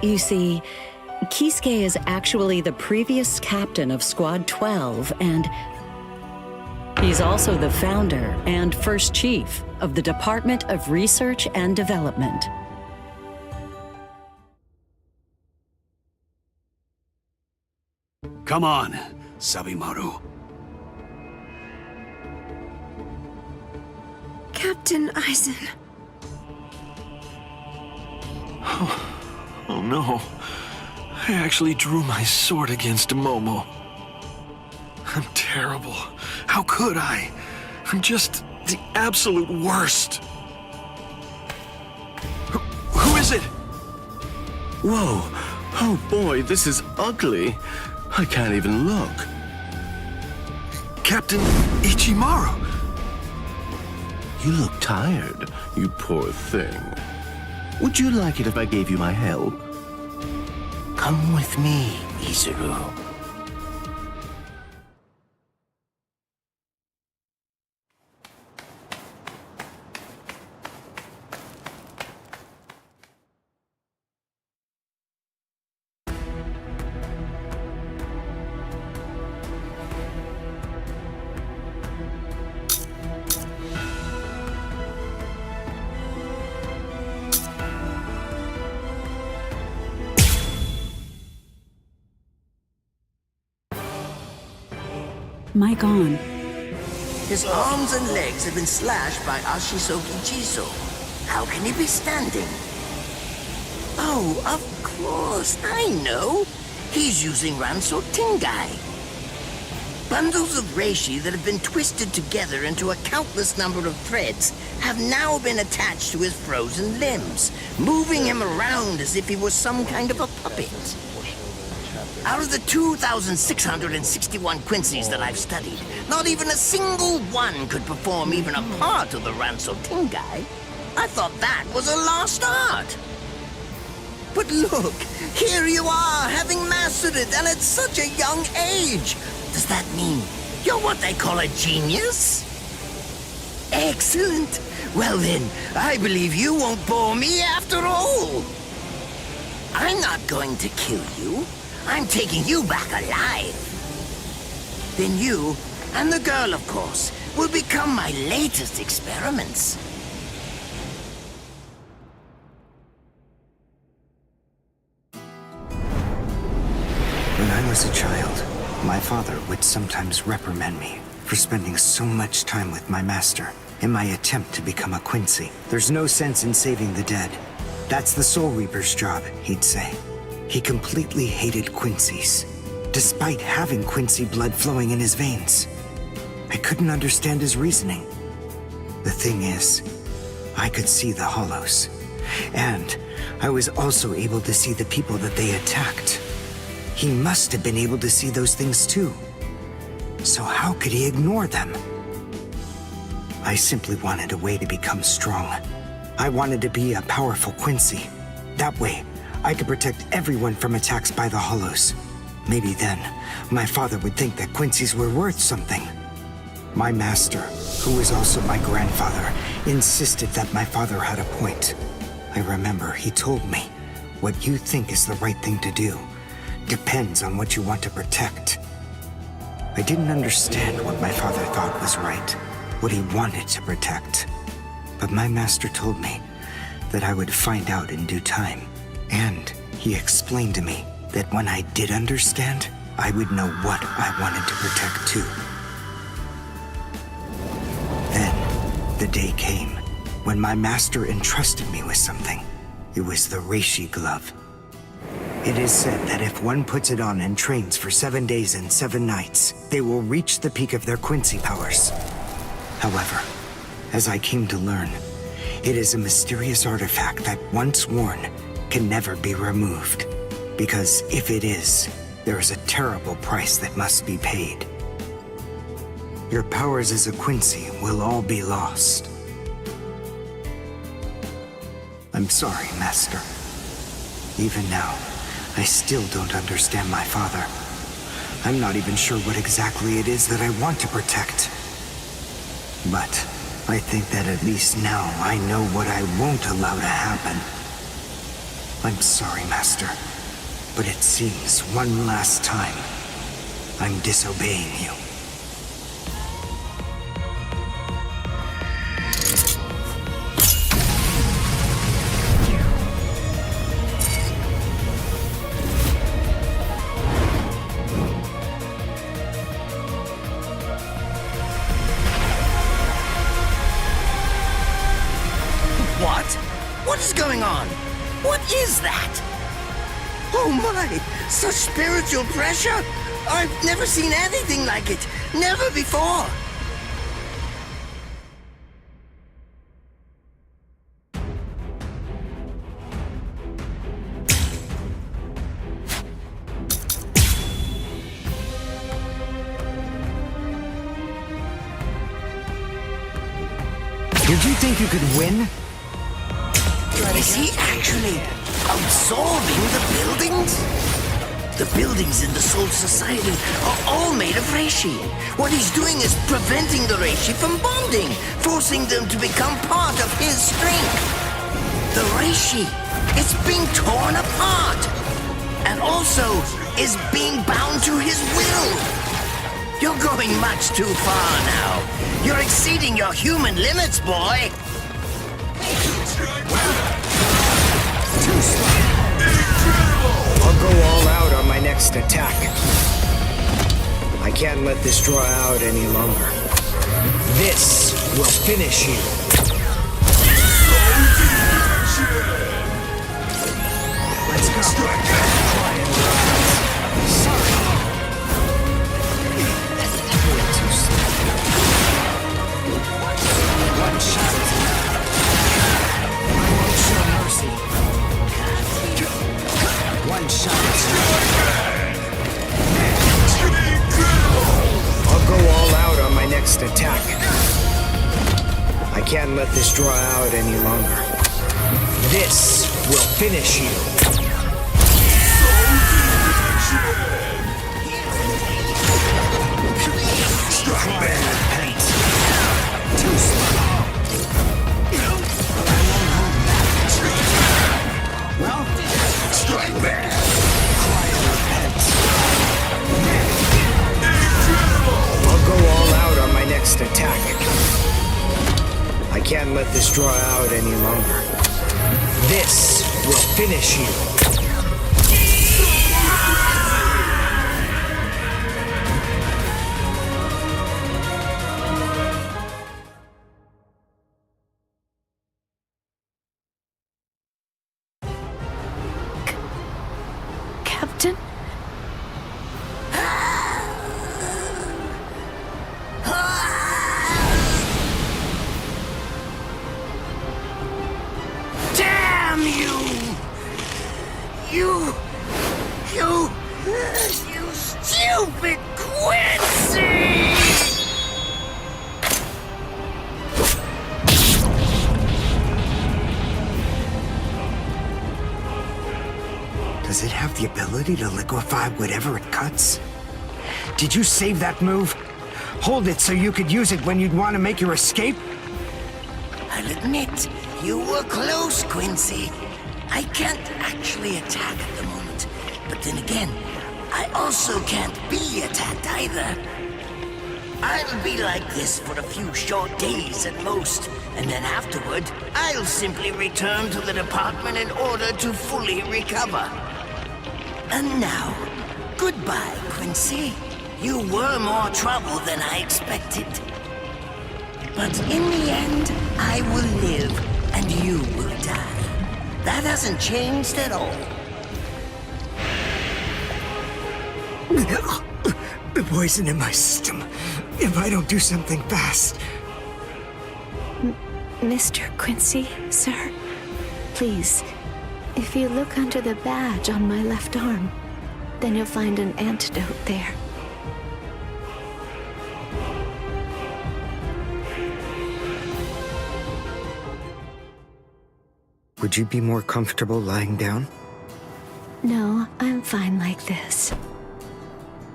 You see, Kisuke is actually the previous captain of Squad 12, and he's also the founder and first chief of the Department of Research and Development. Come on, Sabimaru. Captain Eisen. Oh no. I actually drew my sword against Momo. I'm terrible. How could I? I'm just the absolute worst. Who is it? Whoa. Oh boy, this is ugly. I can't even look. Captain Ichimaru. You look tired, you poor thing. Would you like it if I gave you my help? Come with me, Izuru. Mic on. His arms and legs have been slashed by Ashisoki Jiso. How can he be standing? Oh, of course, I know. He's using Ranso Tingai. Bundles of reishi that have been twisted together into a countless number of threads have now been attached to his frozen limbs, moving him around as if he was some kind of a puppet. Out of the 2,661 Quincy's that I've studied, not even a single one could perform even a part of the Ranso Tingai. I thought that was a lost art. But look, here you are, having mastered it, and at such a young age. Does that mean you're what they call a genius? Excellent. Well then, I believe you won't bore me after all. I'm not going to kill you. I'm taking you back alive. Then you, and the girl, of course, will become my latest experiments. When I was a child, my father would sometimes reprimand me for spending so much time with my master in my attempt to become a Quincy. There's no sense in saving the dead. That's the Soul Reaper's job, he'd say. He completely hated Quincy's, despite having Quincy blood flowing in his veins. I couldn't understand his reasoning. The thing is, I could see the hollows, and I was also able to see the people that they attacked. He must have been able to see those things too. So how could he ignore them? I simply wanted a way to become strong. I wanted to be a powerful Quincy. That way, I could protect everyone from attacks by the hollows. Maybe then, my father would think that Quincy's were worth something. My master, who was also my grandfather, insisted that my father had a point. I remember he told me, what you think is the right thing to do depends on what you want to protect. I didn't understand what my father thought was right, what he wanted to protect. But my master told me that I would find out in due time. And he explained to me that when I did understand, I would know what I wanted to protect too. Then, the day came when my master entrusted me with something. It was the Reishi Glove. It is said that if one puts it on and trains for 7 days and 7 nights, they will reach the peak of their Quincy powers. However, as I came to learn, it is a mysterious artifact that once worn can never be removed, because if it is, there is a terrible price that must be paid. Your powers as a Quincy will all be lost. I'm sorry, Master. Even now, I still don't understand my father. I'm not even sure what exactly it is that I want to protect. But I think that at least now I know what I won't allow to happen. I'm sorry, Master, but it seems one last time I'm disobeying you. Oh my! Such spiritual pressure! I've never seen anything like it! Never before! Did you think you could win? Is he actually absorbing the buildings? The buildings in the Soul Society are all made of reishi. What he's doing is preventing the reishi from bonding, forcing them to become part of his strength. The reishi is being torn apart, and also is being bound to his will. You're going much too far now. You're exceeding your human limits, boy. I'll go all out on my next attack. I can't let this draw out any longer. This will finish you. Let's go. One shot. I won't show mercy. One shot. I'll go all out on my next attack. I can't let this draw out any longer. This will finish you. Strike back. Too slow. Well, strike back. I'll go all out on my next attack. I can't let this draw out any longer. This will finish you. Captain? Damn you! You stupid Quincy! Does it have the ability to liquefy whatever it cuts? Did you save that move? Hold it so you could use it when you'd want to make your escape? I'll admit, you were close, Quincy. I can't actually attack at the moment, but then again, I also can't be attacked either. I'll be like this for a few short days at most, and then afterward, I'll simply return to the department in order to fully recover. And now, goodbye, Quincy. You were more trouble than I expected. But in the end, I will live, and you will die. That hasn't changed at all. The poison in my system. If I don't do something fast. Mr. Quincy, sir, please, if you look under the badge on my left arm, then you'll find an antidote there. Would you be more comfortable lying down? No, I'm fine like this.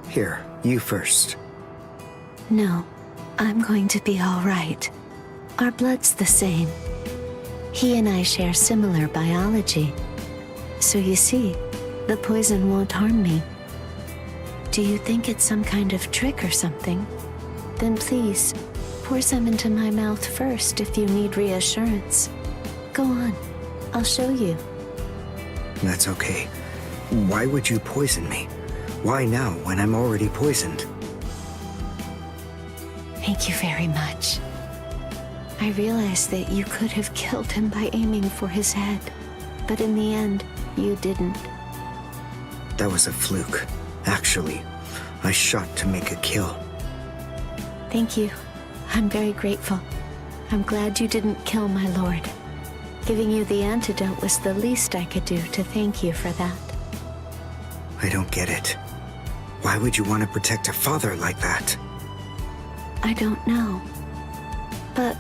Here, you first. No, I'm going to be all right. Our blood's the same. He and I share similar biology. So you see, the poison won't harm me. Do you think it's some kind of trick or something? Then please, pour some into my mouth first if you need reassurance. Go on, I'll show you. That's okay. Why would you poison me? Why now when I'm already poisoned? Thank you very much. I realized that you could have killed him by aiming for his head, but in the end, you didn't. That was a fluke. Actually, I shot to make a kill. Thank you. I'm very grateful. I'm glad you didn't kill my lord. Giving you the antidote was the least I could do to thank you for that. I don't get it. Why would you want to protect a father like that? I don't know. But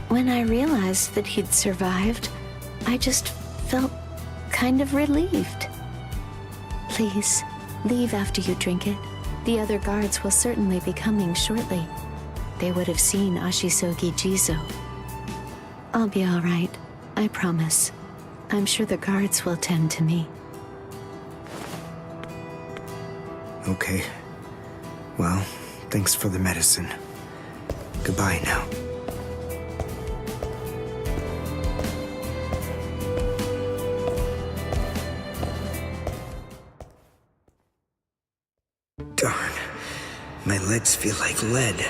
when I realized that he'd survived, I just felt kind of relieved. Please, leave after you drink it. The other guards will certainly be coming shortly. They would have seen Ashisogi Jizo. I'll be all right, I promise. I'm sure the guards will tend to me. Okay. Well, thanks for the medicine. Goodbye now. Darn. My legs feel like lead.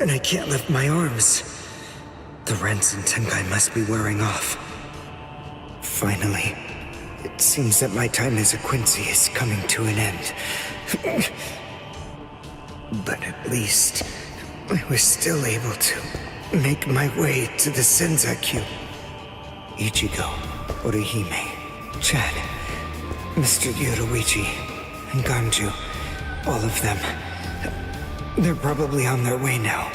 And I can't lift my arms. The rents in Tenkai must be wearing off. Finally, it seems that my time as a Quincy is coming to an end. But at least, I was still able to make my way to the Senzakyu. Ichigo, Orihime, Chad, Mr. Yoruichi, and Ganju, all of them. They're probably on their way now.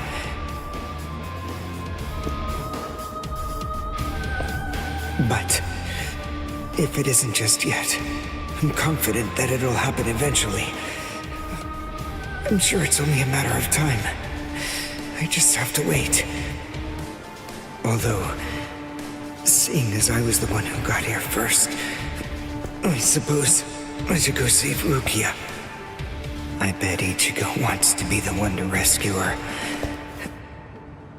But if it isn't just yet, I'm confident that it'll happen eventually. I'm sure it's only a matter of time. I just have to wait. Although, seeing as I was the one who got here first, I suppose I should go save Rukia. I bet Ichigo wants to be the one to rescue her.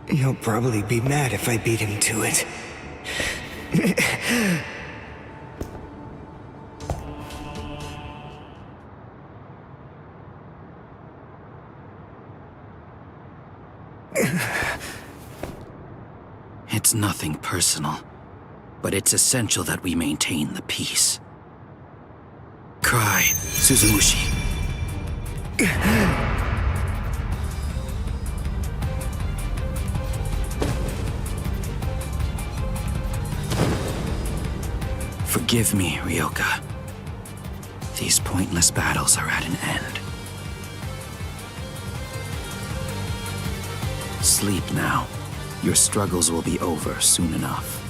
He'll probably be mad if I beat him to it. It's nothing personal, but it's essential that we maintain the peace. Cry, Suzumushi. Forgive me, Ryoka. These pointless battles are at an end. Sleep now. Your struggles will be over soon enough.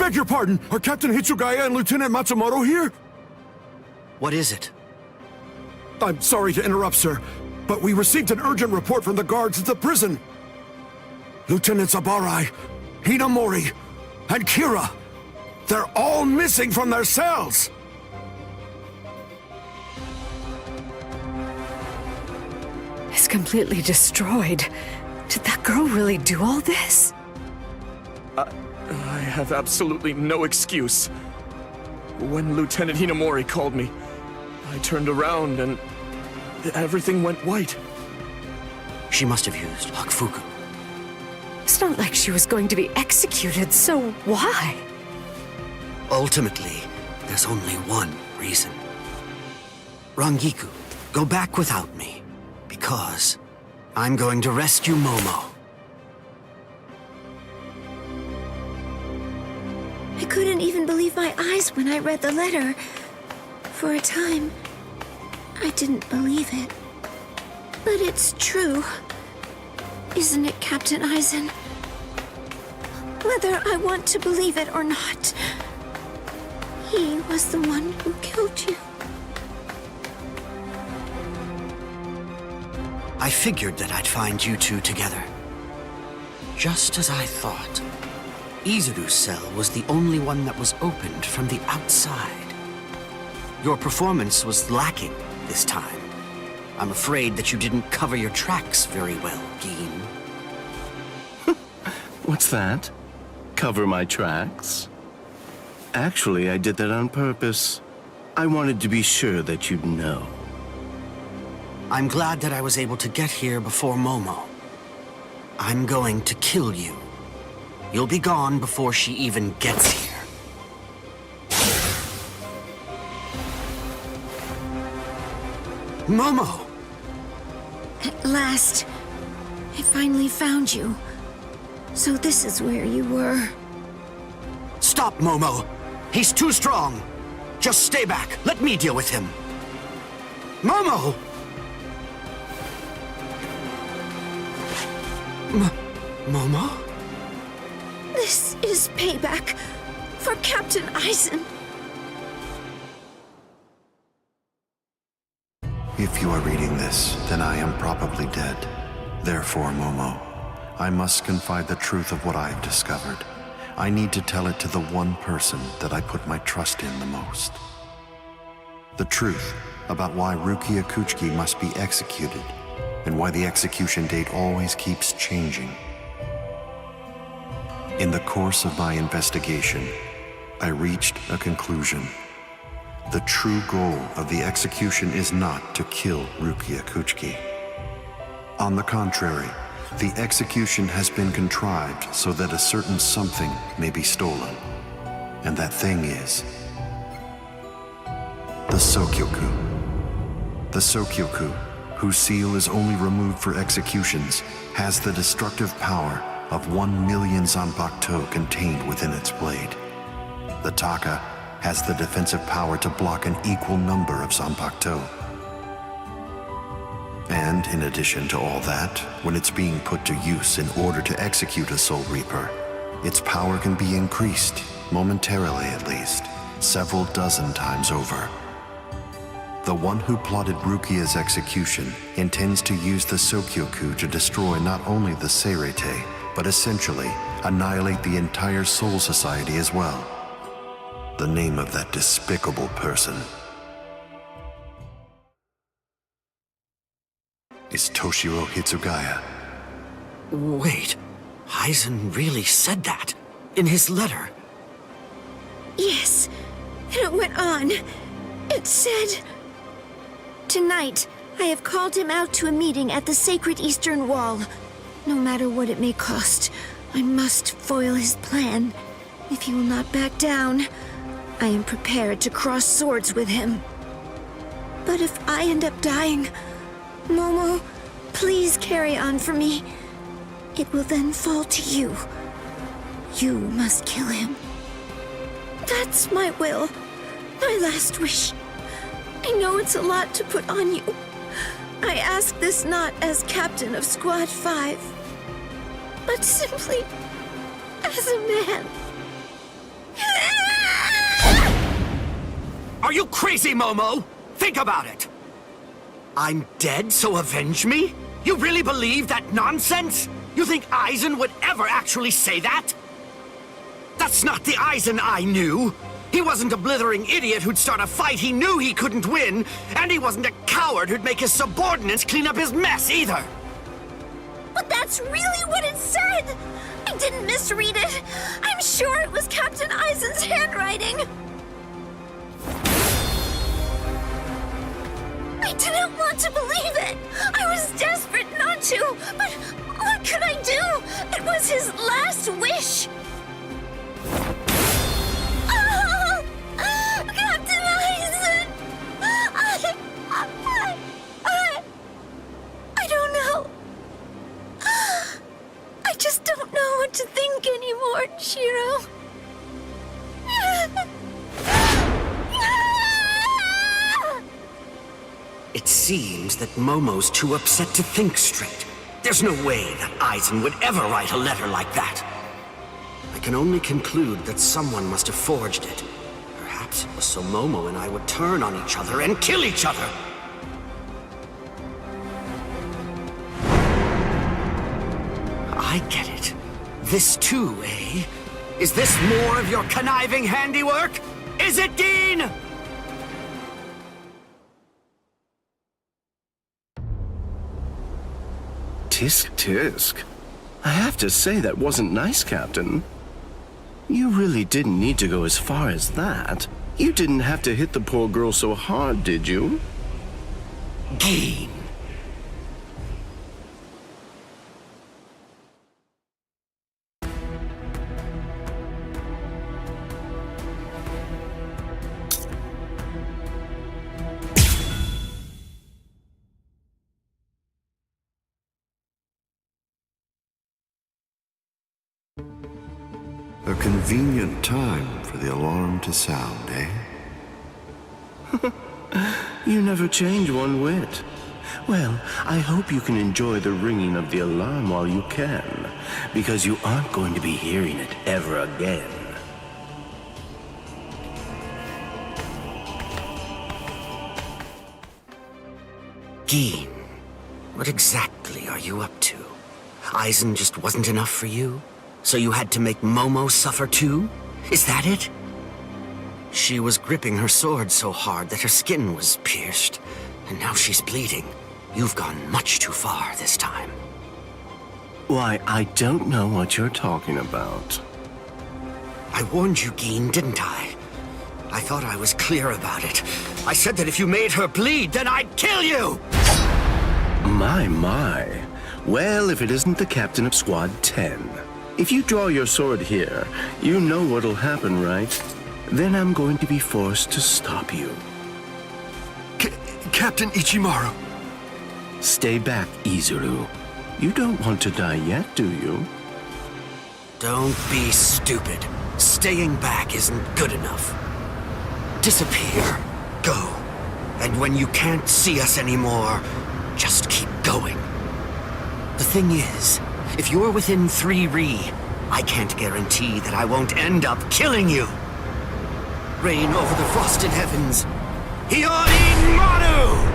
Beg your pardon, are Captain Hitsugaya and Lieutenant Matsumoto here? What is it? I'm sorry to interrupt, sir, but we received an urgent report from the guards at the prison. Lieutenant Sabarai, Hinamori, and Kira, they're all missing from their cells! It's completely destroyed. Did that girl really do all this? I have absolutely no excuse. When Lieutenant Hinamori called me, I turned around and everything went white. She must have used Hakufuku. It's not like she was going to be executed, so why? Ultimately, there's only one reason. Rangiku, go back without me, because I'm going to rescue Momo. I couldn't even believe my eyes when I read the letter. For a time, I didn't believe it. But it's true. Isn't it, Captain Eisen? Whether I want to believe it or not, he was the one who killed you. I figured that I'd find you two together. Just as I thought. Izuru's cell was the only one that was opened from the outside. Your performance was lacking this time. I'm afraid that you didn't cover your tracks very well, Gin. What's that? Cover my tracks? Actually, I did that on purpose. I wanted to be sure that you'd know. I'm glad that I was able to get here before Momo. I'm going to kill you. You'll be gone before she even gets here. Momo! At last, I finally found you. So this is where you were. Stop, Momo! He's too strong! Just stay back. Let me deal with him. Momo! Momo? This is payback for Captain Eisen. If you are reading this, then I am probably dead. Therefore, Momo, I must confide the truth of what I have discovered. I need to tell it to the one person that I put my trust in the most. The truth about why Rukia Kuchiki must be executed, and why the execution date always keeps changing. In the course of my investigation, I reached a conclusion. The true goal of the execution is not to kill Rukia Kuchiki. On the contrary, the execution has been contrived so that a certain something may be stolen. And that thing is the Sokyoku. The Sokyoku, whose seal is only removed for executions, has the destructive power of 1 million Zanpakuto contained within its blade. The Taka has the defensive power to block an equal number of Zanpakuto. And in addition to all that, when it's being put to use in order to execute a Soul Reaper, its power can be increased, momentarily at least, several dozen times over. The one who plotted Rukia's execution intends to use the Sokyoku to destroy not only the Seirete, but essentially annihilate the entire Soul Society as well. The name of that despicable person is Toshiro Hitsugaya. Wait, Eisen really said that in his letter? Yes, and it went on. It said, "Tonight, I have called him out to a meeting at the Sacred Eastern Wall. No matter what it may cost, I must foil his plan. If he will not back down, I am prepared to cross swords with him. But if I end up dying, Momo, please carry on for me. It will then fall to you. You must kill him. That's my will, my last wish. I know it's a lot to put on you. I ask this not as captain of Squad 5, but simply as a man." Are you crazy, Momo? Think about it. I'm dead, so avenge me? You really believe that nonsense? You think Eisen would ever actually say that? That's not the Eisen I knew. He wasn't a blithering idiot who'd start a fight he knew he couldn't win, and he wasn't a coward who'd make his subordinates clean up his mess either. But that's really what it said! I didn't misread it. I'm sure it was Captain Eisen's handwriting. I didn't want to believe it. I was desperate not to, but what could I do? It was his last wish. Oh, Captain Eisen! It seems that Momo's too upset to think straight. There's no way that Aizen would ever write a letter like that. I can only conclude that someone must have forged it. Perhaps it was so Momo and I would turn on each other and kill each other. I get it. This too, eh? Is this more of your conniving handiwork? Is it, Dean? Tisk tisk. I have to say that wasn't nice, Captain. You really didn't need to go as far as that. You didn't have to hit the poor girl so hard, did you? Dean. A convenient time for the alarm to sound, eh? You never change one whit. Well, I hope you can enjoy the ringing of the alarm while you can, because you aren't going to be hearing it ever again. Dean, what exactly are you up to? Aizen just wasn't enough for you? So you had to make Momo suffer too? Is that it? She was gripping her sword so hard that her skin was pierced, and now she's bleeding. You've gone much too far this time. Why, I don't know what you're talking about. I warned you, Geen, didn't I? I thought I was clear about it. I said that if you made her bleed, then I'd kill you! My. Well, if it isn't the captain of Squad 10. If you draw your sword here, you know what'll happen, right? Then I'm going to be forced to stop you. Captain Ichimaru. Stay back, Izuru. You don't want to die yet, do you? Don't be stupid. Staying back isn't good enough. Disappear. Go. And when you can't see us anymore, just keep going. The thing is, if you're within 3 Ri, I can't guarantee that I won't end up killing you. Reign over the frosted heavens. Hiyori Maru!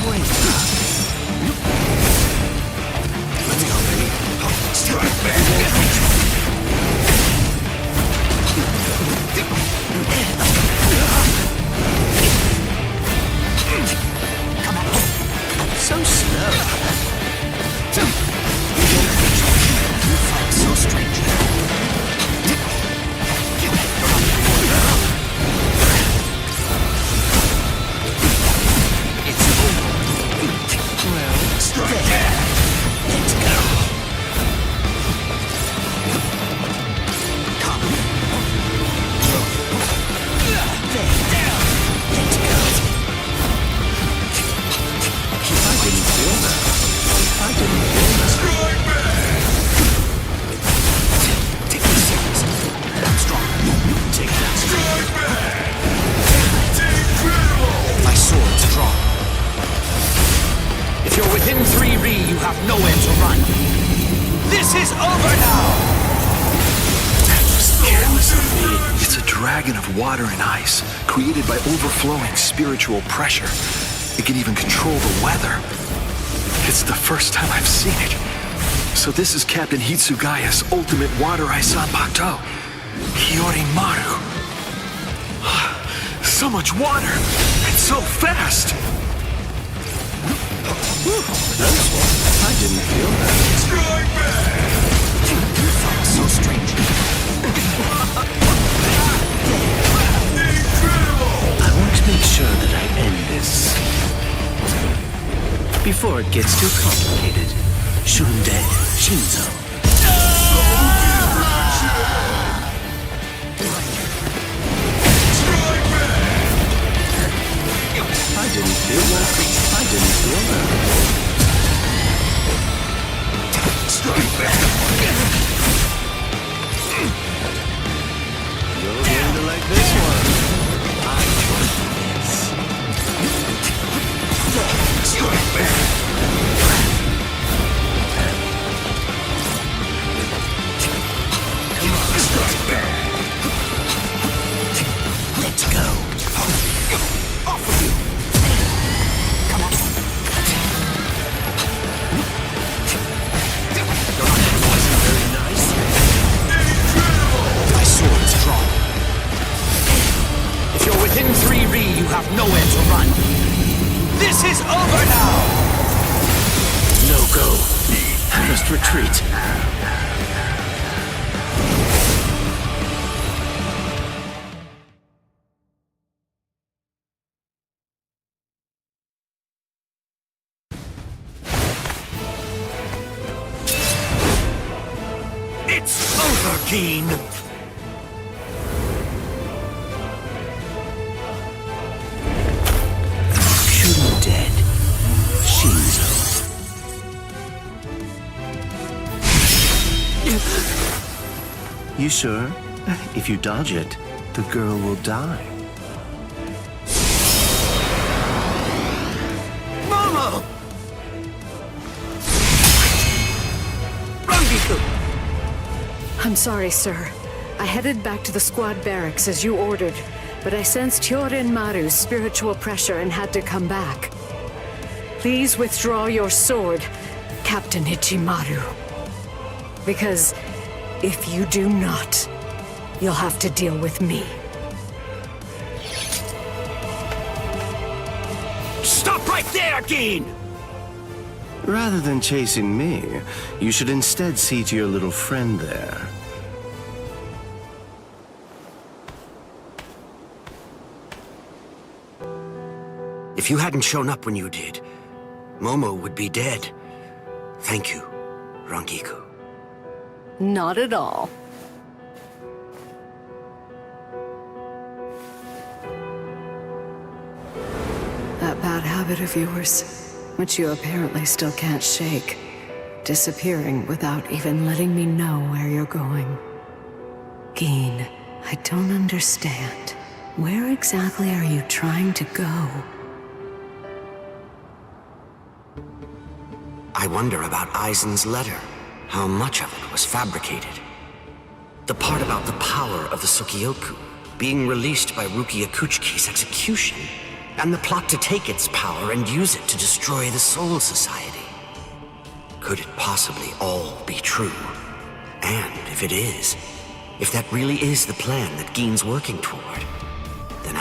Wait up. Let's go, baby. Strike back. Come on. So slow. You fight so strangely. It's over. Well, strike back. Let's go. Come. There. Let's go. I didn't feel that. Strike back! Take this serious. I'm strong. Take that. Strike back! Incredible! My sword's drawn. If you're within 3 Ri, you have nowhere to run. This is over now! Careless of me. It's a dragon of water and ice, created by overflowing spiritual pressure. It can even control the weather. It's the first time I've seen it. So this is Captain Hitsugaya's ultimate water ice Zanpakuto. Hiyorimaru. So much water! It's so fast! Close one. I didn't feel that. Strike back! You fight so strange. Incredible! I want to make sure that I end this before it gets too complicated. Shunde Shinzo. I didn't feel that. I didn't feel that. Strike back. You're going to like this one. I want this. Strike back. Come on, strike back. Let's go. Off with you. Come on. That wasn't very nice. Incredible! My sword's drawn. If you're within 3 Ri, you have nowhere to run. This is over now! No go. Just retreat. It's over, Keen! Shoot him dead. Shinzo. You sure? If you dodge it, the girl will die. Momo! Rangiku! I'm sorry, sir. I headed back to the squad barracks as you ordered, but I sensed Hyorin Maru's spiritual pressure and had to come back. Please withdraw your sword, Captain Ichimaru. Because if you do not, you'll have to deal with me. Stop right there, Geen! Rather than chasing me, you should instead see to your little friend there. If you hadn't shown up when you did, Momo would be dead. Thank you, Rangiku. Not at all. That bad habit of yours, which you apparently still can't shake. Disappearing without even letting me know where you're going. Geen, I don't understand. Where exactly are you trying to go? I wonder about Aizen's letter. How much of it was fabricated? The part about the power of the Sukioku being released by Rukia Kuchiki's execution. and the plot to take its power and use it to destroy the Soul Society. Could it possibly all be true? And if it is, if that really is the plan that Gein's working toward, then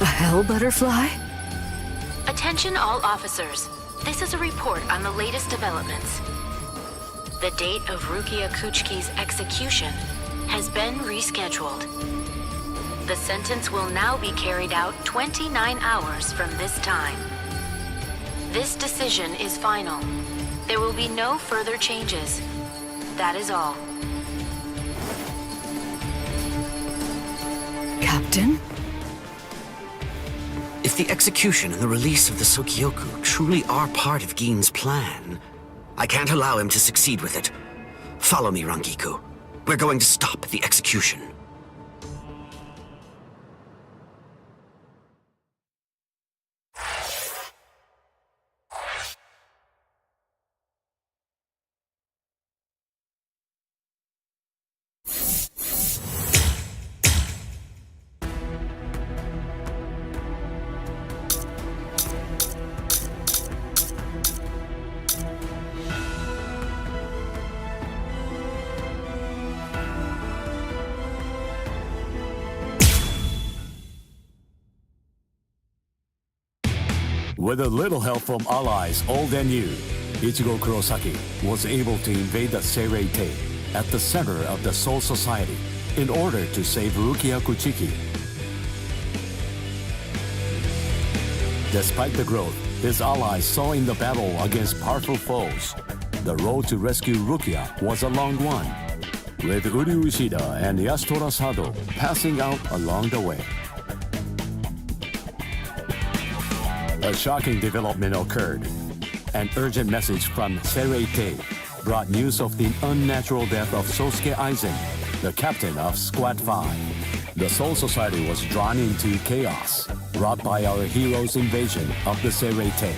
A hell butterfly? Attention all officers. This is a report on the latest developments. The date of Rukia Kuchki's execution has been rescheduled. The sentence will now be carried out 29 hours from this time. This decision is final. There will be no further changes. That is all. Captain? if the execution and the release of the Sokyoku truly are part of Gein's plan, I can't allow him to succeed with it. Follow me, Rangiku. We're going to stop the execution. With a little help from allies old and new, Ichigo Kurosaki was able to invade the Seirei-tei at the center of the Soul Society in order to save Rukia Kuchiki. Despite the growth his allies saw in the battle against powerful foes, the road to rescue Rukia was a long one, with Uryu Ishida and Yasutora Sado passing out along the way. A shocking development occurred. An urgent message from Seirei-tei brought news of the unnatural death of Sosuke Aizen, the captain of Squad 5. The Soul Society was drawn into chaos, wrought by our hero's invasion of the Seirei-tei.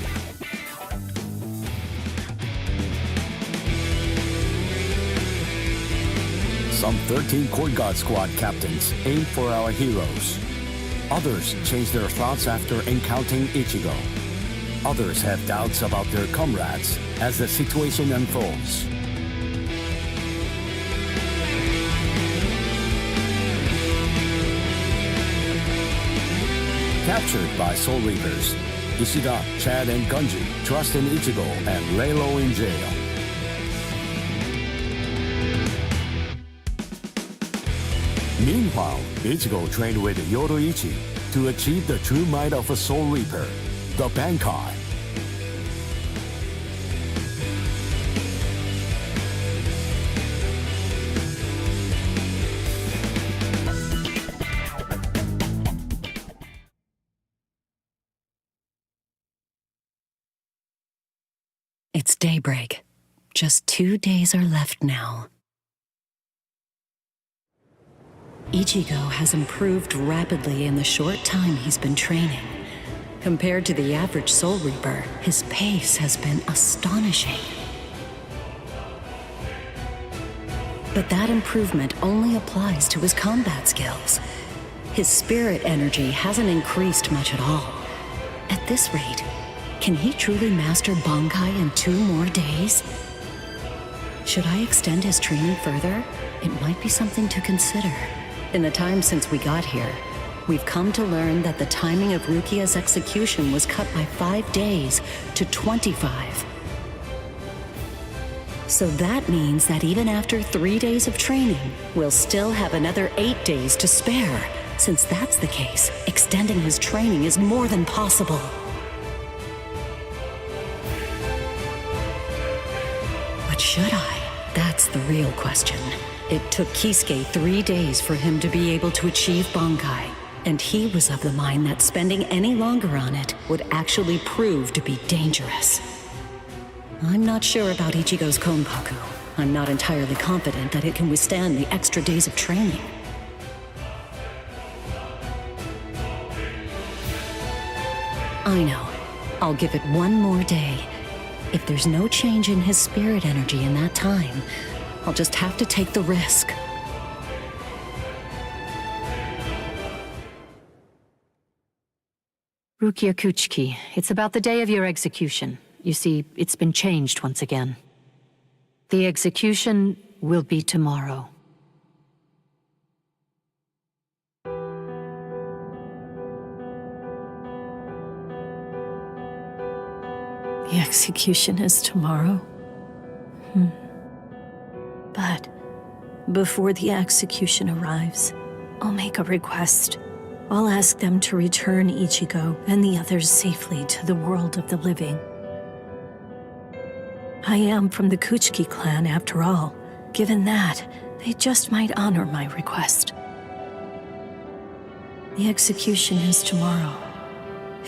Some 13 Court Guard Squad captains aimed for our heroes. Others changed their thoughts after encountering Ichigo. Others have doubts about their comrades as the situation unfolds. Captured by Soul Reapers, Ishida, Chad, and Gunji trust in Ichigo and lay low in jail. Meanwhile, Ichigo trained with Yoruichi to achieve the true might of a Soul Reaper, the Bankai. It's daybreak. Just 2 days are left now. Ichigo has improved rapidly in the short time he's been training. Compared to the average Soul Reaper, his pace has been astonishing. But that improvement only applies to his combat skills. His spirit energy hasn't increased much at all. At this rate, can he truly master Bankai in 2 more days? Should I extend his training further? It might be something to consider. In the time since we got here, we've come to learn that the timing of Rukia's execution was cut by 5 days to 25. So that means that even after 3 days of training, we'll still have another 8 days to spare. Since that's the case, extending his training is more than possible. But should I? That's the real question. It took Kisuke 3 days for him to be able to achieve Bankai, and he was of the mind that spending any longer on it would actually prove to be dangerous. I'm not sure about Ichigo's Konpaku. I'm not entirely confident that it can withstand the extra days of training. I know. I'll give it 1 more day. If there's no change in his spirit energy in that time, I'll just have to take the risk. Rukia Kuchiki, it's about the day of your execution. You see, it's been changed once again. The execution will be tomorrow. The execution is tomorrow? But before the execution arrives, I'll make a request. I'll ask them to return Ichigo and the others safely to the world of the living. I am from the Kuchiki clan, after all. Given that, they just might honor my request. The execution is tomorrow.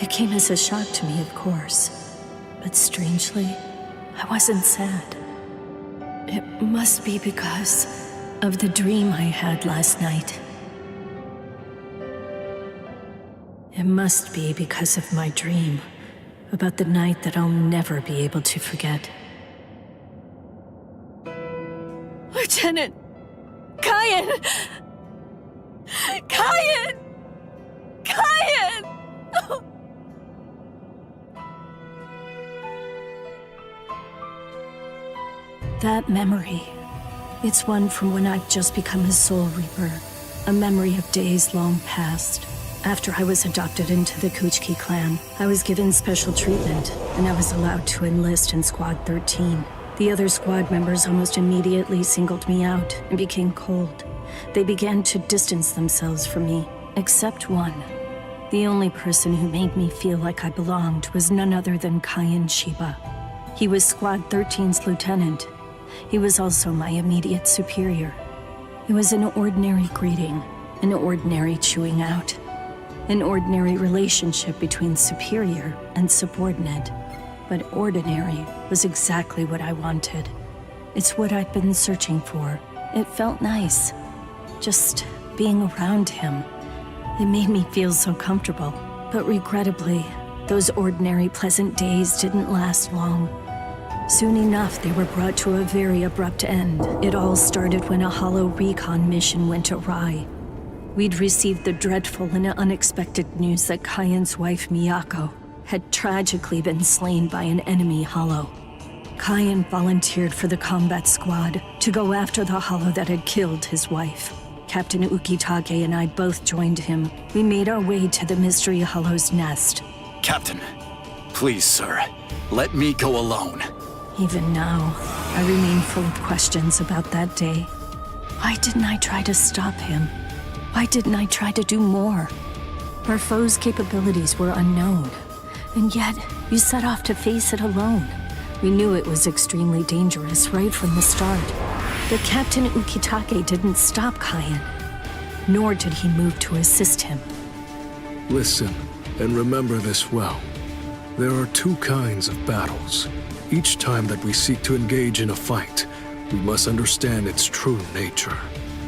It came as a shock to me, of course. But strangely, I wasn't sad. It must be because of the dream I had last night. It must be because of my dream about the night that I'll never be able to forget. Lieutenant! Kyan! Kyan! Kyan! Oh. That memory, it's one from when I'd just become a Soul Reaper. A memory of days long past. After I was adopted into the Kuchiki clan, I was given special treatment, and I was allowed to enlist in Squad 13. The other squad members almost immediately singled me out and became cold. They began to distance themselves from me, except one. The only person who made me feel like I belonged was none other than Kyan Shiba. He was Squad 13's lieutenant. He was also my immediate superior. It was an ordinary greeting, an ordinary chewing out, an ordinary relationship between superior and subordinate. But ordinary was exactly what I wanted. It's what I'd been searching for. It felt nice, just being around him. It made me feel so comfortable. But regrettably, those ordinary pleasant days didn't last long. Soon enough, they were brought to a very abrupt end. It all started when a hollow recon mission went awry. We'd received the dreadful and unexpected news that Kyan's wife, Miyako, had tragically been slain by an enemy hollow. Kyan volunteered for the combat squad to go after the hollow that had killed his wife. Captain Ukitake and I both joined him. We made our way to the mystery hollow's nest. Captain, please, sir, let me go alone. Even now, I remain full of questions about that day. Why didn't I try to stop him? Why didn't I try to do more? Our foe's capabilities were unknown, and yet you set off to face it alone. We knew it was extremely dangerous right from the start. But Captain Ukitake didn't stop Kyan, nor did he move to assist him. Listen, and remember this well. There are two kinds of battles. Each time that we seek to engage in a fight, we must understand its true nature.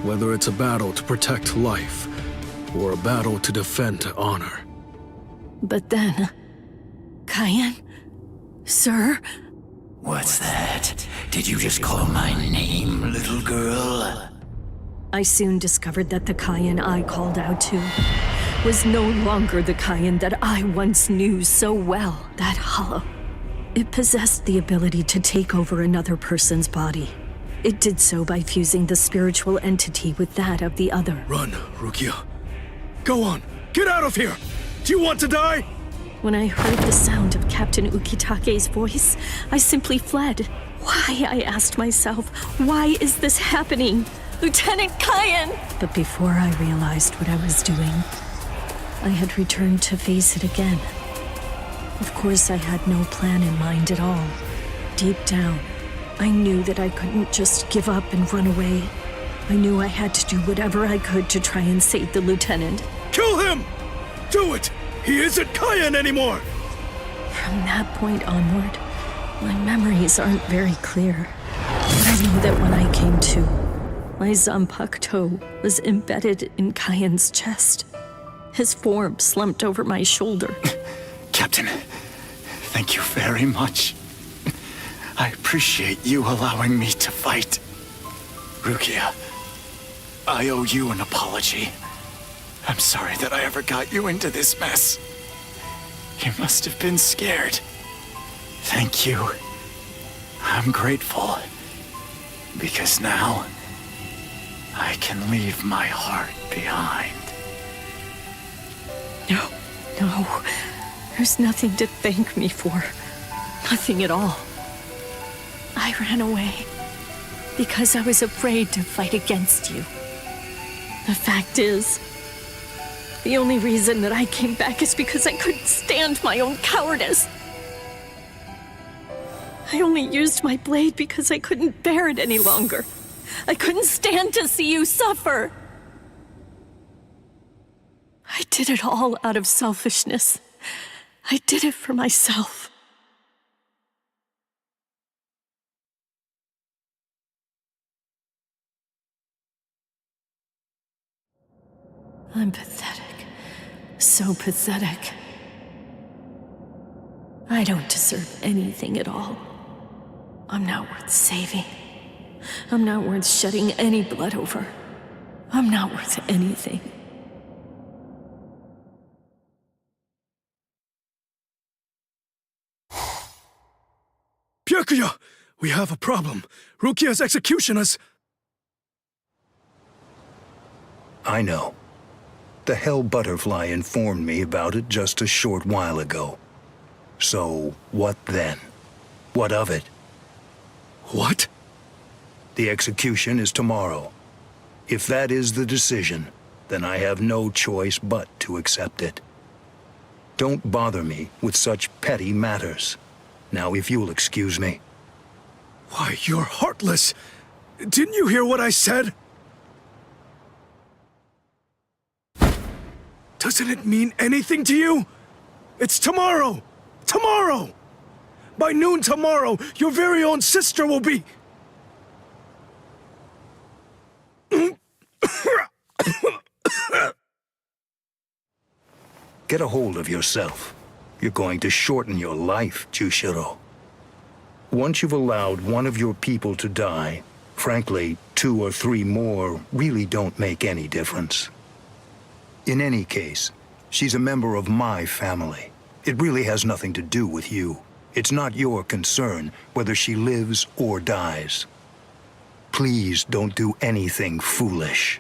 Whether it's a battle to protect life, or a battle to defend honor. But then... Kyan? Sir? What's that? Did you just call my name, little girl? I soon discovered that the Kyan I called out to was no longer the Kyan that I once knew so well, that hollow. It possessed the ability to take over another person's body. It did so by fusing the spiritual entity with that of the other. Run, Rukia. Go on, get out of here! Do you want to die? When I heard the sound of Captain Ukitake's voice, I simply fled. Why, I asked myself, why is this happening? Lieutenant Kyan! But before I realized what I was doing, I had returned to face it again. Of course, I had no plan in mind at all. Deep down, I knew that I couldn't just give up and run away. I knew I had to do whatever I could to try and save the lieutenant. Kill him! Do it! He isn't Kyan anymore! From that point onward, my memories aren't very clear. But I know that when I came to, my Zanpakuto was embedded in Kyan's chest. His form slumped over my shoulder. Captain, thank you very much. I appreciate you allowing me to fight. Rukia, I owe you an apology. I'm sorry that I ever got you into this mess. You must have been scared. Thank you. I'm grateful. Because now, I can leave my heart behind. No. There's nothing to thank me for. Nothing at all. I ran away because I was afraid to fight against you. The fact is, the only reason that I came back is because I couldn't stand my own cowardice. I only used my blade because I couldn't bear it any longer. I couldn't stand to see you suffer. I did it all out of selfishness. I did it for myself. I'm pathetic. So pathetic. I don't deserve anything at all. I'm not worth saving. I'm not worth shedding any blood over. I'm not worth anything. Byakuya! We have a problem. Rukia's execution is... I know. The Hell Butterfly informed me about it just a short while ago. So, what then? What of it? What? The execution is tomorrow. If that is the decision, then I have no choice but to accept it. Don't bother me with such petty matters. Now, if you'll excuse me. Why, you're heartless. Didn't you hear what I said? Doesn't it mean anything to you? It's tomorrow! Tomorrow! By noon tomorrow, your very own sister will be... Get a hold of yourself. You're going to shorten your life, Jushiro. Once you've allowed one of your people to die, frankly, 2 or 3 more really don't make any difference. In any case, she's a member of my family. It really has nothing to do with you. It's not your concern whether she lives or dies. Please don't do anything foolish.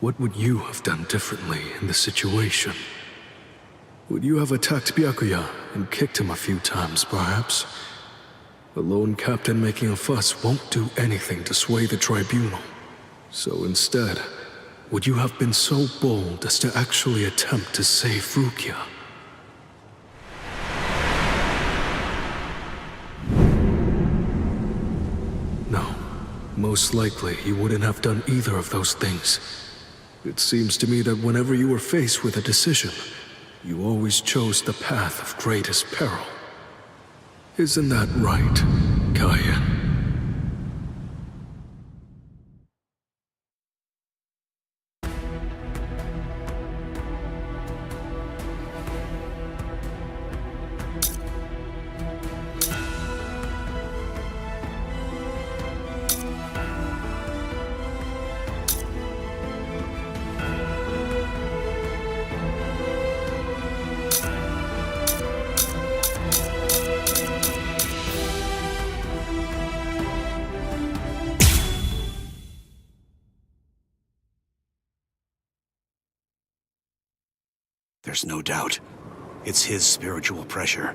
What would you have done differently in this situation? Would you have attacked Byakuya and kicked him a few times, perhaps? A lone captain making a fuss won't do anything to sway the tribunal. So instead, would you have been so bold as to actually attempt to save Rukia? No. Most likely, you wouldn't have done either of those things. It seems to me that whenever you were faced with a decision, you always chose the path of greatest peril. Isn't that right, Kaien? There's no doubt. It's his spiritual pressure.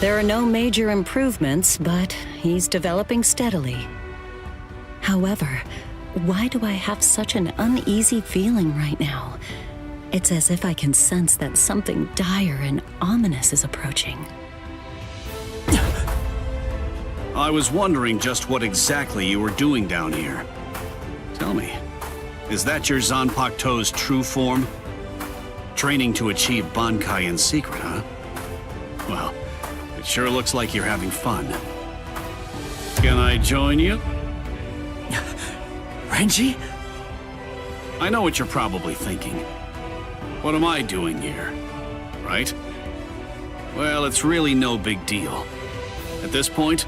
There are no major improvements, but he's developing steadily. However, why do I have such an uneasy feeling right now? It's as if I can sense that something dire and ominous is approaching. I was wondering just what exactly you were doing down here. Tell me, is that your Zanpakuto's true form? Training to achieve Bankai in secret, huh? Well, it sure looks like you're having fun. Can I join you? Renji? I know what you're probably thinking. What am I doing here? Right? Well, it's really no big deal. At this point,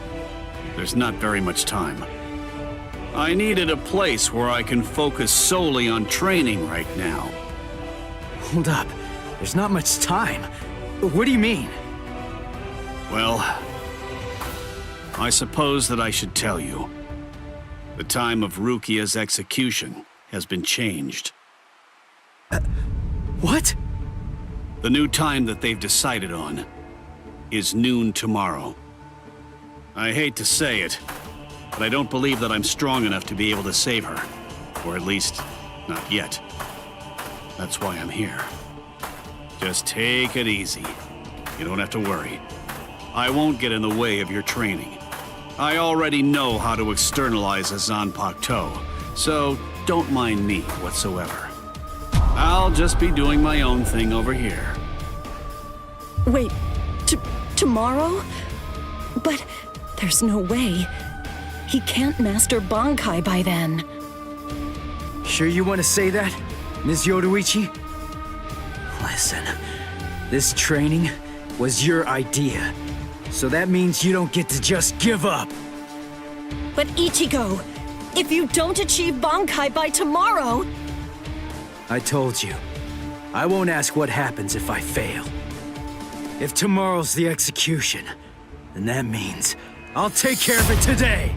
there's not very much time. I needed a place where I can focus solely on training right now. Hold up. There's not much time. What do you mean? Well, I suppose that I should tell you. The time of Rukia's execution has been changed. What? The new time that they've decided on is noon tomorrow. I hate to say it, but I don't believe that I'm strong enough to be able to save her. Or at least, not yet. That's why I'm here. Just take it easy. You don't have to worry. I won't get in the way of your training. I already know how to externalize a Zanpakuto, so don't mind me whatsoever. I'll just be doing my own thing over here. Wait, tomorrow? But there's no way. He can't master Bankai by then. Sure you want to say that, Ms. Yoruichi? Listen, this training was your idea, so that means you don't get to just give up. But Ichigo, if you don't achieve Bankai by tomorrow... I told you, I won't ask what happens if I fail. If tomorrow's the execution, then that means I'll take care of it today!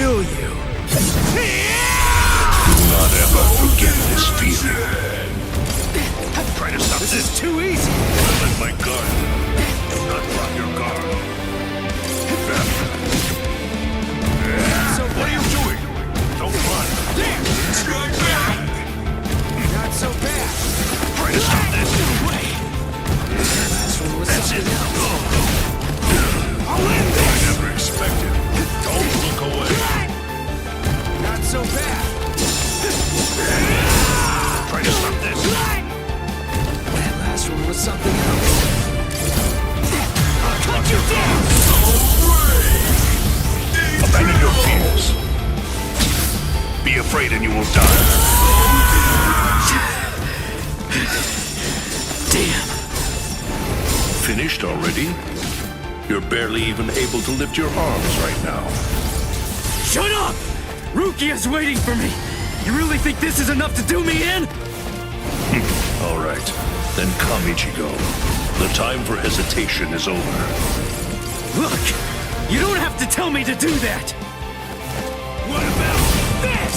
kill you. Do not ever forget this feeling. Try to stop this. This is too easy. Let my guard. Do not drop your guard. So what are you doing? Don't run. Not so bad. Try to stop this. That's it. I'll end this. I never expected. Don't look away. Not so bad. Try to stop this. That last one was something else. I'll cut you down. Abandon your fears. Be afraid and you will die. Damn. Finished already? You're barely even able to lift your arms right now. Shut up! Rukia's waiting for me. You really think this is enough to do me in? All right. Then come, Ichigo. The time for hesitation is over. Look, you don't have to tell me to do that. What about this?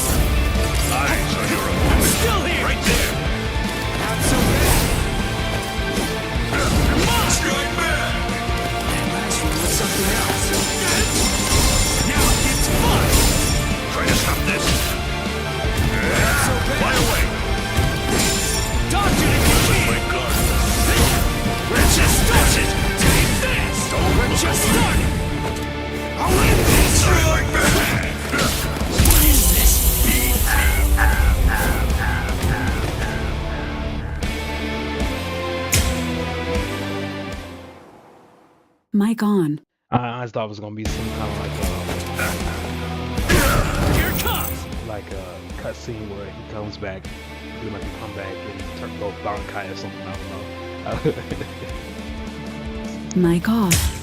Eyes on your opponent. Still here. Right there. Not so bad. Come on. Strike back. That last one was something else. Now it gets fun. Try to stop this. Not so bad. Fly away. Dodge it if you can. My guard. Let's just That's it. take this. Don't We're look just away. starting. I'll end this. Strike back. What is this? Mic on. I thought it was gonna be some kind of Here it comes. like a cutscene where he comes back, do like a comeback and turn both Bankai or something. I don't know. Mic off.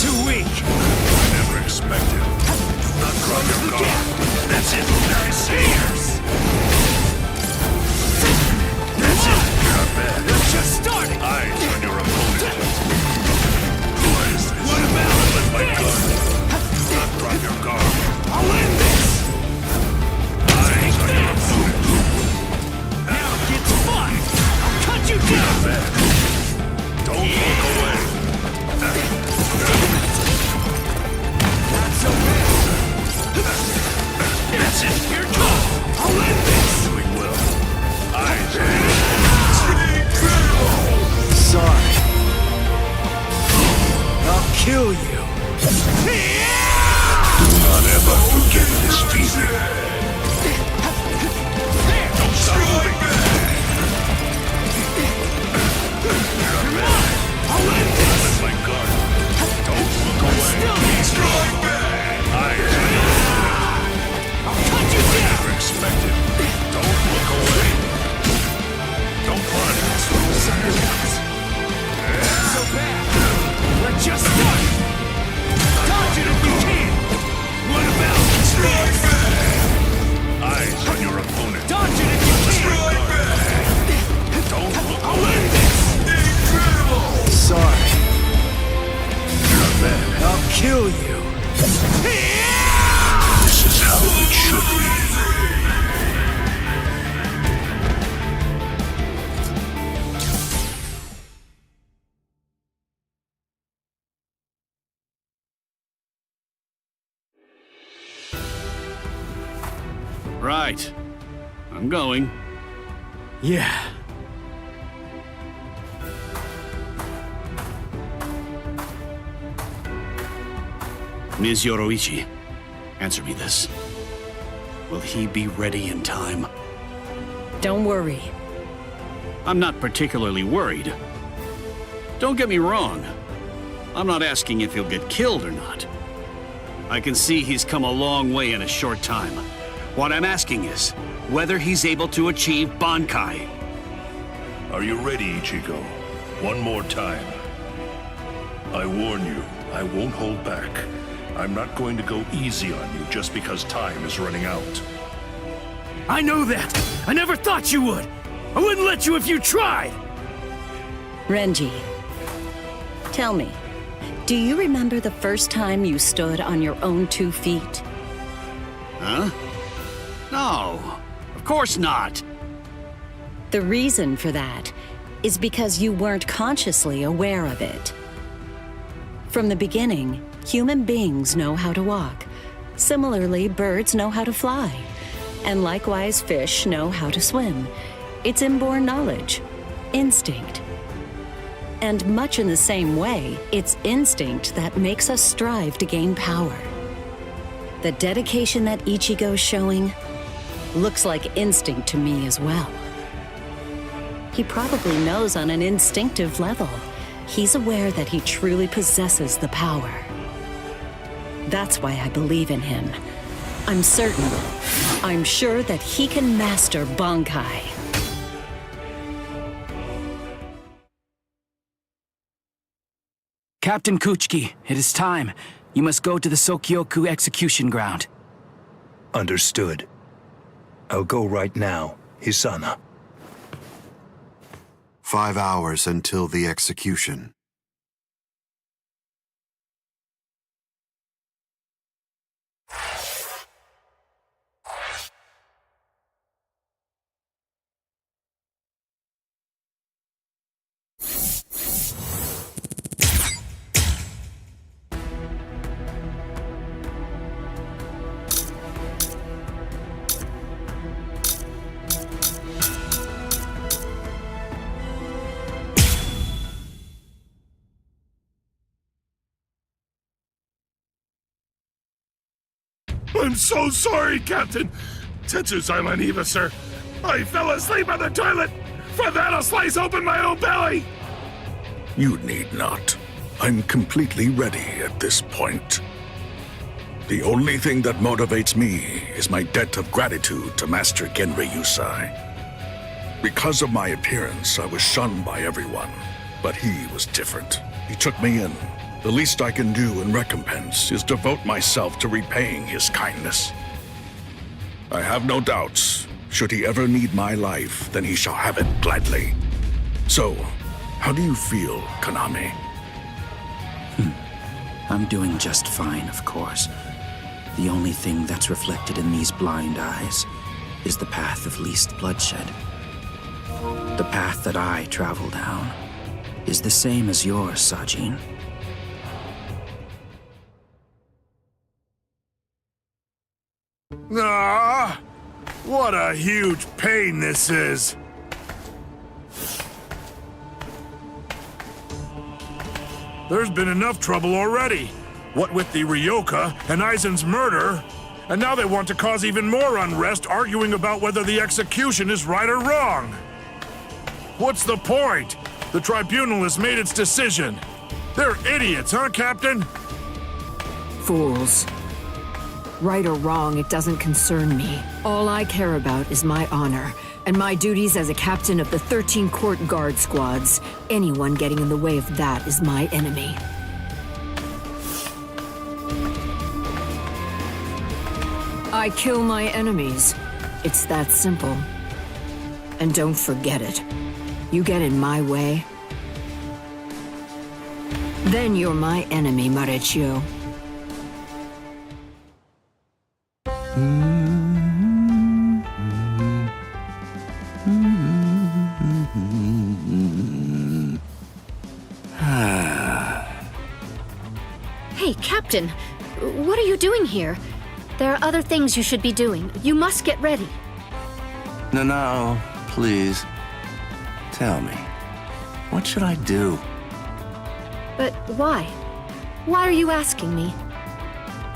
Too weak. I never expected. Not drop your guard. That's it. Nice. That's it. You're not bad. We're just starting. Eyes on your opponent. What is this? What about Let my this? guard. Not drop your guard. I'll end this. Eyes on your opponent. Now it gets fun. I'll cut you You're not down. bad. Don't look away. Not so bad. That's it. Here it comes. I'll end this. Doing well. Eyes on your opponent. Sorry. I'll kill you. Do not ever forget this feeling. Don't stop moving. You're not bad. I'll end this. Let my guard. Don't look away. Still Eyes on your opponent. I'll cut you down. Never expected. Don't look away. Don't run. Something else. Not so bad. We're just starting. Dodge it if you can. What about strike back? Eyes on your opponent. Dodge it if you can. Strike back. Don't look I'll away. end this. Incredible. Sorry. You're not bad. I'll kill you. This is how it should be. Right. I'm going. Yeah. Ms. Yoroichi, answer me this. Will he be ready in time? Don't worry. I'm not particularly worried. Don't get me wrong. I'm not asking if he'll get killed or not. I can see he's come a long way in a short time. What I'm asking is whether he's able to achieve Bankai. Are you ready, Ichigo? One more time. I warn you, I won't hold back. I'm not going to go easy on you just because time is running out. I know that. I never thought you would. I wouldn't let you if you tried. Renji, tell me, do you remember the first time you stood on your own 2 feet? Huh? No, of course not. The reason for that is because you weren't consciously aware of it. From the beginning, human beings know how to walk. Similarly, birds know how to fly. And likewise, fish know how to swim. It's inborn knowledge, instinct. And much in the same way, it's instinct that makes us strive to gain power. The dedication that Ichigo's showing looks like instinct to me as well. He probably knows on an instinctive level. He's aware that he truly possesses the power. That's why I believe in him. I'm certain, I'm sure that he can master Bankai. Captain Kuchiki, it is time. You must go to the Sokyoku execution ground. Understood. I'll go right now, Hisana. 5 hours until the execution. I'm so sorry, Captain. Tetsu's Island Eva, sir. I fell asleep on the toilet. For that, I'll slice open my own belly. You need not. I'm completely ready at this point. The only thing that motivates me is my debt of gratitude to Master Genri Yusai. Because of my appearance, I was shunned by everyone, but he was different. He took me in. The least I can do in recompense is devote myself to repaying his kindness. I have no doubts. Should he ever need my life, then he shall have it gladly. So, how do you feel, Kaname? I'm doing just fine, of course. The only thing that's reflected in these blind eyes is the path of least bloodshed. The path that I travel down is the same as yours, Sajin. Ah, what a huge pain this is. There's been enough trouble already. What with the Ryoka and Aizen's murder, and now they want to cause even more unrest, arguing about whether the execution is right or wrong. What's the point? The tribunal has made its decision. They're idiots, huh, Captain? Fools. Right or wrong, it doesn't concern me. All I care about is my honor, and my duties as a captain of the 13 court guard squads. Anyone getting in the way of that is my enemy. I kill my enemies. It's that simple. And don't forget it. You get in my way, then you're my enemy, Marechio. Hey, Captain, what are you doing here? There are other things you should be doing. You must get ready. No, please. Tell me, what should I do? But why? Why are you asking me?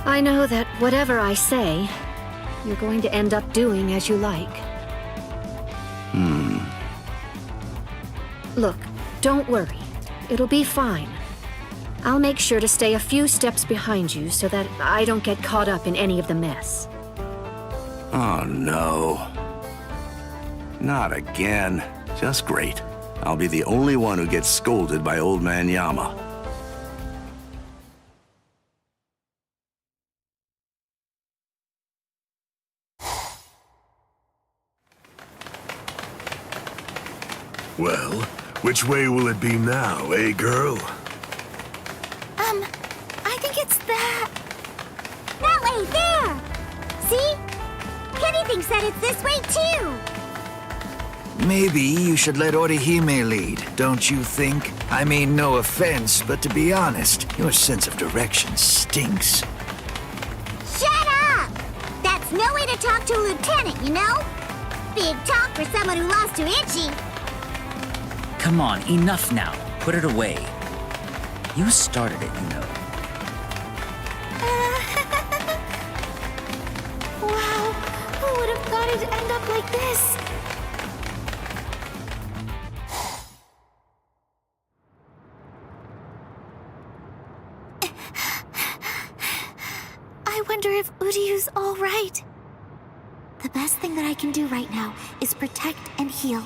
I know that whatever I say, you're going to end up doing as you like. Look, don't worry. It'll be fine. I'll make sure to stay a few steps behind you so that I don't get caught up in any of the mess. Oh, no. Not again. Just great. I'll be the only one who gets scolded by Old Man Yama. Well, Which way will it be now, eh, girl? I think it's that. That way, there! See? Kenny thinks that it's this way, too! Maybe you should let Orihime lead, don't you think? I mean, no offense, but to be honest, your sense of direction stinks. Shut up! That's no way to talk to a lieutenant, you know? Big talk for someone who lost to Itchy. Come on, enough now. Put it away. You started it, you know. Wow, who would have thought it'd end up like this? I wonder if Uryu's all right. The best thing that I can do right now is protect and heal.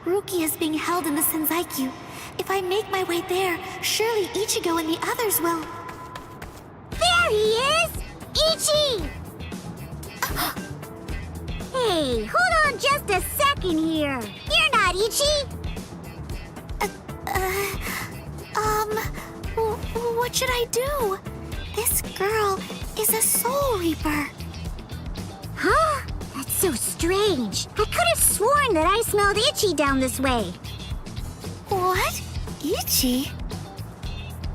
Ruki is being held in the Senzaiku. If I make my way there, surely Ichigo and the others will. There he is! Ichi! Hey, hold on just a second here. You're not Ichi! What should I do? This girl is a Soul Reaper. Huh? That's so strange. I could have sworn that I smelled Itchy down this way. What? Itchy?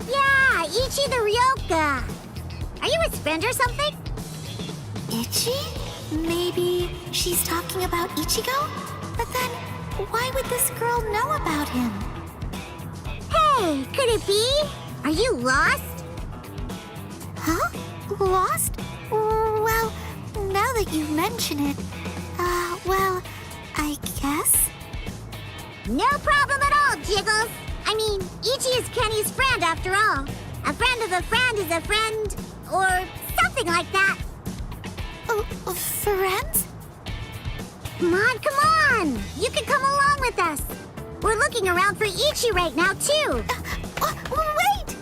Yeah, Ichi the Ryoka. Are you his friend or something? Itchy? Maybe she's talking about Ichigo? But then, why would this girl know about him? Hey, could it be? Are you lost? Huh? Lost? Well, now that you mention it, well, I guess? No problem at all, Jiggles. I mean, Ichi is Kenny's friend after all. A friend of a friend is a friend, or something like that. Friends? Come on! You can come along with us. We're looking around for Ichi right now, too. Wait!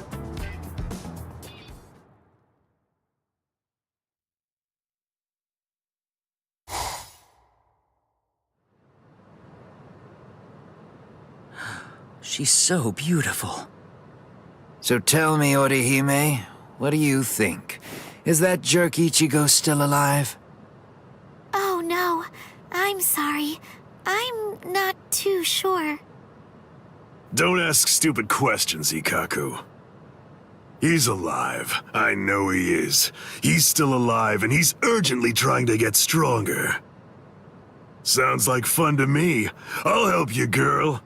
She's so beautiful. So tell me, Orihime, what do you think? Is that jerk Ichigo still alive? Oh, no. I'm sorry. I'm not too sure. Don't ask stupid questions, Ikaku. He's alive. I know he is. He's still alive, and he's urgently trying to get stronger. Sounds like fun to me. I'll help you, girl.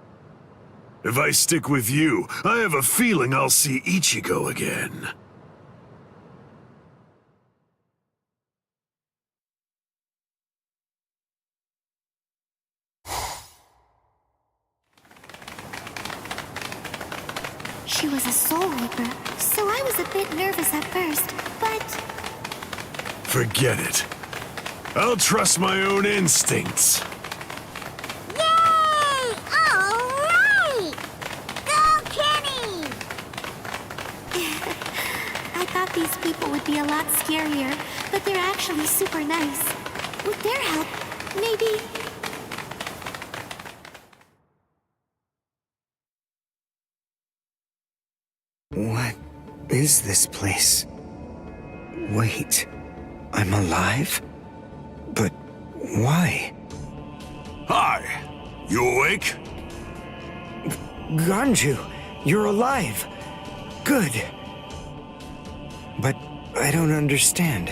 If I stick with you, I have a feeling I'll see Ichigo again. She was a Soul Reaper, so I was a bit nervous at first, but... Forget it. I'll trust my own instincts. Yay! All right! Go, Kenny! I thought these people would be a lot scarier, but they're actually super nice. With their help, maybe... What is this place? Wait, I'm alive? But why? Hi, you awake? Ganju, you're alive. Good. But I don't understand.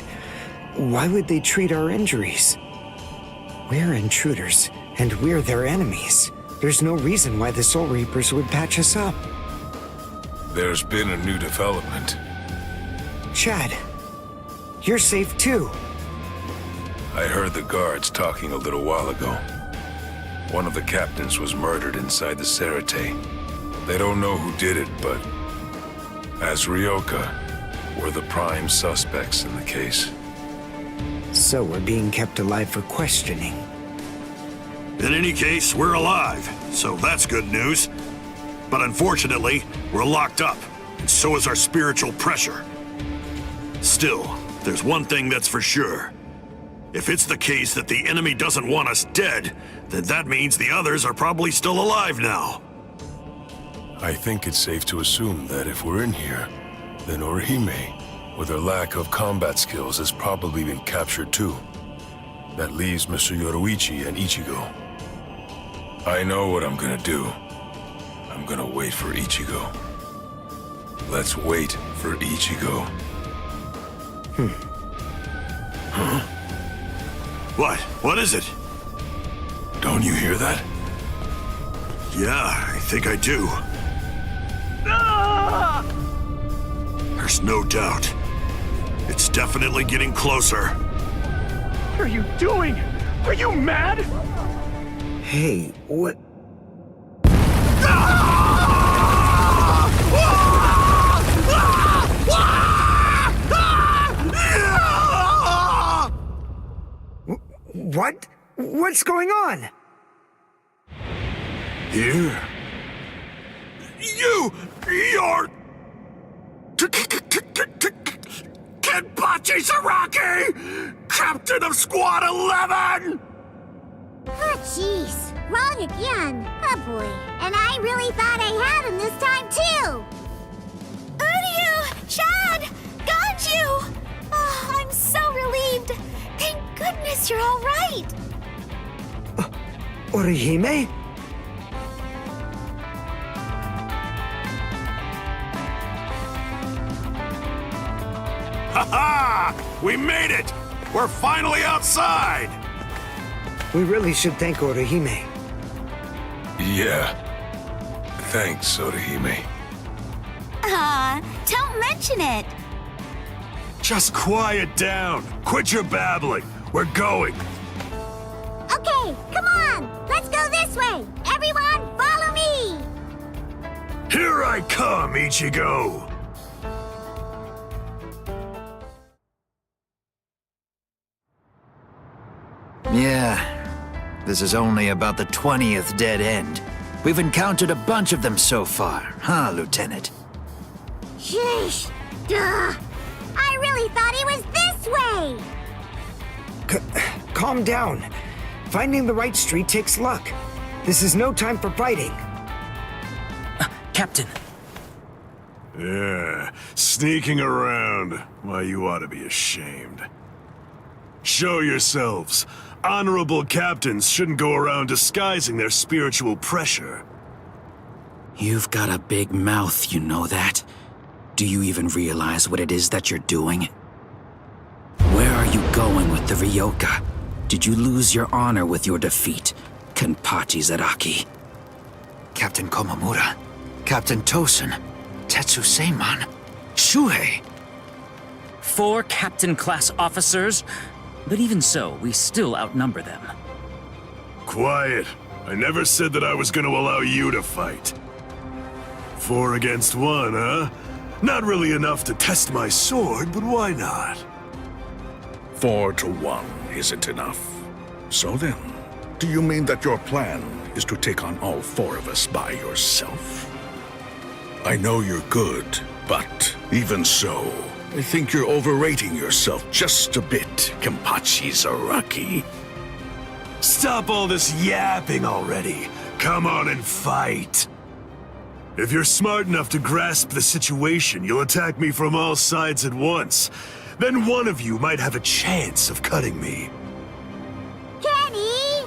Why would they treat our injuries? We're intruders, and we're their enemies. There's no reason why the Soul Reapers would patch us up. There's been a new development. Chad, you're safe too. I heard the guards talking a little while ago. One of the captains was murdered inside the Serite. They don't know who did it, but as Ryoka, we're the prime suspects in the case. So we're being kept alive for questioning. In any case, we're alive, so that's good news. But unfortunately, we're locked up, and so is our spiritual pressure. Still, there's one thing that's for sure. If it's the case that the enemy doesn't want us dead, then that means the others are probably still alive now. I think it's safe to assume that if we're in here, then Orihime, with her lack of combat skills, has probably been captured too. That leaves Mr. Yoruichi and Ichigo. I know what I'm gonna do. I'm gonna wait for Ichigo. Let's wait for Ichigo. Huh? What? What is it? Don't you hear that? Yeah, I think I do. There's no doubt. It's definitely getting closer. What are you doing? Are you mad? Hey, what? What? What's going on? Here? You're... Kenpachi Saraki! Captain of Squad 11! Oh, jeez. Wrong again. Oh, boy. And I really thought I had him this time, too! Uryu! Chad! Ganju! Oh, I'm so relieved. Thank goodness you're all right. Orihime? Ha-ha! We made it! We're finally outside! We really should thank Orihime. Yeah. Thanks, Orihime. Don't mention it. Just quiet down. Quit your babbling. We're going. Okay, come on. Let's go this way. Everyone, follow me. Here I come, Ichigo. Yeah, this is only about the 20th dead end. We've encountered a bunch of them so far, huh, Lieutenant? Sheesh. Duh. I really thought he was this way. Calm down. Finding the right street takes luck. This is no time for fighting. Captain. Yeah, sneaking around. Why, you ought to be ashamed. Show yourselves. Honorable captains shouldn't go around disguising their spiritual pressure. You've got a big mouth, you know that? Do you even realize what it is that you're doing? Where are you going with the Ryoka? Did you lose your honor with your defeat, Kenpachi Zaraki? Captain Komamura, Captain Tosen, Tetsu Seiman, Shuhei. 4 captain-class officers? But even so, we still outnumber them. Quiet. I never said that I was going to allow you to fight. 4 against 1, huh? Not really enough to test my sword, but why not? 4 to 1 isn't enough. So then, do you mean that your plan is to take on all 4 of us by yourself? I know you're good, but even so, I think you're overrating yourself just a bit, Kenpachi Zaraki. Stop all this yapping already. Come on and fight. If you're smart enough to grasp the situation, you'll attack me from all sides at once. Then one of you might have a chance of cutting me. Kenny!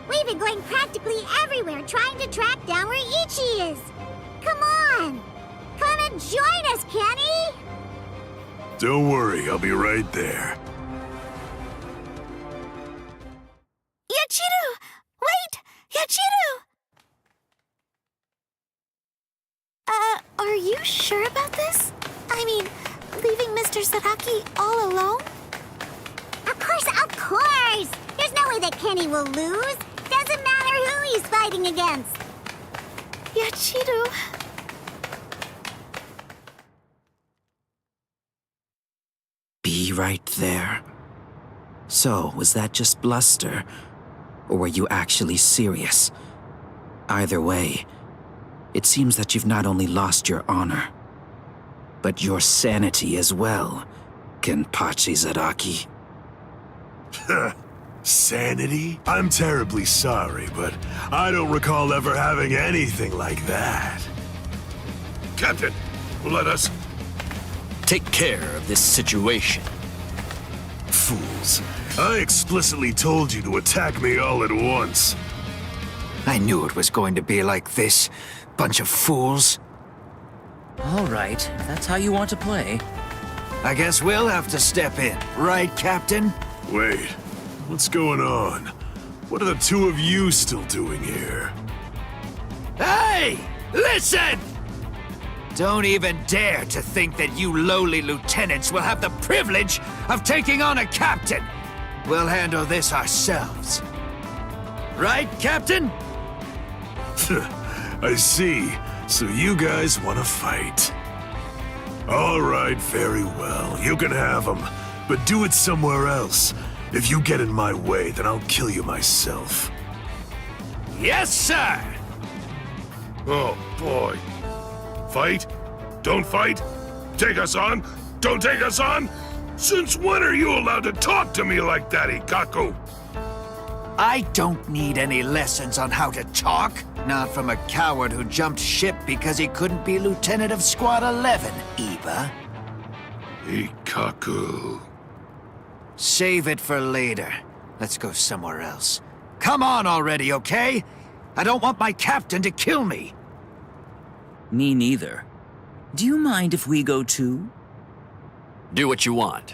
We've been going practically everywhere trying to track down where Ichi is. Come on! Come and join us, Kenny! Don't worry, I'll be right there. Yachiru! Wait! Yachiru! Are you sure about this? I mean, leaving Mr. Zaraki all alone? Of course! There's no way that Kenny will lose. Doesn't matter who he's fighting against. Yachiru... Be right there. So, was that just bluster? Or were you actually serious? Either way, it seems that you've not only lost your honor, but your sanity as well, Kenpachi Zaraki. Sanity? I'm terribly sorry, but I don't recall ever having anything like that. Captain, let us... Take care of this situation. Fools. I explicitly told you to attack me all at once. I knew it was going to be like this. Bunch of fools. All right, if that's how you want to play. I guess we'll have to step in, right, Captain? Wait, what's going on? What are the two of you still doing here? Hey! Listen! Don't even dare to think that you lowly lieutenants will have the privilege of taking on a captain. We'll handle this ourselves. Right, Captain? I see. So you guys want to fight. All right, very well. You can have them, but do it somewhere else. If you get in my way, then I'll kill you myself. Yes, sir! Oh, boy. Fight? Don't fight? Take us on? Don't take us on? Since when are you allowed to talk to me like that, Ikaku? I don't need any lessons on how to talk. Not from a coward who jumped ship because he couldn't be Lieutenant of Squad 11, Iba. Ikaku. Save it for later. Let's go somewhere else. Come on already, okay? I don't want my captain to kill me. Me neither. Do you mind if we go too? Do what you want.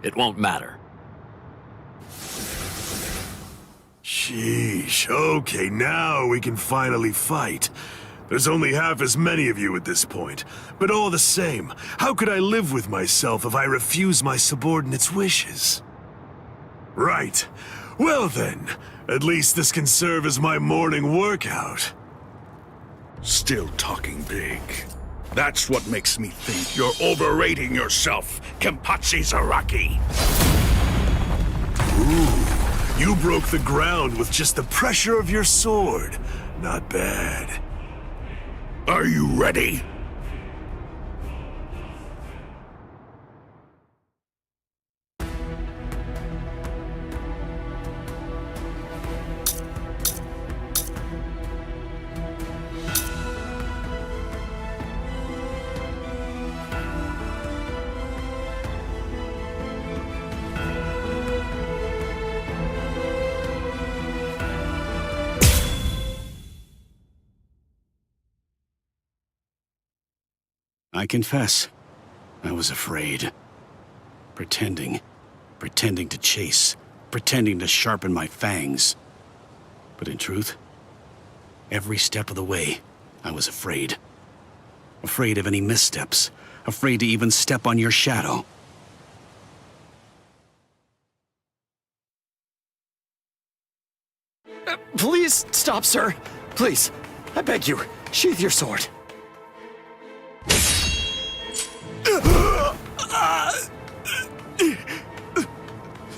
It won't matter. Sheesh. Okay, now we can finally fight. There's only half as many of you at this point. But all the same, how could I live with myself if I refuse my subordinates' wishes? Right. Well then, at least this can serve as my morning workout. Still talking big. That's what makes me think you're overrating yourself, Kenpachi Zaraki. Ooh, you broke the ground with just the pressure of your sword. Not bad. Are you ready? I confess, I was afraid. Pretending to chase, pretending to sharpen my fangs. But in truth, every step of the way, I was afraid. Afraid of any missteps, afraid to even step on your shadow. Please stop, sir. Please, I beg you, sheath your sword.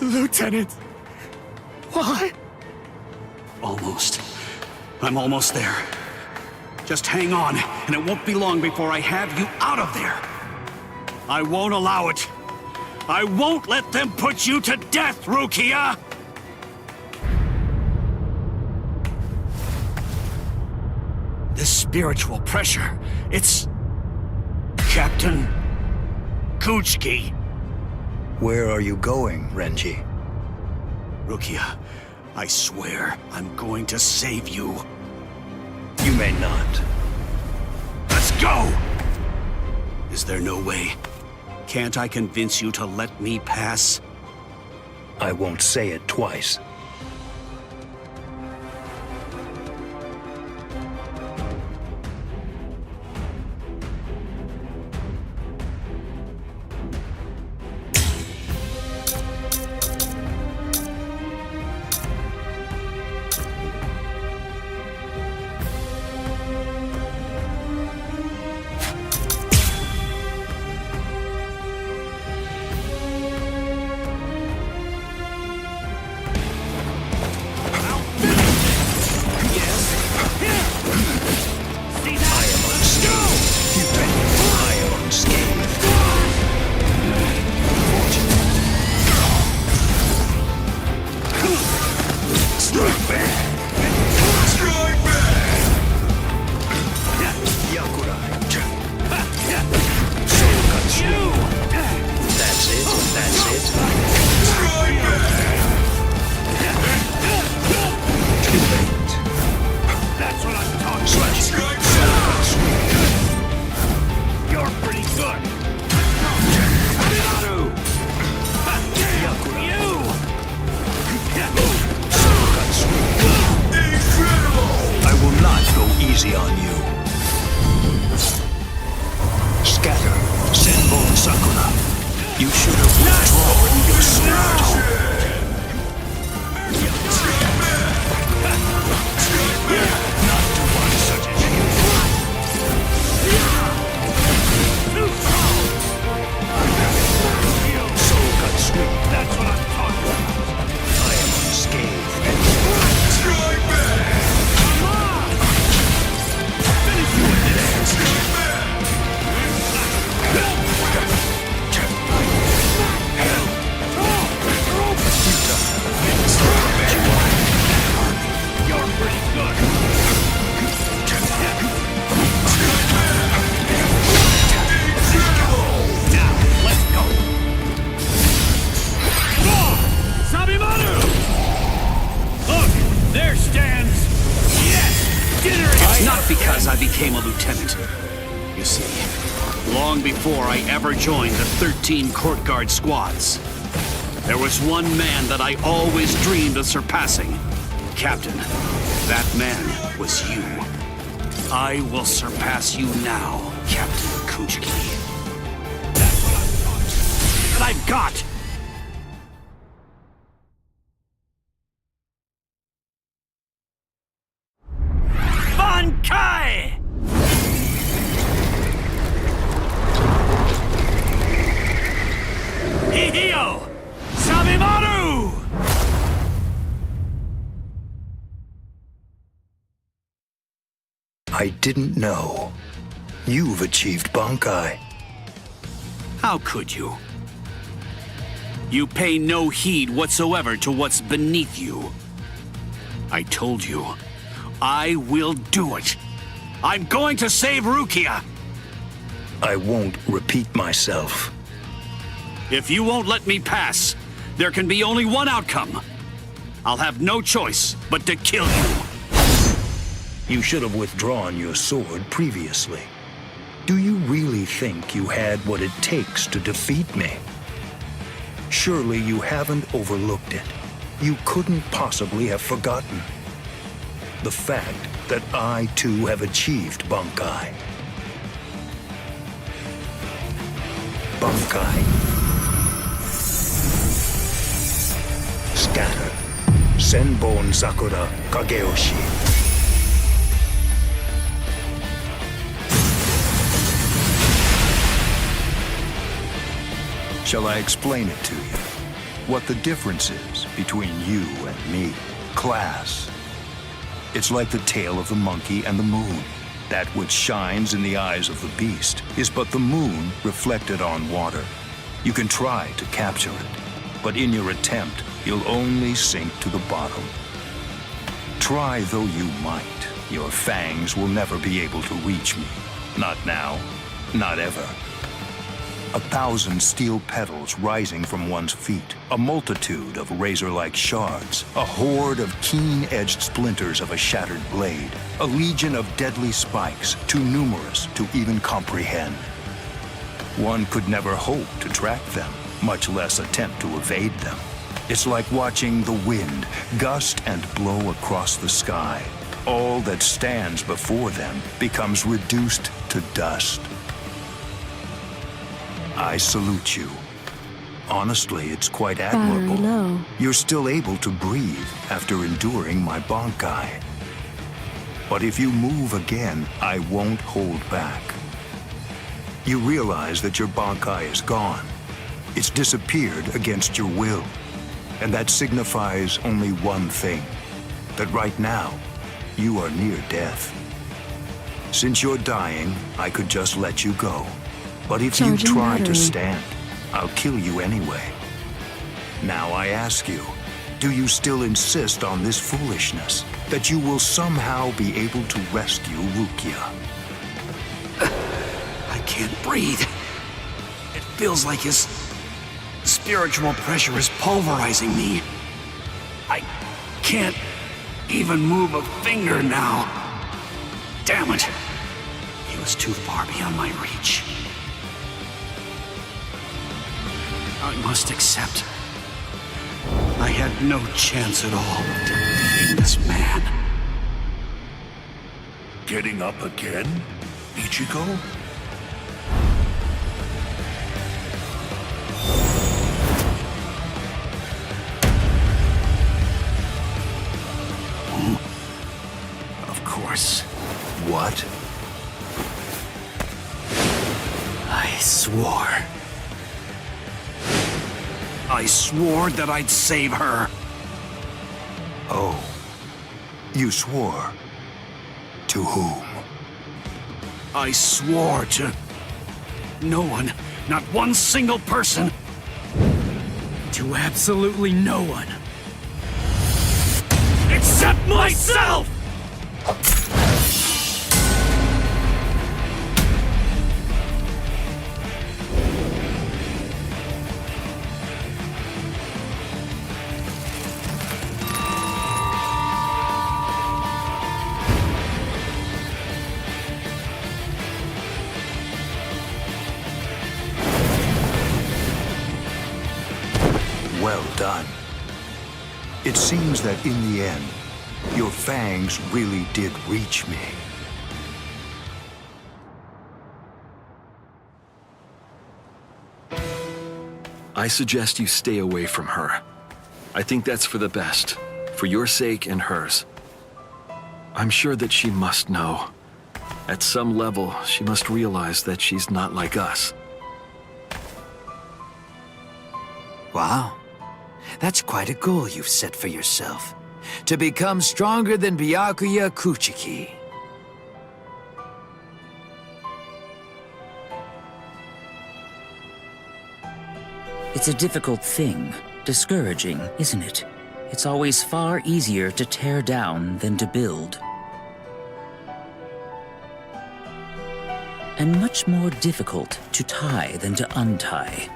Lieutenant, why? Almost. I'm almost there. Just hang on, and it won't be long before I have you out of there. I won't allow it. I won't let them put you to death, Rukia! This spiritual pressure, it's... Captain Kuchiki. Where are you going, Renji? Rukia, I swear I'm going to save you. You may not. Let's go! Is there no way? Can't I convince you to let me pass? I won't say it twice. easy on you. Scatter, Senbon Sakura. You should have withdrawn your sword. Not to one such as you. Soul cut sweet, that's what I'm talking about. I am unscathed and strike back! Come on! Finish you in this! You're pretty good. Now, let's go. Sabimaru! Look, there stands... Yes! Dinner It's not because I became a lieutenant. You see, long before I ever joined the 13 court guard squads, there was one man that I always dreamed of surpassing. Captain, that man was you. I will surpass you now, Captain Kuchiki. That's what I'm talking about. That I've got! Bankai! Hihio! Sabimaru! I didn't know. You've achieved Bankai. How could you? You pay no heed whatsoever to what's beneath you. I told you, I will do it. I'm going to save Rukia. I won't repeat myself. If you won't let me pass, there can be only one outcome. I'll have no choice but to kill you. You should have withdrawn your sword previously. Do you really think you had what it takes to defeat me? Surely you haven't overlooked it. You couldn't possibly have forgotten the fact that I too have achieved Bankai. Bankai. Scatter. Senbon Sakura Kageyoshi. Shall I explain it to you? What the difference is between you and me? Class. It's like the tail of the monkey and the moon. That which shines in the eyes of the beast is but the moon reflected on water. You can try to capture it, but in your attempt, you'll only sink to the bottom. Try though you might, your fangs will never be able to reach me. Not now, not ever. 1,000 steel petals rising from one's feet, a multitude of razor-like shards, a horde of keen-edged splinters of a shattered blade, a legion of deadly spikes, too numerous to even comprehend. One could never hope to track them, much less attempt to evade them. It's like watching the wind gust and blow across the sky. All that stands before them becomes reduced to dust. I salute you. Honestly, it's quite admirable. Battery low. You're still able to breathe after enduring my Bankai. But if you move again, I won't hold back. You realize that your Bankai is gone. It's disappeared against your will. And that signifies only one thing. That right now, you are near death. Since you're dying, I could just let you go. But if you try to stand, I'll kill you anyway. Now I ask you, do you still insist on this foolishness? That you will somehow be able to rescue Rukia? I can't breathe. It feels like his spiritual pressure is pulverizing me. I can't even move a finger now. Damn it. He was too far beyond my reach. I must accept. I had no chance at all of defeating this man. getting up again, Ichigo? Of course. What? I swore. I swore that I'd save her. Oh. You swore? To whom? I swore to no one, not one single person. To absolutely no one. Except myself! Well done. It seems that in the end, your fangs really did reach me. I suggest you stay away from her. I think that's for the best, for your sake and hers. I'm sure that she must know. At some level, she must realize that she's not like us. Wow. That's quite a goal you've set for yourself. To become stronger than Byakuya Kuchiki. It's a difficult thing. Discouraging, isn't it? It's always far easier to tear down than to build. And much more difficult to tie than to untie.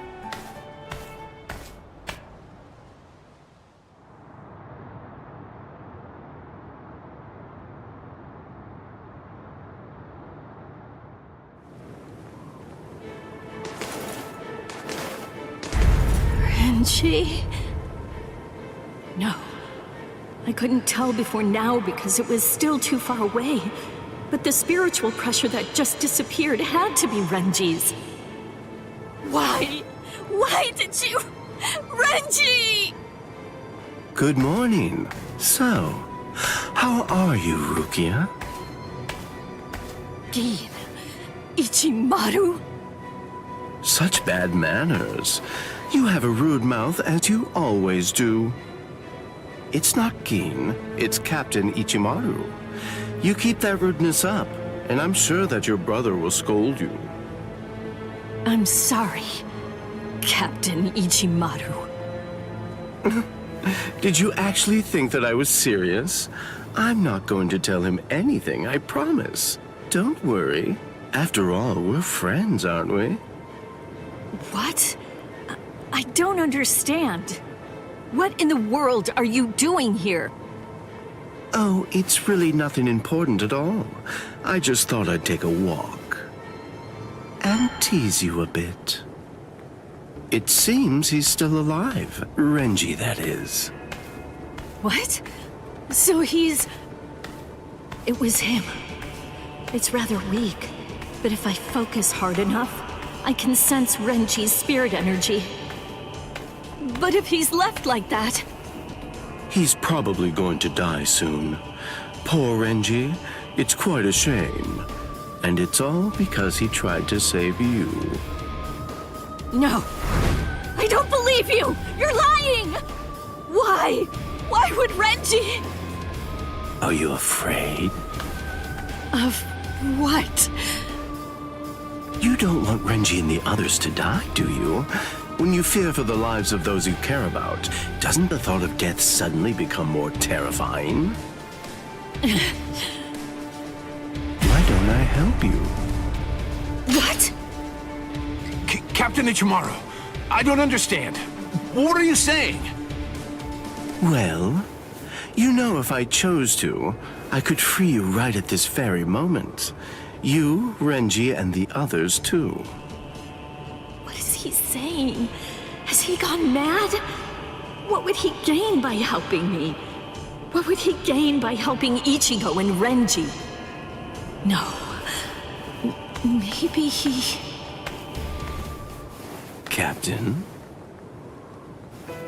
Renji? No. I couldn't tell before now because it was still too far away. But the spiritual pressure that just disappeared had to be Renji's. Why? Why did you... Renji! Good morning. So, how are you, Rukia? Gin. Ichimaru? Such bad manners. You have a rude mouth, as you always do. It's not Gin, it's Captain Ichimaru. You keep that rudeness up, and I'm sure that your brother will scold you. I'm sorry, Captain Ichimaru. Did you actually think that I was serious? I'm not going to tell him anything, I promise. Don't worry. After all, we're friends, aren't we? What? I don't understand. What in the world are you doing here? Oh, it's really nothing important at all. I just thought I'd take a walk. And tease you a bit. It seems he's still alive. Renji, that is. What? So he's... It was him. It's rather weak, but if I focus hard enough, I can sense Renji's spirit energy. But if he's left like that... He's probably going to die soon. Poor Renji. It's quite a shame. And it's all because he tried to save you. No! I don't believe you! You're lying! Why? Why would Renji... Are you afraid? Of what? You don't want Renji and the others to die, do you? When you fear for the lives of those you care about, doesn't the thought of death suddenly become more terrifying? Why don't I help you? What? Captain Ichimaru, I don't understand. What are you saying? Well, you know if I chose to, I could free you right at this very moment. You, Renji, and the others too. What is he saying? Has he gone mad? What would he gain by helping me? What would he gain by helping Ichigo and Renji? No. Maybe he... Captain?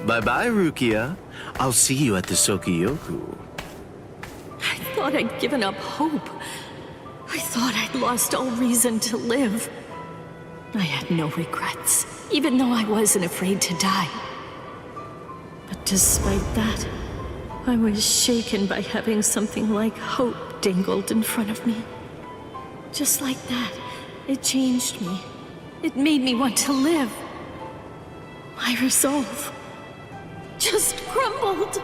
Bye-bye, Rukia. I'll see you at the Sokiyoku. I thought I'd given up hope. I thought I'd lost all reason to live. I had no regrets, even though I wasn't afraid to die. But despite that, I was shaken by having something like hope dangled in front of me. Just like that, it changed me. It made me want to live. My resolve just crumbled.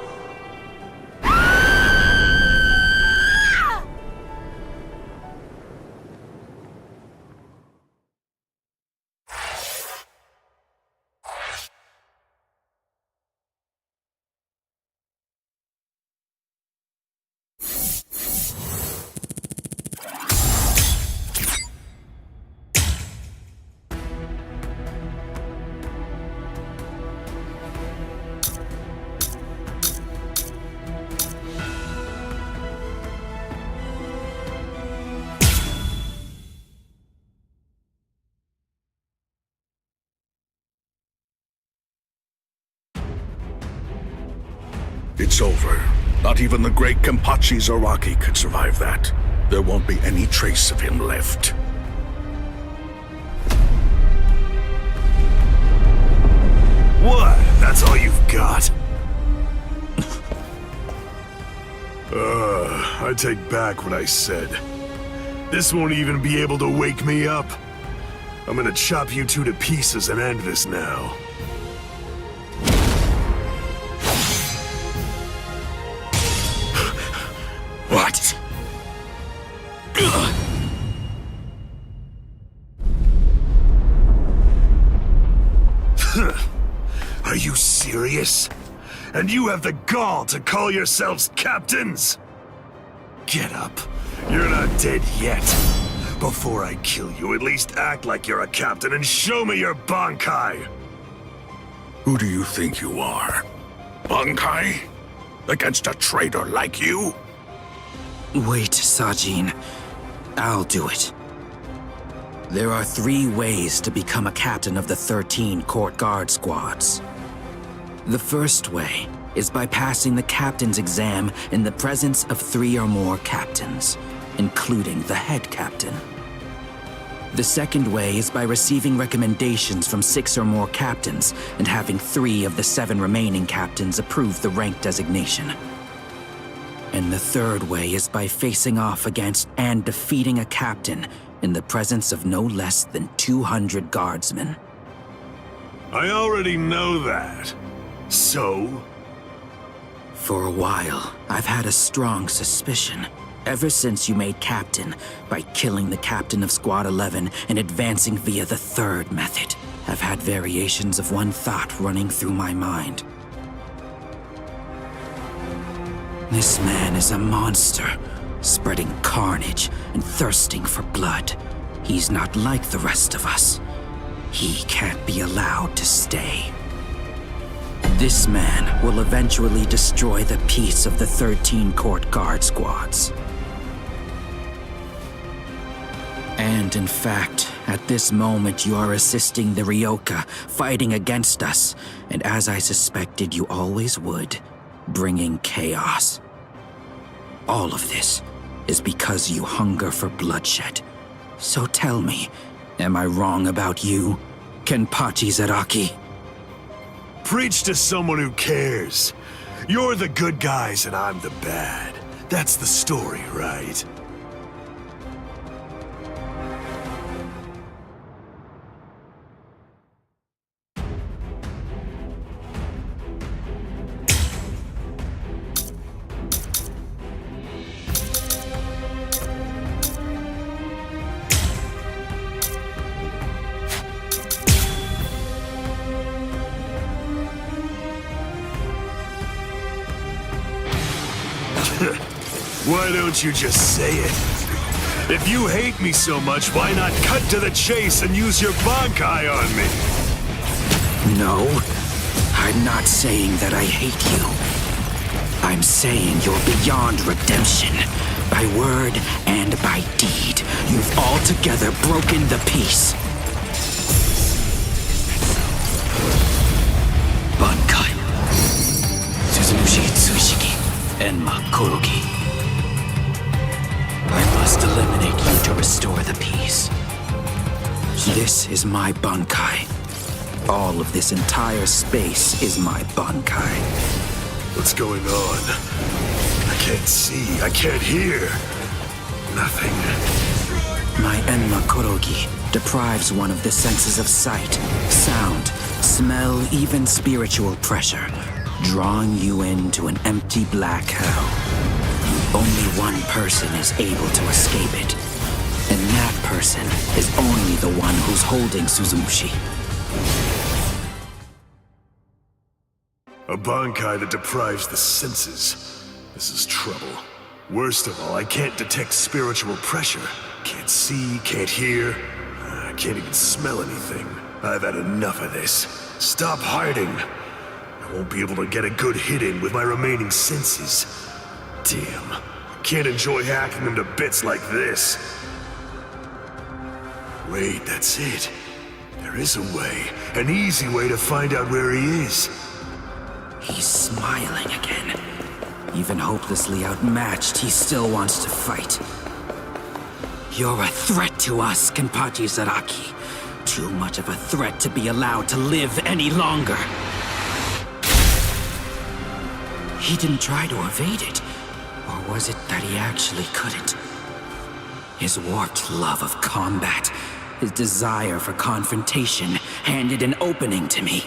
It's over. Not even the great Kenpachi Zaraki could survive that. There won't be any trace of him left. What? That's all you've got? I take back what I said. This won't even be able to wake me up. I'm gonna chop you two to pieces and end this now. What? Are you serious? And you have the gall to call yourselves captains? Get up. You're not dead yet. Before I kill you, at least act like you're a captain and show me your Bankai! Who do you think you are? Bankai? Against a traitor like you? Wait, Sajin. I'll do it. There are 3 ways to become a captain of the 13 court guard squads. The first way is by passing the captain's exam in the presence of 3 or more captains, including the head captain. The second way is by receiving recommendations from 6 or more captains and having 3 of the 7 remaining captains approve the rank designation. And the third way is by facing off against and defeating a captain in the presence of no less than 200 guardsmen. I already know that. So? For a while, I've had a strong suspicion. Ever since you made captain by killing the captain of Squad 11 and advancing via the third method, I've had variations of one thought running through my mind. This man is a monster, spreading carnage and thirsting for blood. He's not like the rest of us. He can't be allowed to stay. This man will eventually destroy the peace of the 13 court guard squads. And in fact, at this moment you are assisting the Ryoka, fighting against us, and as I suspected you always would, bringing chaos. All of this is because you hunger for bloodshed. So tell me, am I wrong about you, Kenpachi Zaraki? Preach to someone who cares. You're the good guys and I'm the bad. That's the story, right? Why don't you just say it? If you hate me so much, why not cut to the chase and use your Bankai on me? No, I'm not saying that I hate you. I'm saying you're beyond redemption, By word and by deed, you've altogether broken the peace. Bankai. Suzumushi Tsushiki. Enma Kuroki. I must eliminate you to restore the peace. This is my Bankai. All of this entire space is my Bankai. What's going on? I can't see, I can't hear. Nothing. My Enma Kurogi deprives one of the senses of sight, sound, smell, even spiritual pressure, drawing you into an empty black hell. Only one person is able to escape it, and that person is only the one who's holding Suzumushi. A Bankai that deprives the senses. This is trouble. Worst of all, I can't detect spiritual pressure. Can't see, can't hear. I can't even smell anything. I've had enough of this. Stop hiding. I won't be able to get a good hit in with my remaining senses. Damn. Can't enjoy hacking them to bits like this. Wait, that's it. There is a way. An easy way to find out where he is. He's smiling again. Even hopelessly outmatched, he still wants to fight. You're a threat to us, Kenpachi Zaraki. Too much of a threat to be allowed to live any longer. He didn't try to evade it. Or was it that he actually couldn't? His warped love of combat, his desire for confrontation, handed an opening to me.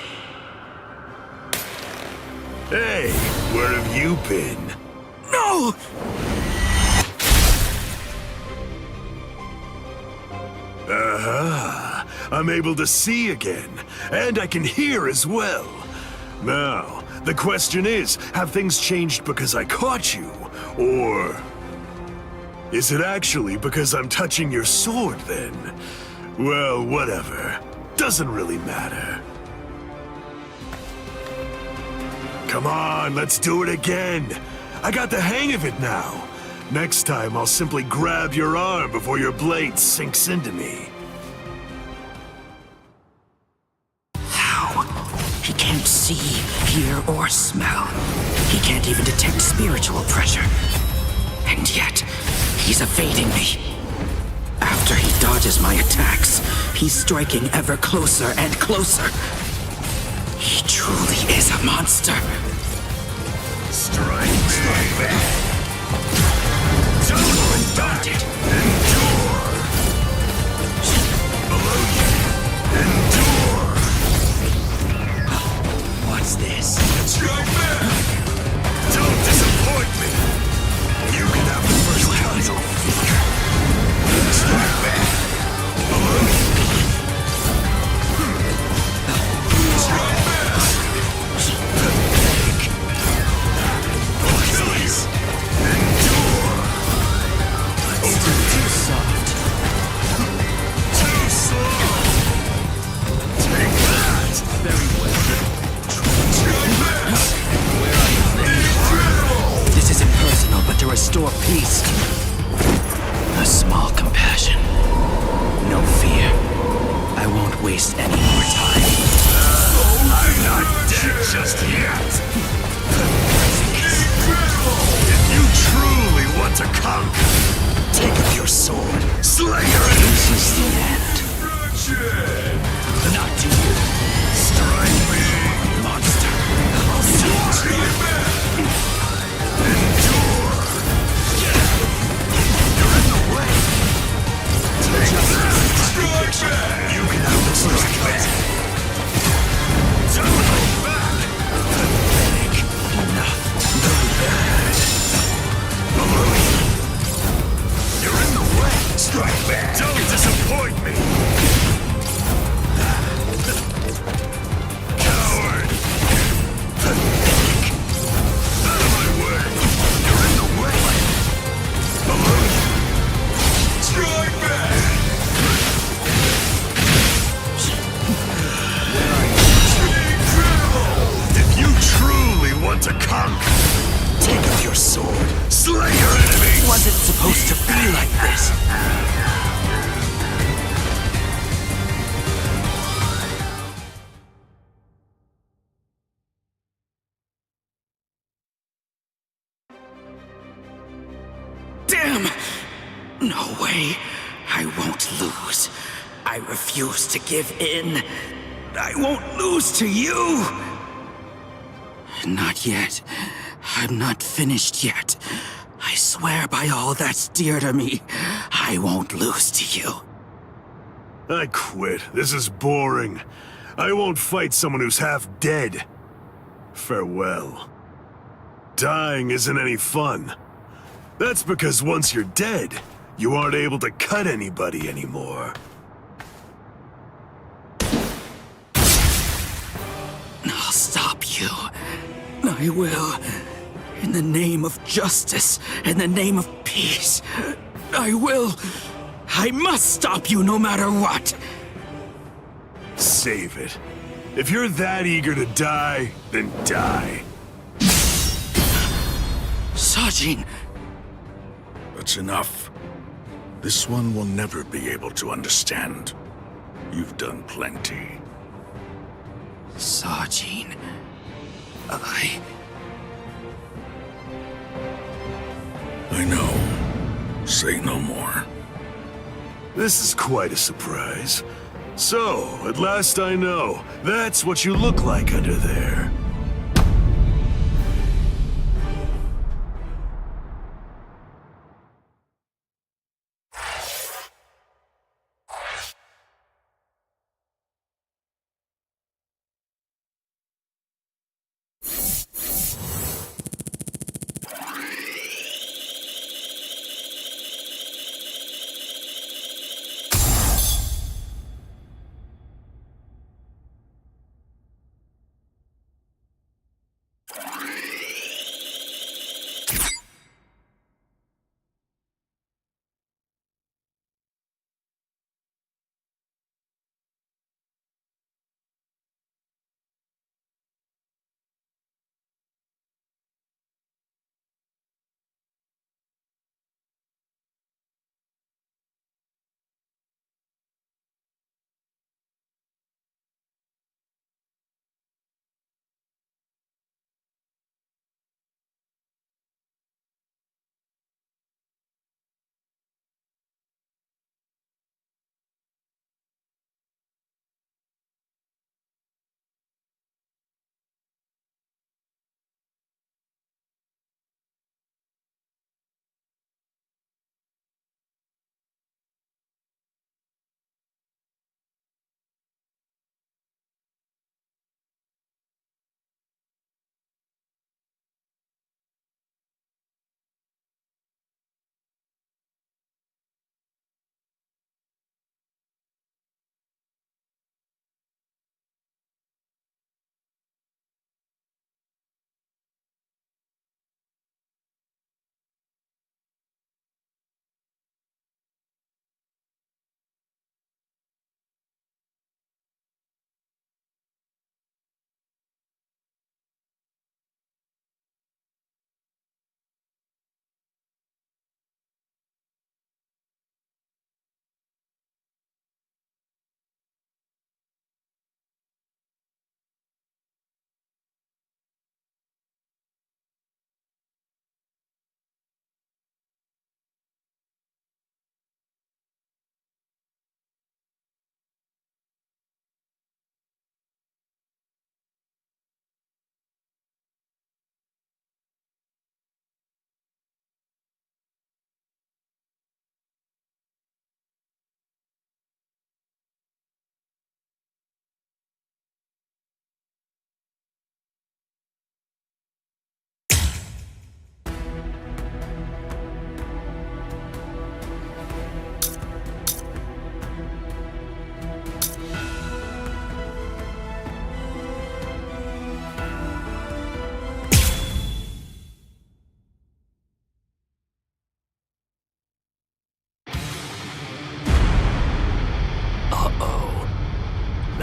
Hey, where have you been? No! Aha! I'm able to see again, and I can hear as well. Now, the question is, have things changed because I caught you? Or is it actually because I'm touching your sword then? Well, whatever. Doesn't really matter. Come on, let's do it again. I got the hang of it now. Next time, I'll simply grab your arm before your blade sinks into me. How? He can't see, hear, or smell. He can't even detect spiritual pressure. And yet, he's evading me. After he dodges my attacks, he's striking ever closer and closer. He truly is a monster. Strike back. Undaunted. Endure. Below you. Endure. What's this? Strike back. Don't disappoint me. You can have the first cut. No fear. Strike back. Below you. Strike back. Too soft. Too slow. Take that. Very well. Incredible. This isn't personal, but to restore peace. A small compassion. No fear. I won't waste any more time. I'm not dead just yet. Incredible. If you truly want to conquer, take up your sword, slay your enemies. This is the end. Not to you. Strike me, Monster. strike back. Endure. You're in the way. Take that. Strike back. You can have the strike back. Don't hold back. Pathetic. Enough. Very bad. Below you. You're in the way. Strike back. Don't disappoint me. Coward. Pathetic. Out of my way. You're in the way. Below you. Strike back. Incredible. If you truly want to conquer, take up your sword, slay your enemies. Was it supposed No way. I won't lose. I refuse to give in. I won't lose to you. Not yet. I'm not finished yet. I swear by all that's dear to me, I won't lose to you. I quit. This is boring. I won't fight someone who's half dead. Farewell. Dying isn't any fun. That's because once you're dead, you aren't able to cut anybody anymore. I'll stop you. I will. In the name of justice, in the name of peace, I will. I must stop you no matter what. Save it. If you're that eager to die, then die. Sajin! That's enough. This one will never be able to understand. You've done plenty. Sajin... I know. Say no more. This is quite a surprise. So, at last I know. That's what you look like under there.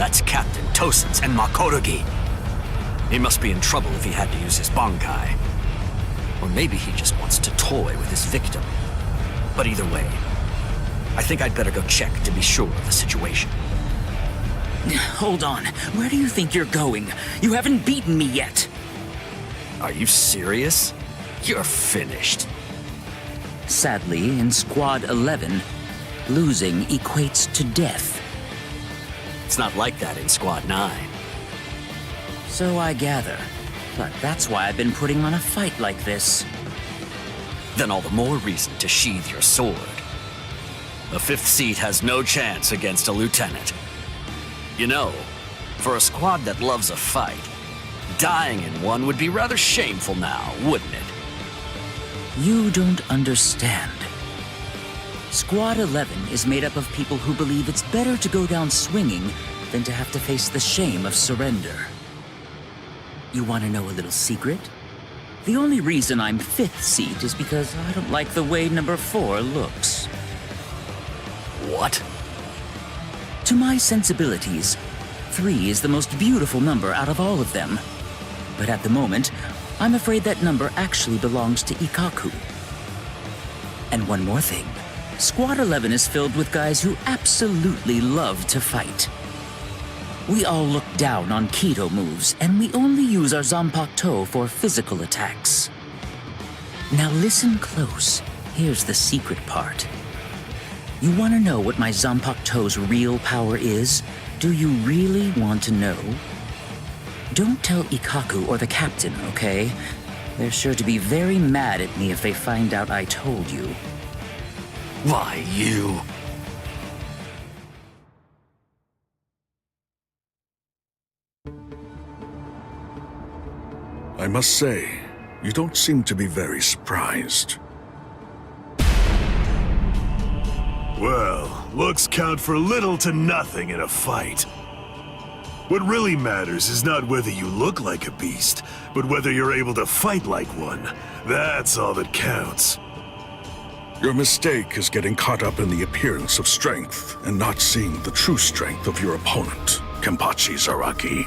That's Captain Tosen's and Makotogi. He must be in trouble if he had to use his Bankai. Or maybe he just wants to toy with his victim. But either way, I think I'd better go check to be sure of the situation. Hold on. Where do you think you're going? You haven't beaten me yet. Are you serious? You're finished. Sadly, in Squad 11, losing equates to death. It's not like that in Squad 9. So I gather. But that's why I've been putting on a fight like this. Then all the more reason to sheathe your sword. A 5th seat has no chance against a lieutenant. You know, for a squad that loves a fight, dying in one would be rather shameful now, wouldn't it? You don't understand. Squad 11 is made up of people who believe it's better to go down swinging than to have to face the shame of surrender. You want to know a little secret? The only reason I'm 5th seat is because I don't like the way number 4 looks. What? To my sensibilities, 3 is the most beautiful number out of all of them. But at the moment, I'm afraid that number actually belongs to Ikkaku. And one more thing. Squad 11 is filled with guys who absolutely love to fight. We all look down on Kido moves, and we only use our Zanpakuto for physical attacks. Now listen close. Here's the secret part. You want to know what my Zanpakuto's real power is? Do you really want to know? Don't tell Ikkaku or the captain, okay? They're sure to be very mad at me if they find out I told you. Why, you... I must say, you don't seem to be very surprised. Well, looks count for little to nothing in a fight. What really matters is not whether you look like a beast, but whether you're able to fight like one. That's all that counts. Your mistake is getting caught up in the appearance of strength and not seeing the true strength of your opponent, Kenpachi Zaraki.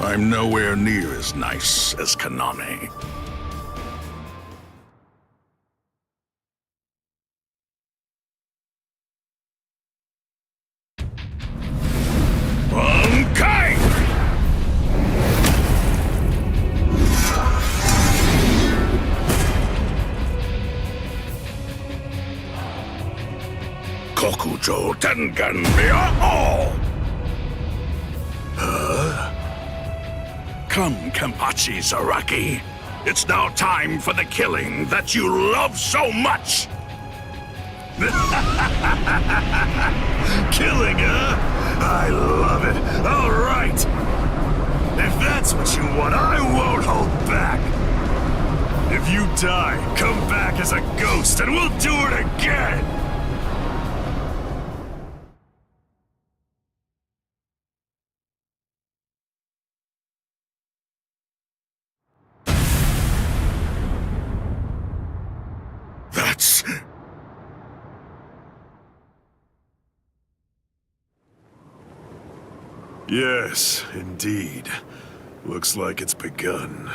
I'm nowhere near as nice as Kaname. Bankai! Kokujo Tengen Mia-O! Come, Kenpachi Zaraki. It's now time for the killing that you love so much! Killing, huh? I love it. All right. If that's what you want, I won't hold back. If you die, come back as a ghost and we'll do it again! That's... Yes, indeed. Looks like it's begun.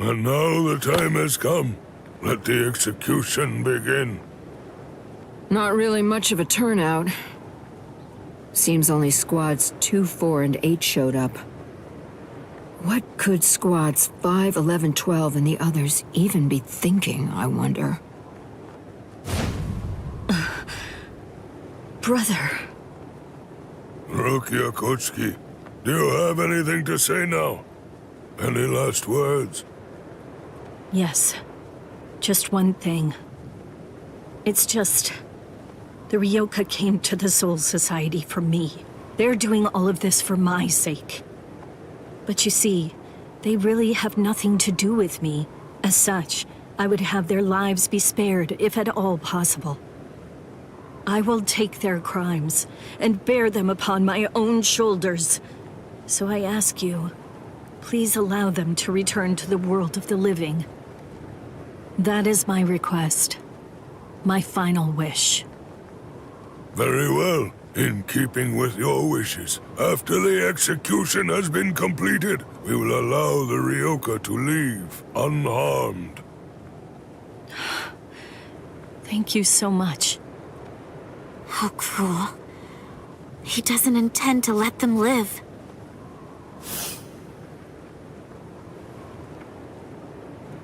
And now the time has come. Let the execution begin. Not really much of a turnout. Seems only squads 2, 4, and 8 showed up. What could squads 5, 11, 12, and the others even be thinking, I wonder? Brother. Rook Yakutsuki, do you have anything to say now? Any last words? Yes. Just one thing. It's just... The Ryoka came to the Soul Society for me. They're doing all of this for my sake. But you see, they really have nothing to do with me. As such, I would have their lives be spared if at all possible. I will take their crimes and bear them upon my own shoulders. So I ask you, please allow them to return to the world of the living. That is my request. My final wish. Very well. In keeping with your wishes, after the execution has been completed, we will allow the Ryoka to leave unharmed. Thank you so much. How cruel. He doesn't intend to let them live.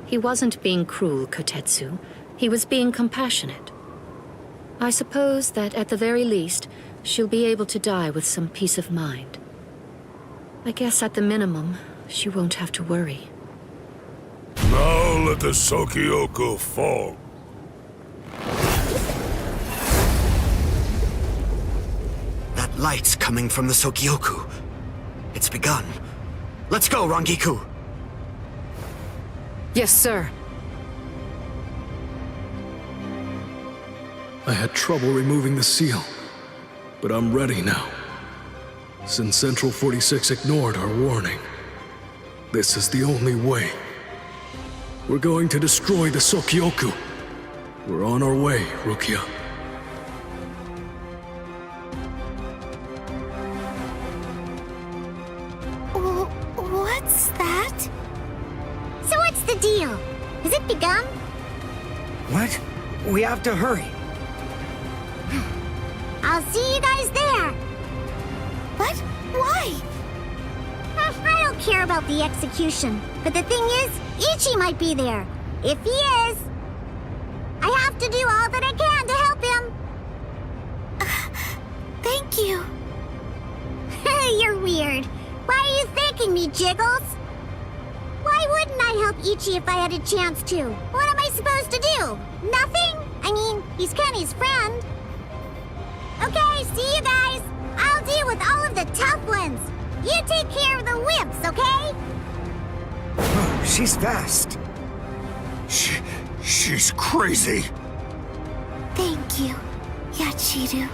He wasn't being cruel, Kotetsu. He was being compassionate. I suppose that at the very least, she'll be able to die with some peace of mind. I guess at the minimum, she won't have to worry. Now let the Sokyoku fall. That light's coming from the Sokyoku. It's begun. Let's go, Rangiku! Yes, sir. I had trouble removing the seal, but I'm ready now. Since Central 46 ignored our warning, this is the only way. We're going to destroy the Sokyoku. We're on our way, Rukia. What's that? So what's the deal? Has it begun? What? We have to hurry. I'll see you guys there. What? Why? I don't care about the execution, but the thing is, Ichi might be there. If he is, I have to do all that I can to help him. Thank you. You're weird. Why are you thanking me, Jiggles? Why wouldn't I help Ichi if I had a chance to? What am I supposed to do? Nothing? I mean, he's Kenny's friend. Okay, see you guys. I'll deal with all of the tough ones. You take care of the wimps, okay? Oh, she's fast. She's crazy. Thank you, Yachiru.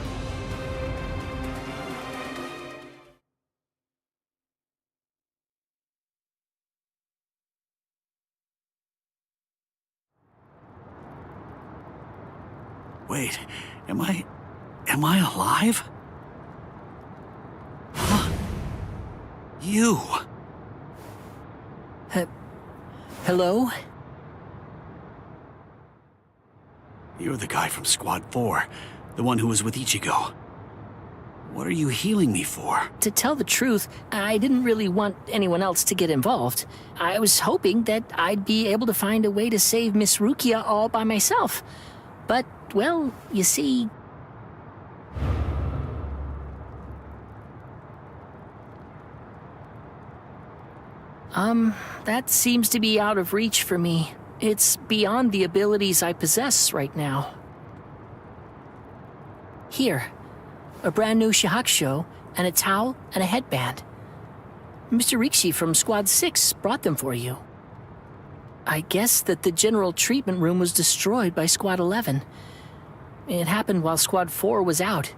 Wait, am I alive? Huh? You! Hello? You're the guy from Squad 4, the one who was with Ichigo. What are you healing me for? To tell the truth, I didn't really want anyone else to get involved. I was hoping that I'd be able to find a way to save Miss Rukia all by myself. But, well, you see... that seems to be out of reach for me. It's beyond the abilities I possess right now. Here, a brand new shahakusho, and a towel, and a headband. Mr. Rikshi from Squad 6 brought them for you. I guess that the general treatment room was destroyed by Squad 11. It happened while Squad 4 was out.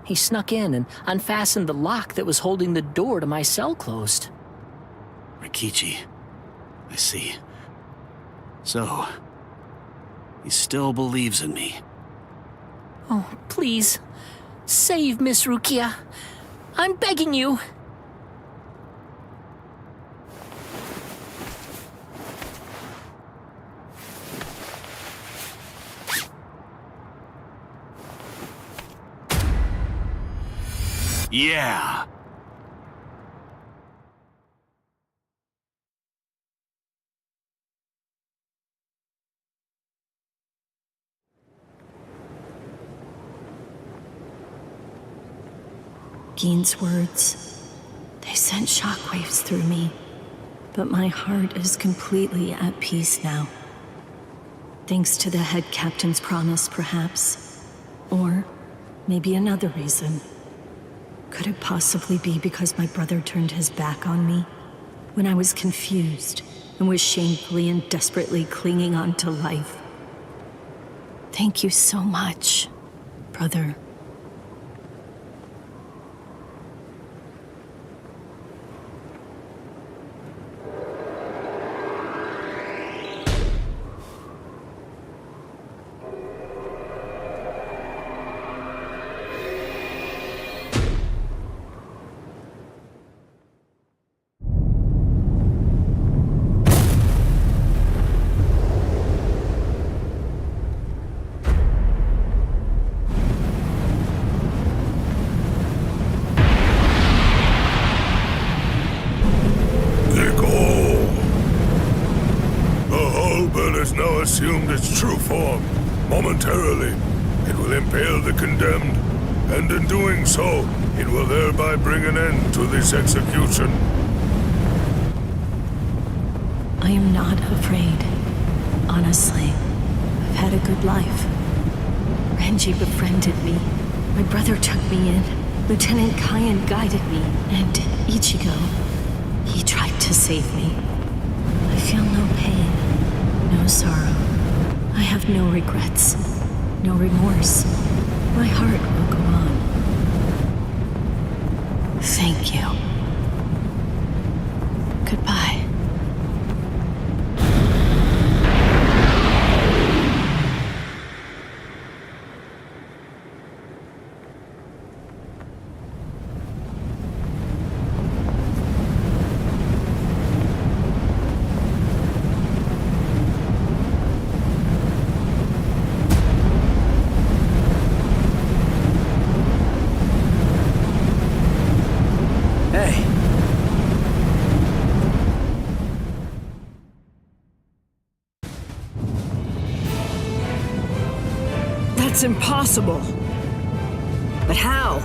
He snuck in and unfastened the lock that was holding the door to my cell closed. Rikichi. I see. So, he still believes in me. Oh, please. Save Miss Rukia. I'm begging you. Yeah! Gein's words, they sent shockwaves through me, but my heart is completely at peace now. Thanks to the head captain's promise, perhaps. Or maybe another reason. Could it possibly be because my brother turned his back on me? When I was confused and was shamefully and desperately clinging on to life? Thank you so much, brother. Assumed its true form. Momentarily, it will impale the condemned, and in doing so, it will thereby bring an end to this execution. I am not afraid. Honestly, I've had a good life. Renji befriended me. My brother took me in. Lieutenant Kyan guided me. And Ichigo, he tried to save me. I feel no pain. No sorrow. I have no regrets. No remorse. My heart will go on. Thank you. Goodbye. That's impossible. But how?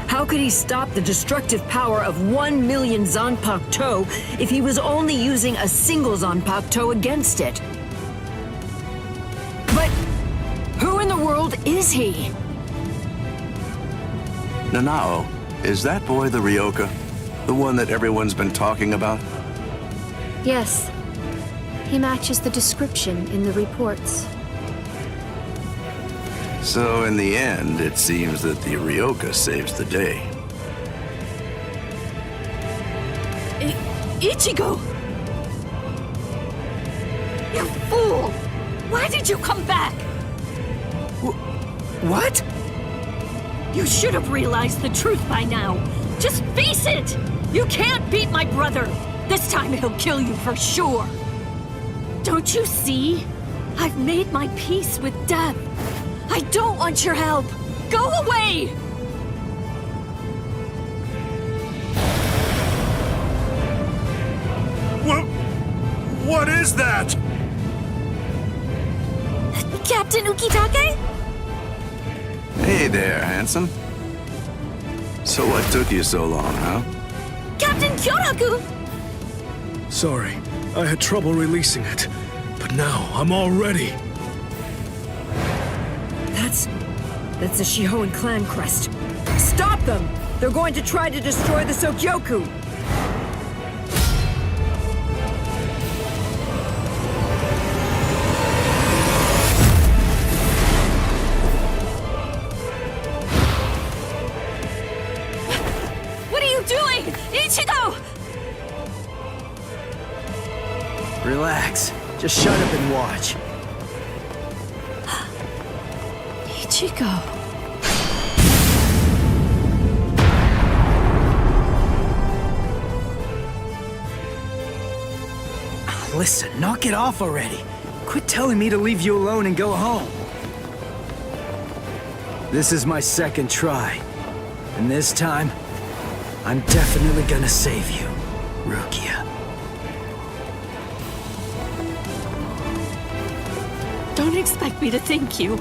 How could he stop the destructive power of 1 million Zanpakuto if he was only using a single Zanpakuto against it? But who in the world is he? Nanao, is that boy the Ryoka? The one that everyone's been talking about? Yes. He matches the description in the reports. So in the end, it seems that the Ryoka saves the day. Ichigo! You fool! Why did you come back? What? You should have realized the truth by now. Just face it! You can't beat my brother! This time he'll kill you for sure! Don't you see? I've made my peace with death. I don't want your help! Go away! What is that? Captain Ukitake? Hey there, handsome. So what took you so long, huh? Captain Kyoraku! Sorry, I had trouble releasing it. But now, I'm all ready. That's the Shihoan clan crest. Stop them! They're going to try to destroy the Sokyoku! What are you doing? Ichigo! Relax. Just shut up and watch. Ichigo. Listen, knock it off already. Quit telling me to leave you alone and go home. This is my second try. And this time, I'm definitely gonna save you, Rukia. Don't expect me to thank you,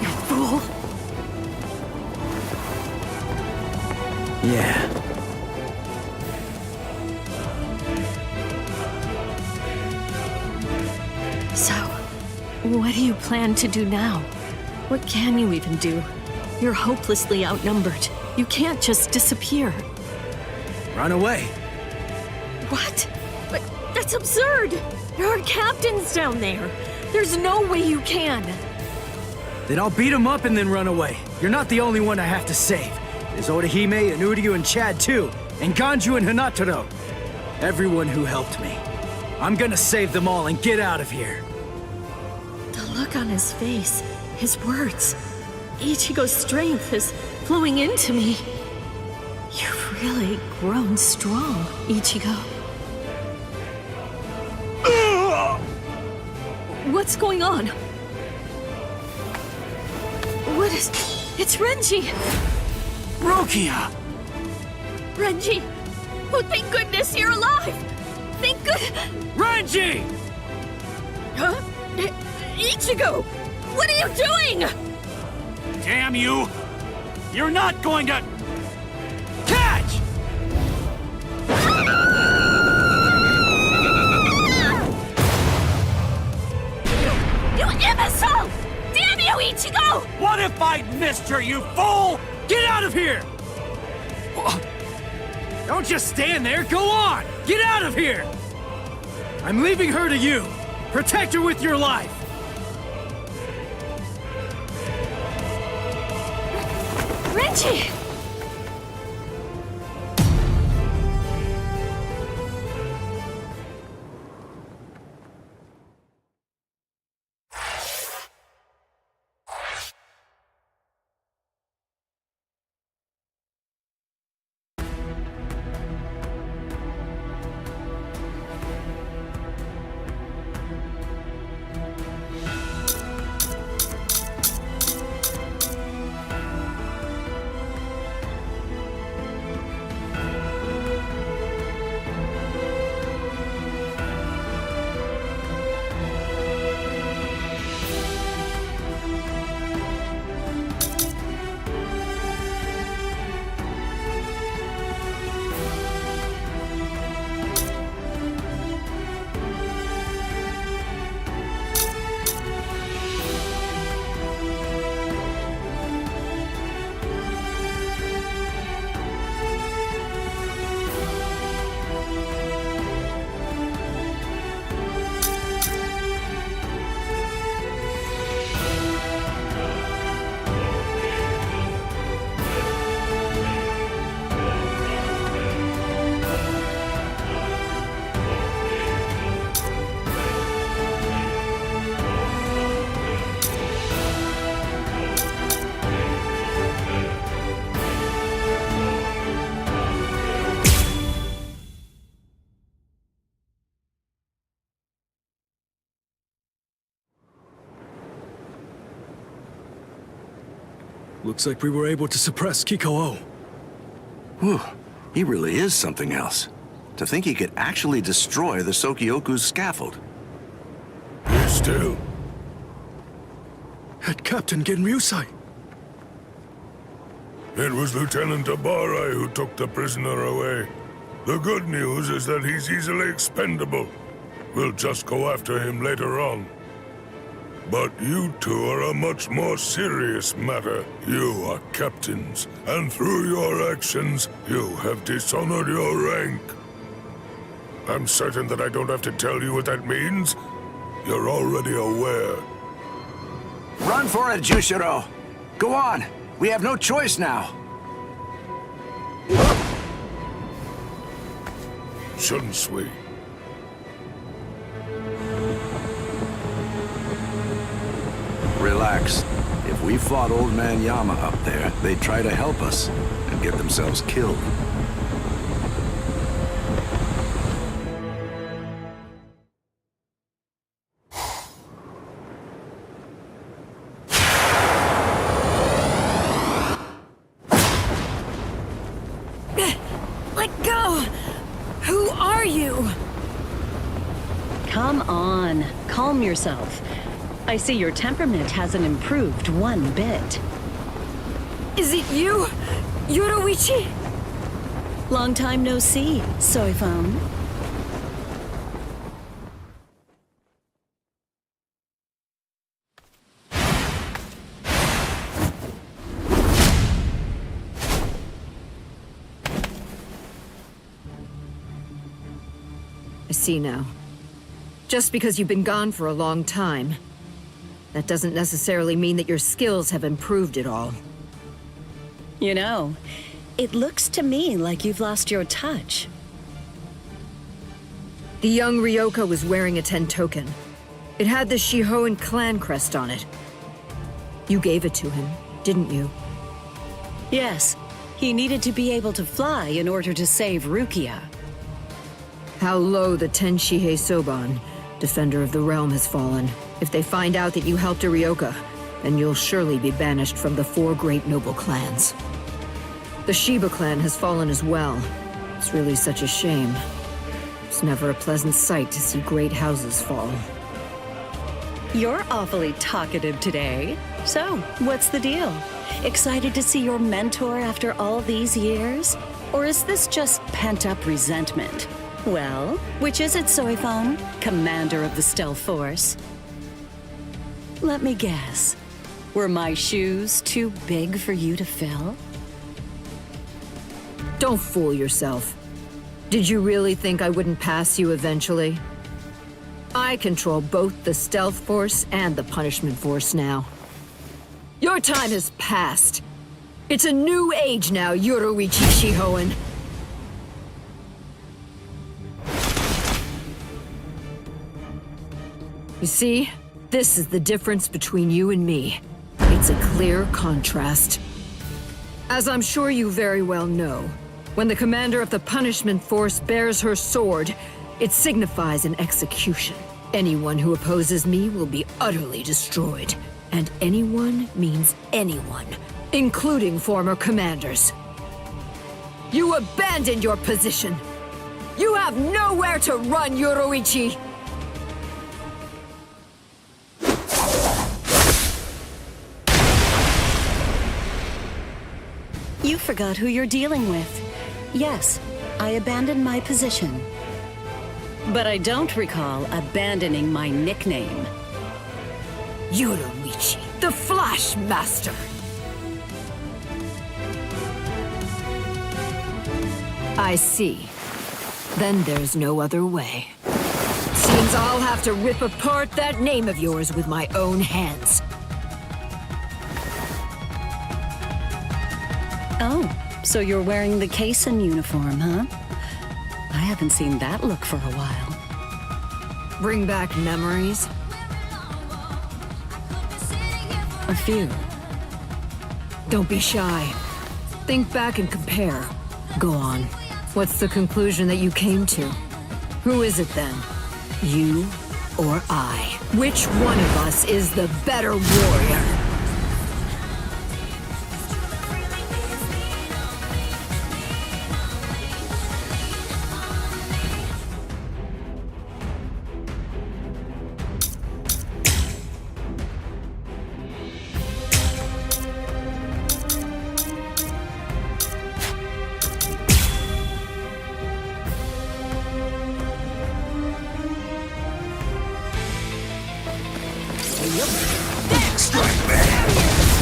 you fool. Yeah. So, what do you plan to do now? What can you even do? You're hopelessly outnumbered. You can't just disappear. Run away. What? But that's absurd! There are captains down there. There's no way you can. Then I'll beat him up and then run away. You're not the only one I have to save. There's Orihime and Uryu and Chad too, and Ganju and Hinataro. Everyone who helped me. I'm gonna save them all and get out of here. The look on his face, his words. Ichigo's strength is flowing into me. You've really grown strong, Ichigo. What's going on? What is... It's Renji! Rukia! Renji! Oh, thank goodness you're alive! Thank good... Renji! Huh? Ichigo! What are you doing? Damn you! You're not going to... catch! You imbecile! Damn you, Ichigo! What if I missed her, you fool? Get out of here! Don't just stand there, go on! Get out of here! I'm leaving her to you. Protect her with your life. Renji! Looks like we were able to suppress Kiko-O. Whew, he really is something else. To think he could actually destroy the Sokyoku's scaffold. Be still. At Captain Genryusai. It was Lieutenant Abarai who took the prisoner away. The good news is that he's easily expendable. We'll just go after him later on. But you two are a much more serious matter. You are captains, and through your actions, you have dishonored your rank. I'm certain that I don't have to tell you what that means. You're already aware. Run for it, Jushiro! Go on! We have no choice now! Shouldn't we? Relax. If we fought Old Man Yama up there, they'd try to help us and get themselves killed. Let go! Who are you? Come on, calm yourself. I see your temperament hasn't improved one bit. Is it you, Yoruichi? Long time no see, soy phone. I see now. Just because you've been gone for a long time, that doesn't necessarily mean that your skills have improved at all. You know, it looks to me like you've lost your touch. The young Ryoka was wearing a Ten token. It had the Shihoan clan crest on it. You gave it to him, didn't you? Yes, he needed to be able to fly in order to save Rukia. How low the Ten Shihei Soban, Defender of the Realm, has fallen. If they find out that you helped a Ryoka, then you'll surely be banished from the 4 great noble clans. The Shiba clan has fallen as well. It's really such a shame. It's never a pleasant sight to see great houses fall. You're awfully talkative today. So, what's the deal? Excited to see your mentor after all these years? Or is this just pent-up resentment? Well, which is it, Soifon, commander of the Stealth Force? Let me guess. Were my shoes too big for you to fill? Don't fool yourself. Did you really think I wouldn't pass you eventually? I control both the Stealth Force and the Punishment Force now. Your time has passed. It's a new age now, Yoruichi Shihoan. You see, this is the difference between you and me. It's a clear contrast. As I'm sure you very well know, when the commander of the Punishment Force bears her sword, it signifies an execution. Anyone who opposes me will be utterly destroyed. And anyone means anyone, including former commanders. You abandoned your position. You have nowhere to run, Yoruichi! You forgot who you're dealing with. Yes, I abandoned my position. But I don't recall abandoning my nickname. Yoruichi, the Flash Master! I see. Then there's no other way. Seems I'll have to rip apart that name of yours with my own hands. Oh, so you're wearing the Kaysen uniform, huh? I haven't seen that look for a while. Bring back memories? A few. Don't be shy. Think back and compare. Go on. What's the conclusion that you came to? Who is it then? You or I? Which one of us is the better warrior? Strike back!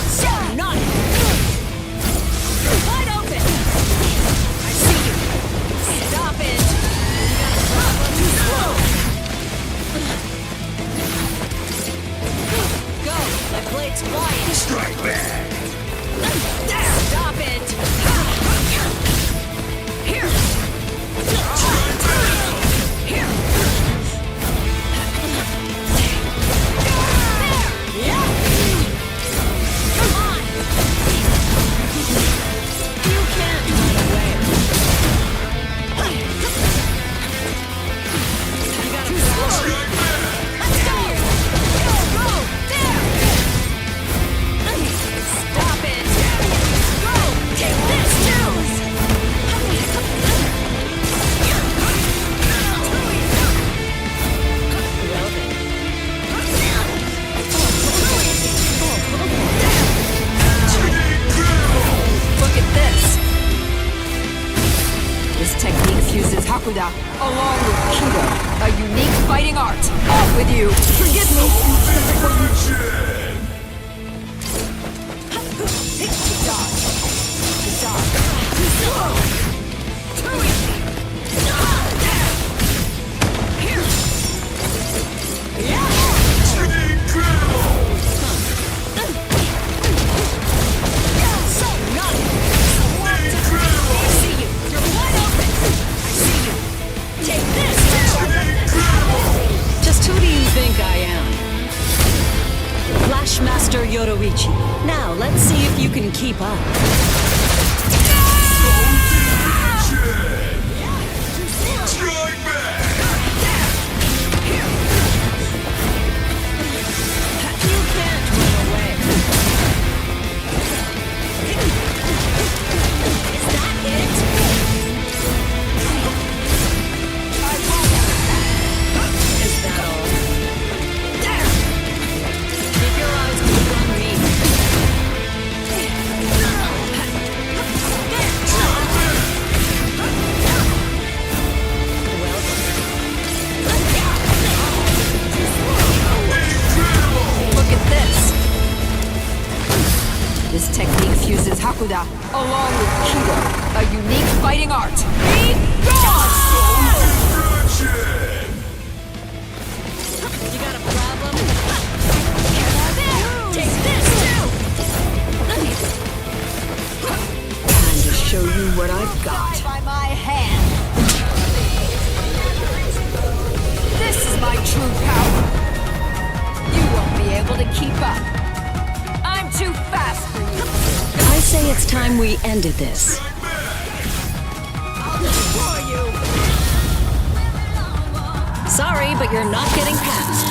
So not wide open! I see you! Stop it! You got a problem, you slow! Go! My blade's flying! Strike back! Stop it! Here! Here! Come on! You can't run away. You gotta slow. Let's go! Go! There! Stop it! Go! Take this too! Well then. Look at this! This technique fuses Hakuda along with Kido, a unique fighting art. Off with you! Forgive me! Dodge. Dodge. Too slow! Too easy! Master Yoruichi. Now, let's see if you can keep up. This technique fuses Hakuda along with Kido, a unique fighting art. Be gone! You got a problem? Take this too! Time to show you what I've got. By my hand! This is my true power. You won't be able to keep up. I'm too fast for you. I say it's time we ended this. I'll destroy you. Sorry, but you're not getting past.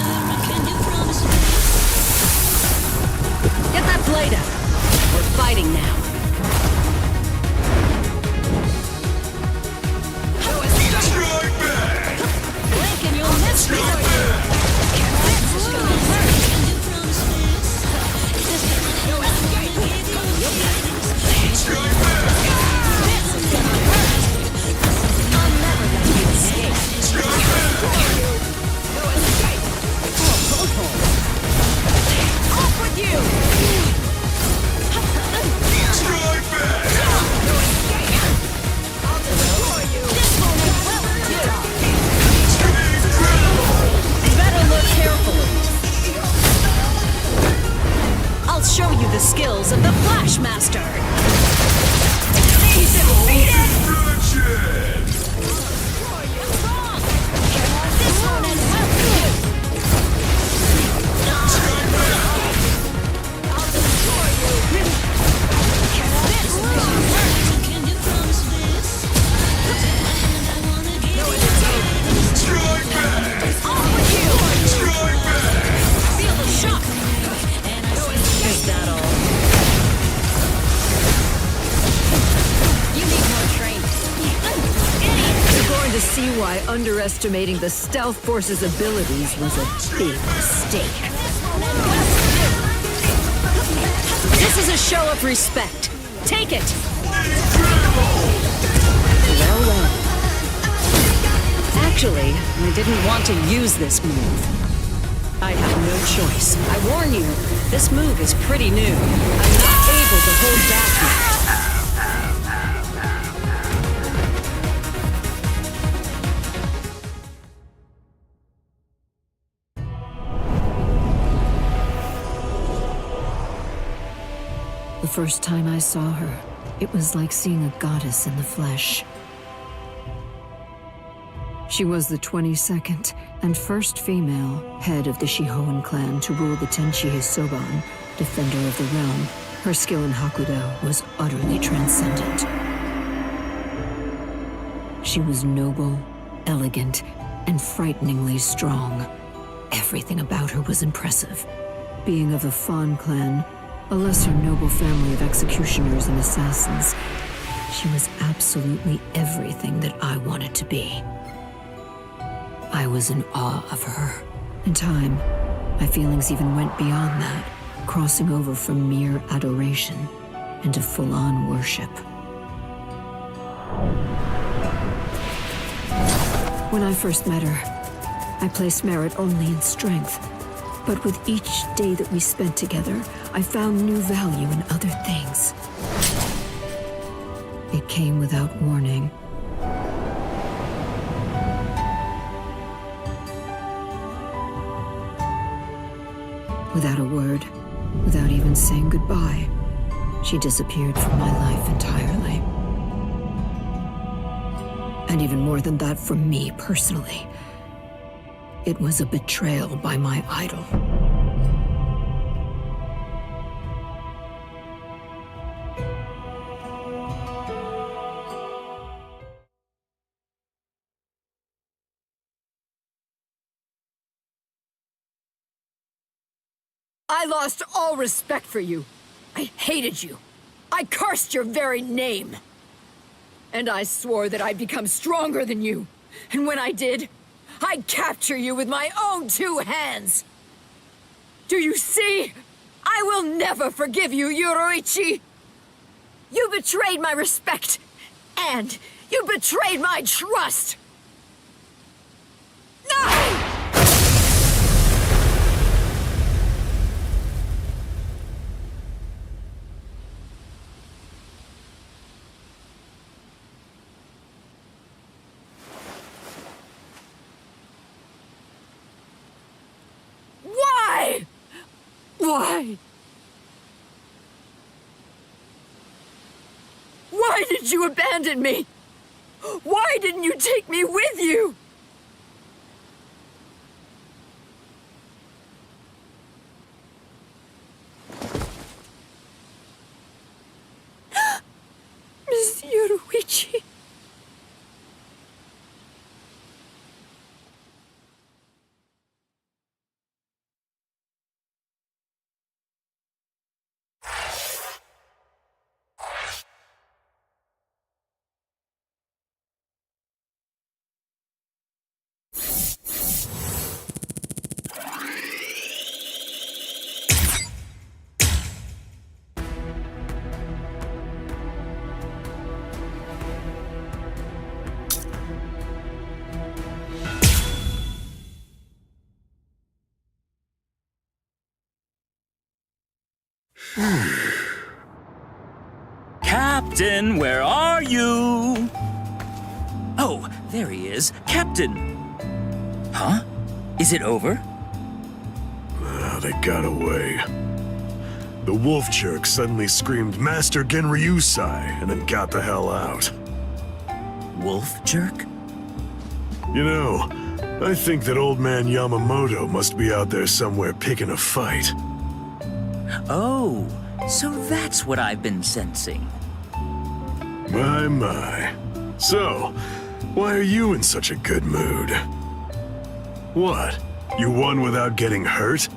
Get that blade out. We're fighting now. Blink and you'll miss me. I'll show you the skills of the Flash Master. He's defeated! Feel the shock! Is that all? You need more training. You're going to see why underestimating the Stealth Force's abilities was a big mistake. This is a show of respect. Take it! Well, well. Actually, I didn't want to use this move. I have no choice. I warn you, this move is pretty new. I'm not able to hold back yet. The first time I saw her, it was like seeing a goddess in the flesh. She was the 22nd and first female head of the Shihoan clan to rule the Tenchi Soban, defender of the realm. Her skill in Hakudo was utterly transcendent. She was noble, elegant, and frighteningly strong. Everything about her was impressive. Being of the Fan clan, a lesser noble family of executioners and assassins, she was absolutely everything that I wanted to be. I was in awe of her. In time, my feelings even went beyond that, crossing over from mere adoration into full-on worship. When I first met her, I placed merit only in strength. But with each day that we spent together, I found new value in other things. It came without warning. Without a word, without even saying goodbye, she disappeared from my life entirely. And even more than that from me personally. It was a betrayal by my idol. I lost all respect for you. I hated you. I cursed your very name. And I swore that I'd become stronger than you. And when I did, I'd capture you with my own 2 hands. Do you see? I will never forgive you, Yoruichi. You betrayed my respect. And you betrayed my trust. No! Why? Why? Why did you abandon me? Why didn't you take me with you? Miss Yoruichi. Captain, where are you? Oh, there he is. Captain! Huh? Is it over? They got away. The wolf jerk suddenly screamed, "Master Genryusai," and then got the hell out. Wolf jerk? You know, I think that old man Yamamoto must be out there somewhere picking a fight. Oh, so that's what I've been sensing. My. So, why are you in such a good mood? What? You won without getting hurt?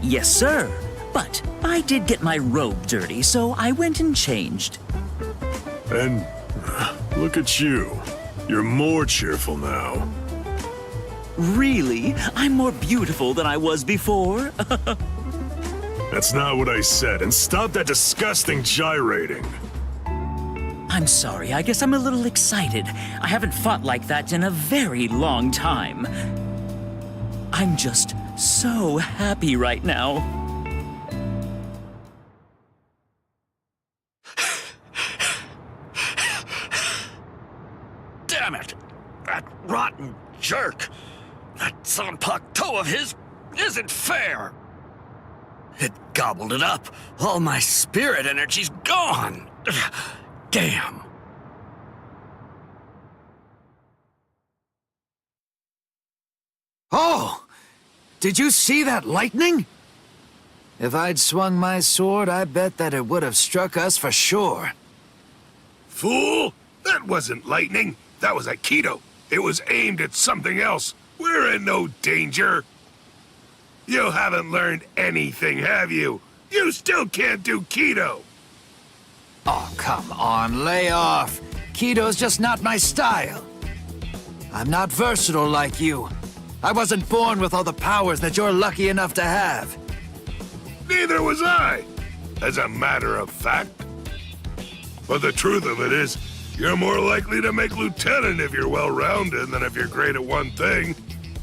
Yes, sir. But I did get my robe dirty, so I went and changed. And look at you. You're more cheerful now. Really? I'm more beautiful than I was before? That's not what I said, and stop that disgusting gyrating. I'm sorry, I guess I'm a little excited. I haven't fought like that in a very long time. I'm just so happy right now. Damn it! That rotten jerk! That Zanpakuto of his isn't fair! It gobbled it up. All my spirit energy's gone. Damn. Oh! Did you see that lightning? If I'd swung my sword, I bet that it would have struck us for sure. Fool! That wasn't lightning. That was Aikido. It was aimed at something else. We're in no danger. You haven't learned anything, have you? You still can't do Kido. Oh, come on, lay off. Kido's just not my style. I'm not versatile like you. I wasn't born with all the powers that you're lucky enough to have. Neither was I, as a matter of fact. But the truth of it is, you're more likely to make lieutenant if you're well-rounded than if you're great at one thing.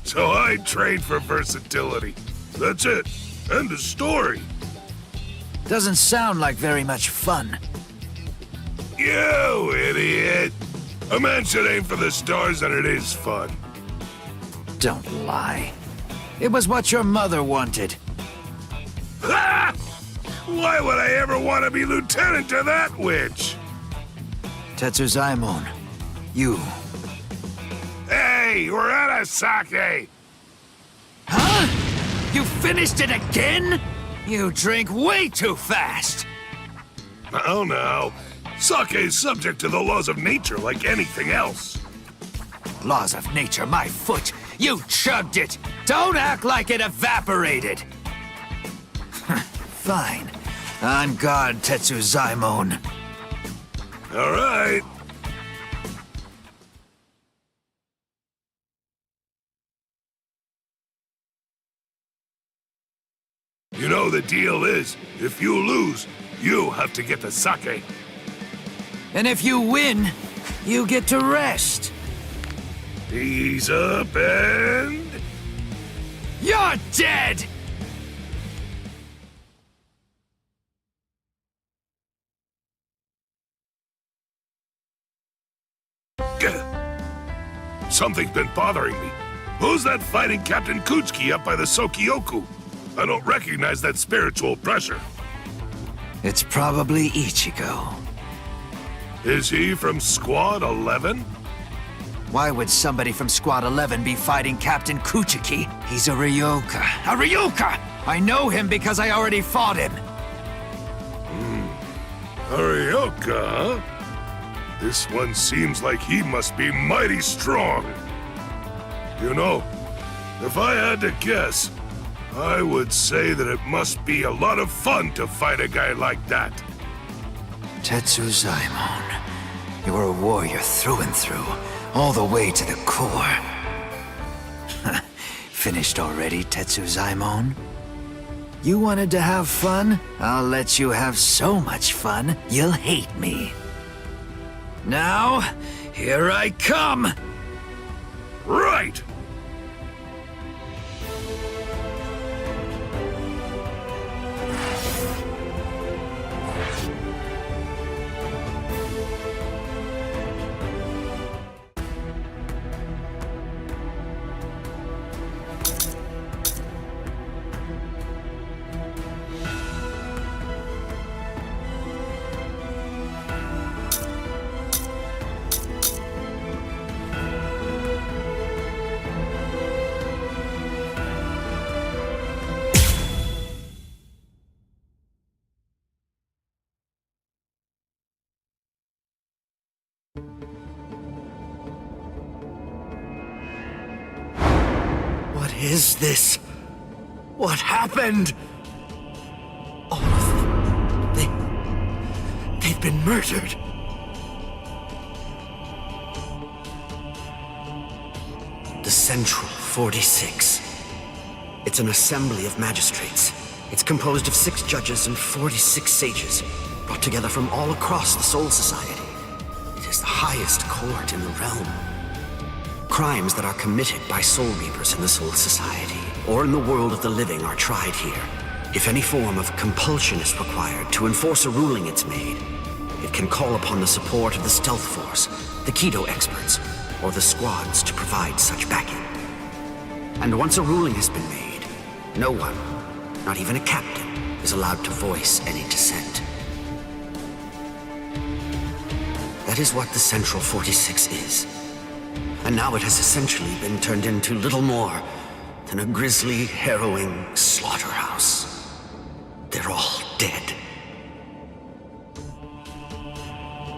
So I trained for versatility. That's it. End of story. Doesn't sound like very much fun. You idiot! A man should aim for the stars and it is fun. Don't lie. It was what your mother wanted. Ha! Why would I ever want to be lieutenant to that witch? Tetsuzaimon, you. Hey, we're out of sake! Huh? You finished it again? You drink way too fast. Oh no. Sake is subject to the laws of nature like anything else. Laws of nature, my foot. You chugged it. Don't act like it evaporated. Fine. On guard, Tetsu Zaimon. All right. You know the deal is, if you lose, you have to get the sake. And if you win, you get to rest. Ease up and... You're dead! Something's been bothering me. Who's that fighting Captain Kuchiki up by the Sokyoku? I don't recognize that spiritual pressure. It's probably Ichigo. Is he from Squad 11? Why would somebody from Squad 11 be fighting Captain Kuchiki? He's a Ryoka. A Ryoka! I know him because I already fought him. A Ryoka, huh? This one seems like he must be mighty strong. You know, if I had to guess, I would say that it must be a lot of fun to fight a guy like that. Tetsu Zaimon, you are a warrior through and through, all the way to the core. Finished already, Tetsu Zaimon? You wanted to have fun? I'll let you have so much fun, you'll hate me. Now, here I come! Right! What is this? What happened? All of them. They've been murdered. The Central 46. It's an assembly of magistrates. It's composed of 6 judges and 46 sages, brought together from all across the Soul Society. It is the highest court in the realm. Crimes that are committed by Soul Reapers in the Soul Society, or in the world of the living, are tried here. If any form of compulsion is required to enforce a ruling it's made, it can call upon the support of the Stealth Force, the Kido experts, or the squads to provide such backing. And once a ruling has been made, no one, not even a captain, is allowed to voice any dissent. That is what the Central 46 is. And now it has essentially been turned into little more than a grisly, harrowing slaughterhouse. They're all dead.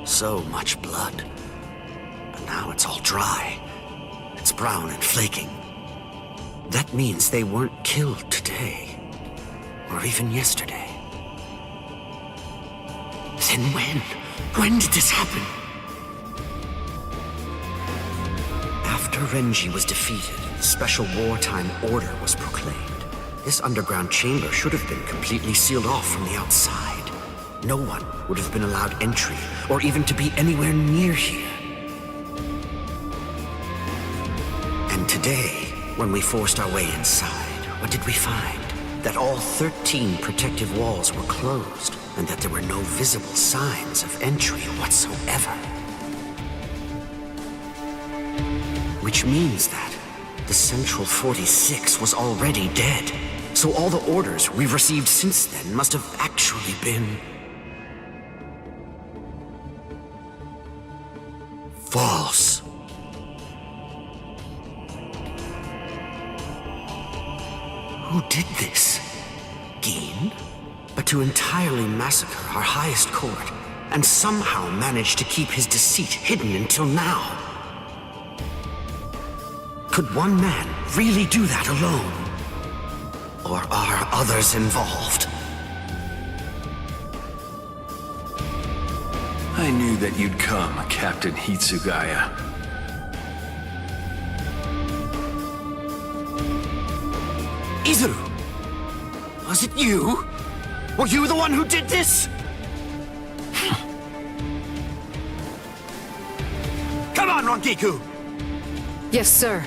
So much blood. But now it's all dry. It's brown and flaking. That means they weren't killed today. Or even yesterday. Then when? When did this happen? After Renji was defeated, the special wartime order was proclaimed. This underground chamber should have been completely sealed off from the outside. No one would have been allowed entry, or even to be anywhere near here. And today, when we forced our way inside, what did we find? That all 13 protective walls were closed, and that there were no visible signs of entry whatsoever. Which means that the Central 46 was already dead. So all the orders we've received since then must have actually been... false. Who did this? Gin? But to entirely massacre our highest court, and somehow manage to keep his deceit hidden until now. Could one man really do that alone? Or are others involved? I knew that you'd come, Captain Hitsugaya. Izuru! Was it you? Were you the one who did this? Come on, Rangiku! Yes, sir.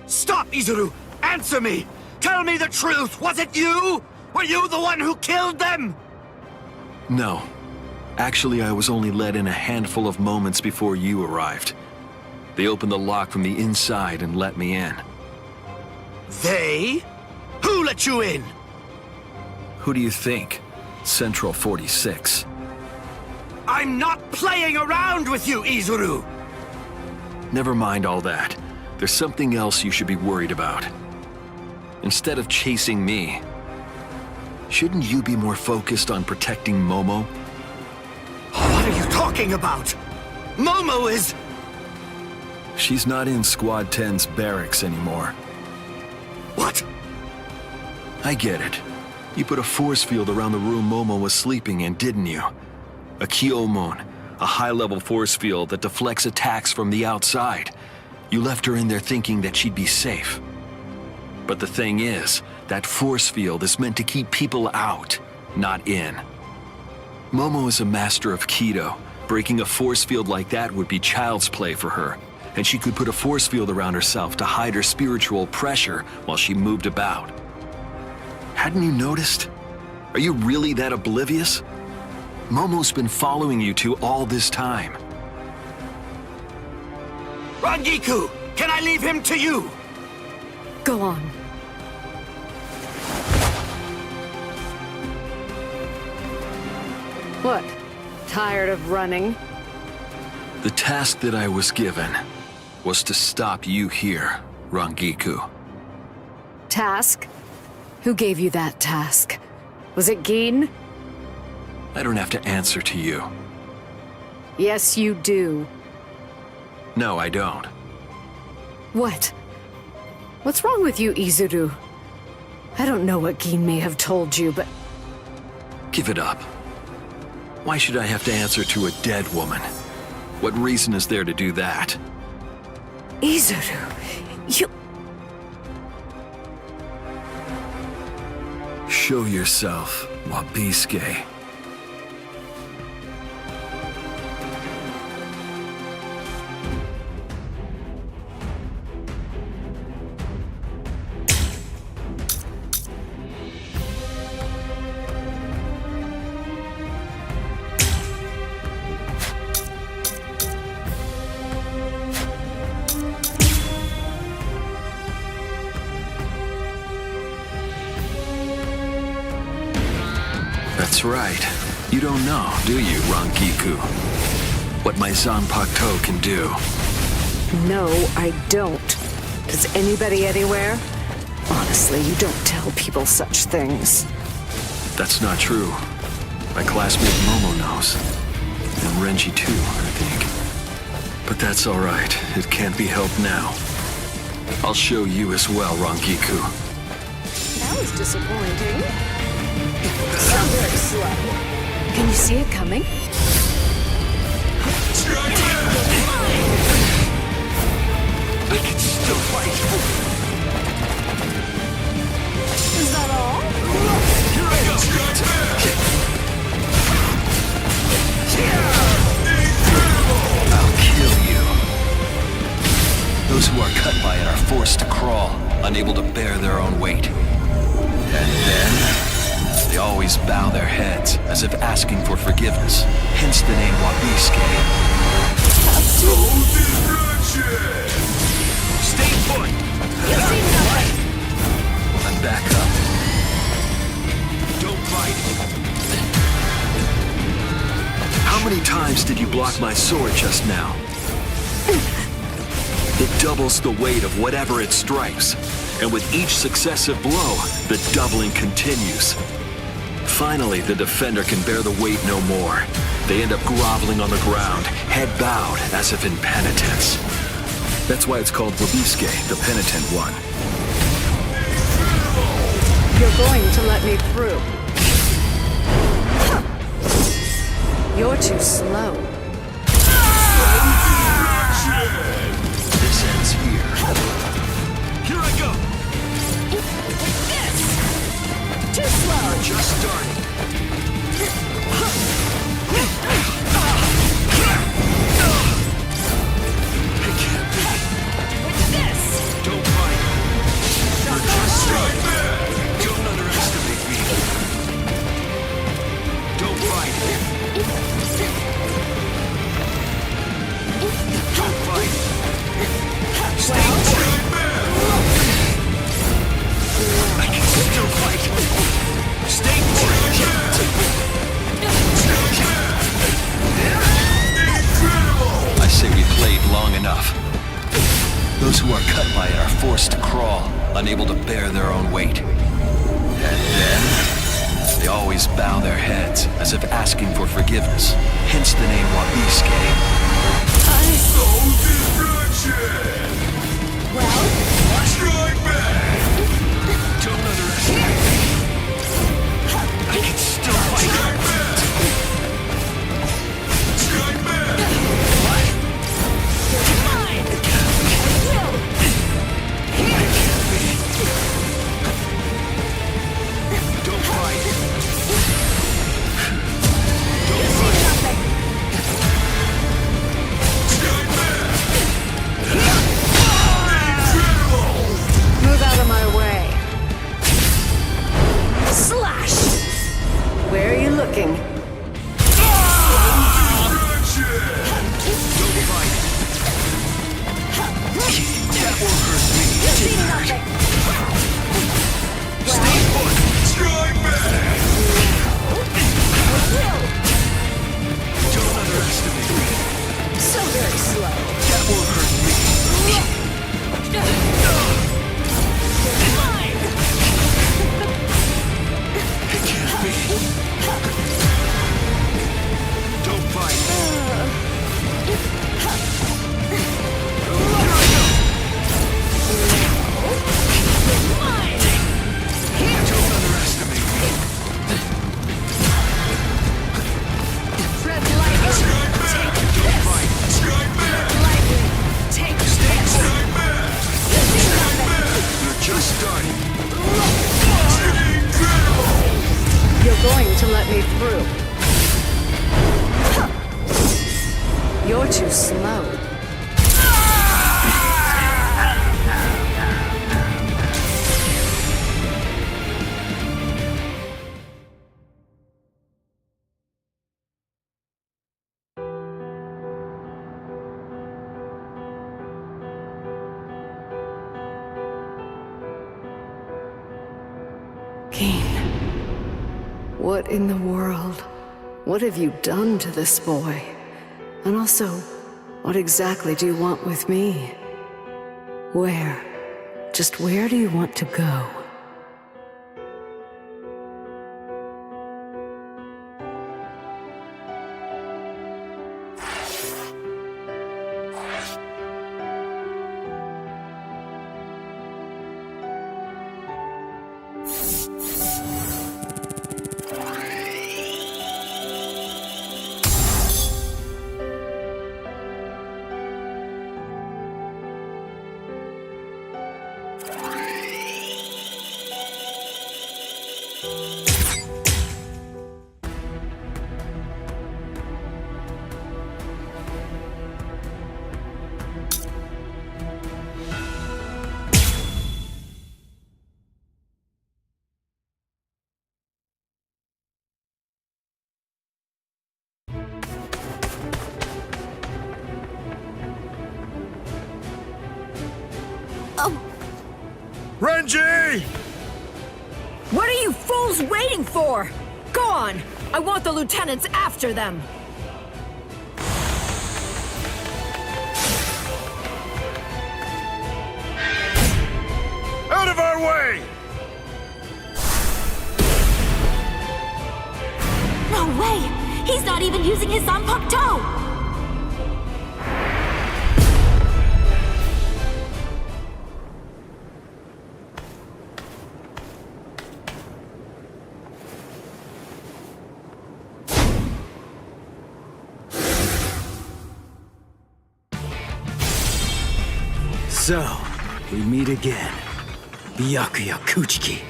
Stop, Izuru! Answer me! Tell me the truth! Was it you? Were you the one who killed them? No. Actually, I was only let in a handful of moments before you arrived. They opened the lock from the inside and let me in. They? Who let you in? Who do you think? Central 46. I'm not playing around with you, Izuru! Never mind all that. There's something else you should be worried about. Instead of chasing me, shouldn't you be more focused on protecting Momo? What are you talking about? Momo is... She's not in Squad 10's barracks anymore. What? I get it. You put a force field around the room Momo was sleeping in, didn't you? A Kyomon, a high-level force field that deflects attacks from the outside. You left her in there thinking that she'd be safe. But the thing is, that force field is meant to keep people out, not in. Momo is a master of Kido. Breaking a force field like that would be child's play for her, and she could put a force field around herself to hide her spiritual pressure while she moved about. Hadn't you noticed? Are you really that oblivious? Momo's been following you two all this time. Rangiku! Can I leave him to you? Go on. What? Tired of running? The task that I was given was to stop you here, Rangiku. Task? Who gave you that task? Was it Gin? I don't have to answer to you. Yes, you do. No, I don't. What? What's wrong with you, Izuru? I don't know what Gin may have told you, but... Give it up. Why should I have to answer to a dead woman? What reason is there to do that? Izuru, you... Show yourself, Wabisuke. That's right. You don't know, do you, Rangiku? What my Zanpakuto can do. No, I don't. Does anybody anywhere? Honestly, you don't tell people such things. That's not true. My classmate Momo knows. And Renji too, I think. But that's all right. It can't be helped now. I'll show you as well, Rangiku. That was disappointing. So very slow. Can you see it coming? I can still fight. Is that all? Here I go. I'll kill you. Those who are cut by it are forced to crawl, unable to bear their own weight. And then... they always bow their heads, as if asking for forgiveness. Hence the name Wabisuke. Stay put! You see nothing! And back up. Don't fight! How many times did you block my sword just now? It doubles the weight of whatever it strikes. And with each successive blow, the doubling continues. Finally, the defender can bear the weight no more. They end up groveling on the ground, head bowed, as if in penitence. That's why it's called Wabisuke, the penitent one. You're going to let me through. You're too slow. This ends here. Here I go! Too slow! We're just starting. It can't be. Don't fight. You're just starting. Don't underestimate me. Don't fight. Don't fight. Stay quiet. I can still fight. Stay I say we played long enough. Those who are cut by it are forced to crawl, unable to bear their own weight. And then, they always bow their heads, as if asking for forgiveness. Hence the name Wabisuke. Strike back! Don't underestimate me. I can still fight. Strike back! Strike back! What? You're mine! It can't be. It can't be. Don't fight. Don't fight. Strike back! Move out of my way. Slash! Where are you looking? Don't fight. That won't hurt me. You see nothing! Stay put. Strike back! Don't underestimate me. So very slow. That won't hurt me. It can't be. Don't fight. Don't underestimate me. Tread lightly. Don't fight. Strike back. Lightly. Take this. Strike back. You see nothing. You're just starting. You're going to let me through. You're too slow. What in the world? What have you done to this boy? And also, what exactly do you want with me? Where? Just where do you want to go? Renji! What are you fools waiting for? Go on! I want the lieutenants after them! Out of our way! No way! He's not even using his Zanpakuto! So, we meet again. Byakuya Kuchiki.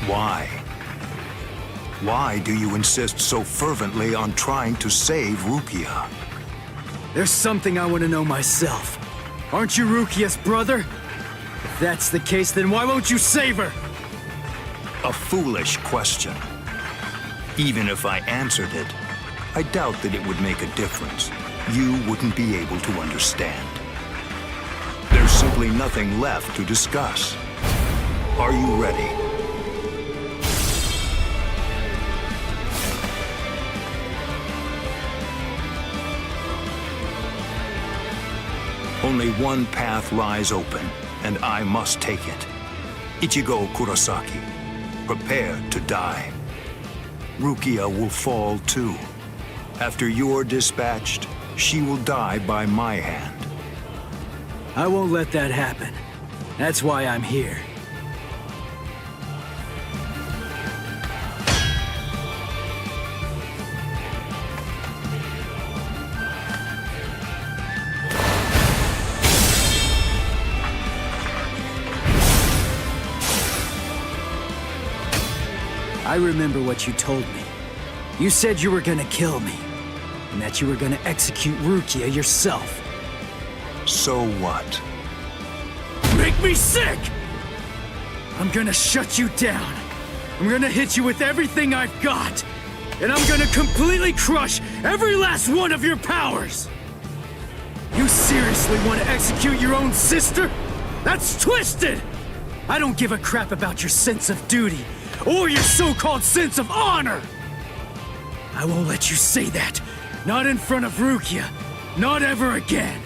Why? Why do you insist so fervently on trying to save Rukia? There's something I want to know myself. Aren't you Rukia's brother? If that's the case, then why won't you save her? A foolish question. Even if I answered it, I doubt that it would make a difference. You wouldn't be able to understand. There's simply nothing left to discuss. Are you ready? Only one path lies open, and I must take it. Ichigo Kurosaki, prepare to die. Rukia will fall too. After you're dispatched, she will die by my hand. I won't let that happen. That's why I'm here. I remember what you told me. You said you were gonna kill me, and that you were gonna execute Rukia yourself. So what? Make me sick! I'm gonna shut you down. I'm gonna hit you with everything I've got. And I'm gonna completely crush every last one of your powers! You seriously want to execute your own sister? That's twisted! I don't give a crap about your sense of duty, or your so-called sense of honor! I won't let you say that. Not in front of Rukia. Not ever again.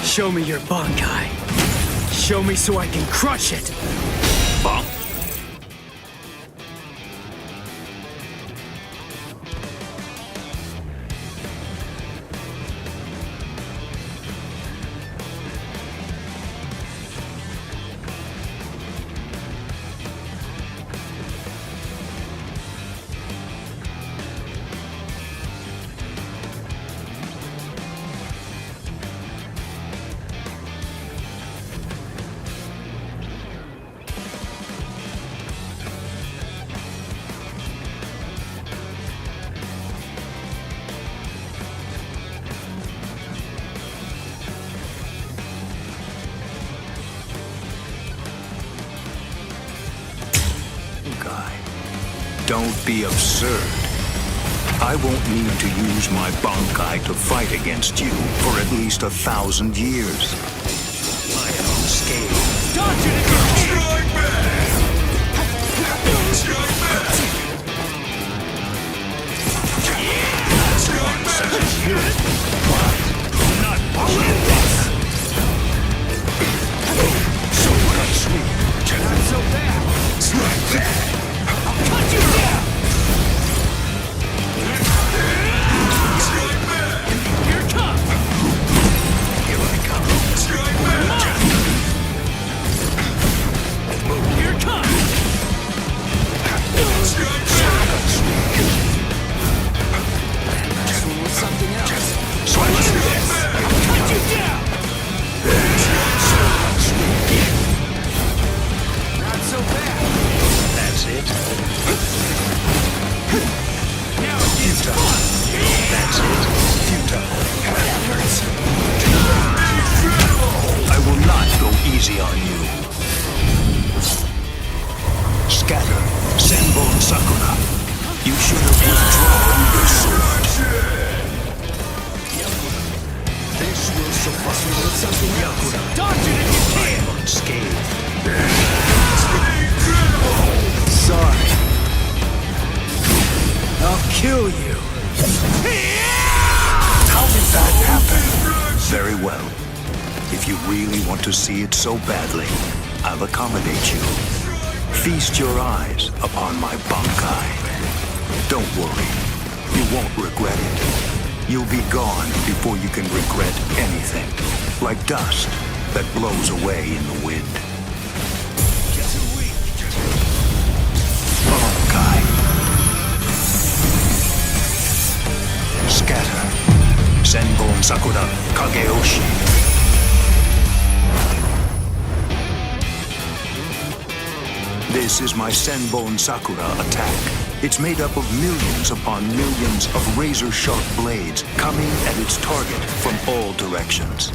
Show me your Bankai. Show me so I can crush it. Bonk. Don't be absurd. I won't need to use my Bankai to fight against you for at least 1,000 years. I am unscathed. Dodge it if you can! Strike back! Strike back! Strike back! Not this! So much sweet. Not so bad! Strike back! Cut you down! Strike back! Here it comes! Here I come! Strike back! Here it comes! Strike back! This one was something else. Strike back! Cut you down! Not so bad. That's it. Now it's Futile. fun! That's it. Futile. That hurts. I will not go easy on you. Scatter. Senbon Sakura. You should have withdrawn your sword. This will suppress me with something else. Dodge it if you can! I am unscathed. Sorry. I'll kill you. How did that happen? Very well. If you really want to see it so badly, I'll accommodate you. Feast your eyes upon my Bankai. Don't worry. You won't regret it. You'll be gone before you can regret anything. Like dust that blows away in the wind. Bankai. Scatter. Senbon Sakura Kageyoshi. This is my Senbon Sakura attack. It's made up of millions upon millions of razor-sharp blades coming at its target from all directions.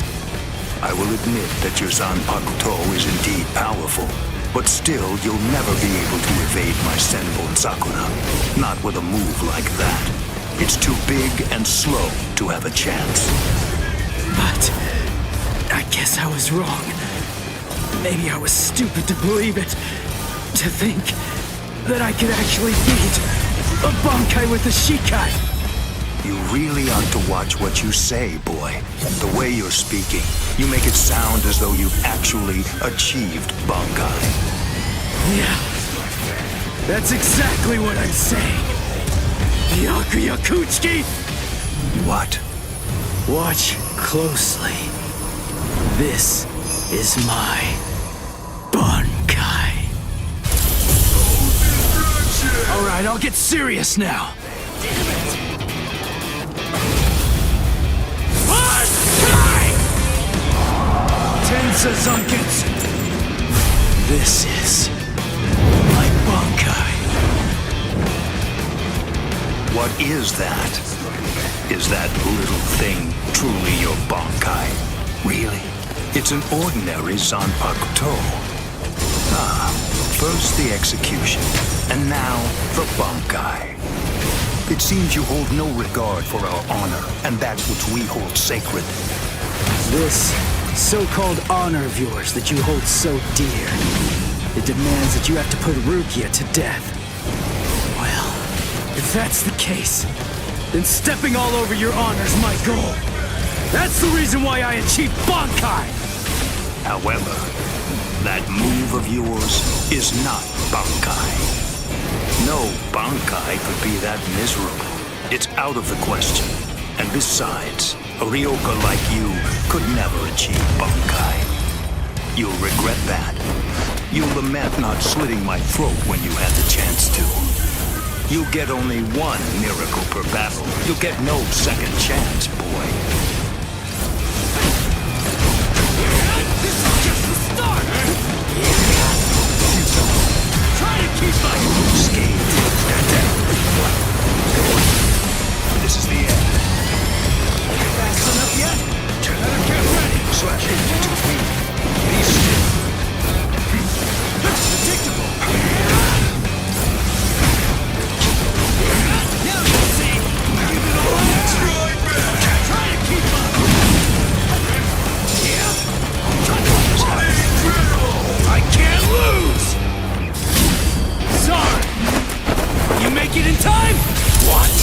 I will admit that your Zanpakuto is indeed powerful, but still you'll never be able to evade my Senbon Sakura. Not with a move like that. It's too big and slow to have a chance. But I guess I was wrong. Maybe I was stupid to believe it. To think that I could actually beat a Bankai with a Shikai. You really ought to watch what you say, boy. The way you're speaking, you make it sound as though you've actually achieved Bankai. Yeah, that's exactly what I'm saying. Yakuyakuchiki! What? Watch closely. This is my Bankai. Alright, I'll get serious now. Tensa Zanketsu. This is my Bankai. What is that? Is that little thing truly your Bankai? Really? It's an ordinary Zanpakuto. Ah, first the execution, and now the Bankai. It seems you hold no regard for our honor, and that which we hold sacred. This so-called honor of yours that you hold so dear, it demands that you have to put Rukia to death. Well, if that's the case, then stepping all over your honor's my goal. That's the reason why I achieved Bankai! However, that move of yours is not Bankai. No Bankai could be that miserable. It's out of the question. And besides, a Ryoka like you could never achieve Bankai. You'll regret that. You'll lament not slitting my throat when you had the chance to. You'll get only one miracle per battle. You'll get no second chance, boy. This is just the start! Try to keep my Skate. This is the end. fast enough yet? Better get ready! Slash into me. Be still. Predictable! Now you'll see! Give it all out! Try to keep up! Yeah! I can't lose! Sorry! You make it in time? What?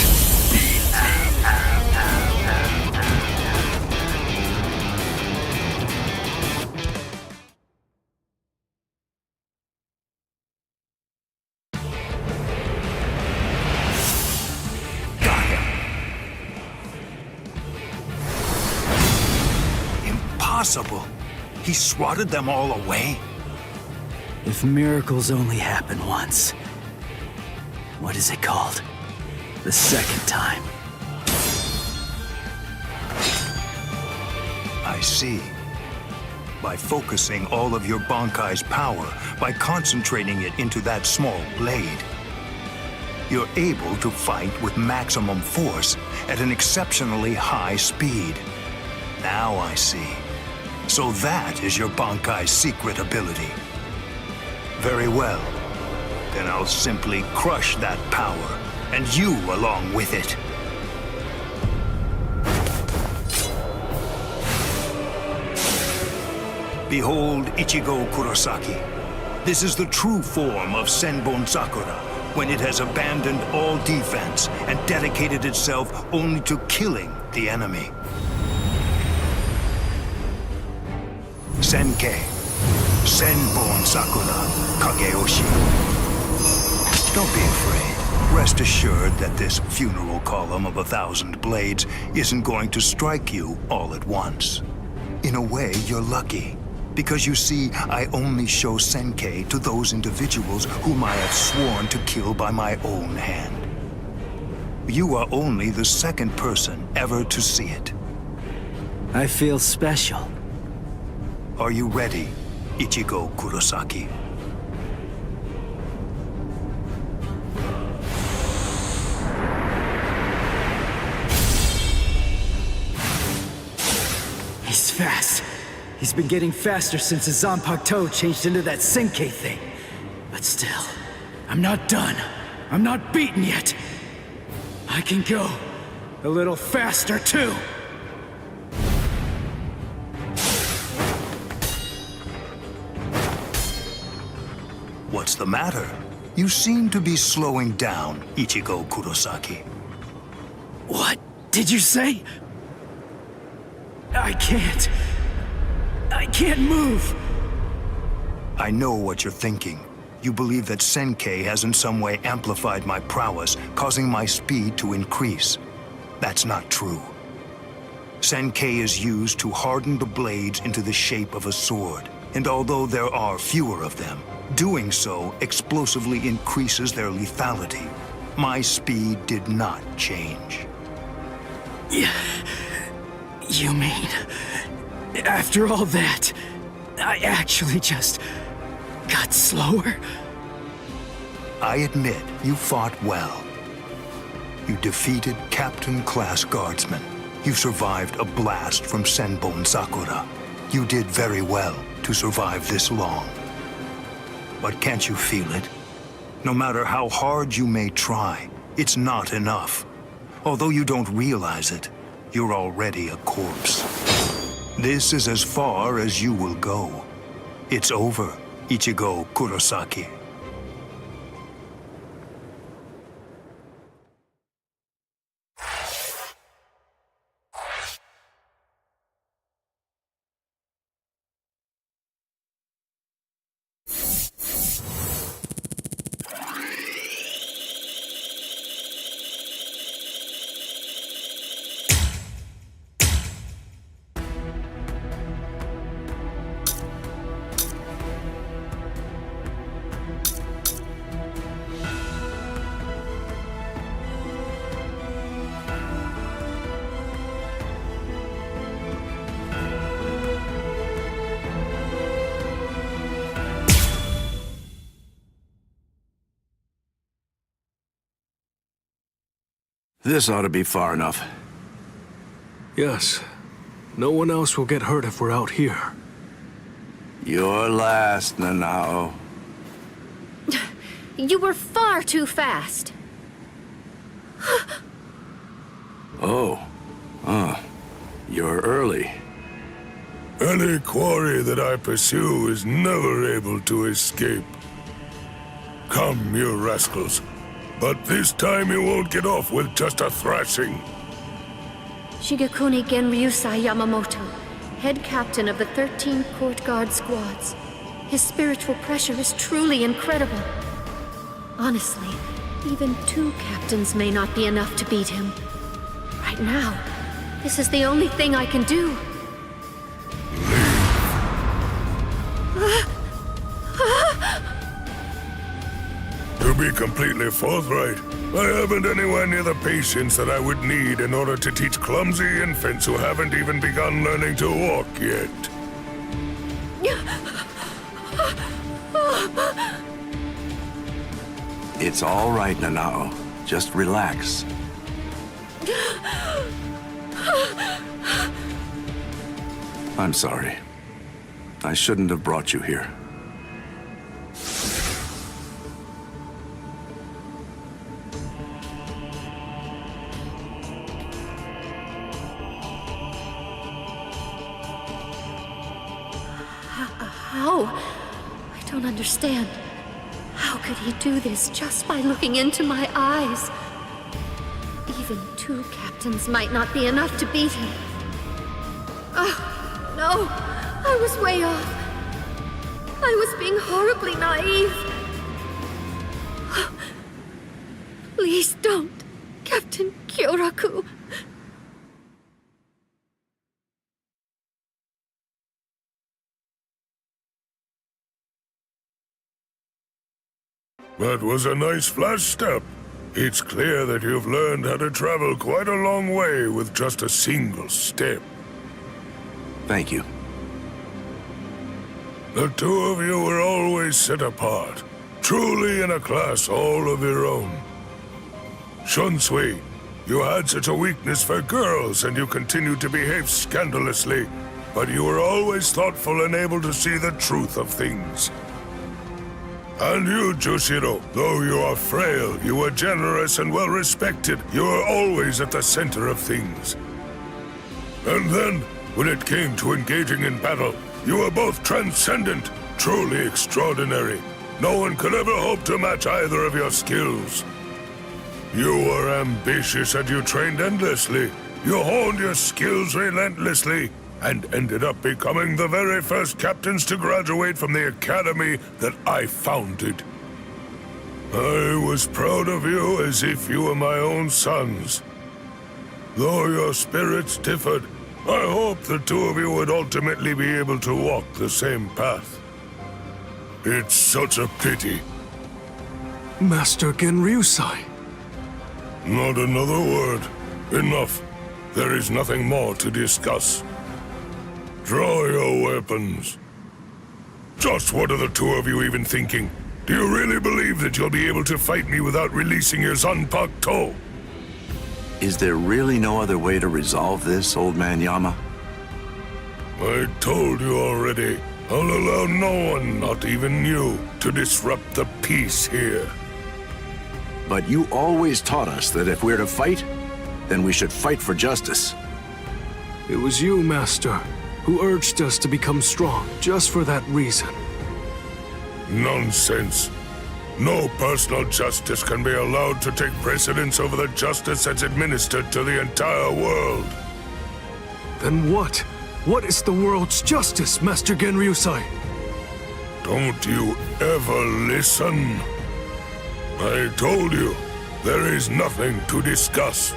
Impossible. He swatted them all away? If miracles only happen once, what is it called? The second time. I see. By focusing all of your Bankai's power, by concentrating it into that small blade, you're able to fight with maximum force at an exceptionally high speed. Now I see. So that is your Bankai's secret ability. Very well. Then I'll simply crush that power, and you along with it. Behold Ichigo Kurosaki. This is the true form of Senbon Sakura, when it has abandoned all defense and dedicated itself only to killing the enemy. Senkei, Senbon Sakura, Kageyoshi. Don't be afraid. Rest assured that this funeral column of 1,000 blades isn't going to strike you all at once. In a way, you're lucky. Because you see, I only show Senkei to those individuals whom I have sworn to kill by my own hand. You are only the second person ever to see it. I feel special. Are you ready, Ichigo Kurosaki? He's fast. He's been getting faster since his Zanpakuto changed into that Senkei thing. But still, I'm not done. I'm not beaten yet. I can go a little faster, too. What's the matter? You seem to be slowing down, Ichigo Kurosaki. What did you say? I can't move. I know what you're thinking. You believe that Senkei has in some way amplified my prowess, causing my speed to increase. That's not true. Senkei is used to harden the blades into the shape of a sword, and although there are fewer of them, doing so explosively increases their lethality. My speed did not change. You mean, after all that, I actually just got slower? I admit you fought well. You defeated Captain-class guardsmen. You survived a blast from Senbon Sakura. You did very well to survive this long. But can't you feel it? No matter how hard you may try, it's not enough. Although you don't realize it, you're already a corpse. This is as far as you will go. It's over, Ichigo Kurosaki. This ought to be far enough. Yes. No one else will get hurt if we're out here. You're last, Nanao. You were far too fast. You're early. Any quarry that I pursue is never able to escape. Come, you rascals. But this time you won't get off with just a thrashing. Shigekuni Genryusai Yamamoto, head captain of the 13 Court Guard squads. His spiritual pressure is truly incredible. Honestly, even 2 captains may not be enough to beat him. Right now, this is the only thing I can do. To be completely forthright, I haven't anywhere near the patience that I would need in order to teach clumsy infants who haven't even begun learning to walk yet. It's all right, Nanao. Just relax. I'm sorry. I shouldn't have brought you here. How? I don't understand. How could he do this just by looking into my eyes? Even 2 captains might not be enough to beat him. Oh, no! I was way off. I was being horribly naive. Please don't, Captain Kyoraku. That was a nice flash step. It's clear that you've learned how to travel quite a long way with just a single step. Thank you. The two of you were always set apart, truly in a class all of your own. Shunsui, you had such a weakness for girls and you continued to behave scandalously, but you were always thoughtful and able to see the truth of things. And you, Jushiro, though you are frail, you were generous and well-respected. You were always at the center of things. And then, when it came to engaging in battle, you were both transcendent, truly extraordinary. No one could ever hope to match either of your skills. You were ambitious and you trained endlessly. You honed your skills relentlessly, and ended up becoming the very first captains to graduate from the academy that I founded. I was proud of you as if you were my own sons. Though your spirits differed, I hope the two of you would ultimately be able to walk the same path. It's such a pity. Master Genryusai. Not another word. Enough. There is nothing more to discuss. Draw your weapons. Just what are the two of you even thinking? Do you really believe that you'll be able to fight me without releasing your Zanpakuto? Is there really no other way to resolve this, Old Man Yama? I told you already. I'll allow no one, not even you, to disrupt the peace here. But you always taught us that if we're to fight, then we should fight for justice. It was you, Master, who urged us to become strong just for that reason. Nonsense. No personal justice can be allowed to take precedence over the justice that's administered to the entire world. Then what? What is the world's justice, Master Genryusai? Don't you ever listen? I told you, there is nothing to discuss.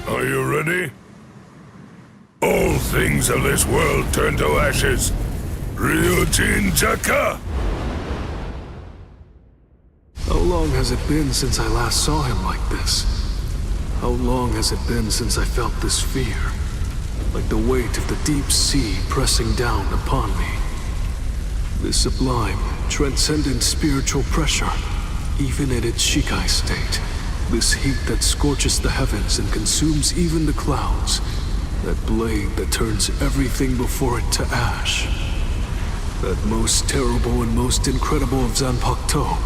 Are you ready? All things of this world turn to ashes. Ryujin Jaka! How long has it been since I last saw him like this? How long has it been since I felt this fear? Like the weight of the deep sea pressing down upon me. This sublime, transcendent spiritual pressure, even in its Shikai state. This heat that scorches the heavens and consumes even the clouds. That blade that turns everything before it to ash. That most terrible and most incredible of Zanpakuto.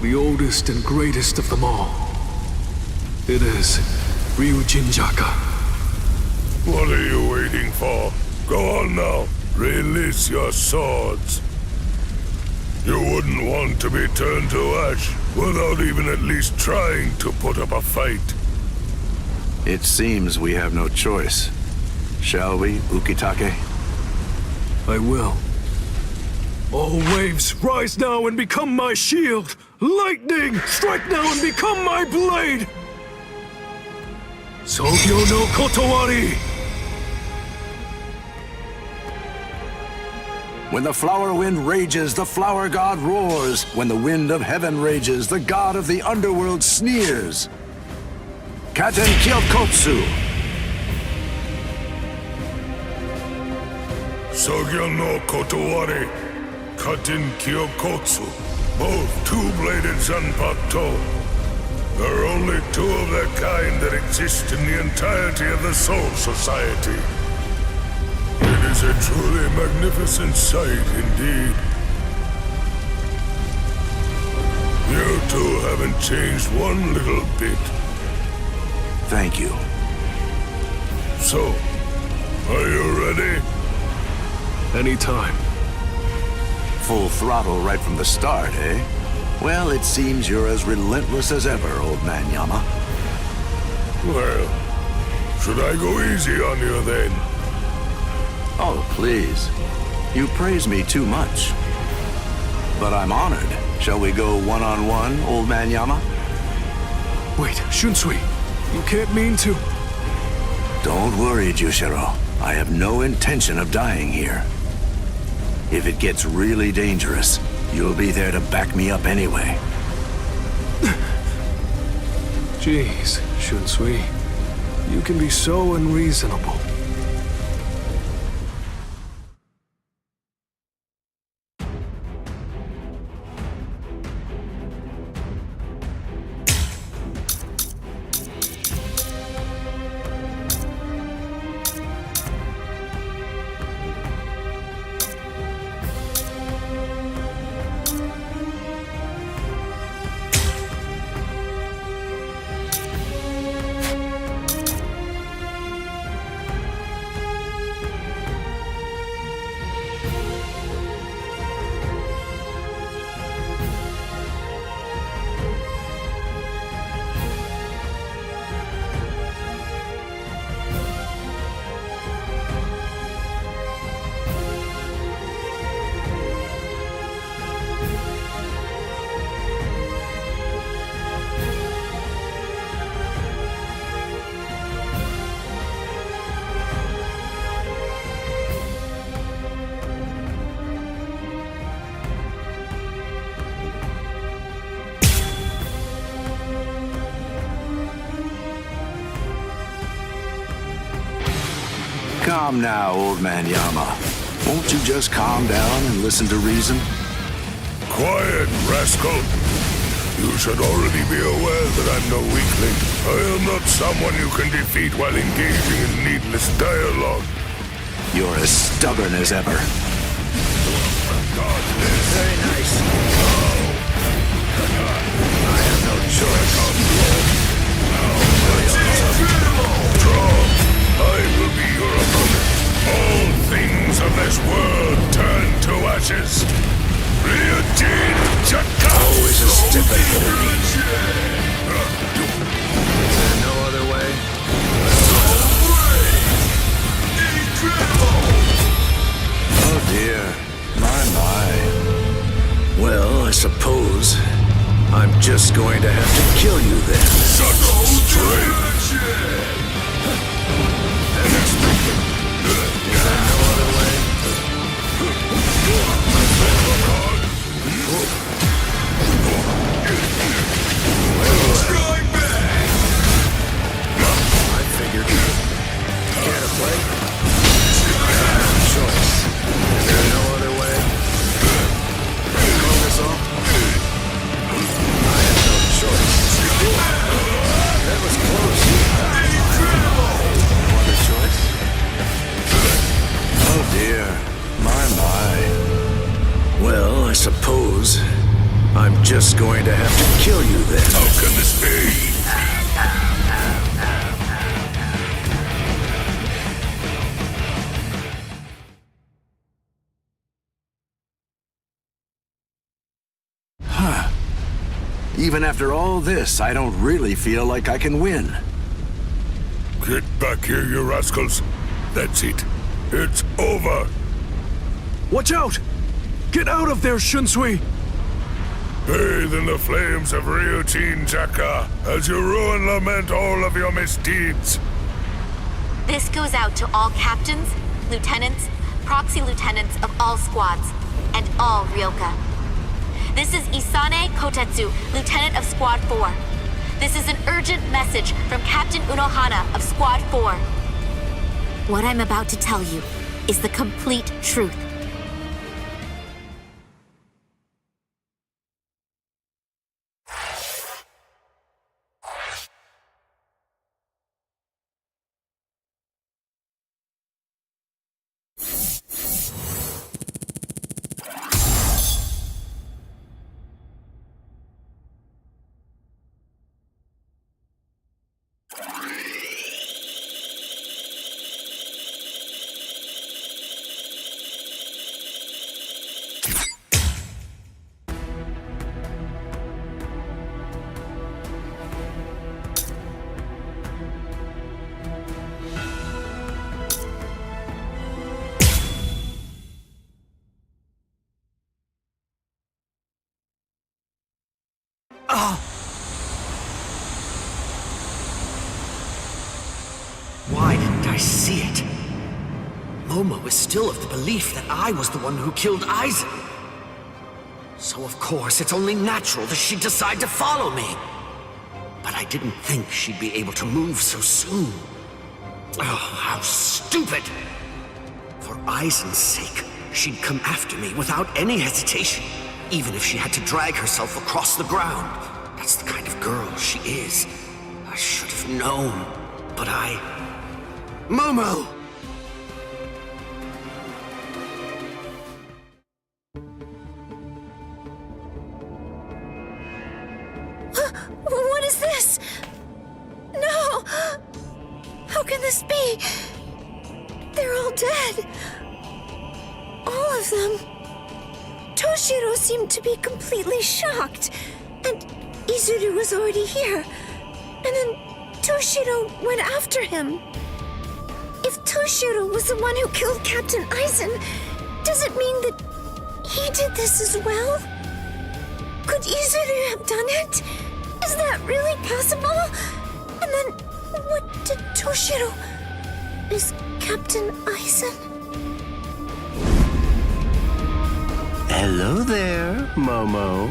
The oldest and greatest of them all. It is Ryujin Jaka. What are you waiting for? Go on now. Release your swords. You wouldn't want to be turned to ash without even at least trying to put up a fight. It seems we have no choice. Shall we, Ukitake? I will. All waves, rise now and become my shield! Lightning, strike now and become my blade! Sogyo no Kotowari! When the flower wind rages, the flower god roars. When the wind of heaven rages, the god of the underworld sneers. Katen Kyokotsu! Sogyo no Kotowari, Katen Kyokotsu, both two-bladed Zanpakuto. There are only two of their kind that exist in the entirety of the Soul Society. It is a truly magnificent sight indeed. You two haven't changed one little bit. Thank you. So, are you ready? Anytime. Full throttle right from the start, eh? Well, it seems you're as relentless as ever, Old Man Yama. Well, should I go easy on you then? Oh, please. You praise me too much. But I'm honored. Shall we go one-on-one, Old Man Yama? Wait, Shunsui, you can't mean to... Don't worry, Jushiro. I have no intention of dying here. If it gets really dangerous, You'll be there to back me up anyway. Jeez, Shunsui. You can be so unreasonable. Calm now, old man Yama. Won't you just calm down and listen to reason? Quiet, rascal! You should already be aware that I'm no weakling. I am not someone you can defeat while engaging in needless dialogue. You're as stubborn as ever. Very nice. I have no choice. I will be your opponent. All things of this world turn to ashes. Ryujin Chaka! Always a step ahead of me. Is there no other way? Oh dear. My. Well, I suppose I'm just going to have to kill you then. Such strength! Suppose I'm just going to have to kill you then. How can this be? Huh. Even after all this, I don't really feel like I can win. Get back here, you rascals. That's it. It's over. Watch out! Get out of there, Shunsui! Bathe in the flames of Ryujin Chaka as you rue and lament all of your misdeeds. This goes out to all captains, lieutenants, proxy lieutenants of all squads, and all Ryoka. This is Isane Kotetsu, Lieutenant of Squad 4. This is an urgent message from Captain Unohana of Squad 4. What I'm about to tell you is the complete truth. Why didn't I see it? Momo was still of the belief that I was the one who killed Aizen. So of course it's only natural that she'd decide to follow me. But I didn't think she'd be able to move so soon. Oh, how stupid! For Aizen's sake, she'd come after me without any hesitation, even if she had to drag herself across the ground. That's the kind of girl she is. I should have known, but Momo! What is this? No! How can this be? They're all dead. All of them. Toshiro seemed to be completely shocked. And Izuru was already here. And then Toshiro went after him. If Toshiro was the one who killed Captain Aizen, does it mean that he did this as well? Could Izuru have done it? Is that really possible? And then, what did Toshiro... Is Captain Aizen... Hello there, Momo.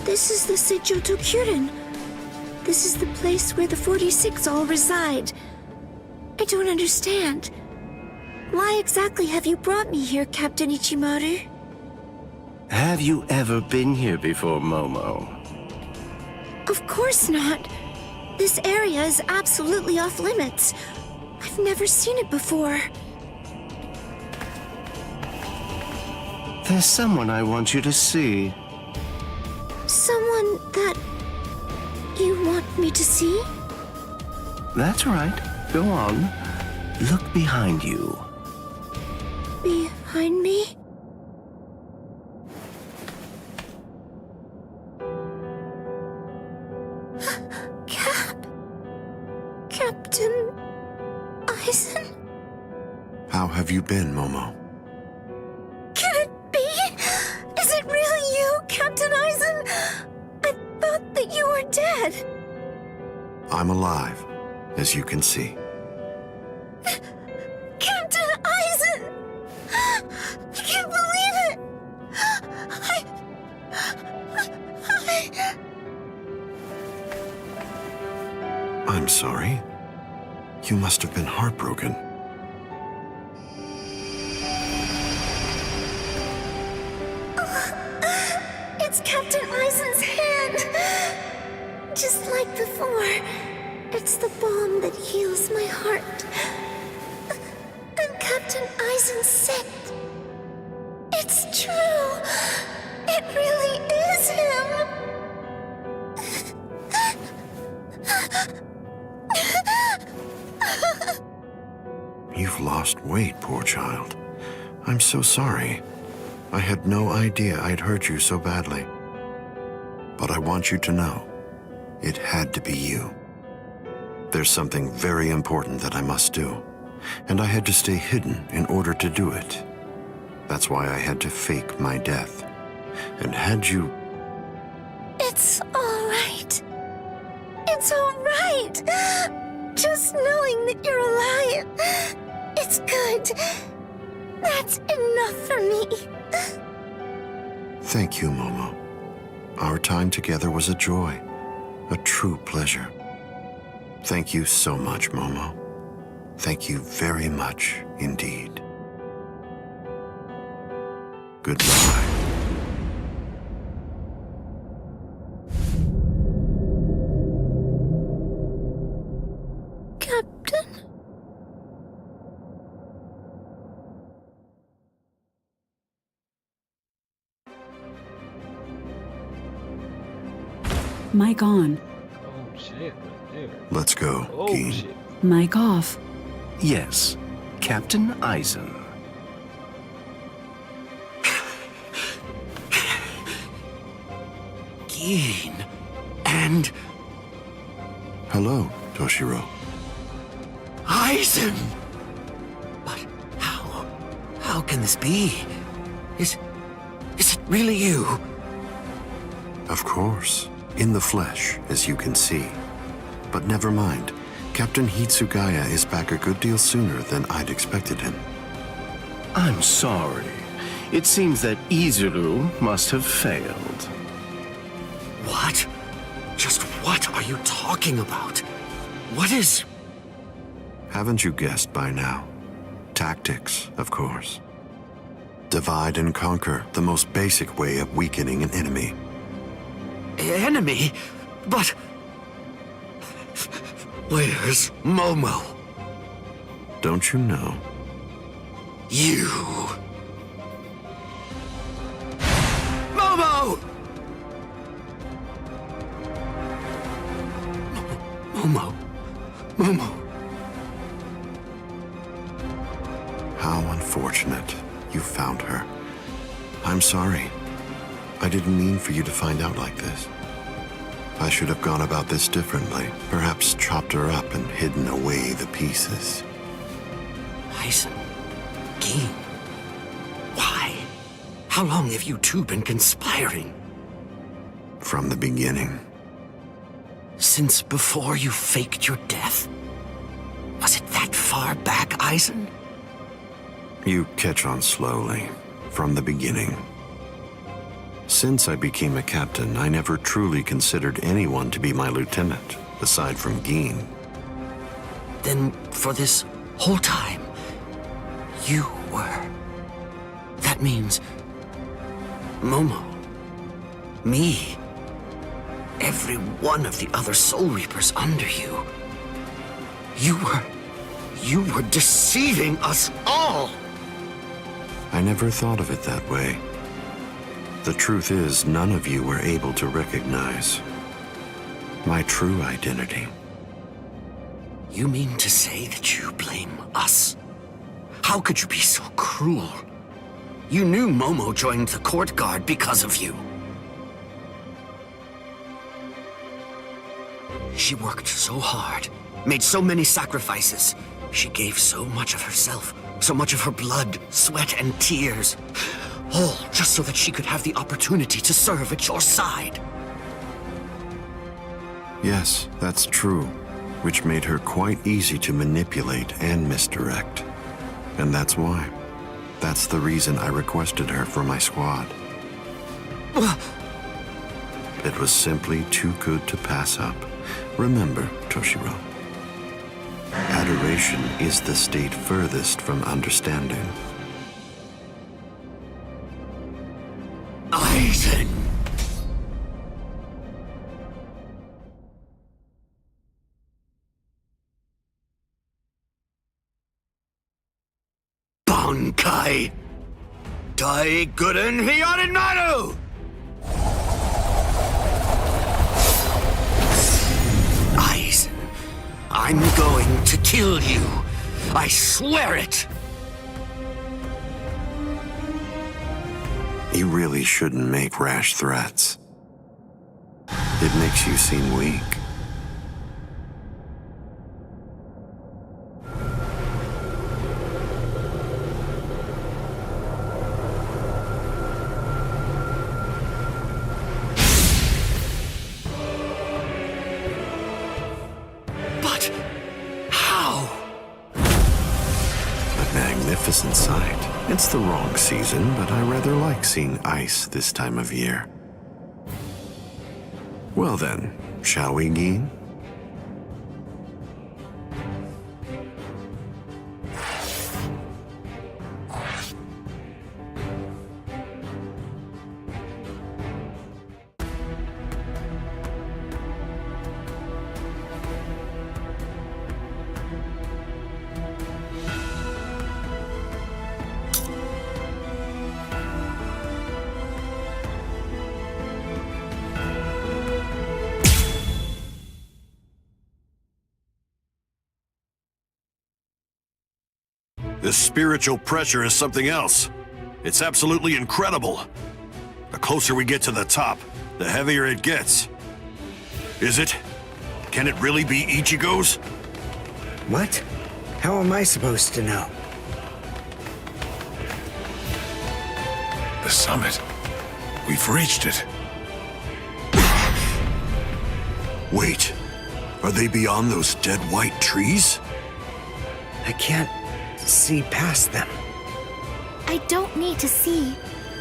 This is the Seijoto Kyurin. This is the place where the 46 all reside. I don't understand. Why exactly have you brought me here, Captain Ichimaru? Have you ever been here before, Momo? Of course not. This area is absolutely off limits. I've never seen it before. There's someone I want you to see. Someone that you want me to see? That's right. Go on. Look behind you. Behind me? Captain Aizen? How have you been, Momo? Can it be? Is it really you, Captain Aizen? I thought that you were dead. I'm alive, as you can see. Captain Aizen! I can't believe it! I'm sorry. You must have been heartbroken. It's Captain Aizen's hand! Just like before. It's the balm that heals my heart. And Captain Aizen said, it's true! It really is him! You've lost weight, poor child. I'm so sorry. I had no idea I'd hurt you so badly. But I want you to know, it had to be you. There's something very important that I must do, and I had to stay hidden in order to do it. That's why I had to fake my death. And had you... It's all right. It's all right. Just knowing that you're alive, it's good. That's enough for me. Thank you, Momo. Our time together was a joy, a true pleasure. Thank you so much, Momo. Thank you very much indeed. Goodbye. Captain? Mic on. Oh shit, right there. Let's go, Oh Geen. shit. Mic off. Yes, Captain Aizen. Geen. And... Hello, Toshiro. Aizen! But how? How can this be? Is it really you? Of course. In the flesh, as you can see. But never mind. Captain Hitsugaya is back a good deal sooner than I'd expected him. I'm sorry. It seems that Izuru must have failed. What? Just what are you talking about? What is... Haven't you guessed by now? Tactics, of course. Divide and conquer, the most basic way of weakening an enemy. Enemy? But... Where's Momo? Don't you know? You... Momo! Momo. Momo. How unfortunate you found her. I'm sorry. I didn't mean for you to find out like this. I should have gone about this differently. Perhaps chopped her up and hidden away the pieces. Aizen. Gin. Why? How long have you two been conspiring? From the beginning. Since before you faked your death? Was it that far back, Aizen? You catch on slowly. From the beginning. Since I became a captain, I never truly considered anyone to be my lieutenant, aside from Gin. Then, for this whole time, you were. That means... Momo. Me. Every one of the other Soul Reapers under you. You were deceiving us all! I never thought of it that way. The truth is, none of you were able to recognize my true identity. You mean to say that you blame us? How could you be so cruel? You knew Momo joined the court guard because of you. She worked so hard, made so many sacrifices. She gave so much of herself, so much of her blood, sweat, and tears. All just so that she could have the opportunity to serve at your side. Yes, that's true, which made her quite easy to manipulate and misdirect. And that's why. That's the reason I requested her for my squad. It was simply too good to pass up. Remember, Toshiro. Adoration is the state furthest from understanding. Aizen! Bankai! Daiguren Hyorinmaru! Aizen, I'm going to kill you. I swear it! You really shouldn't make rash threats. It makes you seem weak. But how? A magnificent sight. It's the wrong season, but I rather like seeing ice this time of year. Well then, shall we, Gin? This spiritual pressure is something else. It's absolutely incredible. The closer we get to the top, the heavier it gets. Is it? Can it really be Ichigo's? What? How am I supposed to know? The summit. We've reached it. Wait, are they beyond those dead white trees? I can't see past them. I don't need to see.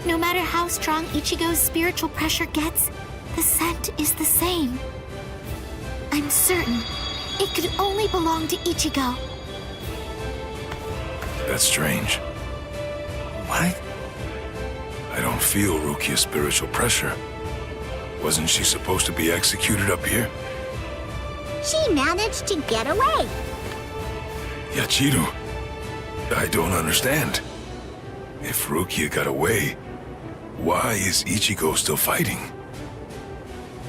No matter how strong Ichigo's spiritual pressure gets, the scent is the same. I'm certain it could only belong to Ichigo. That's strange. What? I don't feel Rukia's spiritual pressure. Wasn't she supposed to be executed up here? She managed to get away. Yachiru, I don't understand. If Rukia got away, why is Ichigo still fighting?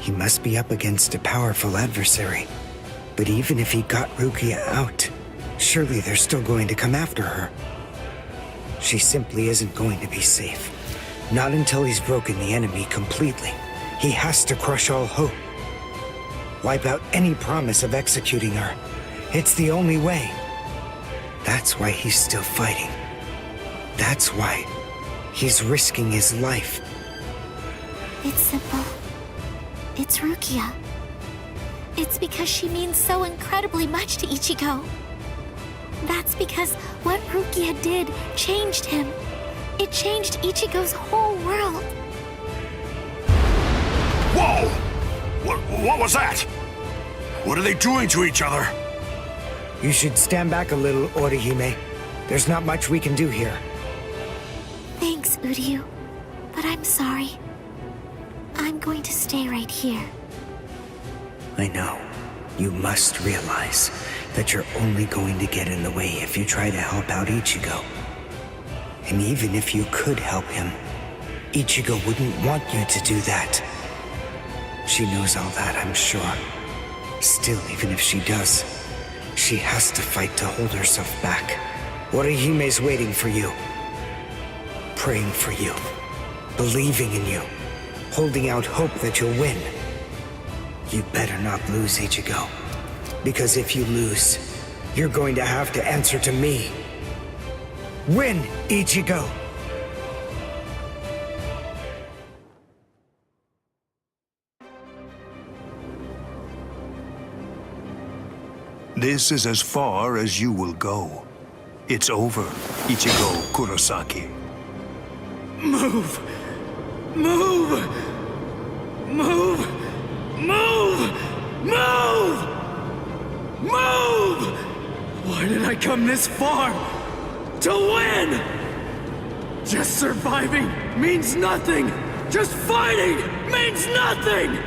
He must be up against a powerful adversary. But even if he got Rukia out, surely they're still going to come after her. She simply isn't going to be safe. Not until he's broken the enemy completely. He has to crush all hope. Wipe out any promise of executing her. It's the only way. That's why he's still fighting. That's why he's risking his life. It's simple. It's Rukia. It's because she means so incredibly much to Ichigo. That's because what Rukia did changed him. It changed Ichigo's whole world. Whoa! What was that? What are they doing to each other? You should stand back a little, Orihime. There's not much we can do here. Thanks, Uryu. But I'm sorry. I'm going to stay right here. I know. You must realize that you're only going to get in the way if you try to help out Ichigo. And even if you could help him, Ichigo wouldn't want you to do that. She knows all that, I'm sure. Still, even if she does, she has to fight to hold herself back. Orihime's waiting for you. Praying for you. Believing in you. Holding out hope that you'll win. You better not lose, Ichigo. Because if you lose, you're going to have to answer to me. Win, Ichigo! This is as far as you will go. It's over, Ichigo Kurosaki. Move! Move! Move! Move! Move! Move! Why did I come this far? To win! Just surviving means nothing! Just fighting means nothing!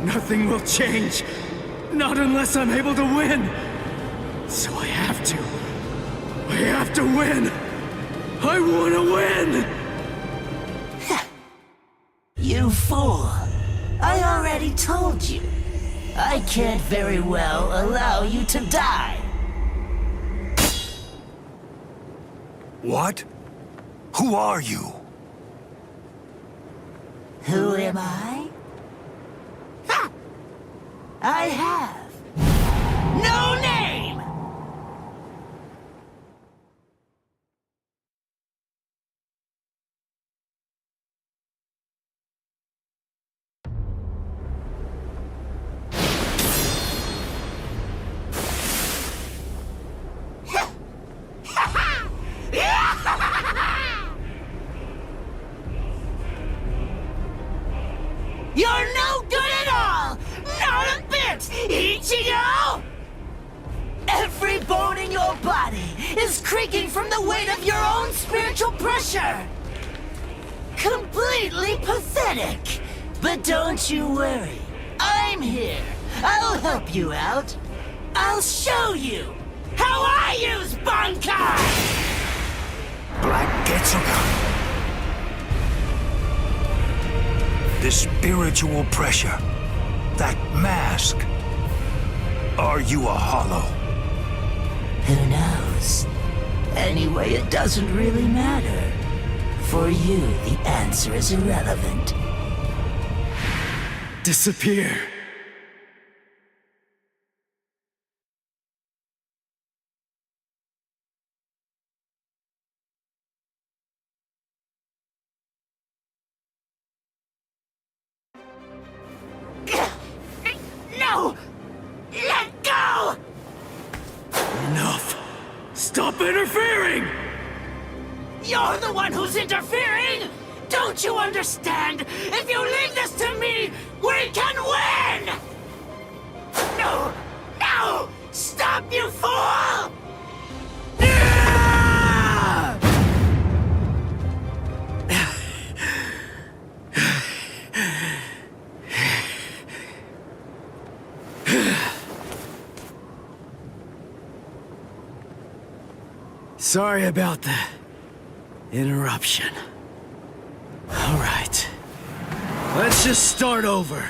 Nothing will change. Not unless I'm able to win. So I have to. I have to win! I want to win! You fool! I already told you. I can't very well allow you to die. What? Who are you? Who am I? Ha! I have no name! You're no good at all! Not a bit, Ichigo! Every bone in your body is creaking from the weight of your own spiritual pressure! Completely pathetic! But don't you worry, I'm here. I'll help you out. I'll show you how I use Bankai! Black Getsuga. The spiritual pressure. That mask. Are you a hollow? Who knows? Anyway, it doesn't really matter. For you, the answer is irrelevant. Disappear. No! Let go! Enough! Stop interfering! You're the one who's interfering! Don't you understand? If you leave this to me, we can win! No! No! Stop, you fool! Sorry about the interruption. All right. Let's just start over.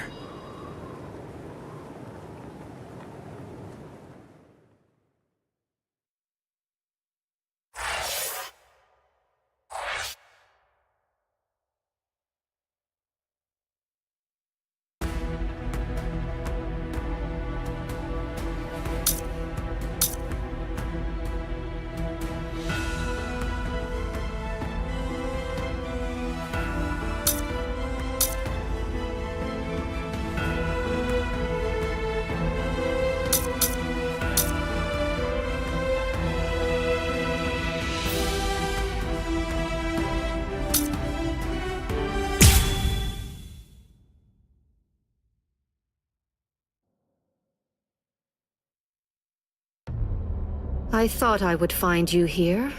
I thought I would find you here,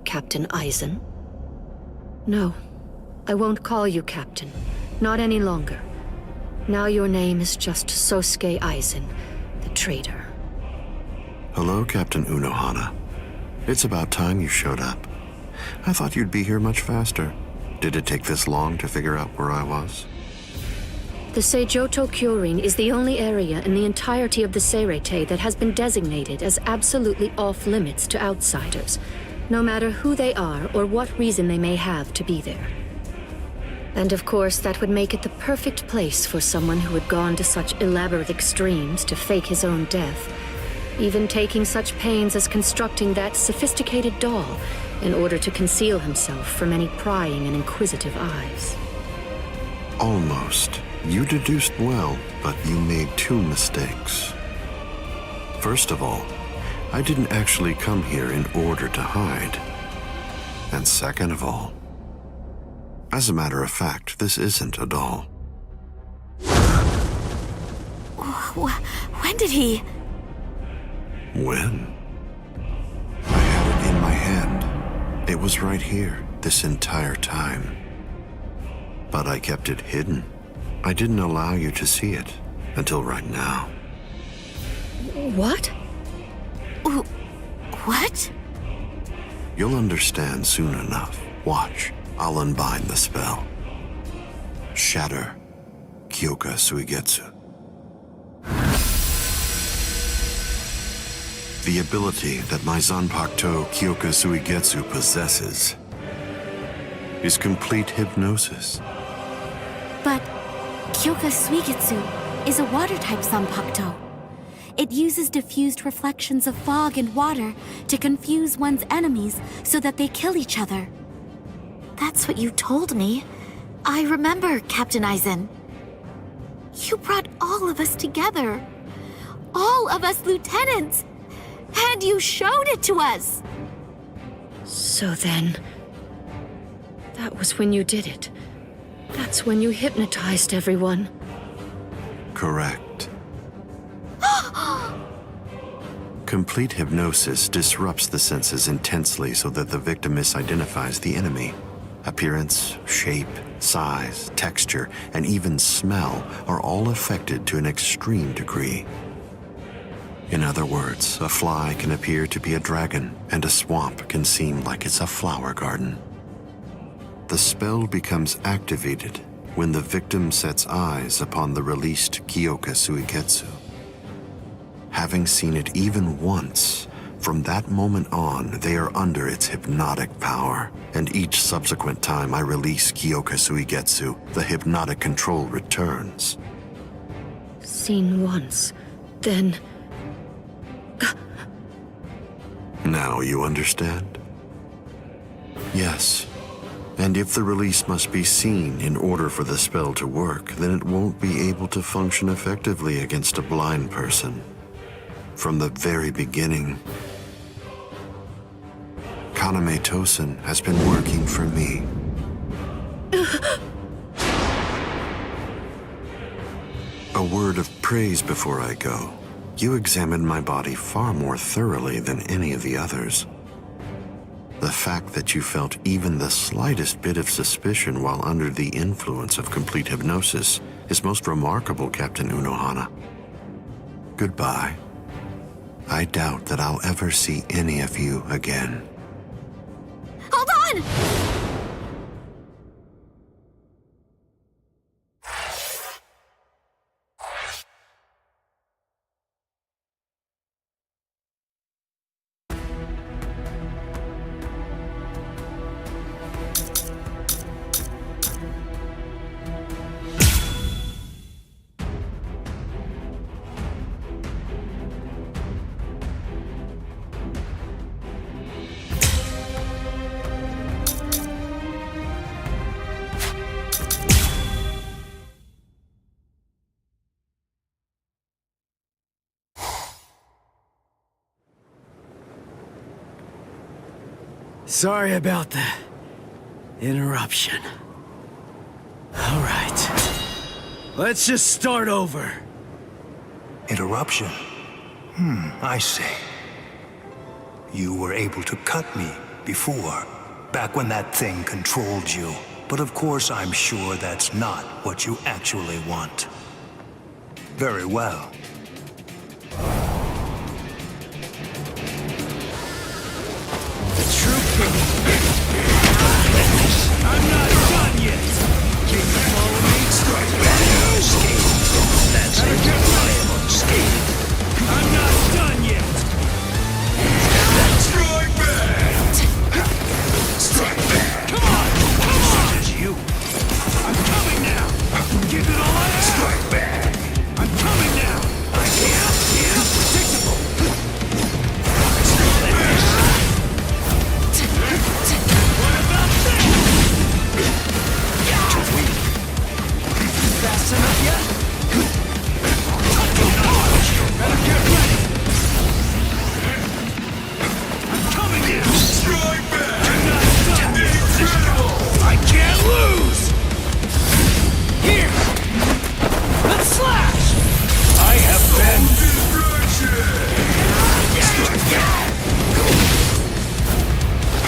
Captain Eisen. No, I won't call you Captain. Not any longer. Now your name is just Sosuke Eisen, the traitor. Hello, Captain Unohana. It's about time you showed up. I thought you'd be here much faster. Did it take this long to figure out where I was? The Seijoto Kyorin is the only area in the entirety of the Seireitei that has been designated as absolutely off-limits to outsiders, no matter who they are or what reason they may have to be there. And of course, that would make it the perfect place for someone who had gone to such elaborate extremes to fake his own death, even taking such pains as constructing that sophisticated doll in order to conceal himself from any prying and inquisitive eyes. Almost. You deduced well, but you made two mistakes. First of all, I didn't actually come here in order to hide. And second of all, as a matter of fact, this isn't a doll. When did he? When? I had it in my hand. It was right here, this entire time. But I kept it hidden. I didn't allow you to see it until right now. What? What? You'll understand soon enough. Watch, I'll unbind the spell. Shatter Kyoka Suigetsu. The ability that my Zanpakuto Kyoka Suigetsu possesses is complete hypnosis. But Kyoka Suigetsu is a water-type Zanpakuto. It uses diffused reflections of fog and water to confuse one's enemies so that they kill each other. That's what you told me. I remember, Captain Eisen. You brought all of us together. All of us lieutenants. And you showed it to us. So then, that was when you did it. That's when you hypnotized everyone. Correct. Complete hypnosis disrupts the senses intensely so that the victim misidentifies the enemy. Appearance, shape, size, texture, and even smell are all affected to an extreme degree. In other words, a fly can appear to be a dragon, and a swamp can seem like it's a flower garden. The spell becomes activated when the victim sets eyes upon the released Kyoka Suigetsu. Having seen it even once, from that moment on, they are under its hypnotic power, and each subsequent time I release Kyoka Suigetsu, the hypnotic control returns. Seen once, then... Now you understand? Yes. And if the release must be seen in order for the spell to work, then it won't be able to function effectively against a blind person. From the very beginning, Kaname Tosen has been working for me. A word of praise before I go. You examined my body far more thoroughly than any of the others. The fact that you felt even the slightest bit of suspicion while under the influence of complete hypnosis is most remarkable, Captain Unohana. Goodbye. I doubt that I'll ever see any of you again. Hold on! Sorry about the interruption. All right. Let's just start over. Interruption? I see. You were able to cut me before, back when that thing controlled you. But of course, I'm sure that's not what you actually want. Very well. I'm not done yet! Can you follow me? Escape. That's it. I am unscathed. I'm not done yet! Strike back! Strike back! Come on! Come on! Such as you. I'm coming now! Give it all I have! Strike back! I'm coming now! I can't. Predictable! Strike back! What about that? Too weak. Fast enough yet? Better get ready. I'm coming in. Strike back. I'm not done yet. I can't lose. Here. Let's slash. I have been. Strike back.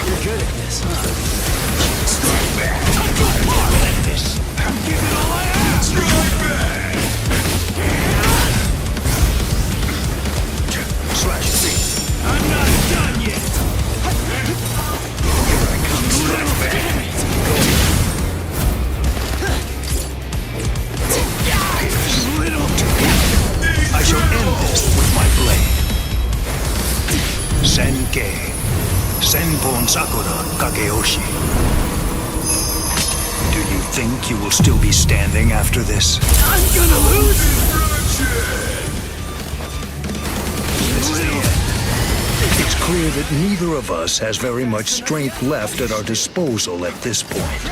You're good at this, huh? Strike back. More than this. Give it all I have. Strike back. Slash C. I'm not done yet. Here I come. Strike back. I shall end this with my blade. Senkei. Senpon Sakura Kageyoshi. Do you think you will still be standing after this? I'm gonna lose! This is the end. It's clear that neither of us has very much strength left at our disposal at this point.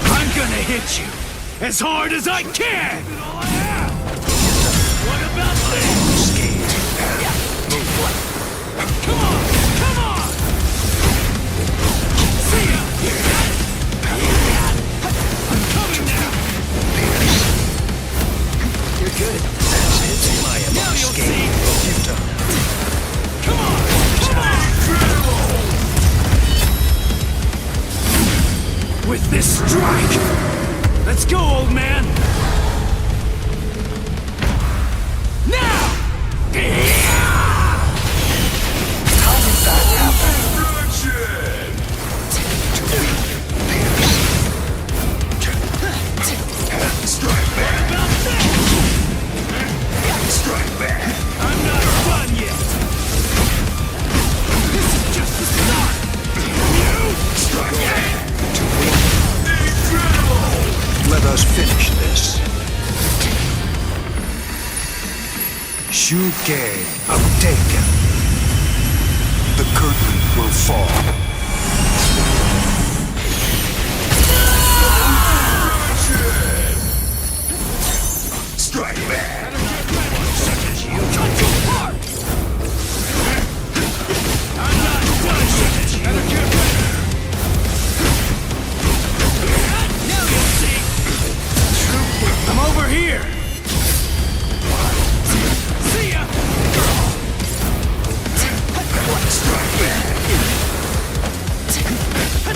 I'm gonna hit you as hard as I can! What about this? Come on! Come on! See ya! I'm coming now! You're good. That's it. I am Now you'll see! You've done it. Come on! Come on! With this strike! Let's go, old man! Now! How did that happen? Strike back. Strike back. I'm not done yet! This is just the start! You! Strike back. Let us finish this. Shuke Uptaken. fall. Strike back! Such as you cut your part! I'm not done such as you! Now you'll see! I'm over here! See ya! Strike back!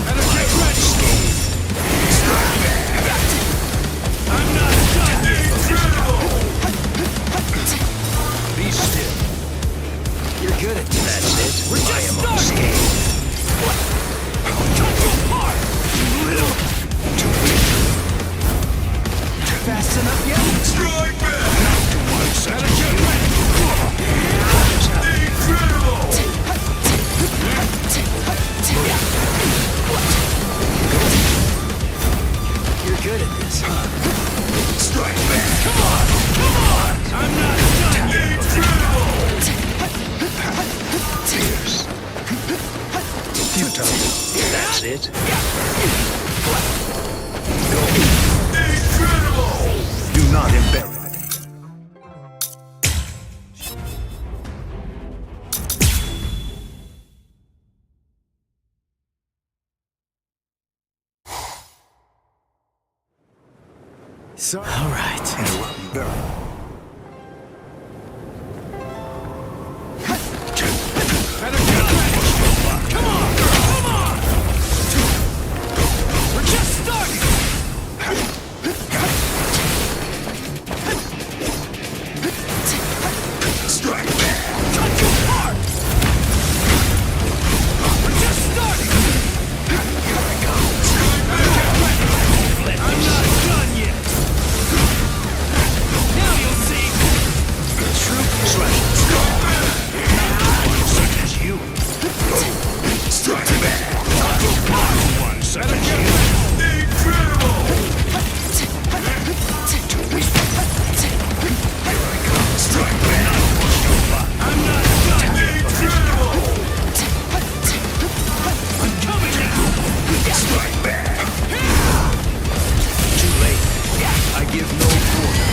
Better get ready! Strike back! I'm not done yet! Be still. You're good at this. That's it. We're just starting. I'll cut you apart! You little... Fast enough yet? Strike back! Not to one side. Better get ready! Incredible! You're good at this, huh? Strike back! Come on! Come on! I'm not done yet! Incredible! Fierce. Futile. That's it. Incredible! Do not embarrass. All right. Better get ready! Come on! Come on! We're just starting! Strike back! Cut you apart! We're just starting! Here I go! Get ready! I'm not done yet! Now you'll see! True slash. Such as you! Strike back! Cut you apart! One such as you! Incredible! Here I go! Strike back! I'm not done yet! Incredible! I'm coming now! Strike back! Too late. I give no quarter.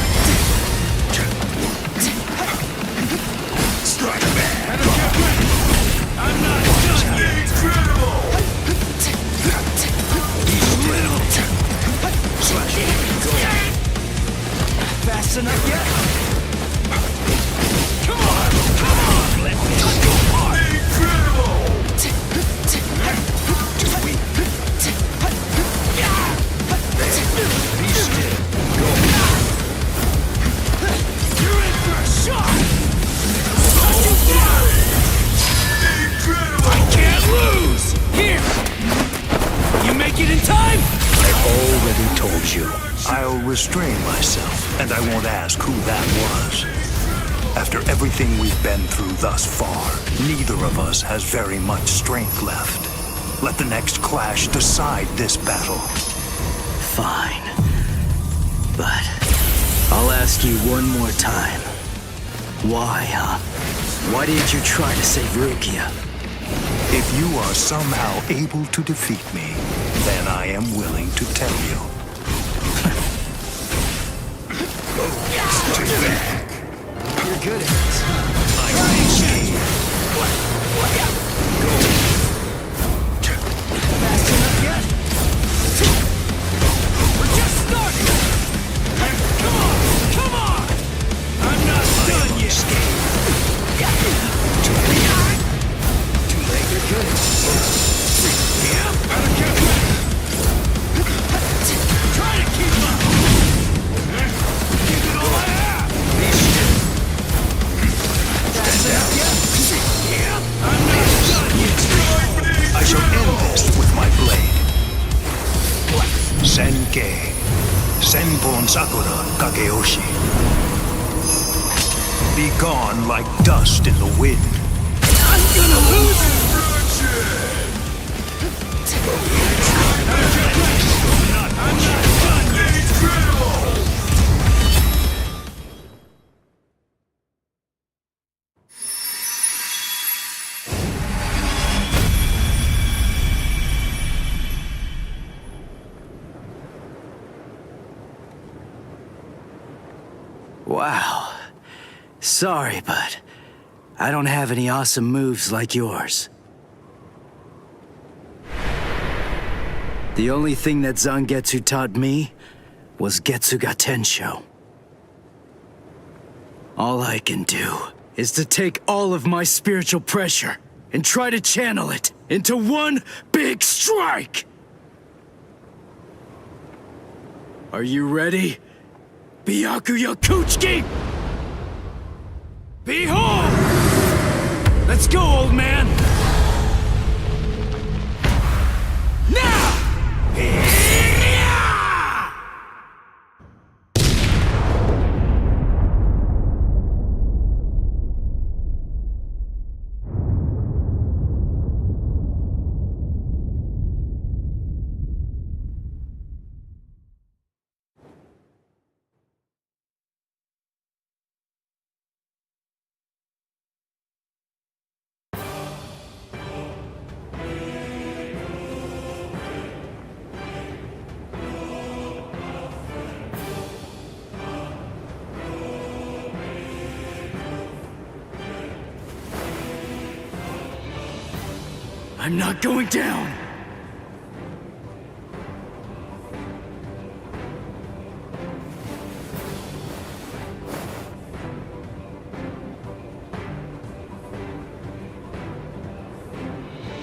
Strike back! Better get ready! I'm not done yet! Incredible! He's little. Slash. Go. Fast enough yet? Come on! Come on! Let me cut you apart! Incredible! Too weak. Be still. Go. You're in for a shock! Cut you apart! Incredible! I can't lose! Here! You make it in time? I've already told you. I'll restrain myself, and I won't ask who that was. After everything we've been through thus far, neither of us has very much strength left. Let the next clash decide this battle. Fine. But I'll ask you one more time. Why, huh? Why didn't you try to save Rukia? If you are somehow able to defeat me, then I am willing to tell you. Stay back. You're good at this. I'm scared. Go. Fast enough yet? We're just starting! Come on! Come on! I'm not done yet! Too late. You're good at this. Yeah, better get ready! Try to keep up! Give it all I have! Be still. Fast enough yet? Yeah, I'm not done yet! I shall end this with my blade. Senkei. Senpon Sakura Kageyoshi. Be gone like dust in the wind. I'm gonna lose it! I'm not done yet! Incredible! Wow. Sorry, but I don't have any awesome moves like yours. The only thing that Zangetsu taught me was Getsuga Tensho. All I can do is to take all of my spiritual pressure and try to channel it into one big strike! Are you ready? Byakuya Kuchiki! Behold! Let's go, old man! Now! I'm not going down!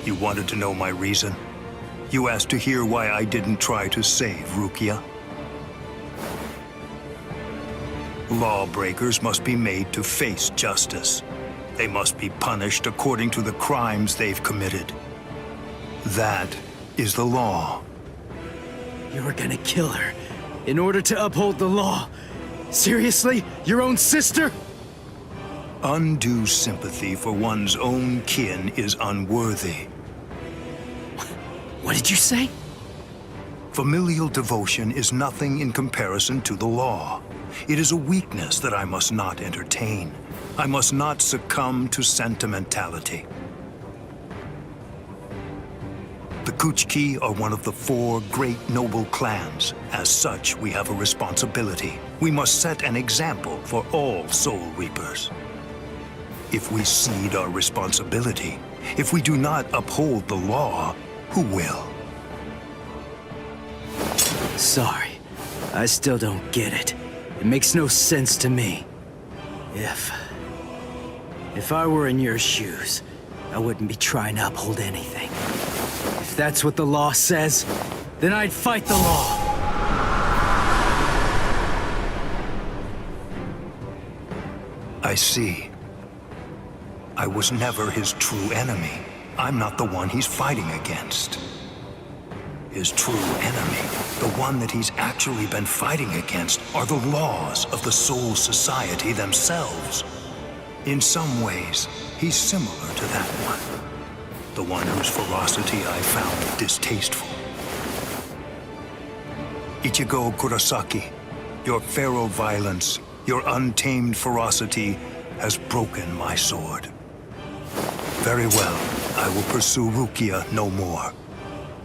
You wanted to know my reason? You asked to hear why I didn't try to save Rukia? Lawbreakers must be made to face justice. They must be punished according to the crimes they've committed. That is the law. You were gonna kill her in order to uphold the law. Seriously? Your own sister? Undue sympathy for one's own kin is unworthy. What did you say? Familial devotion is nothing in comparison to the law. It is a weakness that I must not entertain. I must not succumb to sentimentality. The Kuchiki are one of the 4 great noble clans. As such, we have a responsibility. We must set an example for all Soul Reapers. If we cede our responsibility, if we do not uphold the law, who will? Sorry, I still don't get it. It makes no sense to me. If I were in your shoes, I wouldn't be trying to uphold anything. If that's what the law says, then I'd fight the law. I see. I was never his true enemy. I'm not the one he's fighting against. His true enemy, the one that he's actually been fighting against, are the laws of the Soul Society themselves. In some ways, he's similar to that one. The one whose ferocity I found distasteful. Ichigo Kurosaki, your feral violence, your untamed ferocity has broken my sword. Very well, I will pursue Rukia no more.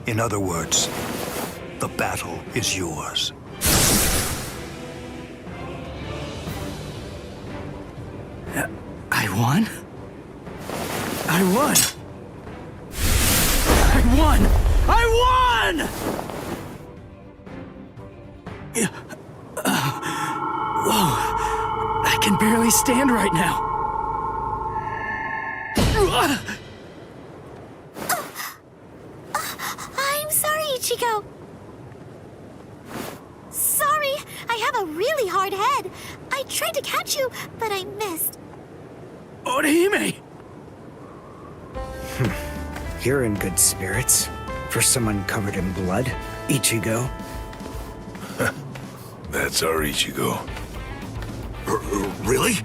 In other words, the battle is yours. I won? I won! I won! I won! Whoa, I can barely stand right now. I'm sorry, Ichigo. Sorry, I have a really hard head. I tried to catch you, but I missed. Orihime! You're in good spirits. For someone covered in blood, Ichigo. That's our Ichigo. Really?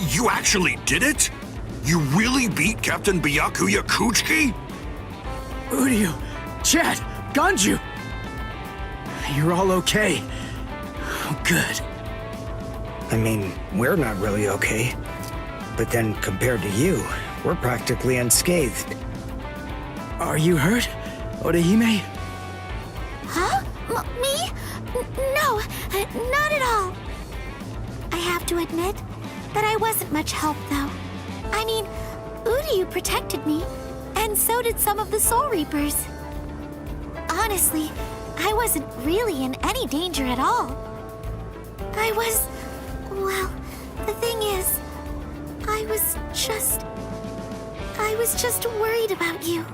You actually did it? You really beat Captain Byakuya Kuchiki? Uryu, Chad, Ganju! You're all okay. Oh, good. I mean, we're not really okay. But then, compared to you, we're practically unscathed. Are you hurt, Orihime? Huh? Me? No, not at all. I have to admit that I wasn't much help, though. I mean, Uryu protected me, and so did some of the Soul Reapers. Honestly, I wasn't really in any danger at all. Well, the thing is, I was just worried about you.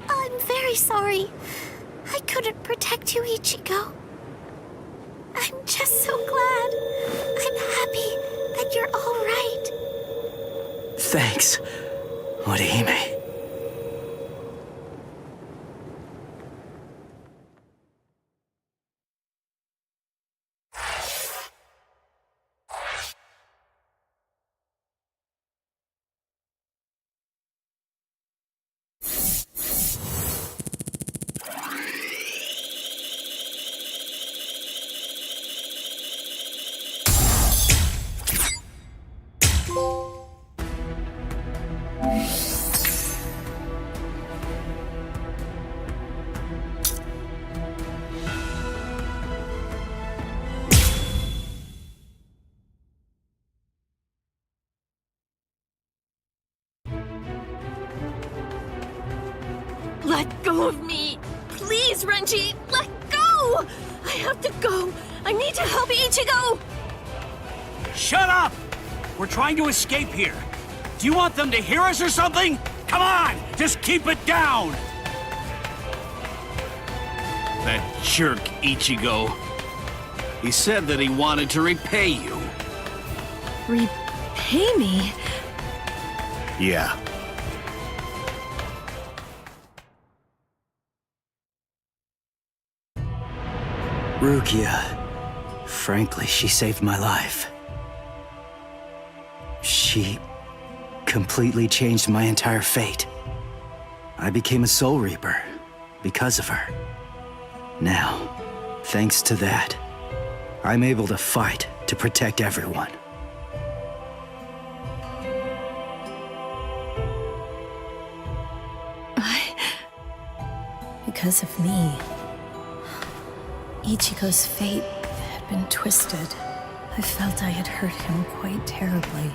I'm very sorry. I couldn't protect you, Ichigo. I'm just so glad. I'm happy that you're all right. Thanks, Orihime. Let go of me! Please, Renji! Let go! I have to go! I need to help Ichigo! Shut up! We're trying to escape here. Do you want them to hear us or something? Come on! Just keep it down! That jerk Ichigo. He said that he wanted to repay you. Repay me? Yeah. Rukia. Frankly, she saved my life. She completely changed my entire fate. I became a Soul Reaper because of her. Now, thanks to that, I'm able to fight to protect everyone. Because of me, Ichigo's fate had been twisted. I felt I had hurt him quite terribly.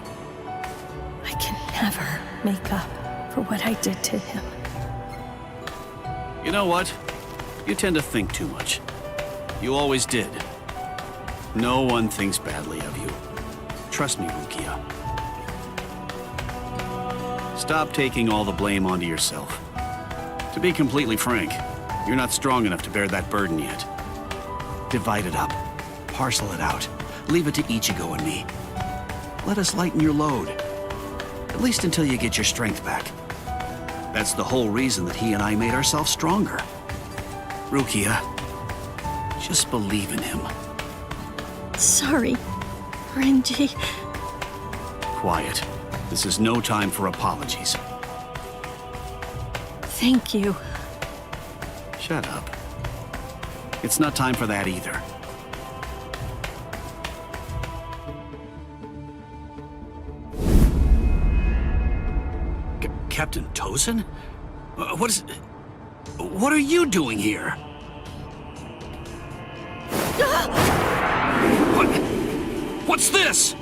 I can never make up for what I did to him. You know what? You tend to think too much. You always did. No one thinks badly of you. Trust me, Rukia. Stop taking all the blame onto yourself. To be completely frank, you're not strong enough to bear that burden yet. Divide it up. Parcel it out. Leave it to Ichigo and me. Let us lighten your load. At least until you get your strength back. That's the whole reason that he and I made ourselves stronger. Rukia, just believe in him. Sorry, Renji. Quiet. This is no time for apologies. Thank you. Shut up. It's not time for that either. Captain Tozen? What are you doing here? What's this?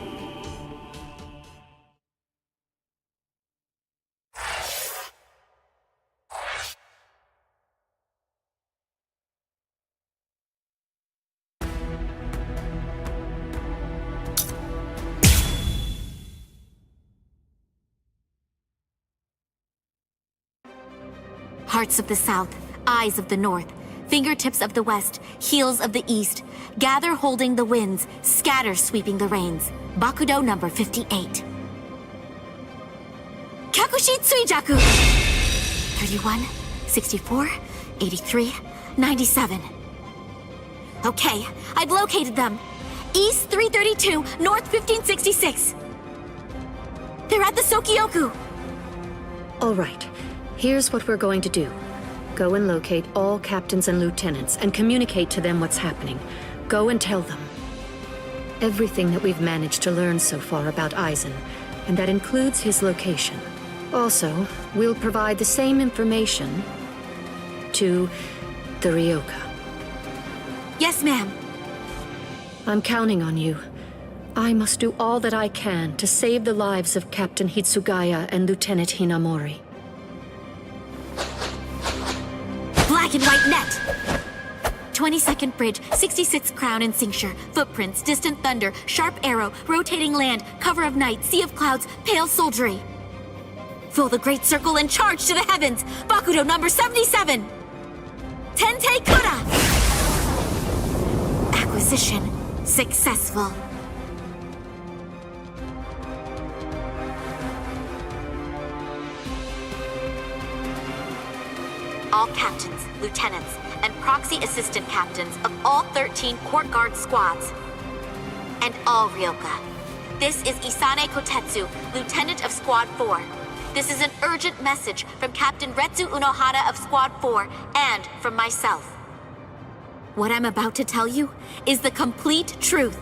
Hearts of the South, eyes of the North, fingertips of the West, heels of the East, gather holding the winds, scatter sweeping the rains. Bakudo number 58. Kyakushi Tsuijaku! 31, 64, 83, 97. Okay, I've located them. East 332, North 1566. They're at the Sokioku. All right. Here's what we're going to do. Go and locate all captains and lieutenants and communicate to them what's happening. Go and tell them everything that we've managed to learn so far about Aizen, and that includes his location. Also, we'll provide the same information to the Ryoka. Yes, ma'am. I'm counting on you. I must do all that I can to save the lives of Captain Hitsugaya and Lieutenant Hinamori. Black and white net! 22nd bridge, 66th crown and cincture, footprints, distant thunder, sharp arrow, rotating land, cover of night, sea of clouds, pale soldiery. Fill the great circle and charge to the heavens! Bakudo number 77! Tente Kura! Acquisition successful. All captains, lieutenants, and proxy assistant captains of all 13 court guard squads. And all Ryoka. This is Isane Kotetsu, Lieutenant of Squad 4. This is an urgent message from Captain Retsu Unohana of Squad 4 and from myself. What I'm about to tell you is the complete truth.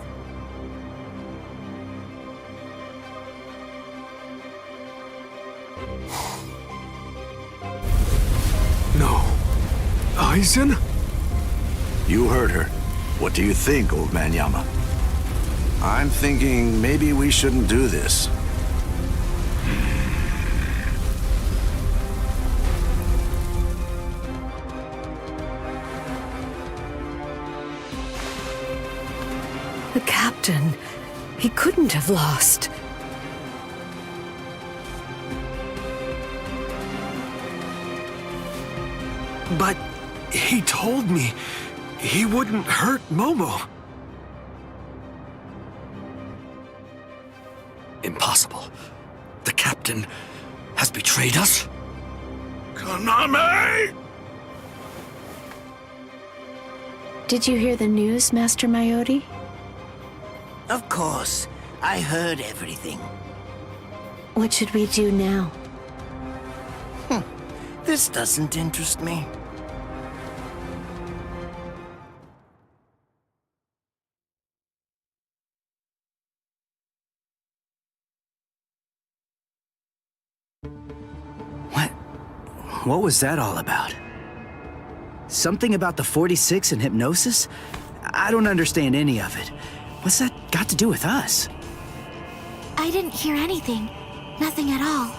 No. Aizen? You heard her. What do you think, old man Yama? I'm thinking maybe we shouldn't do this. The captain, he couldn't have lost. But he told me he wouldn't hurt Momo. Impossible. The captain has betrayed us? Kaname! Did you hear the news, Master Mayori? Of course. I heard everything. What should we do now? This doesn't interest me. What was that all about? Something about the 46 and hypnosis? I don't understand any of it. What's that got to do with us? I didn't hear anything. Nothing at all.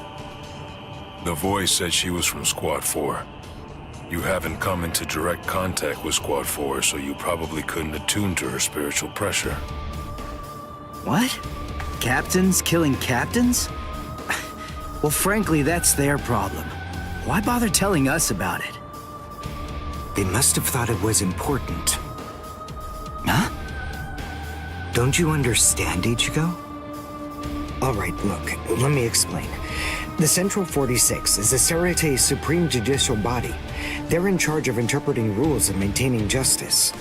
The voice said she was from Squad 4. You haven't come into direct contact with Squad 4, so you probably couldn't attune to her spiritual pressure. What? Captains killing captains? Well, frankly, that's their problem. Why bother telling us about it? They must have thought it was important. Huh? Don't you understand, Ichigo? All right, look, let me explain. The Central 46 is the Serete's supreme judicial body. They're in charge of interpreting rules and maintaining justice.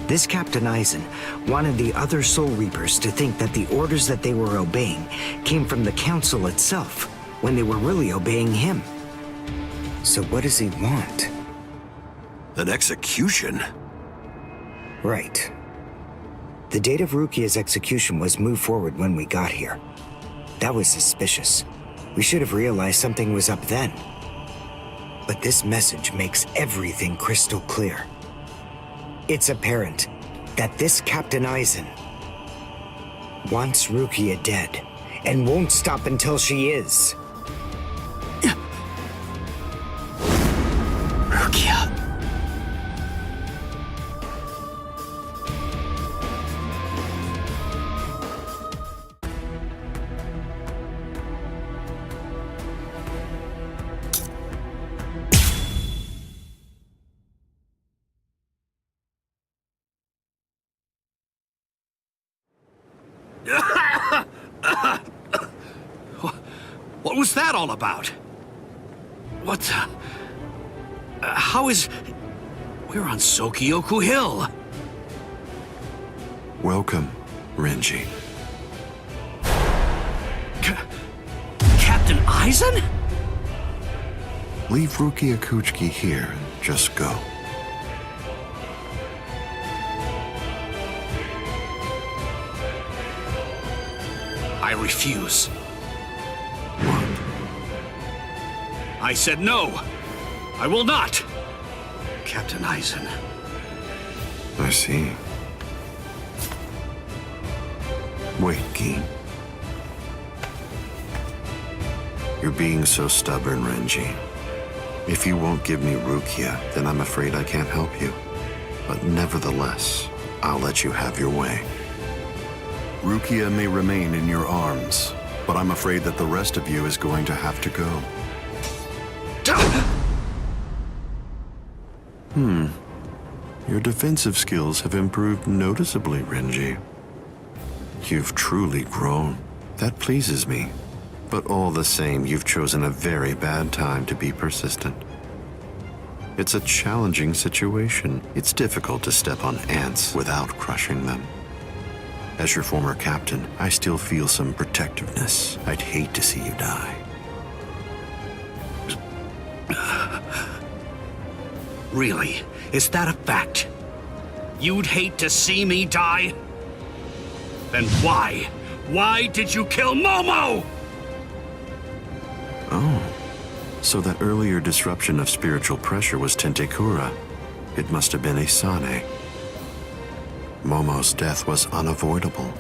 This Captain Aizen wanted the other Soul Reapers to think that the orders that they were obeying came from the Council itself, when they were really obeying him. So what does he want? An execution? Right. The date of Rukia's execution was moved forward when we got here. That was suspicious. We should have realized something was up then. But this message makes everything crystal clear. It's apparent that this Captain Aizen wants Rukia dead and won't stop until she is. Rukia. What was that all about? What the... how is... We're on Sokyoku Hill. Welcome, Renji. Captain Aizen? Leave Rukia Kuchiki here and just go. I refuse. What? I said no. I will not. Captain Aizen. I see. Wait, Gin. You're being so stubborn, Renji. If you won't give me Rukia, then I'm afraid I can't help you. But nevertheless, I'll let you have your way. Rukia may remain in your arms, but I'm afraid that the rest of you is going to have to go. Your defensive skills have improved noticeably, Renji. You've truly grown. That pleases me. But all the same, you've chosen a very bad time to be persistent. It's a challenging situation. It's difficult to step on ants without crushing them. As your former captain, I still feel some protectiveness. I'd hate to see you die. Really? Is that a fact? You'd hate to see me die? Then why? Why did you kill Momo? Oh, so that earlier disruption of spiritual pressure was Tentekura. It must have been Isane. Momo's death was unavoidable.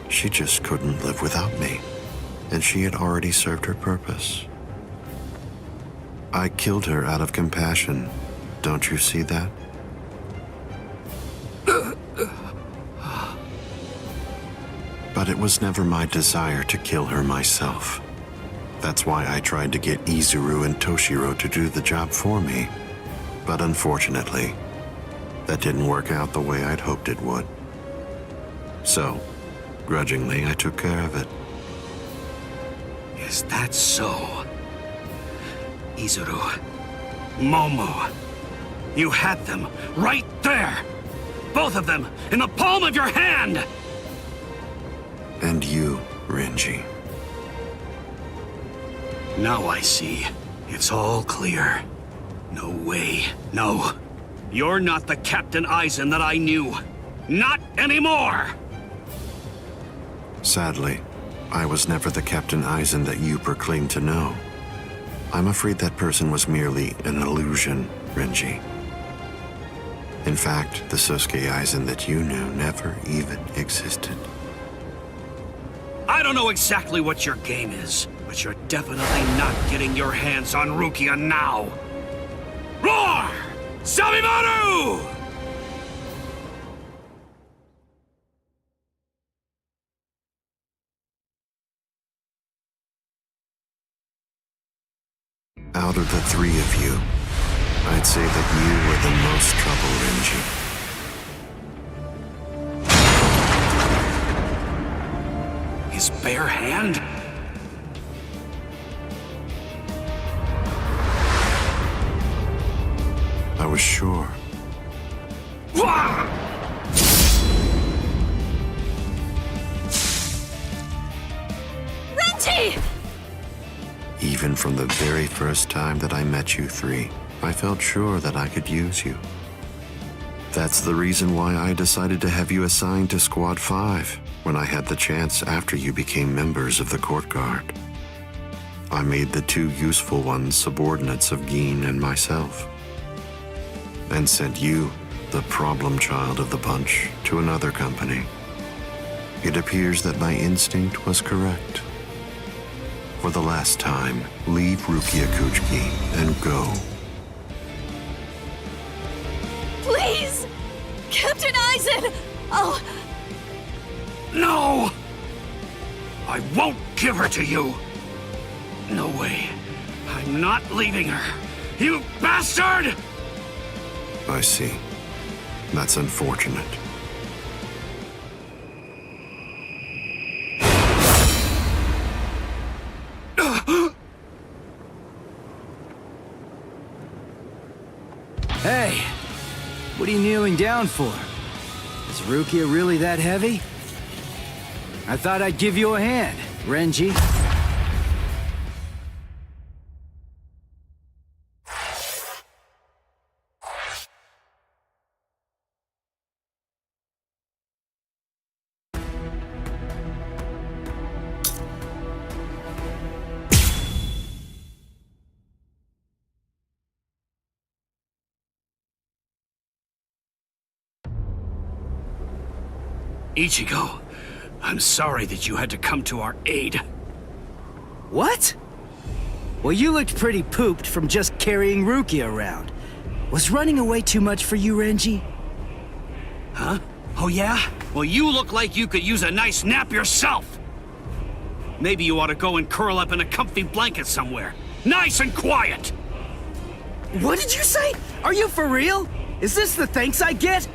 She just couldn't live without me, and she had already served her purpose. I killed her out of compassion. Don't you see that? But it was never my desire to kill her myself. That's why I tried to get Izuru and Toshiro to do the job for me. But unfortunately, that didn't work out the way I'd hoped it would. So, grudgingly, I took care of it. Is that so? Izuru, Momo, you had them right there! Both of them in the palm of your hand! And you, Renji. Now I see. It's all clear. No way. No. You're not the Captain Aizen that I knew. Not anymore! Sadly, I was never the Captain Aizen that you proclaimed to know. I'm afraid that person was merely an illusion, Renji. In fact, the Sosuke Aizen that you knew never even existed. I don't know exactly what your game is, but you're definitely not getting your hands on Rukia now. Roar! Sabimaru! Out of the three of you, I'd say that you were the most trouble, Renji. His bare hand? I was sure. Renji! Even from the very first time that I met you three, I felt sure that I could use you. That's the reason why I decided to have you assigned to Squad 5 when I had the chance after you became members of the Court Guard. I made the two useful ones subordinates of Gin and myself, and sent you, the problem child of the bunch, to another company. It appears that my instinct was correct. For the last time, leave Rukia Kuchiki and go. Please! Captain Aizen! Oh... No! I won't give her to you! No way. I'm not leaving her. You bastard! I see. That's unfortunate. Hey! What are you kneeling down for? Is Rukia really that heavy? I thought I'd give you a hand, Renji. Ichigo, I'm sorry that you had to come to our aid. What? Well, you looked pretty pooped from just carrying Rukia around. Was running away too much for you, Renji? Huh? Oh yeah? Well, you look like you could use a nice nap yourself! Maybe you ought to go and curl up in a comfy blanket somewhere. Nice and quiet! What did you say? Are you for real? Is this the thanks I get?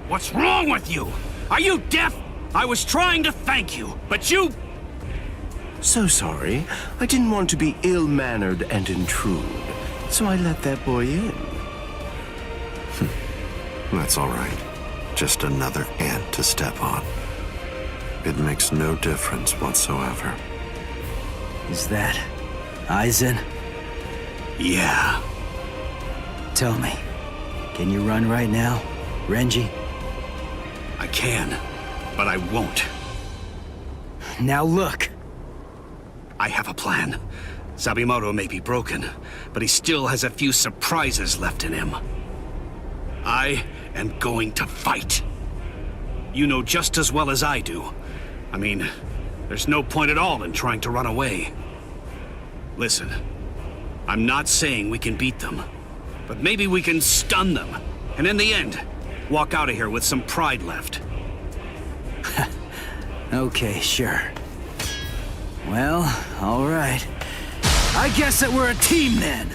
What's wrong with you? Are you deaf? I was trying to thank you, but you... So sorry. I didn't want to be ill-mannered and intrude, so I let that boy in. That's all right. Just another ant to step on. It makes no difference whatsoever. Is that Aizen? Yeah. Tell me, can you run right now, Renji? I can, but I won't. Now look. I have a plan. Sabimoto may be broken, but he still has a few surprises left in him. I am going to fight. You know just as well as I do. I mean, there's no point at all in trying to run away. Listen, I'm not saying we can beat them, but maybe we can stun them, and in the end, walk out of here with some pride left. Okay, sure. Well, all right. I guess that we're a team then.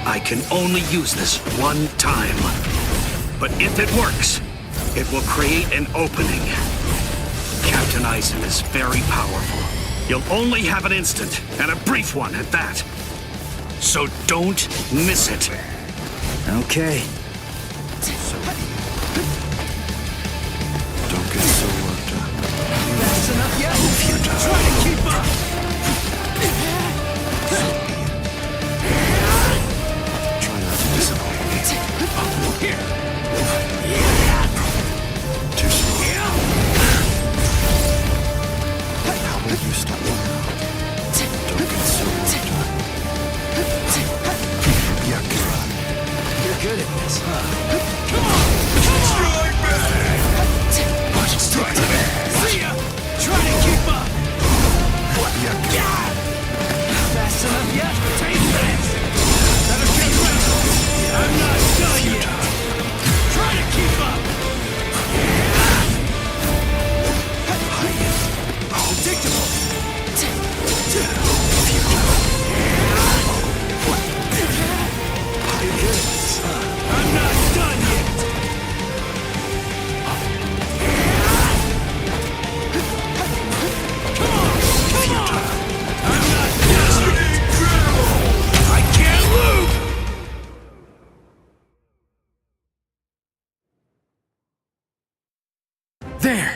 I can only use this one time. But if it works, it will create an opening. Captain Aizen is very powerful. You'll only have an instant, and a brief one at that. So don't miss it. Okay. Don't get so worked up. Fast enough yet? Try to keep up! Try not to disappoint me. Here! Too slow. How will you stop around? Don't get so worked up. Yakura. You're good at this, huh? Come on! Strike back! Strike back! See ya! Try to keep up! Yakura. Fast enough yet? Take this! Better get ready! I'm not done yet! Try to keep up! Predictable! I'm not done yet! Come on! Come on! I'm not done yet! I can't lose! There!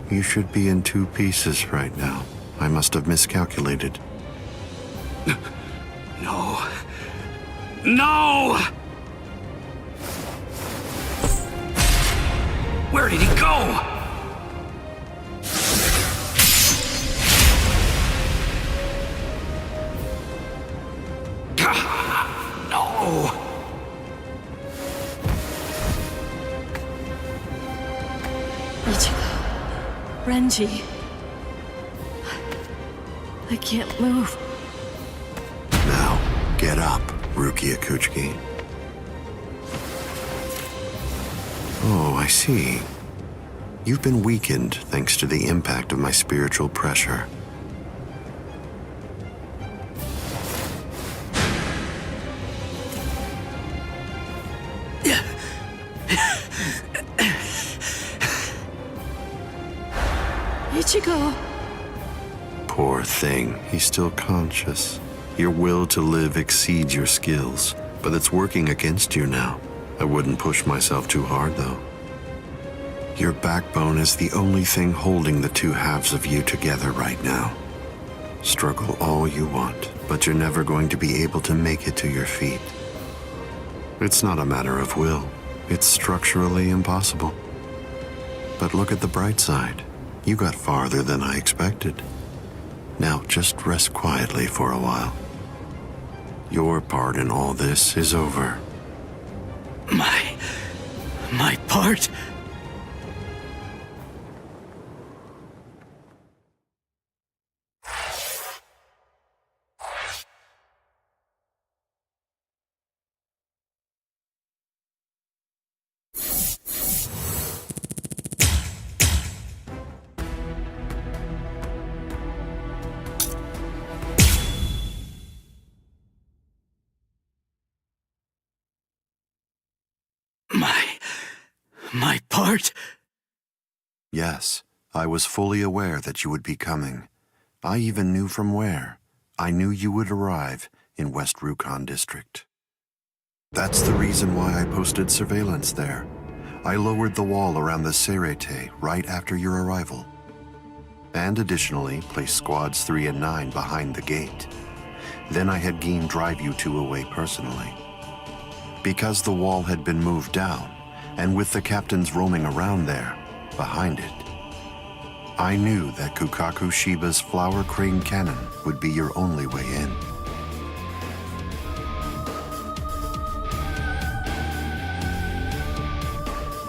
You should be in two pieces right now. I must have miscalculated. No. No! Where did he go? No! Ichigo. Renji. I can't move. Now, get up, Rukia Kuchiki. Oh, I see. You've been weakened thanks to the impact of my spiritual pressure. Ichigo. Poor thing, he's still conscious. Your will to live exceeds your skills, but it's working against you now. I wouldn't push myself too hard, though. Your backbone is the only thing holding the two halves of you together right now. Struggle all you want, but you're never going to be able to make it to your feet. It's not a matter of will. It's structurally impossible. But look at the bright side. You got farther than I expected. Now just rest quietly for a while. Your part in all this is over. My part? My part? Yes, I was fully aware that you would be coming. I even knew from where. I knew you would arrive in West Rukon District. That's the reason why I posted surveillance there. I lowered the wall around the Serete right after your arrival. And additionally, placed squads 3 and 9 behind the gate. Then I had Geen drive you two away personally. Because the wall had been moved down, and with the captains roaming around there, behind it, I knew that Kukaku Shiba's Flower Crane Cannon would be your only way in.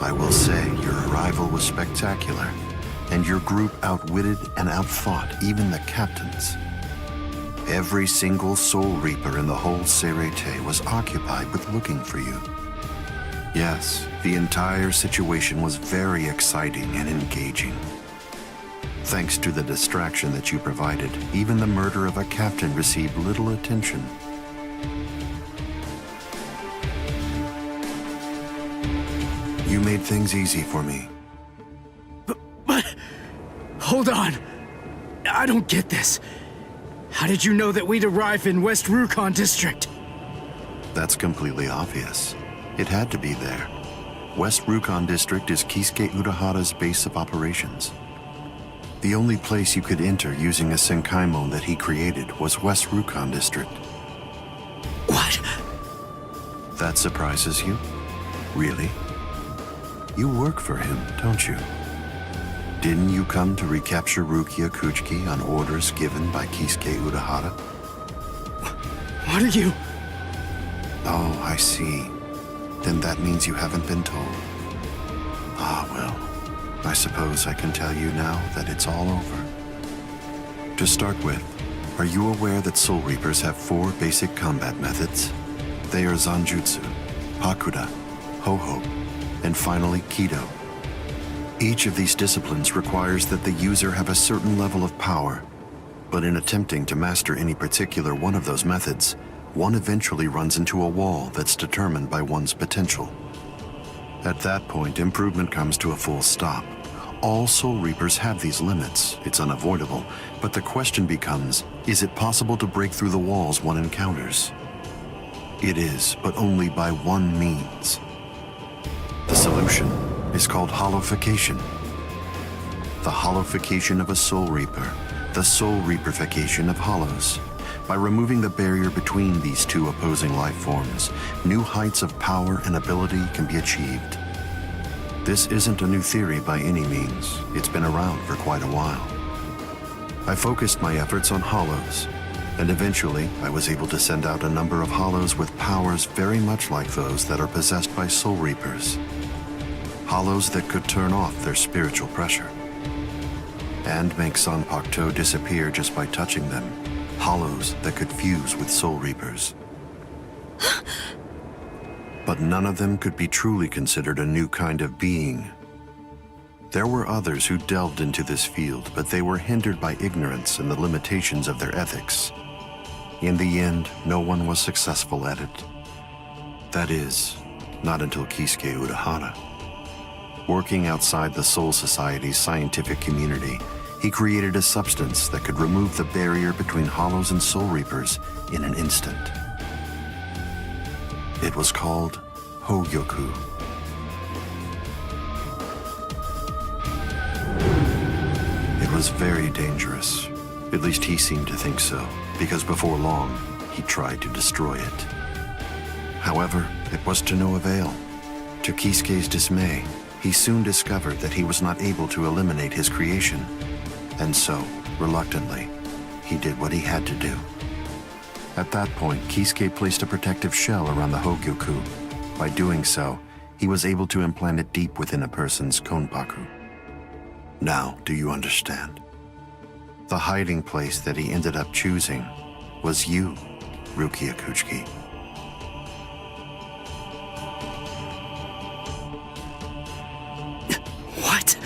I will say your arrival was spectacular, and your group outwitted and outfought even the captains. Every single Soul Reaper in the whole Serete was occupied with looking for you. Yes, the entire situation was very exciting and engaging. Thanks to the distraction that you provided, even the murder of a captain received little attention. You made things easy for me. But hold on. I don't get this. How did you know that we'd arrive in West Rukon District? That's completely obvious. It had to be there. West Rukon District is Kisuke Urahara's base of operations. The only place you could enter using a Senkaimon that he created was West Rukon District. What? That surprises you? Really? You work for him, don't you? Didn't you come to recapture Rukia Kuchiki on orders given by Kisuke Urahara? What are you? Oh, I see. Then that means you haven't been told. Ah, well, I suppose I can tell you now that it's all over. To start with, are you aware that Soul Reapers have 4 basic combat methods? They are Zanjutsu, Hakuda, Ho-Ho, and finally Kido. Each of these disciplines requires that the user have a certain level of power, but in attempting to master any particular one of those methods, one eventually runs into a wall that's determined by one's potential. At that point, improvement comes to a full stop. All Soul Reapers have these limits. It's unavoidable, but the question becomes, is it possible to break through the walls one encounters? It is, but only by one means. The solution is called hollowification. The hollowification of a Soul Reaper, the Soul Reaperification of hollows. By removing the barrier between these two opposing life forms, new heights of power and ability can be achieved. This isn't a new theory by any means. It's been around for quite a while. I focused my efforts on hollows, and eventually I was able to send out a number of hollows with powers very much like those that are possessed by Soul Reapers. Hollows that could turn off their spiritual pressure and make Zanpakuto disappear just by touching them. Hollows that could fuse with Soul Reapers. But none of them could be truly considered a new kind of being. There were others who delved into this field, but they were hindered by ignorance and the limitations of their ethics. In the end, no one was successful at it. That is, not until Kisuke Urahara. Working outside the Soul Society's scientific community, He created a substance that could remove the barrier between Hollows and Soul Reapers in an instant. It was called Hogyoku. It was very dangerous. At least he seemed to think so, because before long, he tried to destroy it. However, it was to no avail. To Kisuke's dismay, he soon discovered that he was not able to eliminate his creation. And so, reluctantly, he did what he had to do. At that point, Kisuke placed a protective shell around the Hogyoku. By doing so, he was able to implant it deep within a person's konpaku. Now, do you understand? The hiding place that he ended up choosing was you, Rukia Kuchiki. What?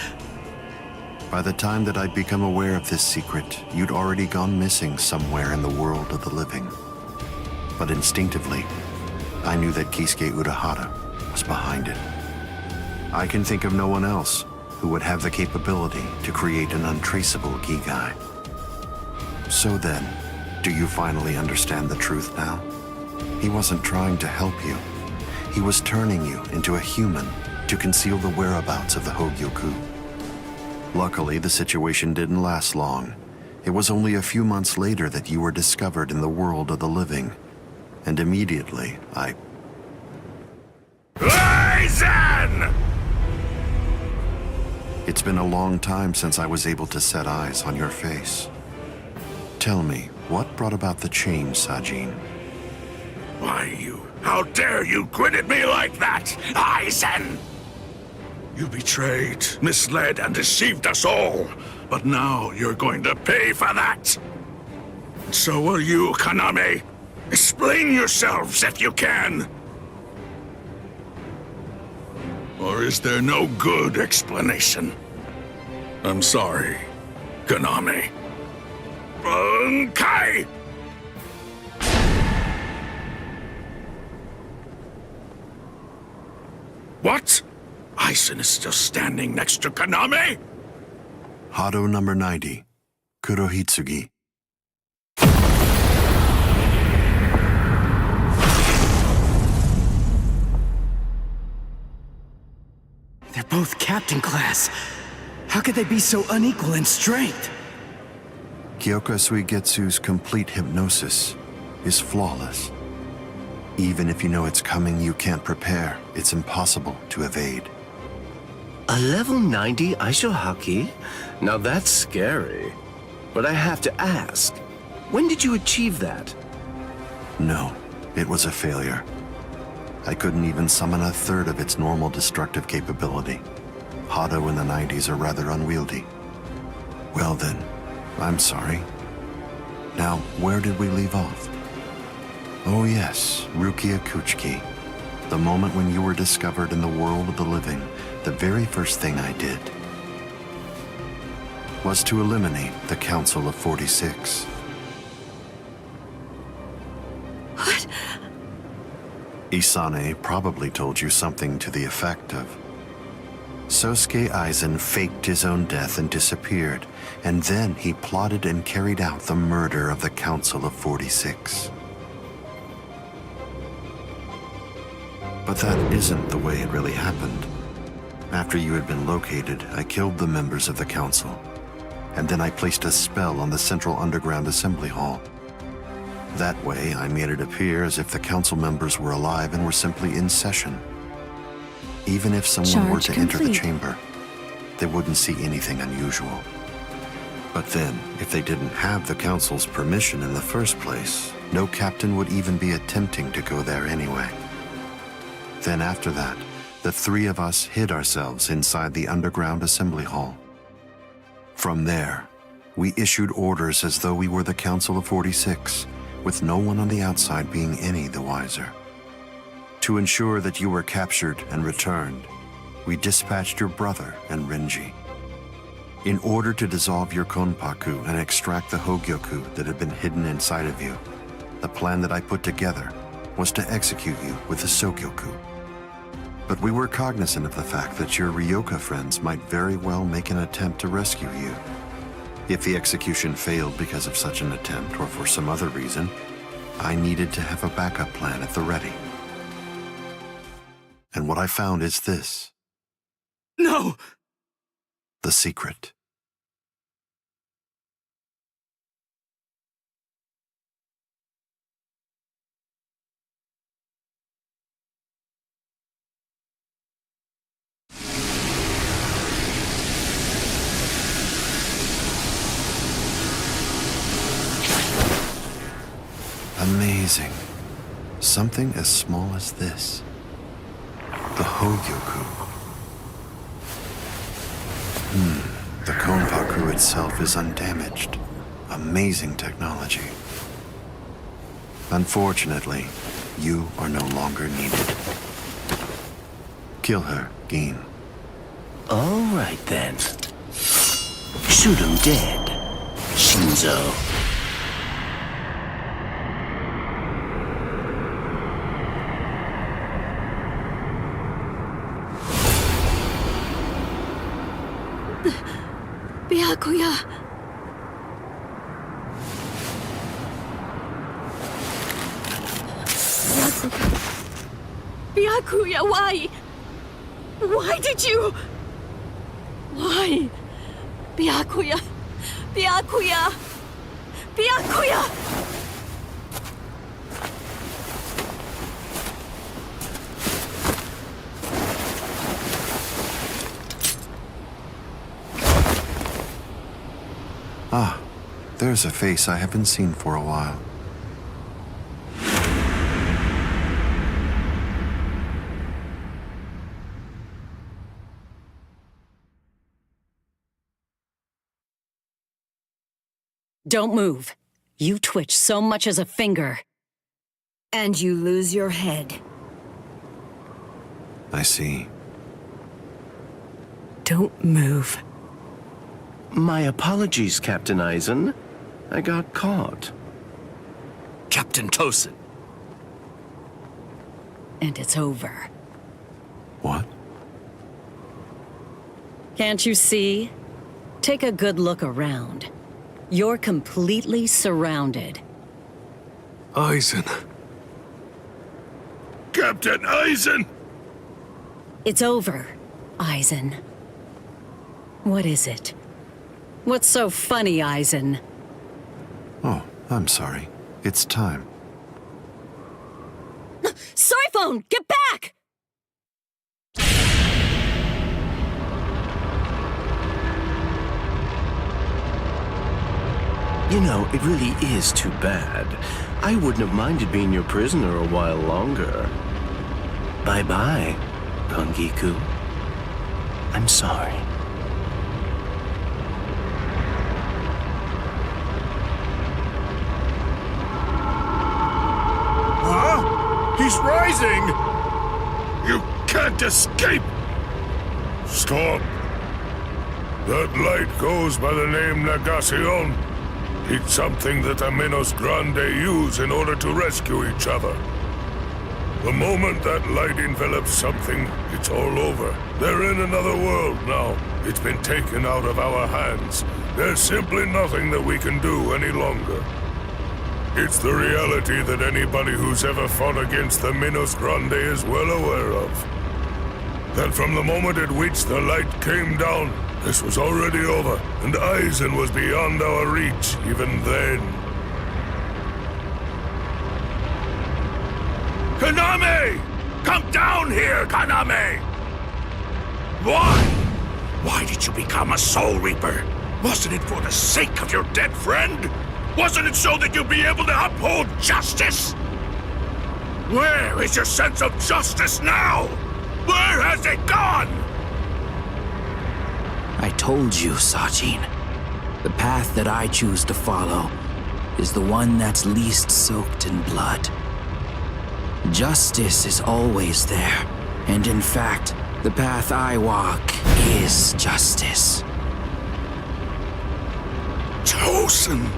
By the time that I'd become aware of this secret, you'd already gone missing somewhere in the world of the living. But instinctively, I knew that Kisuke Urahara was behind it. I can think of no one else who would have the capability to create an untraceable Gigai. So then, do you finally understand the truth now? He wasn't trying to help you. He was turning you into a human to conceal the whereabouts of the Hogyoku. Luckily, the situation didn't last long. It was only a few months later that you were discovered in the world of the living. And immediately, Aizen! It's been a long time since I was able to set eyes on your face. Tell me, what brought about the change, Sajin? Why, how dare you grin at me like that, Aizen? You betrayed, misled, and deceived us all. But now you're going to pay for that. So will you, Kaname. Explain yourselves if you can. Or is there no good explanation? I'm sorry, Kaname. Bunkai! What? Aizen is still standing next to Kaname? Hado number 90, Kurohitsugi. They're both captain class. How could they be so unequal in strength? Kyoka Suigetsu's complete hypnosis is flawless. Even if you know it's coming, you can't prepare. It's impossible to evade. A level 90 Aisho Haki? Now that's scary. But I have to ask, when did you achieve that? No, it was a failure. I couldn't even summon a third of its normal destructive capability. Hado in the 90s are rather unwieldy. Well then, I'm sorry. Now, where did we leave off? Oh yes, Rukia Kuchiki. The moment when you were discovered in the world of the living, the very first thing I did was to eliminate the Council of 46. What? Isane probably told you something to the effect of, Sosuke Aizen faked his own death and disappeared, and then he plotted and carried out the murder of the Council of 46. But that isn't the way it really happened. After you had been located, I killed the members of the council, and then I placed a spell on the central underground assembly hall. That way, I made it appear as if the council members were alive and were simply in session. Even if someone were to enter the chamber, they wouldn't see anything unusual. But then, if they didn't have the council's permission in the first place, no captain would even be attempting to go there anyway. Then after that, the three of us hid ourselves inside the underground assembly hall. From there, we issued orders as though we were the Council of 46, with no one on the outside being any the wiser. To ensure that you were captured and returned, we dispatched your brother and Renji. In order to dissolve your Konpaku and extract the Hogyoku that had been hidden inside of you, the plan that I put together was to execute you with the Sokyoku. But we were cognizant of the fact that your Ryoka friends might very well make an attempt to rescue you. If the execution failed because of such an attempt or for some other reason, I needed to have a backup plan at the ready. And what I found is this. No! The secret. Amazing. Something as small as this. The Hogyoku. The Konpaku itself is undamaged. Amazing technology. Unfortunately, you are no longer needed. Kill her, Gin. All right, then. Shoot him dead, Shinzo. Byakuya. Byakuya, why? Why did you? Why? Byakuya. Byakuya. Byakuya. Ah, there's a face I haven't seen for a while. Don't move. You twitch so much as a finger. And you lose your head. I see. Don't move. My apologies, Captain Eisen. I got caught. Captain Tosin. And it's over. What? Can't you see? Take a good look around. You're completely surrounded. Eisen. Captain Eisen! It's over, Eisen. What is it? What's so funny, Eisen? Oh, I'm sorry. It's time. Soiphone, get back! You know, it really is too bad. I wouldn't have minded being your prisoner a while longer. Bye-bye, Kongiku. I'm sorry. Huh? He's rising! You can't escape! Stop. That light goes by the name Negacion. It's something that the Minos Grande use in order to rescue each other. The moment that light envelops something, it's all over. They're in another world now. It's been taken out of our hands. There's simply nothing that we can do any longer. It's the reality that anybody who's ever fought against the Minos Grande is well aware of. That from the moment at which the light came down, this was already over, and Eisen was beyond our reach even then. Kaname! Come down here, Kaname! Why? Why did you become a Soul Reaper? Wasn't it for the sake of your dead friend? Wasn't it so that you'd be able to uphold justice? Where is your sense of justice now? Where has it gone? I told you, Sajin. The path that I choose to follow is the one that's least soaked in blood. Justice is always there, and in fact, the path I walk is justice. Tosin!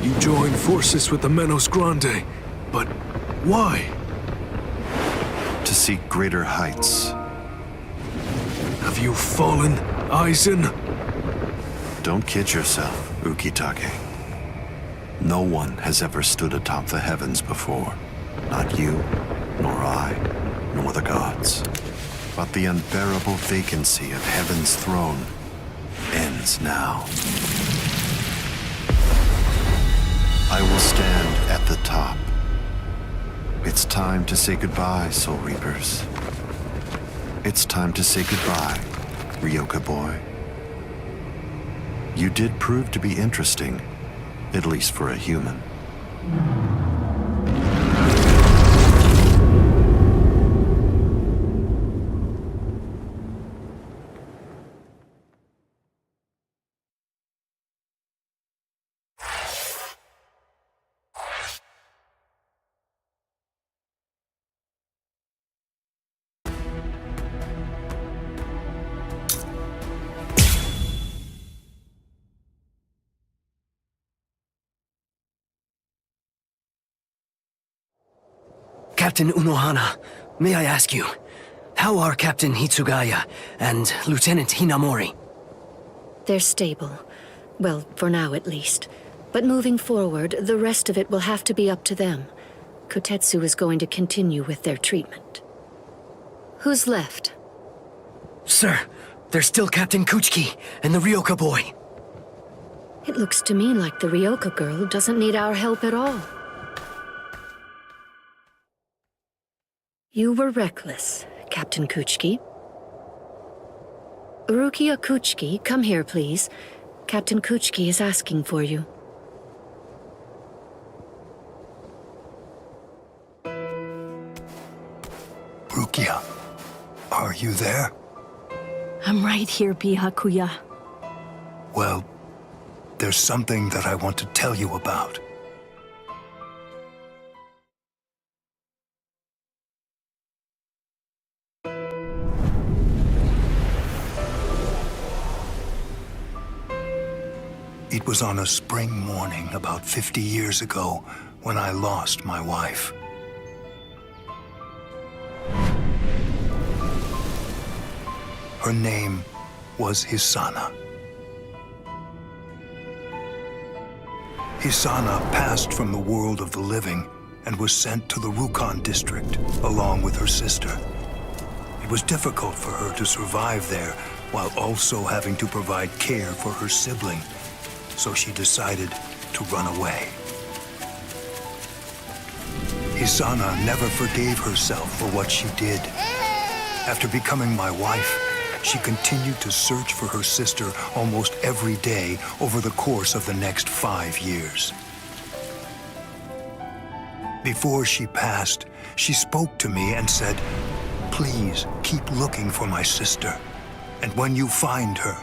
You joined forces with the Minos Grande, but Why? To seek greater heights. Have you fallen, Aizen? Don't kid yourself, Ukitake. No one has ever stood atop the heavens before. Not you, nor I, nor the gods. But the unbearable vacancy of heaven's throne ends now. I will stand at the top. It's time to say goodbye, Soul Reapers. It's time to say goodbye, Ryoka boy. You did prove to be interesting, at least for a human. Captain Unohana, may I ask you, how are Captain Hitsugaya and Lieutenant Hinamori? They're stable. Well, for now at least. But moving forward, the rest of it will have to be up to them. Kotetsu is going to continue with their treatment. Who's left? Sir, there's still Captain Kuchiki and the Ryoka boy. It looks to me like the Ryoka girl doesn't need our help at all. You were reckless, Captain Kuchiki. Rukia Kuchiki, come here, please. Captain Kuchiki is asking for you. Rukia, are you there? I'm right here, Byakuya. Well, there's something that I want to tell you about. It was on a spring morning about 50 years ago when I lost my wife. Her name was Hisana. Hisana passed from the world of the living and was sent to the Rukon district along with her sister. It was difficult for her to survive there while also having to provide care for her sibling, so she decided to run away. Hisana never forgave herself for what she did. After becoming my wife, she continued to search for her sister almost every day over the course of the next 5 years. Before she passed, she spoke to me and said, "Please keep looking for my sister, and when you find her,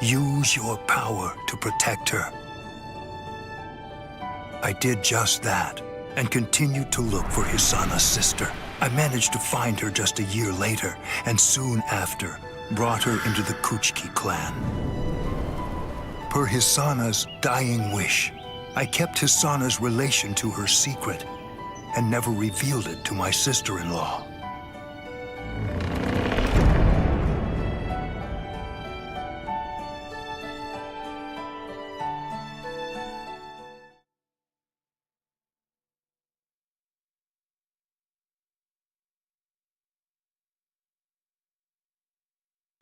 use your power to protect her." I did just that and continued to look for Hisana's sister. I managed to find her just a year later, and soon after, brought her into the Kuchiki clan. Per Hisana's dying wish, I kept Hisana's relation to her secret and never revealed it to my sister-in-law.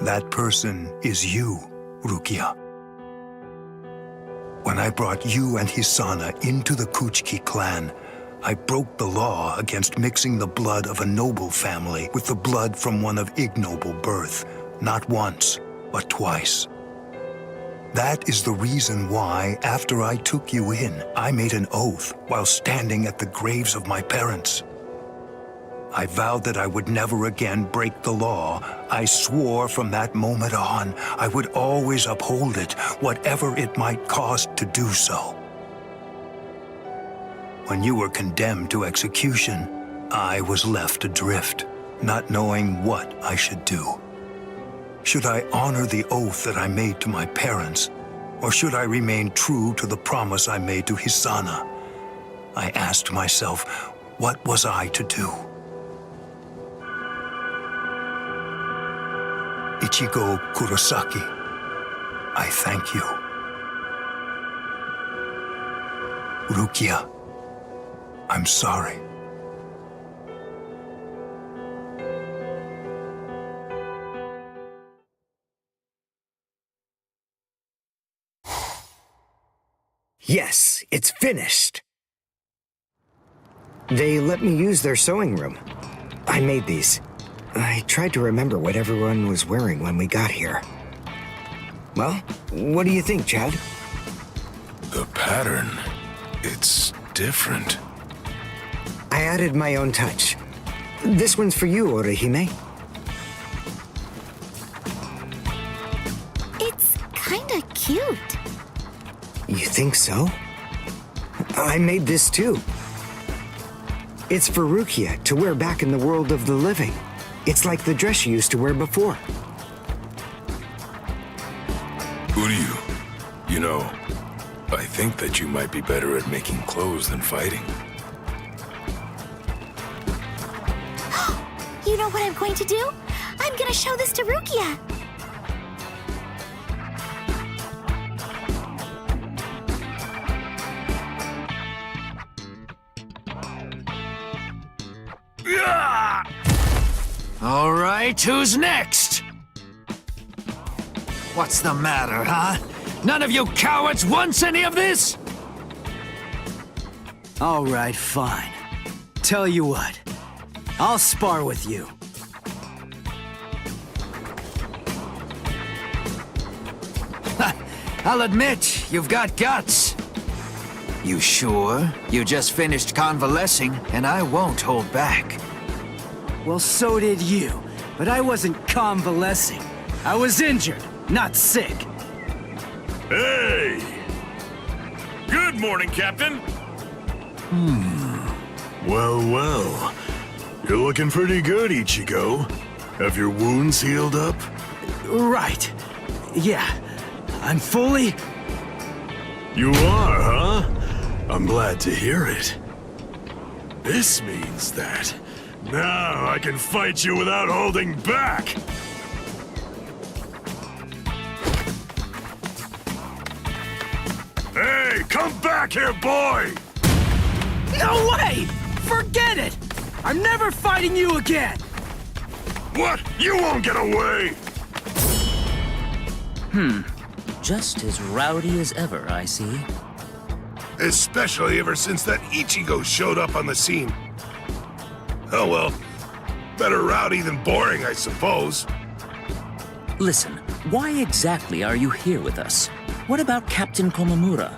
That person is you, Rukia. When I brought you and Hisana into the Kuchiki clan, I broke the law against mixing the blood of a noble family with the blood from one of ignoble birth, not once, but twice. That is the reason why, after I took you in, I made an oath while standing at the graves of my parents. I vowed that I would never again break the law. I swore from that moment on, I would always uphold it, whatever it might cost to do so. When you were condemned to execution, I was left adrift, not knowing what I should do. Should I honor the oath that I made to my parents, or should I remain true to the promise I made to Hisana? I asked myself, What was I to do? Ichigo Kurosaki, I thank you. Rukia, I'm sorry. Yes, it's finished. They let me use their sewing room. I made these. I tried to remember what everyone was wearing when we got here. Well, what do you think, Chad? The pattern, it's different. I added my own touch. This one's for you, Orihime. It's kinda cute. You think so? I made this too. It's for Rukia to wear back in the world of the living. It's like the dress she used to wear before. Uryu, you know, I think that you might be better at making clothes than fighting. You know what I'm going to do? I'm gonna show this to Rukia. All right, who's next? What's the matter, huh? None of you cowards wants any of this? All right, fine. Tell you what, I'll spar with you. I'll admit, you've got guts. You sure? You just finished convalescing, and I won't hold back. Well, so did you, but I wasn't convalescing. I was injured, not sick. Hey! Good morning, Captain. Well, well. You're looking pretty good, Ichigo. Have your wounds healed up? Right. Yeah. I'm fully... You are, huh? I'm glad to hear it. This means that now I can fight you without holding back. Hey, come back here, boy! No way! Forget it! I'm never fighting you again! What? You won't get away! Just as rowdy as ever, I see. Especially ever since that Ichigo showed up on the scene. Oh well, better rowdy than boring, I suppose. Listen, why exactly are you here with us? What about Captain Komamura?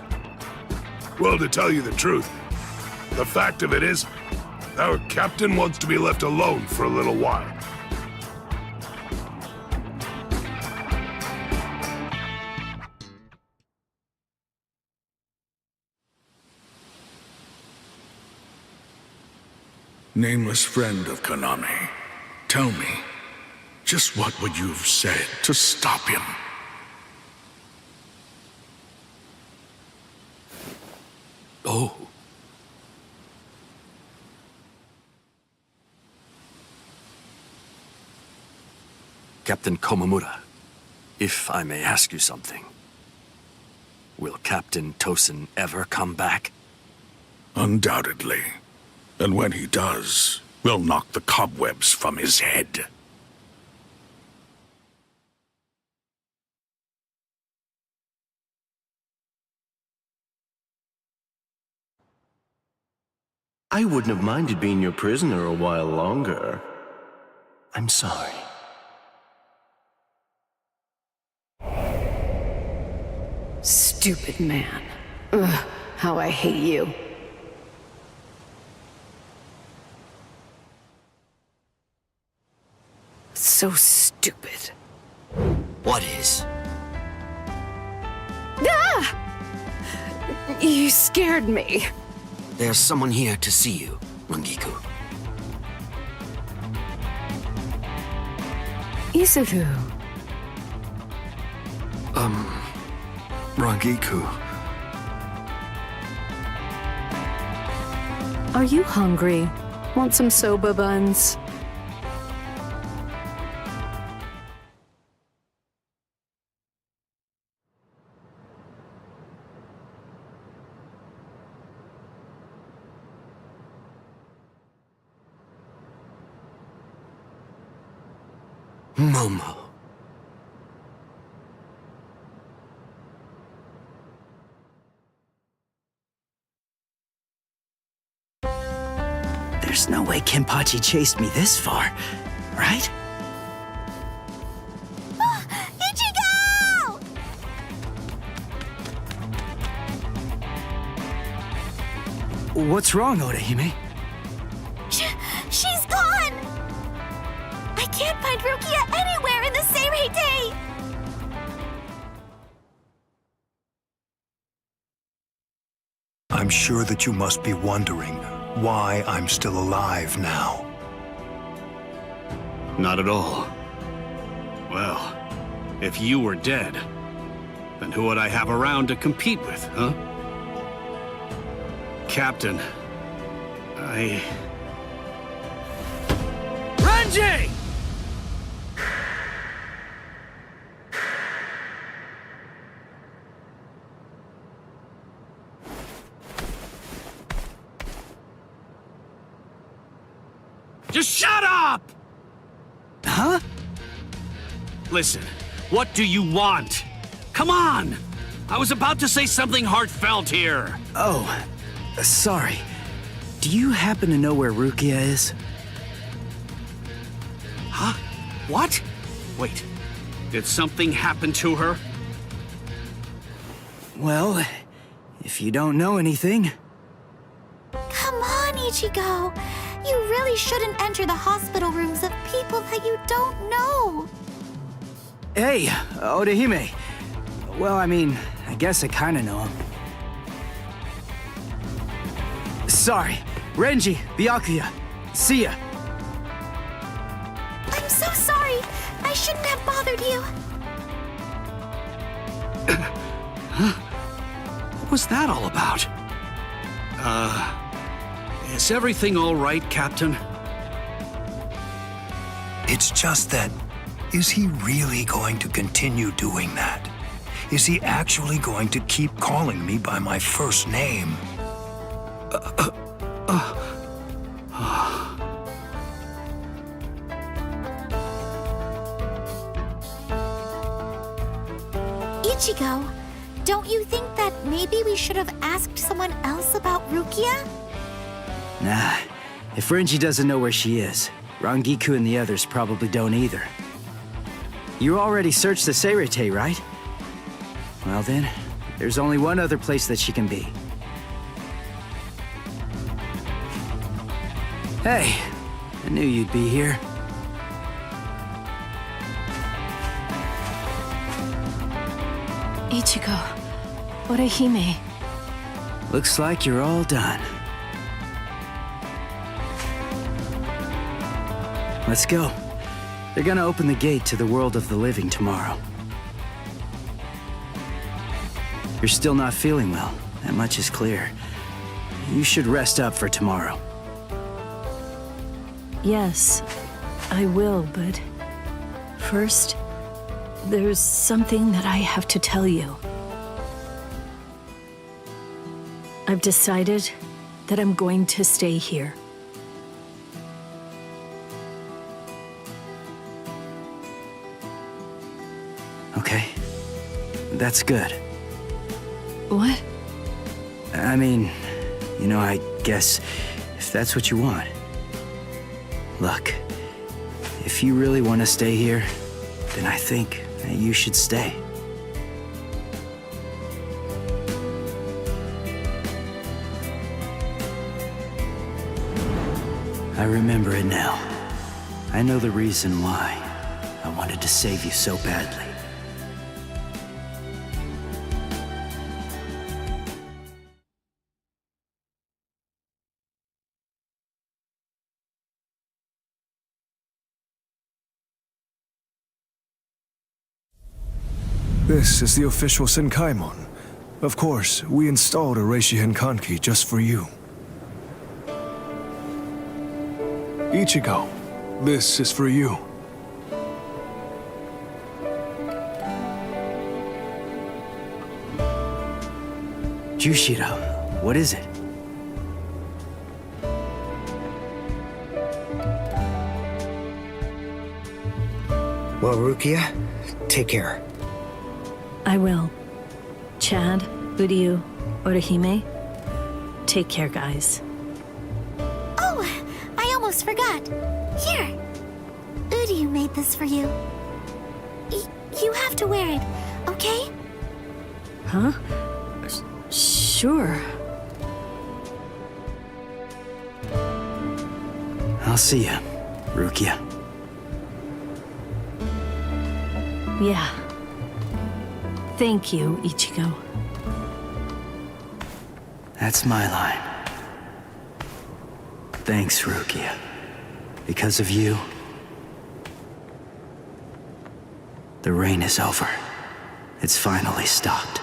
Well, to tell you the truth, the fact of it is, our captain wants to be left alone for a little while. Nameless friend of Konami, tell me, just what would you have said to stop him? Oh. Captain Komamura, if I may ask you something. Will Captain Tosen ever come back? Undoubtedly. And when he does, we'll knock the cobwebs from his head. I wouldn't have minded being your prisoner a while longer. I'm sorry. Stupid man. Ugh, how I hate you. So stupid. What is? Ah! You scared me. There's someone here to see you, Rangiku. Izuru. Rangiku. Are you hungry? Want some soba buns? Momo. There's no way Kenpachi chased me this far, right? Ichigo! What's wrong, Orihime? She's gone! I can't find Rukia anywhere in the Seirei. I'm sure that you must be wondering why I'm still alive now. Not at all. Well, if you were dead, then who would I have around to compete with, huh? Captain, Renji! Just shut up! Huh? Listen, what do you want? Come on! I was about to say something heartfelt here. Oh, sorry. Do you happen to know where Rukia is? Huh? What? Wait, did something happen to her? Well, if you don't know anything... Come on, Ichigo. You really shouldn't enter the hospital rooms of people that you don't know. Hey, Orihime. Well, I mean, I guess I kinda know him. Sorry. Renji, Byakuya. See ya. I'm so sorry. I shouldn't have bothered you. What was that all about? Is everything all right, Captain? It's just that, is he really going to continue doing that? Is he actually going to keep calling me by my first name? Ichigo, don't you think that maybe we should have asked someone else about Rukia? Nah, if Renji doesn't know where she is, Rangiku and the others probably don't either. You already searched the Seirei, right? Well then, there's only one other place that she can be. Hey, I knew you'd be here. Ichigo, Orihime. Looks like you're all done. Let's go. They're gonna open the gate to the world of the living tomorrow. You're still not feeling well. That much is clear. You should rest up for tomorrow. Yes, I will, but first, there's something that I have to tell you. I've decided that I'm going to stay here. Okay. That's good. What? I mean, you know, I guess if that's what you want. Look, if you really want to stay here, then I think that you should stay. I remember it now. I know the reason why I wanted to save you so badly. This is the official Senkaimon. Of course, we installed a Reishi Henkanki just for you. Ichigo, this is for you. Jushiro, what is it? Well, Rukia, take care. I will. Chad, Uryu, Orihime, take care, guys. Oh, I almost forgot. Here. Uryu made this for you. You have to wear it, okay? Huh? Sure. I'll see ya, Rukia. Yeah. Thank you, Ichigo. That's my line. Thanks, Rukia. Because of you, the rain is over. It's finally stopped.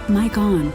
Mic on.